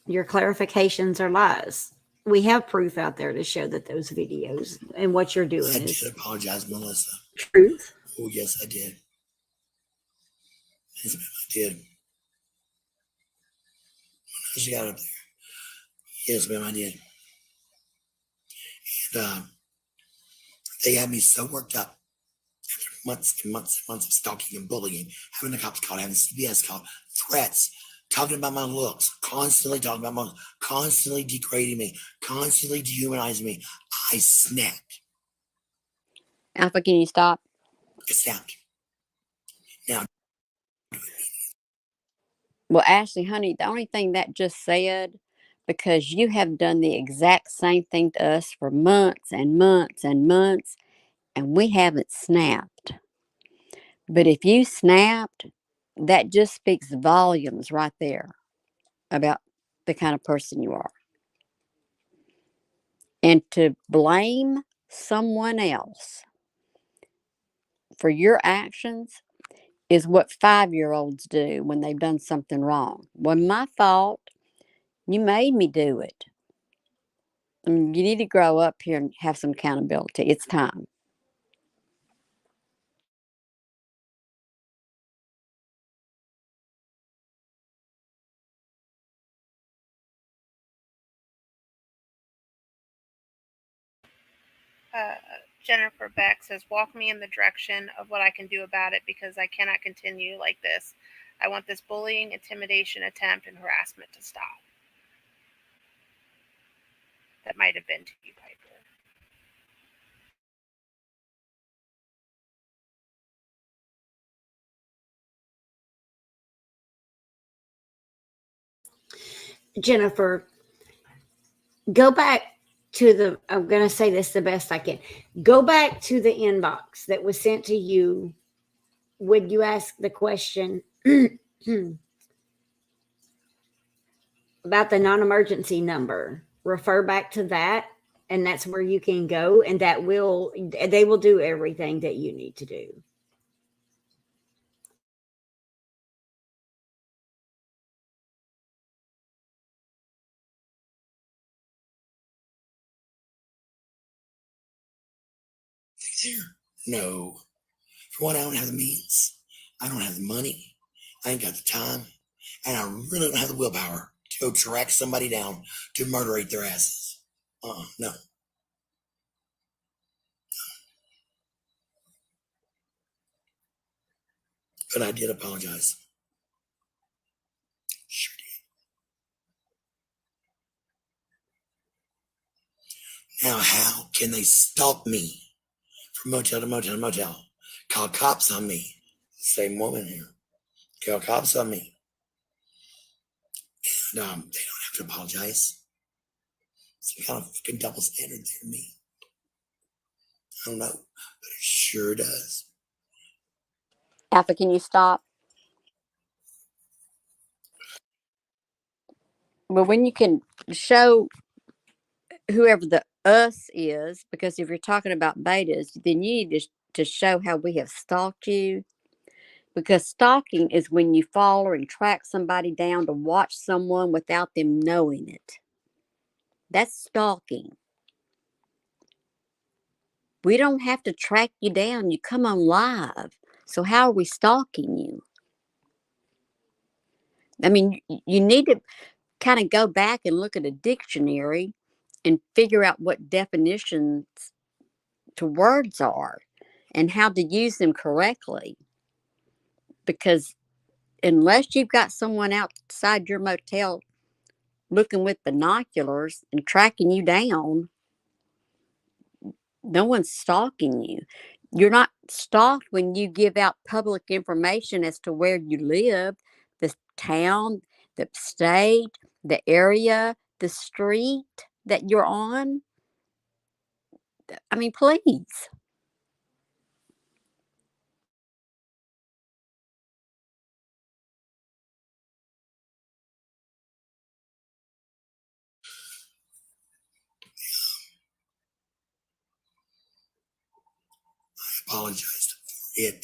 Your clarifications are lies. We have proof out there to show that those videos and what you're doing I is did apologize, Melissa. truth. Oh, yes, I did. Yes, ma'am, I did. She got up there. Yes, ma'am, I did. And they had me so worked up after months and months and months of stalking and bullying, having the cops called, having CBS called, threats, talking about my looks, constantly talking about my looks, constantly degrading me, constantly dehumanizing me. I snapped. Alpha, can you stop? I snapped. Now, Well, Ashley, honey, the only thing that just said, because you have done the exact same thing to us for months and months and months, and we haven't snapped. But if you snapped, that just speaks volumes right there about the kind of person you are. And to blame someone else for your actions is what 5-year-olds do when they've done something wrong. Wasn't my fault. You made me do it. I mean, you need to grow up here and have some accountability. It's time. Uh, Jennifer Beck says, walk me in the direction of what I can do about it because I cannot continue like this. I want this bullying, intimidation, attempt, and harassment to stop. That might have been to you, Piper. Jennifer, go back to the, I'm going to say this the best I can. Go back to the inbox that was sent to you when you ask the question about the non-emergency number. Refer back to that, and that's where you can go, and they will do everything that you need to do. No. For one, I don't have the means. I don't have the money. I ain't got the time. And I really don't have the willpower to go track somebody down to murderate their asses. No. But I did apologize. Sure did. Now, how can they stalk me from motel to motel to motel? Call cops on me. Same woman here. Call cops on me. And they don't have to apologize. Some kind of fucking double standard there to me. I don't know, but it sure does. Alpha, can you stop? Well, when you can show whoever the us is, because if you're talking about betas, then you need to show how we have stalked you. Because stalking is when you follow and track somebody down to watch someone without them knowing it. That's stalking. We don't have to track you down. You come on live. So how are we stalking you? I mean, you need to kind of go back and look at a dictionary and figure out what definitions to words are and how to use them correctly. Because unless you've got someone outside your motel looking with binoculars and tracking you down, no one's stalking you. You're not stalked when you give out public information as to where you live, the town, the state, the area, the street that you're on. I mean, please. I apologized for it. In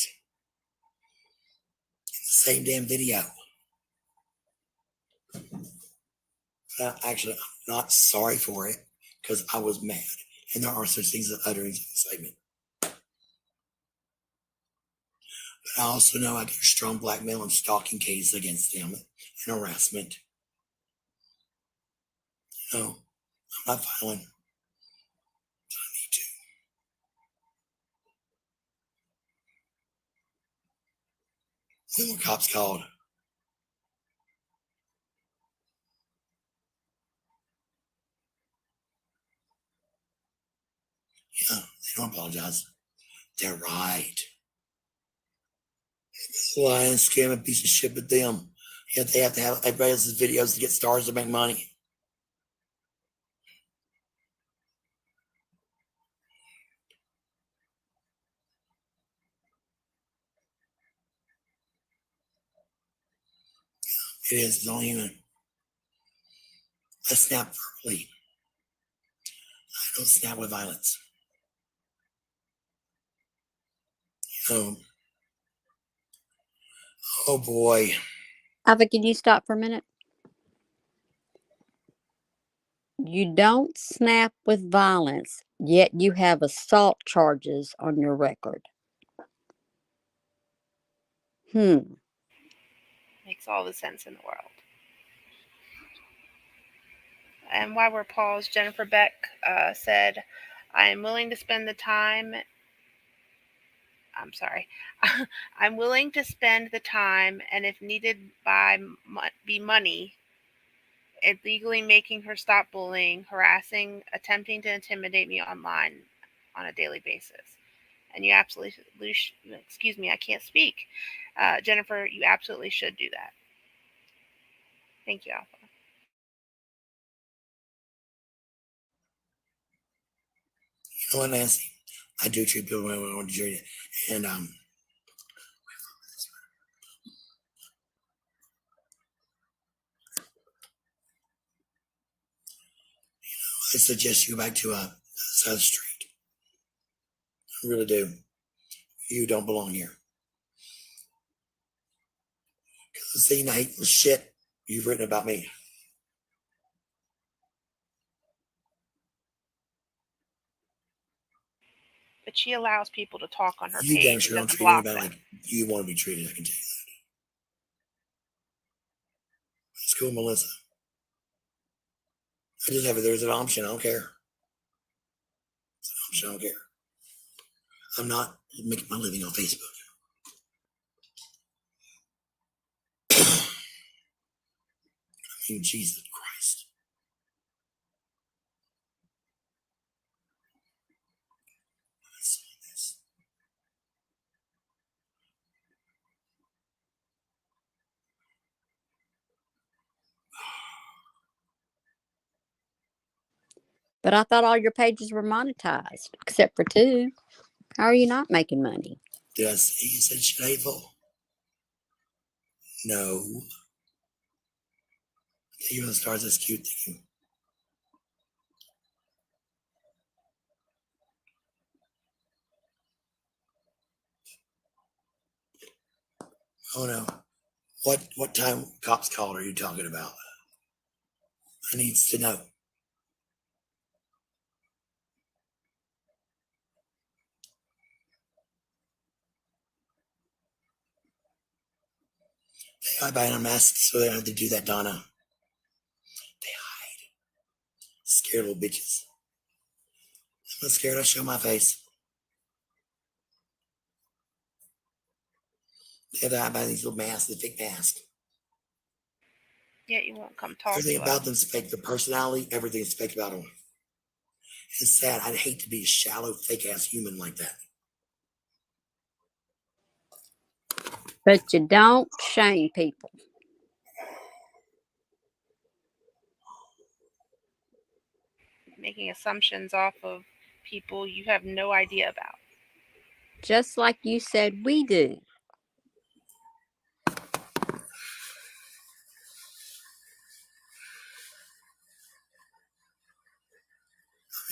the same damn video. Actually, I'm not sorry for it because I was mad. And there are such things as utterings of excitement. But I also know I got a strong blackmail and stalking case against them and harassment. No, I'm not filing. But I need to. When were cops called? Yeah, they don't apologize. They're right. Lying, scamming piece of shit with them. Yet they have to have everybody else's videos to get stars to make money. It is. It's all human. I snap verbally. I don't snap with violence. Oh boy. Ava, can you stop for a minute? You don't snap with violence, yet you have assault charges on your record. Makes all the sense in the world. And while we're paused, Jennifer Beck said, I am willing to spend the time. I'm sorry. I'm willing to spend the time and if needed be money, illegally making her stop bullying, harassing, attempting to intimidate me online on a daily basis. And you absolutely, excuse me, I can't speak. Jennifer, you absolutely should do that. Thank you, Alpha. You know what, Nancy? I do treat people when I want to treat it. And I suggest you go back to South Street. I really do. You don't belong here. Because the hateful shit you've written about me. But she allows people to talk on her You page. damn sure don't treat anybody like you want to be treated. I can tell you that. It's cool, Melissa. I just have it. There's an option. I don't care. It's an option. I don't care. I'm not making my living on Facebook. I mean, Jesus Christ. I saw this. But I thought all your pages were monetized, except for 2. How are you not making money? Did I say you said shit hateful? No. Even the stars, that's cute. Thank you. Oh no. What time cops called are you talking about? I needs to know. They hide behind a mask so they don't have to do that, Donna. They hide. Scared little bitches. I'm not scared. I show my face. They have to hide behind these little masks, the fake masks. Yet you won't come talk Everything to about us. them's fake. Their personality, everything's fake about them. It's sad. I'd hate to be a shallow, fake ass human like that. But you don't shame people. Making assumptions off of people you have no idea about. Just like you said we do.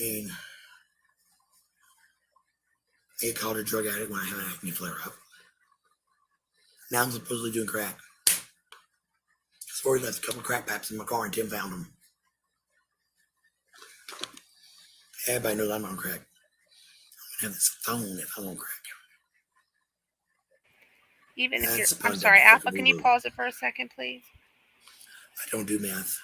I mean, I get called a drug addict when I have an acne flare up. Now I'm supposedly doing crack. Sorry, left a couple crack packs in my car and Tim found them. Everybody knows I'm on crack. I'm gonna have this phone if I'm on crack. Even if you're, That's I'm fun, sorry, that Alpha, fucking can you boo-boo. pause it for a second, please? I don't do math.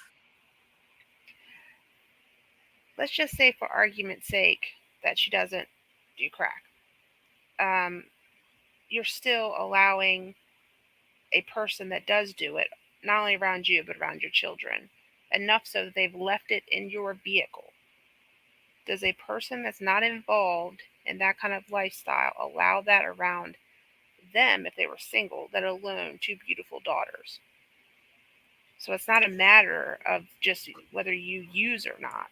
Let's just say, for argument's sake, that she doesn't do crack. You're still allowing a person that does do it, not only around you, but around your children, enough so that they've left it in your vehicle. Does a person that's not involved in that kind of lifestyle allow that around them if they were single, let alone 2 beautiful daughters? So it's not a matter of just whether you use or not.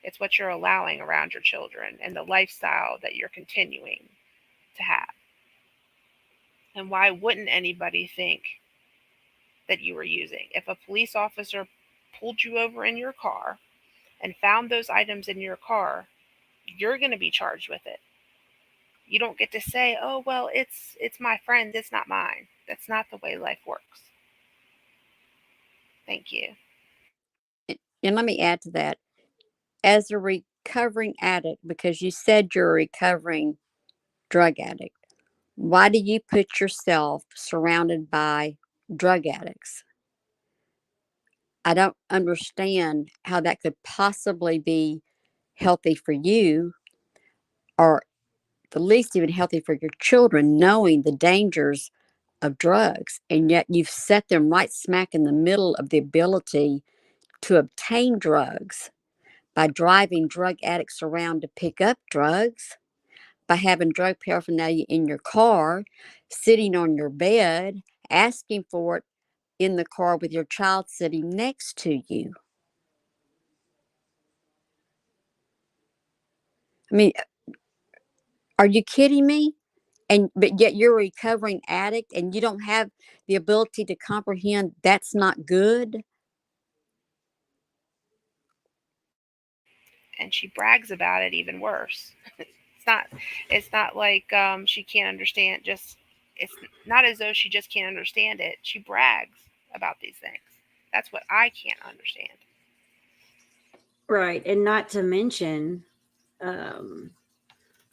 It's what you're allowing around your children and the lifestyle that you're continuing to have. And why wouldn't anybody think that you were using. If a police officer pulled you over in your car and found those items in your car, you're going to be charged with it. You don't get to say, "Oh, well, it's my friend, it's not mine." That's not the way life works. Thank you. And let me add to that. As a recovering addict, because you said you're a recovering drug addict, why do you put yourself surrounded by drug addicts? I don't understand how that could possibly be healthy for you, or the least even healthy for your children, knowing the dangers of drugs. And yet you've set them right smack in the middle of the ability to obtain drugs by driving drug addicts around to pick up drugs, by having drug paraphernalia in your car, sitting on your bed, asking for it in the car with your child sitting next to you. I mean, are you kidding me? But yet you're a recovering addict and you don't have the ability to comprehend that's not good. And she brags about it even worse. It's not like she can't understand. Just it's not as though she just can't understand it. She brags about these things. That's what I can't understand. Right. And not to mention,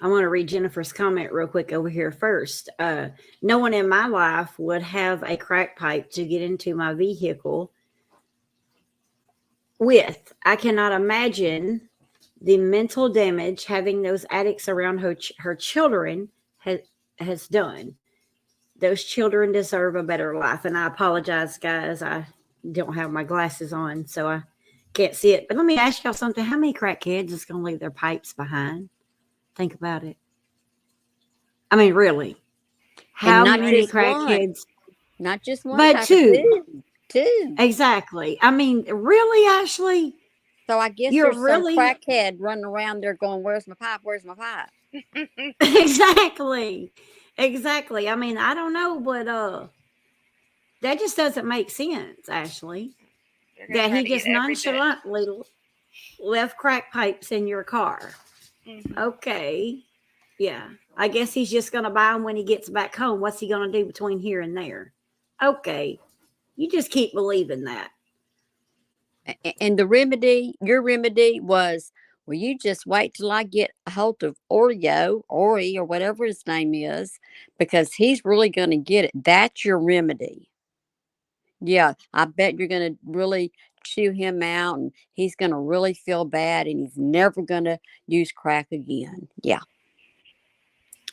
I want to read Jennifer's comment real quick over here first. No one in my life would have a crack pipe to get into my vehicle with. I cannot imagine the mental damage having those addicts around her children has done. Those children deserve a better life. And I apologize, guys. I don't have my glasses on, so I can't see it. But let me ask y'all something. How many crackheads is going to leave their pipes behind? Think about it. I mean, really. How many crackheads? Not just one, but two. Two. Exactly. I mean, really, Ashley? So I guess You're there's really some crackhead running around there going, "Where's my pipe? Where's my pipe?" Exactly. I mean, I don't know, but that just doesn't make sense, Ashley. That he just nonchalantly left crack pipes in your car. Mm-hmm. Okay. Yeah. I guess he's just going to buy them when he gets back home. What's he going to do between here and there? Okay. You just keep believing that. And your remedy was, well, you just wait till I get a hold of Ori, or whatever his name is, because he's really going to get it. That's your remedy. Yeah, I bet you're going to really chew him out and he's going to really feel bad and he's never going to use crack again. Yeah.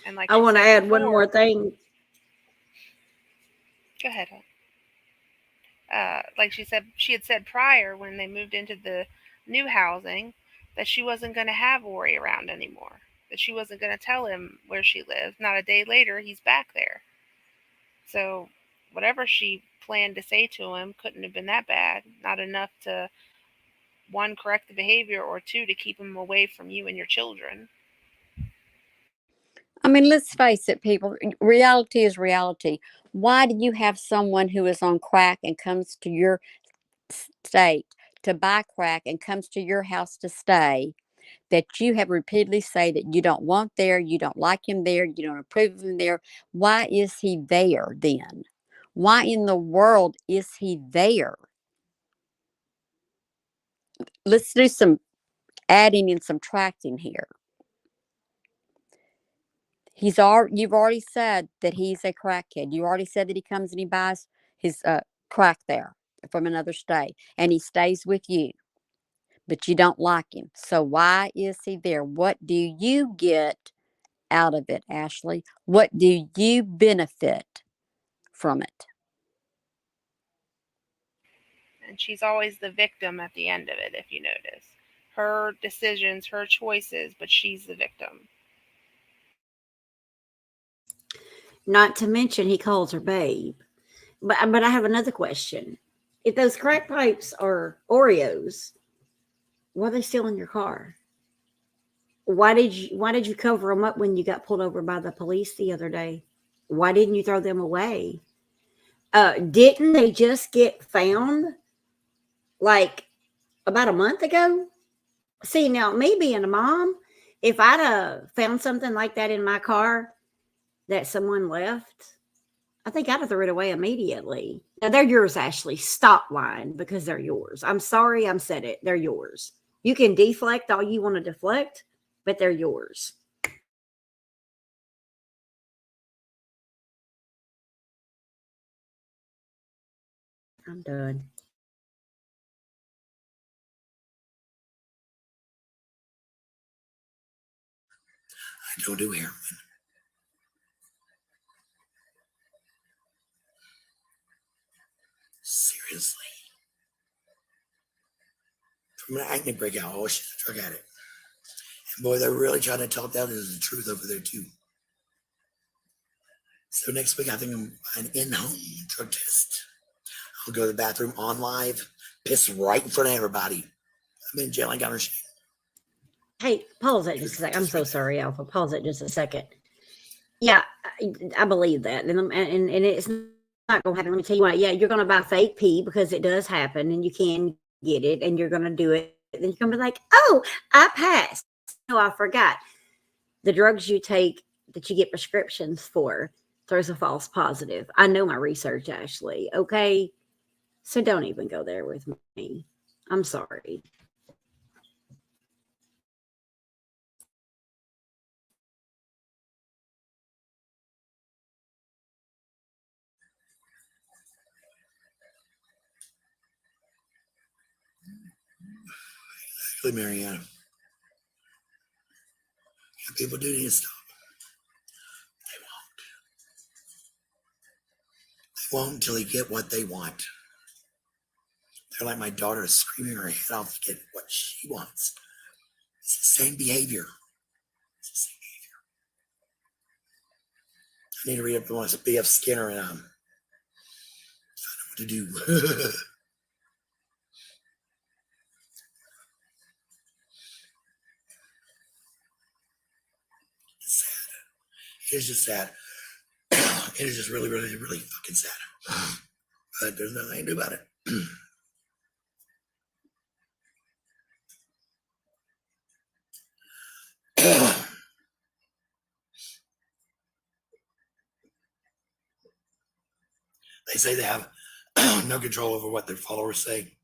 And like I want to add one more thing. Go ahead. Like she had said prior when they moved into the new housing that she wasn't going to have Ori around anymore. That she wasn't going to tell him where she lived. Not a day later, he's back there. So whatever she planned to say to him couldn't have been that bad. Not enough to, one, correct the behavior, or two, to keep him away from you and your children. I mean, let's face it, people. Reality is reality. Why do you have someone who is on crack and comes to your state to buy crack and comes to your house to stay, that you have repeatedly say that you don't want there, you don't like him there, you don't approve of him there? Why is he there then? Why in the world is he there? Let's do some adding and subtracting here. You've already said that he's a crackhead. You already said that he comes and he buys his crack there from another state and he stays with you, but you don't like him. So why is he there? What do you get out of it, Ashley? What do you benefit from it? And she's always the victim at the end of it, if you notice. Her decisions, her choices, but she's the victim. Not to mention he calls her babe. But I have another question. If those crack pipes are Oreos, why are they still in your car? Why did you cover them up when you got pulled over by the police the other day? Why didn't you throw them away? Didn't they just get found like about a month ago? See, now me being a mom, if I'd found something like that in my car that someone left, I think I'd have threw it away immediately. Now they're yours, Ashley. Stop lying because they're yours. I'm sorry, I said it. They're yours. You can deflect all you want to deflect, but they're yours. I'm done. I don't do heroin. Seriously. From an acne breakout, oh, she's a drug addict. And boy, they're really trying to talk that as the truth over there, too. So next week, I think I'm an in-home drug test. I'll go to the bathroom on live, piss right in front of everybody. I'm in jail. I got her shit. Hey, pause it just a second. I'm so sorry, Alpha. Pause it just a second. Yeah, I believe that. And it's not going to happen. Let me tell you what. Yeah, you're going to buy fake pee because it does happen and you can get it and you're going to do it. Then you're going to be like, oh, I passed. No, I forgot. The drugs you take that you get prescriptions for throws a false positive. I know my research, Ashley. Okay. So don't even go there with me. I'm sorry. Actually, Mariana, people do need to stop. They won't until they get what they want. They're like my daughter screaming her head off to get what she wants. It's the same behavior. It's the same behavior. I need to read up on B.F. Skinner and find out what to do. It's sad. It is just sad. It is just really, really, really fucking sad. But there's nothing I can do about it. They say they have no control over what their followers say.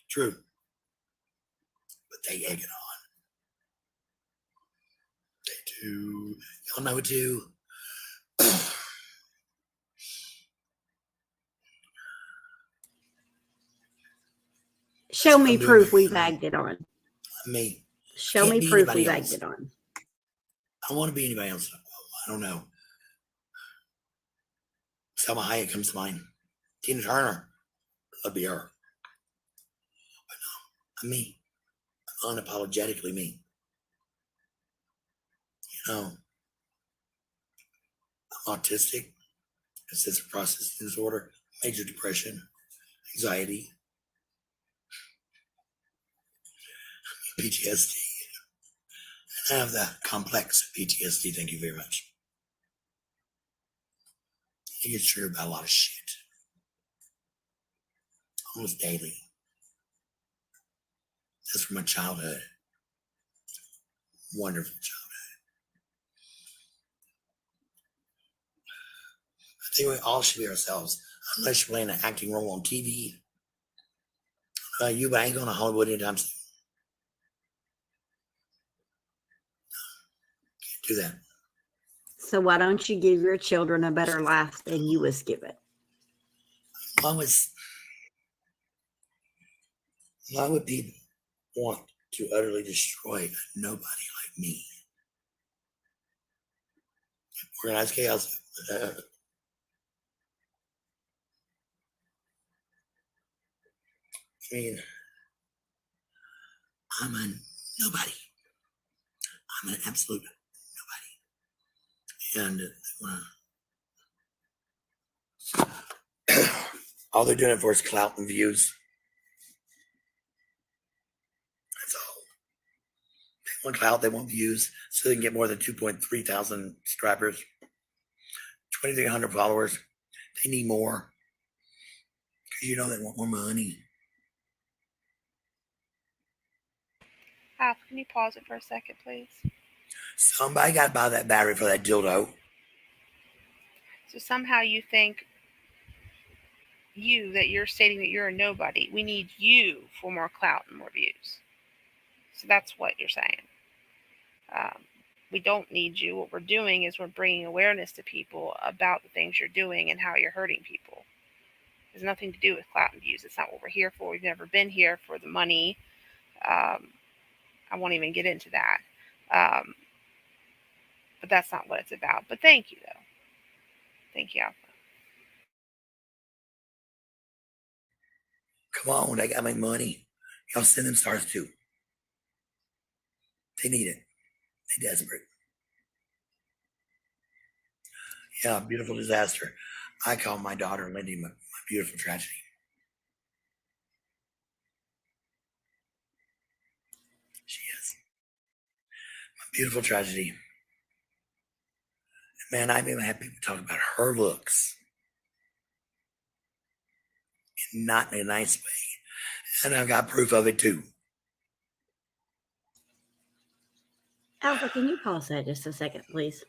True. But they egg it on. They do. Y'all know it too. Show me proof we've egged it on. Me. Show me proof we've egged it on. I don't want to be anybody else. I don't know. Selma Hayek comes to mind. Tina Turner. I'd be her. But no, I'm me. I'm unapologetically me. You know, I'm autistic, obsessive processing disorder, major depression, anxiety, PTSD. And I have the complex PTSD. Thank you very much. I get triggered about a lot of shit. Almost daily. That's from my childhood. Wonderful childhood. I think we all should be ourselves, unless you're playing an acting role on TV. But I ain't going to Hollywood anytime soon. Can't do that. So why don't you give your children a better life than you was given? Why would people want to utterly destroy nobody like me? Organized chaos. I mean, I'm a nobody. I'm an absolute nobody. And all they're doing it for is clout and views. That's all. They want clout, they want views, so they can get more than 2.3 thousand subscribers, 2,300 followers. They need more. You know they want more money. Alf, can you pause it for a second, please? Somebody got to buy that battery for that dildo. So somehow you think that you're stating that you're a nobody. We need you for more clout and more views. So that's what you're saying. We don't need you. What we're doing is we're bringing awareness to people about the things you're doing and how you're hurting people. It has nothing to do with clout and views. It's not what we're here for. We've never been here for the money. I won't even get into that. But that's not what it's about. But thank you, though. Thank you, Alpha. Come on, they got to make money. Y'all send them stars too. They need it. They're desperate. Yeah, beautiful disaster. I call my daughter Lindy my beautiful tragedy. She is. My beautiful tragedy. Man, I've even had people talk about her looks. Not in a nice way. And I've got proof of it too. Alpha, can you pause that just a second, please?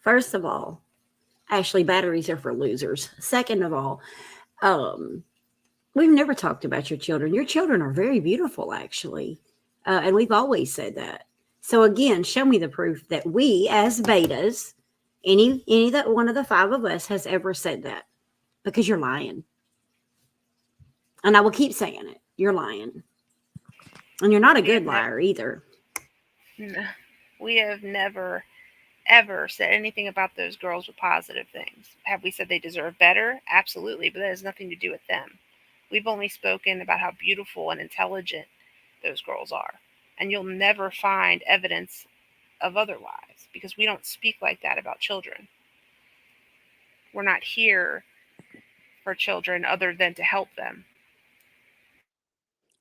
First of all, Ashley, batteries are for losers. Second of all, we've never talked about your children. Your children are very beautiful, actually. And we've always said that. So again, show me the proof that we as betas, any that one of the five of us has ever said that, because you're lying. And I will keep saying it. You're lying. And you're not a good liar either. No, we have never, ever said anything about those girls with positive things. Have we said they deserve better? Absolutely, but that has nothing to do with them. We've only spoken about how beautiful and intelligent those girls are. And you'll never find evidence of otherwise, because we don't speak like that about children. We're not here for children other than to help them.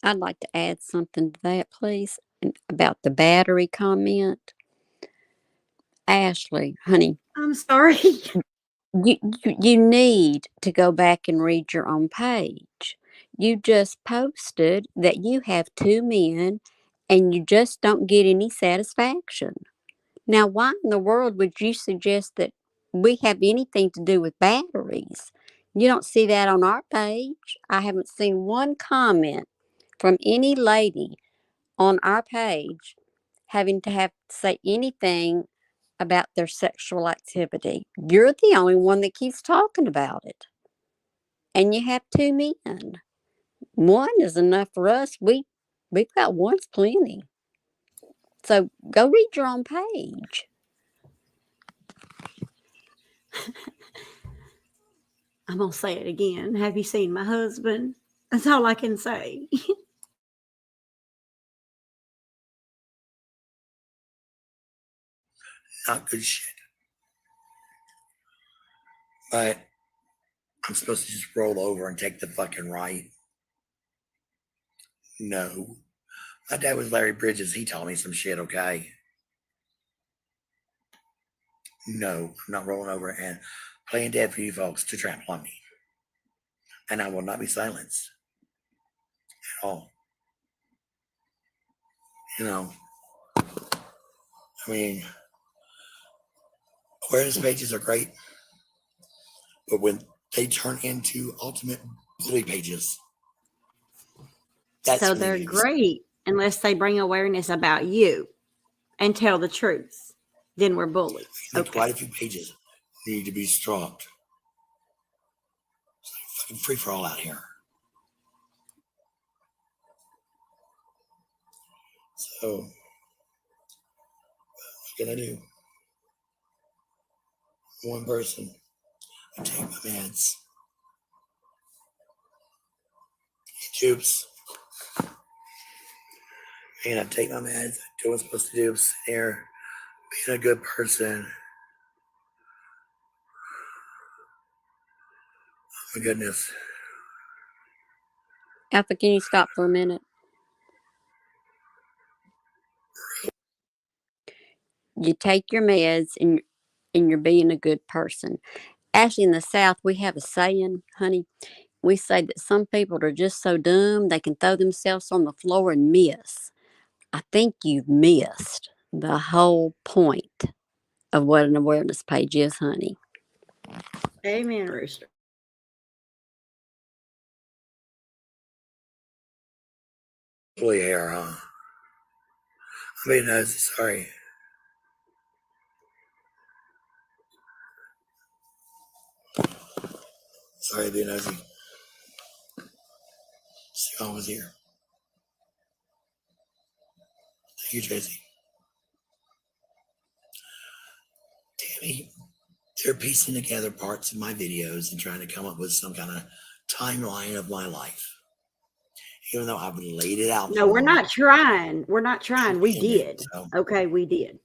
I'd like to add something to that, please, about the battery comment. Ashley, honey, I'm sorry. you need to go back and read your own page. You just posted that you have two men and you just don't get any satisfaction. Now, why in the world would you suggest that we have anything to do with batteries? You don't see that on our page. I haven't seen one comment from any lady on our page having to have to say anything about their sexual activity. You're the only one that keeps talking about it. And you have two men. One is enough for us. We've got one's plenty. So go read your own page. I'm going to say it again. Have you seen my husband? That's all I can say. Not good shit. But I'm supposed to just roll over and take the fucking right. No. My dad was Larry Bridges. He taught me some shit, okay? No, I'm not rolling over and playing dead for you folks to trample on me. And I will not be silenced at all. You know, I mean, awareness pages are great, but when they turn into ultimate bully pages, that's So when they're they great unless they bring awareness about you and tell the truth. Then we're bullies. Okay. Quite a few pages need to be stopped. It's like fucking free for all out here. So, what can I do? One person. I take my meds. Jupes. And I take my meds. I do what I'm supposed to do. I'm sitting here being a good person. Oh my goodness. Alpha, can you stop for a minute? You take your meds and you're being a good person. Actually, in the South, we have a saying, honey, we say that some people are just so dumb they can throw themselves on the floor and miss. I think you've missed the whole point of what an awareness page is, honey. Amen, Rooster. Really hair, huh? I mean, sorry. Sorry, being nosy. See, I was here. Thank you, Tracy. Tammy, they're piecing together parts of my videos and trying to come up with some kind of timeline of my life. Even though I've laid it out. No, we're not trying. We're not trying. We did. So. Okay, we did.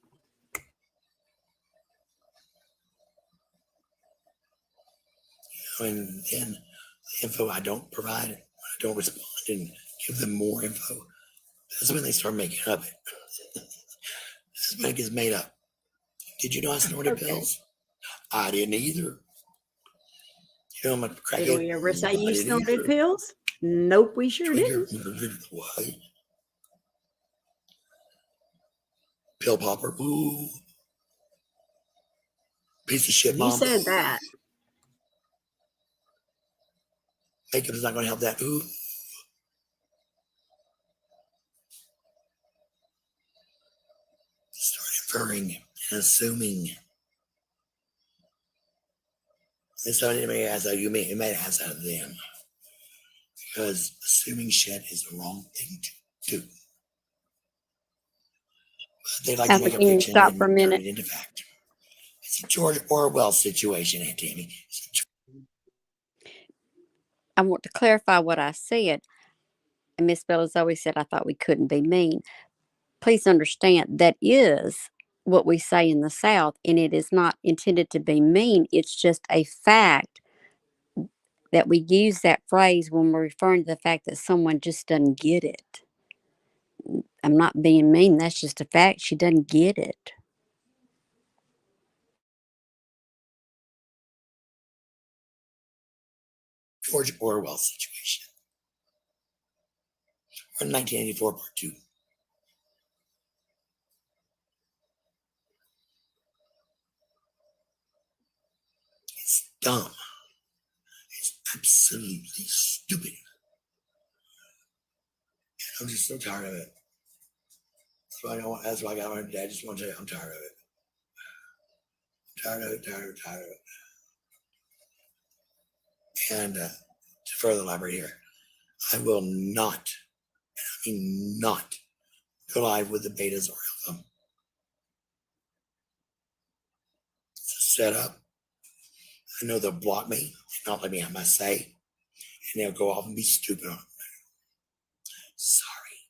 And then the info I don't provide, I don't respond and give them more info. That's when they start making up it. That's when it gets made up. Did you know I snorted pills? I didn't either. You know I'm a crackhead. Did we ever say you snorted pills? Nope, we sure didn't. What? Pill popper. Ooh. Piece of shit, mom. You said that. Makeup is not going to help that. Ooh. Start inferring and assuming. And so it may ask out you, it may ask out of them. Because assuming shit is the wrong thing to do. But they like to make a fiction and turn it into fact. It's a George Orwell situation, Aunt Tammy. I want to clarify what I said. And Miss Bella's always said I thought we couldn't be mean. Please understand that is what we say in the South, and it is not intended to be mean. It's just a fact that we use that phrase when we're referring to the fact that someone just doesn't get it. I'm not being mean. That's just a fact. She doesn't get it. George Orwell situation. Or 1984 part 2. It's dumb. It's absolutely stupid. I'm just so tired of it. That's why I got my dad. I just want to tell you I'm tired of it. Tired of it. And to further elaborate here, I will not, I mean not, go live with the betas or alpha. It's a setup. I know they'll block me and not let me have my say, and they'll go off and be stupid on it. Sorry.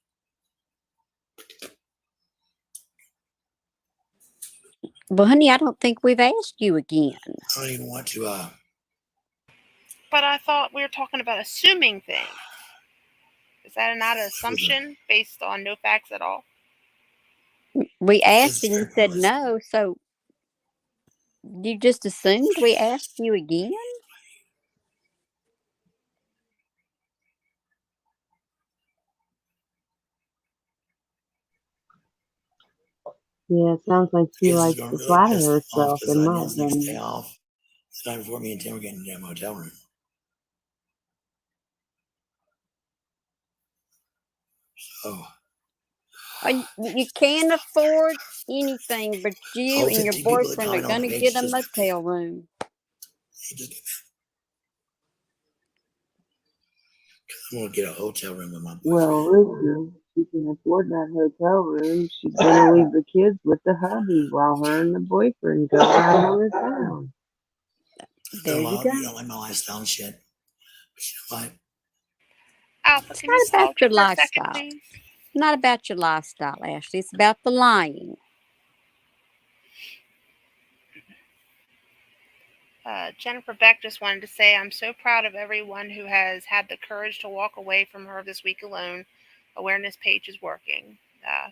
Well, honey, I don't think we've asked you again. I don't even want to. But I thought we were talking about assuming things. Is that not an assumption based on no facts at all? We asked and you said no, so you just assumed we asked you again? Yeah, it sounds like she likes to flatter herself in my opinion. opinion. Off. The night before me and Tim were getting in the damn hotel room. So. You can't afford anything, but you and your boyfriend are going to get a motel room. I'm going to get a hotel room with my boyfriend. Well, listen, she can afford that hotel room. She's going to leave the kids with the hubby while her and the boyfriend go out on the town. There you go. You don't like my lifestyle and shit. But you know what? Alpha, it's not about your lifestyle. Not about your lifestyle, Ashley. It's about the lying. Jennifer Beck just wanted to say, I'm so proud of everyone who has had the courage to walk away from her this week alone. Awareness page is working.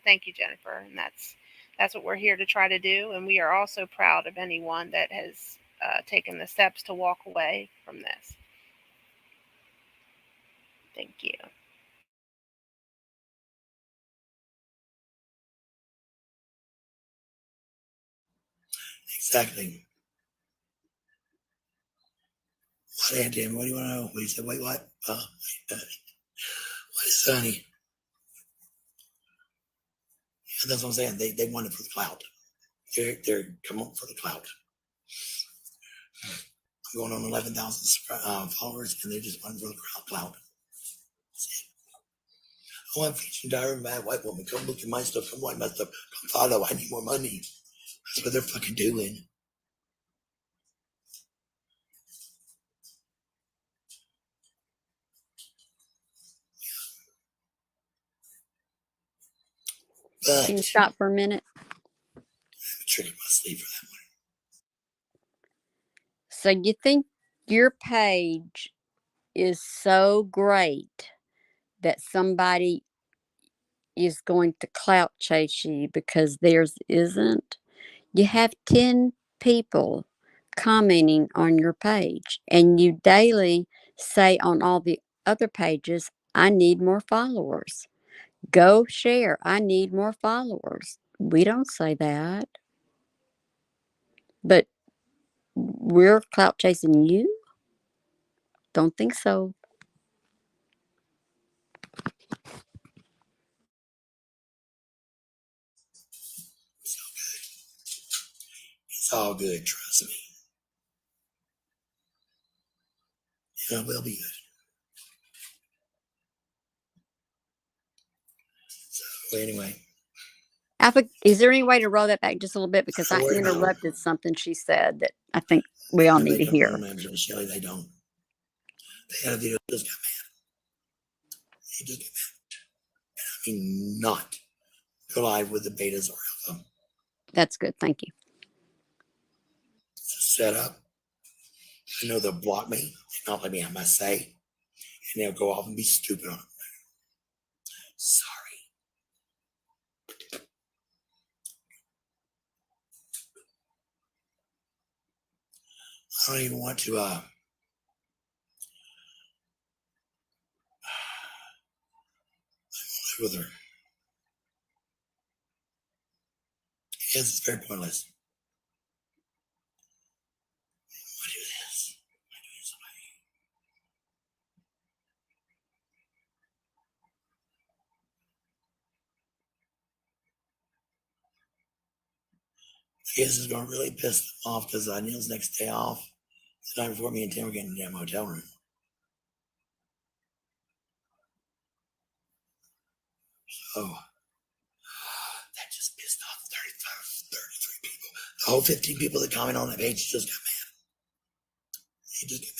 Thank you, Jennifer. And that's what we're here to try to do. And we are also proud of anyone that has taken the steps to walk away from this. Thank you. Exactly. What, Auntie? What do you want to know? He said, wait, what? What is honey? And that's what I'm saying. They want it for the clout. They're coming up for the clout. I'm going on 11,000 followers, and they're just wanting for the clout. Oh, I'm featuring diary of a mad white woman. Come look at my stuff. Come like my stuff. Come follow. I need more money. That's what they're fucking doing. But Can you stop for a minute? I'm tricking my sleep for that one. So you think your page is so great that somebody is going to clout chase you because theirs isn't? You have 10 people commenting on your page, and you daily say on all the other pages, I need more followers. Go share. I need more followers. We don't say that. But we're clout chasing you? Don't think so. It's all good. Trust me. It will be good. So anyway. Is there any way to roll that back just a little bit? Because I Don't worry about it. interrupted something she said that I think we all need to They hear. don't know, Shelly, they don't. They had a video that just got mad. They just got mad. I mean, not go live with the betas or alpha. That's good. Thank you. It's a setup. I know they'll block me and not let me have my say. And they'll go off and be stupid on it. Sorry. I don't even want to live with her. Yes, it's very pointless. Why do this? Why do this? I guess it's going to really piss them off because Neil's next day off. The night before, me and Tim were getting in the damn hotel room. So that just pissed off 33 people. The whole 15 people that comment on that page just got mad. They just got mad.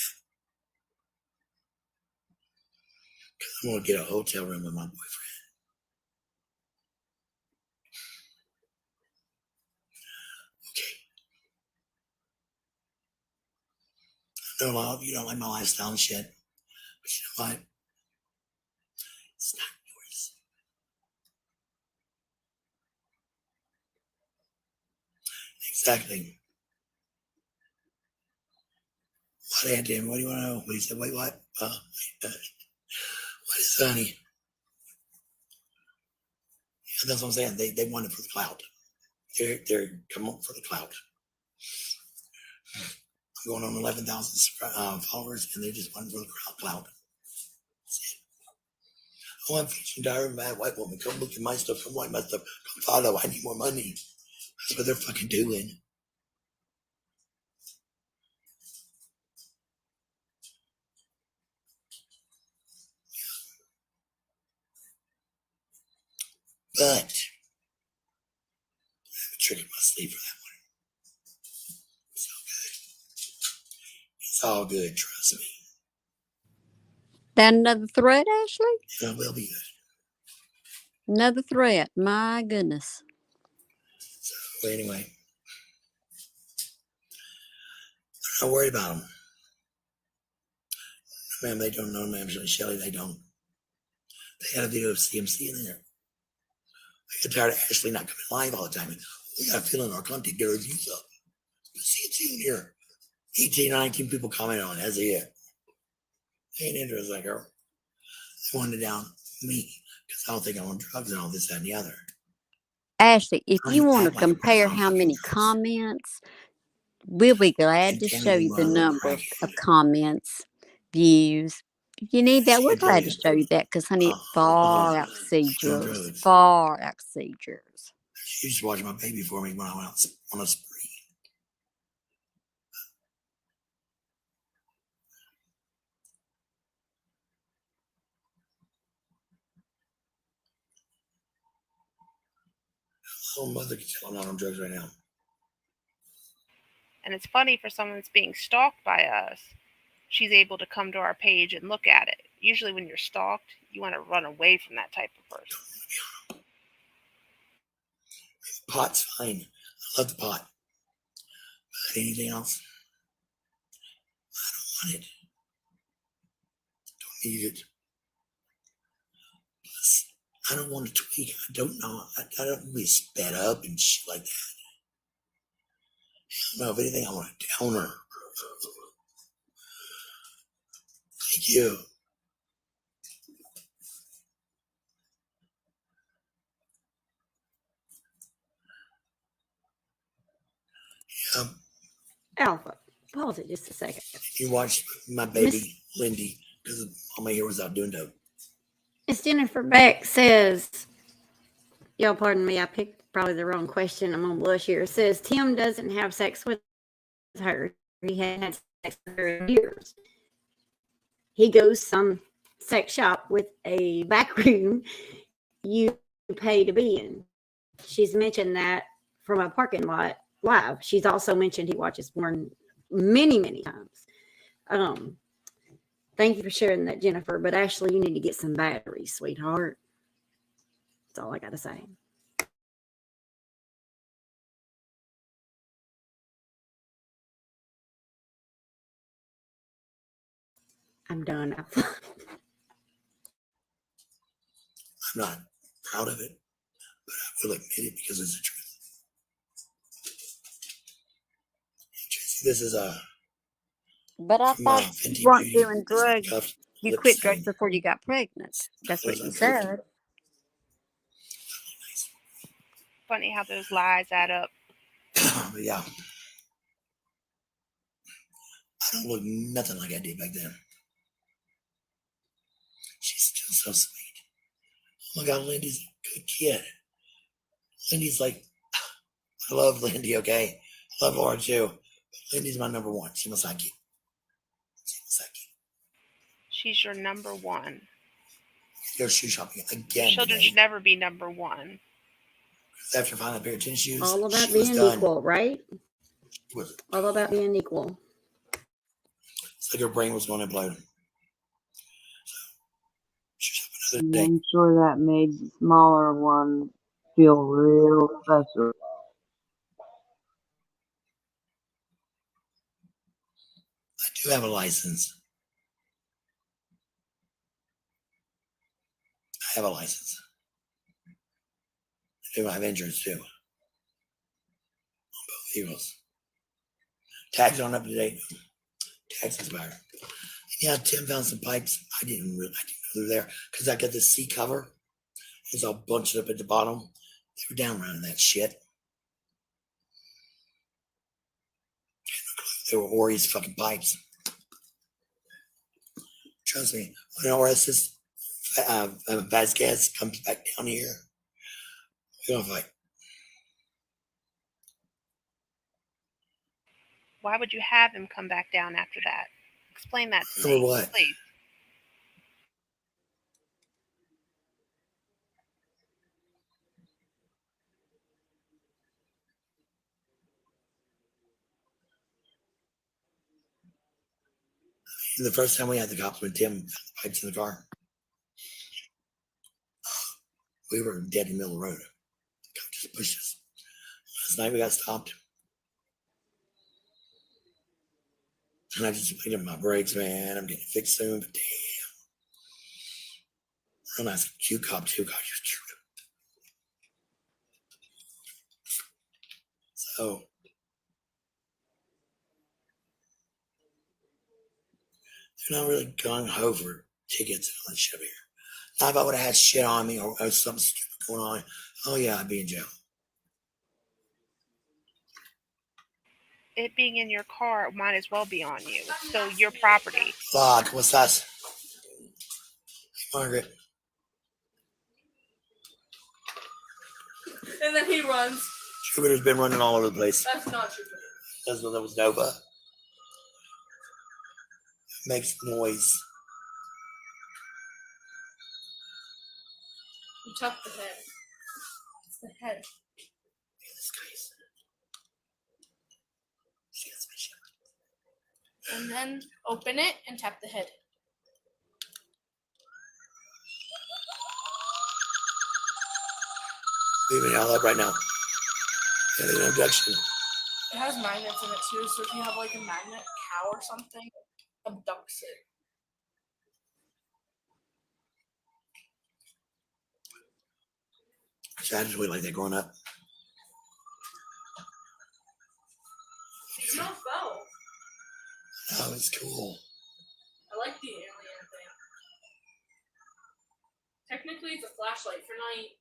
Because I'm going to get a hotel room with my boyfriend. Okay. I know a lot of you don't like my lifestyle and shit. But you know what? It's not yours. Exactly. What, Auntie? What do you want to know? He said, wait, what? What is honey? And that's what I'm saying. They want it for the clout. They're coming up for the clout. I'm going on 11,000 followers, and they're just wanting for the clout. Oh, I'm featuring diary of a mad white woman. Come look at my stuff. Come like my stuff. Come follow. I need more money. That's what they're fucking doing. But I'm tricking my sleep for that one. It's all good. It's all good. Trust me. That another threat, Ashley? It will be good. Another threat. My goodness. So anyway, I'm not worried about them. Ma'am, they don't know, ma'am, Shelly, they don't. They had a video of CMC in there. I get tired of Ashley not coming live all the time. We got a feeling our content get our views up. CMC in here. 18, 19 people comment on it. That's it. Ain't interested, girl. wanted down me because I don't think I'm on drugs and all this, that, and the other. Ashley, if I don't you even want to act like a person compare on how fucking many drugs. comments, we'll be glad And to Tammy show be you the my little number of crackhead. comments, views. If you need that, She we're can tell glad to you. show you that because, honey, it far exceeds She on yours. drugs. Far exceeds yours. She used to watch my baby for me when I went out on a spree. Oh, mother can tell I'm not on drugs right now. And it's funny for someone that's being stalked by us, she's able to come to our page and look at it. Usually when you're stalked, you want to run away from that type of person. The pot's fine. I love the pot. But anything else? I don't want it. Don't need it. Plus, I don't want to tweak. I don't know. I don't really sped up and shit like that. No, if anything, I want a downer. Thank you. Alpha, pause it just a second. You watched my baby, Lindy, because all my hair was out doing dope. Miss Jennifer Beck says, y'all pardon me, I picked probably the wrong question. I'm on blush here. It says, Tim doesn't have sex with her. He hadn't had sex with her in years. He goes some sex shop with a back room you pay to be in. She's mentioned that from a parking lot live. She's also mentioned he watches porn many, many times. Thank you for sharing that, Jennifer. But Ashley, you need to get some batteries, sweetheart. That's all I got to say. I'm done. I'm not proud of it, but I will admit it because it's the truth. Tracy, this is a. But I thought you weren't doing drugs. You quit drugs before you got pregnant. That's what you said. Funny how those lies add up. But yeah. I don't look nothing like I did back then. She's still so sweet. Oh my God, Lindy's a good kid. Lindy's like, I love Lindy, okay? I love Laura too. But Lindy's my number one. She's my sidekick. She's your number one. Go shoe shopping again. Children today. should never be number one. After finding a pair of tennis shoes, All about she was being done. equal, right? All about being equal. It's like her brain was going to implode. So, I'm sure that made the smaller one feel real special. I do have a license. I have a license. I do have insurance too. On both vehicles. Tags aren't up to date. Tags expired. Yeah, Tim found some pipes. I didn't know they were there because I got this seat cover. It's all bunched up at the bottom. They were down around that shit. They were Ori's fucking pipes. Trust me, when Ores's Vasquez comes back down here, we're gonna fight. Why would you have him come back down after that? Explain that to me, For what? please. The first time we had the cops when Tim found the pipes in the car, we were dead in the middle of the road. The cop just pushed us. Last night we got stopped. And I just played up my brakes, man. I'm getting fixed soon, but damn. Real nice, cute cop too. God, he was cute. So they're not really gung ho for tickets and all that shit here. If I would have had shit on me or something stupid going on, oh yeah, I'd be in jail. It being in your car might as well be on you. So your property. Fuck, what's that? Margaret. And then he runs. Jupiter's been running all over the place. That's not Jupiter. That was Nova. Makes noise. You tap the head. It's the head. This guy's. And then open it and tap the head. Leaving out that right now. Getting an abduction. It has magnets in it too, so if you have like a magnet cow or something, it abducts it. So I just wait like that growing up. It's not foul. Oh, it's cool. I like the alien thing. Technically, it's a flashlight for night.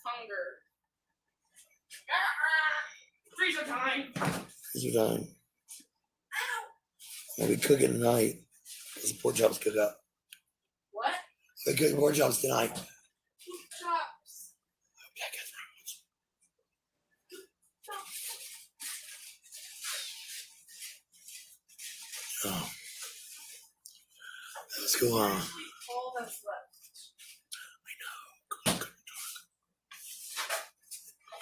Hunger. Freezer time. Freezer time. We'll be cooking tonight. Because the pork chops cook up. What? We're cooking pork chops tonight. Chops. Oh. That's cool, huh? All that's left.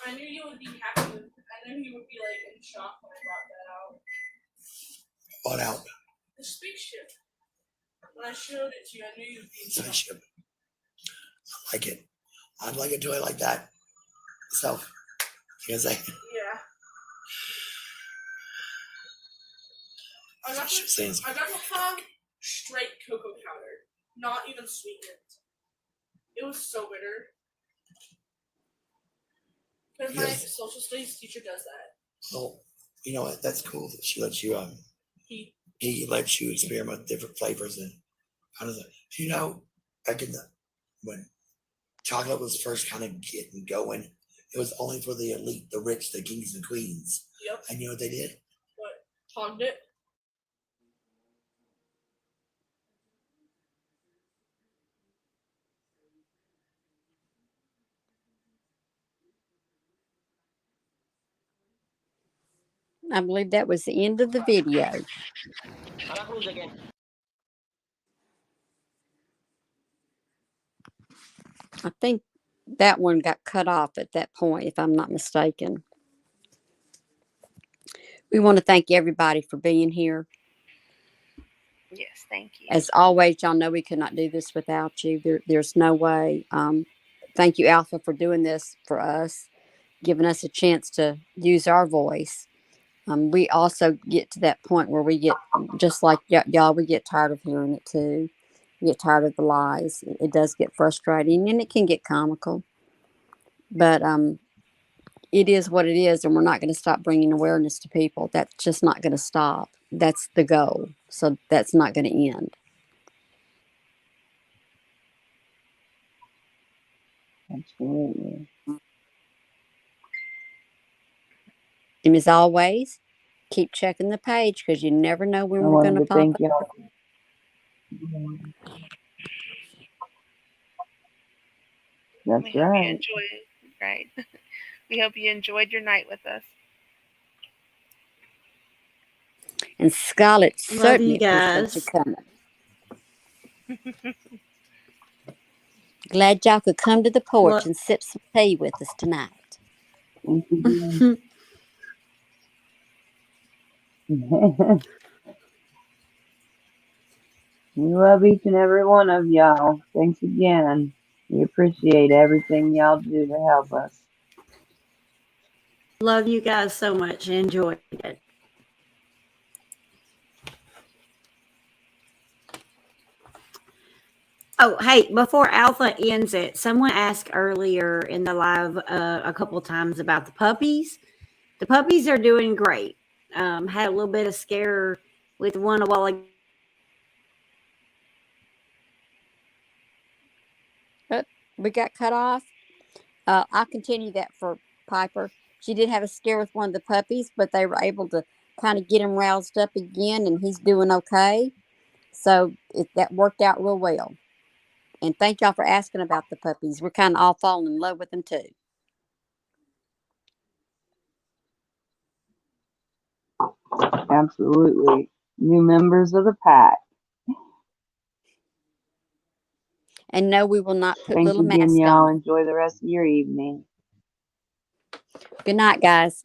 I knew you would be happy with it. I knew you would be like in shock when I brought that out. What out? The spaceship. When I showed it to you, I knew you'd be in shock. Spaceship. I like it. I'd like a toy like that. Myself. You guys say? Yeah. I got to have straight cocoa powder, not even sweetened. It was so bitter. Because my Yes. social studies teacher does that. Well, you know what? That's cool that she lets you He lets you experiment with different flavors and kind of. You know, back in when chocolate was first kind of getting going, it was only for the elite, the rich, the kings and queens. Yep. And you know what they did? What? Hogged it. I believe that was the end of the video. I think that one got cut off at that point, if I'm not mistaken. We want to thank everybody for being here. Yes, thank you. As always, y'all know we could not do this without you. There's no way. Thank you, Alpha, for doing this for us, giving us a chance to use our voice. We also get to that point where we get, just like y'all, we get tired of hearing it too. We get tired of the lies. It does get frustrating and it can get comical. But it is what it is, and we're not going to stop bringing awareness to people. That's just not going to stop. That's the goal. So that's not going to end. Absolutely. And as always, keep checking the page because you never know when I we're going wanted to to pop thank up. y'all. That's We hope you right. enjoyed. Right. We hope you enjoyed your night with us. And Scarlett Love certainly you appreciates you guys. coming. Glad y'all could come to the porch Look. and sip some tea with us tonight. Thank you again. We love each and every one of y'all. Thanks again. We appreciate everything y'all do to help us. Love you guys so much. Enjoyed it. Oh, hey, before Alpha ends it, someone asked earlier in the live a couple times about the puppies. The puppies are doing great. Had a little bit of scare with one a while ago. we got cut off. I'll continue that for Piper. She did have a scare with one of the puppies, but they were able to kind of get him roused up again, and he's doing okay. So that worked out real well. And thank y'all for asking about the puppies. We're kind of all falling in love with them too. Absolutely. New members of the pack. And no, we will not put Thanks little again, masks y'all. on. Enjoy the rest of your evening. Good night, guys.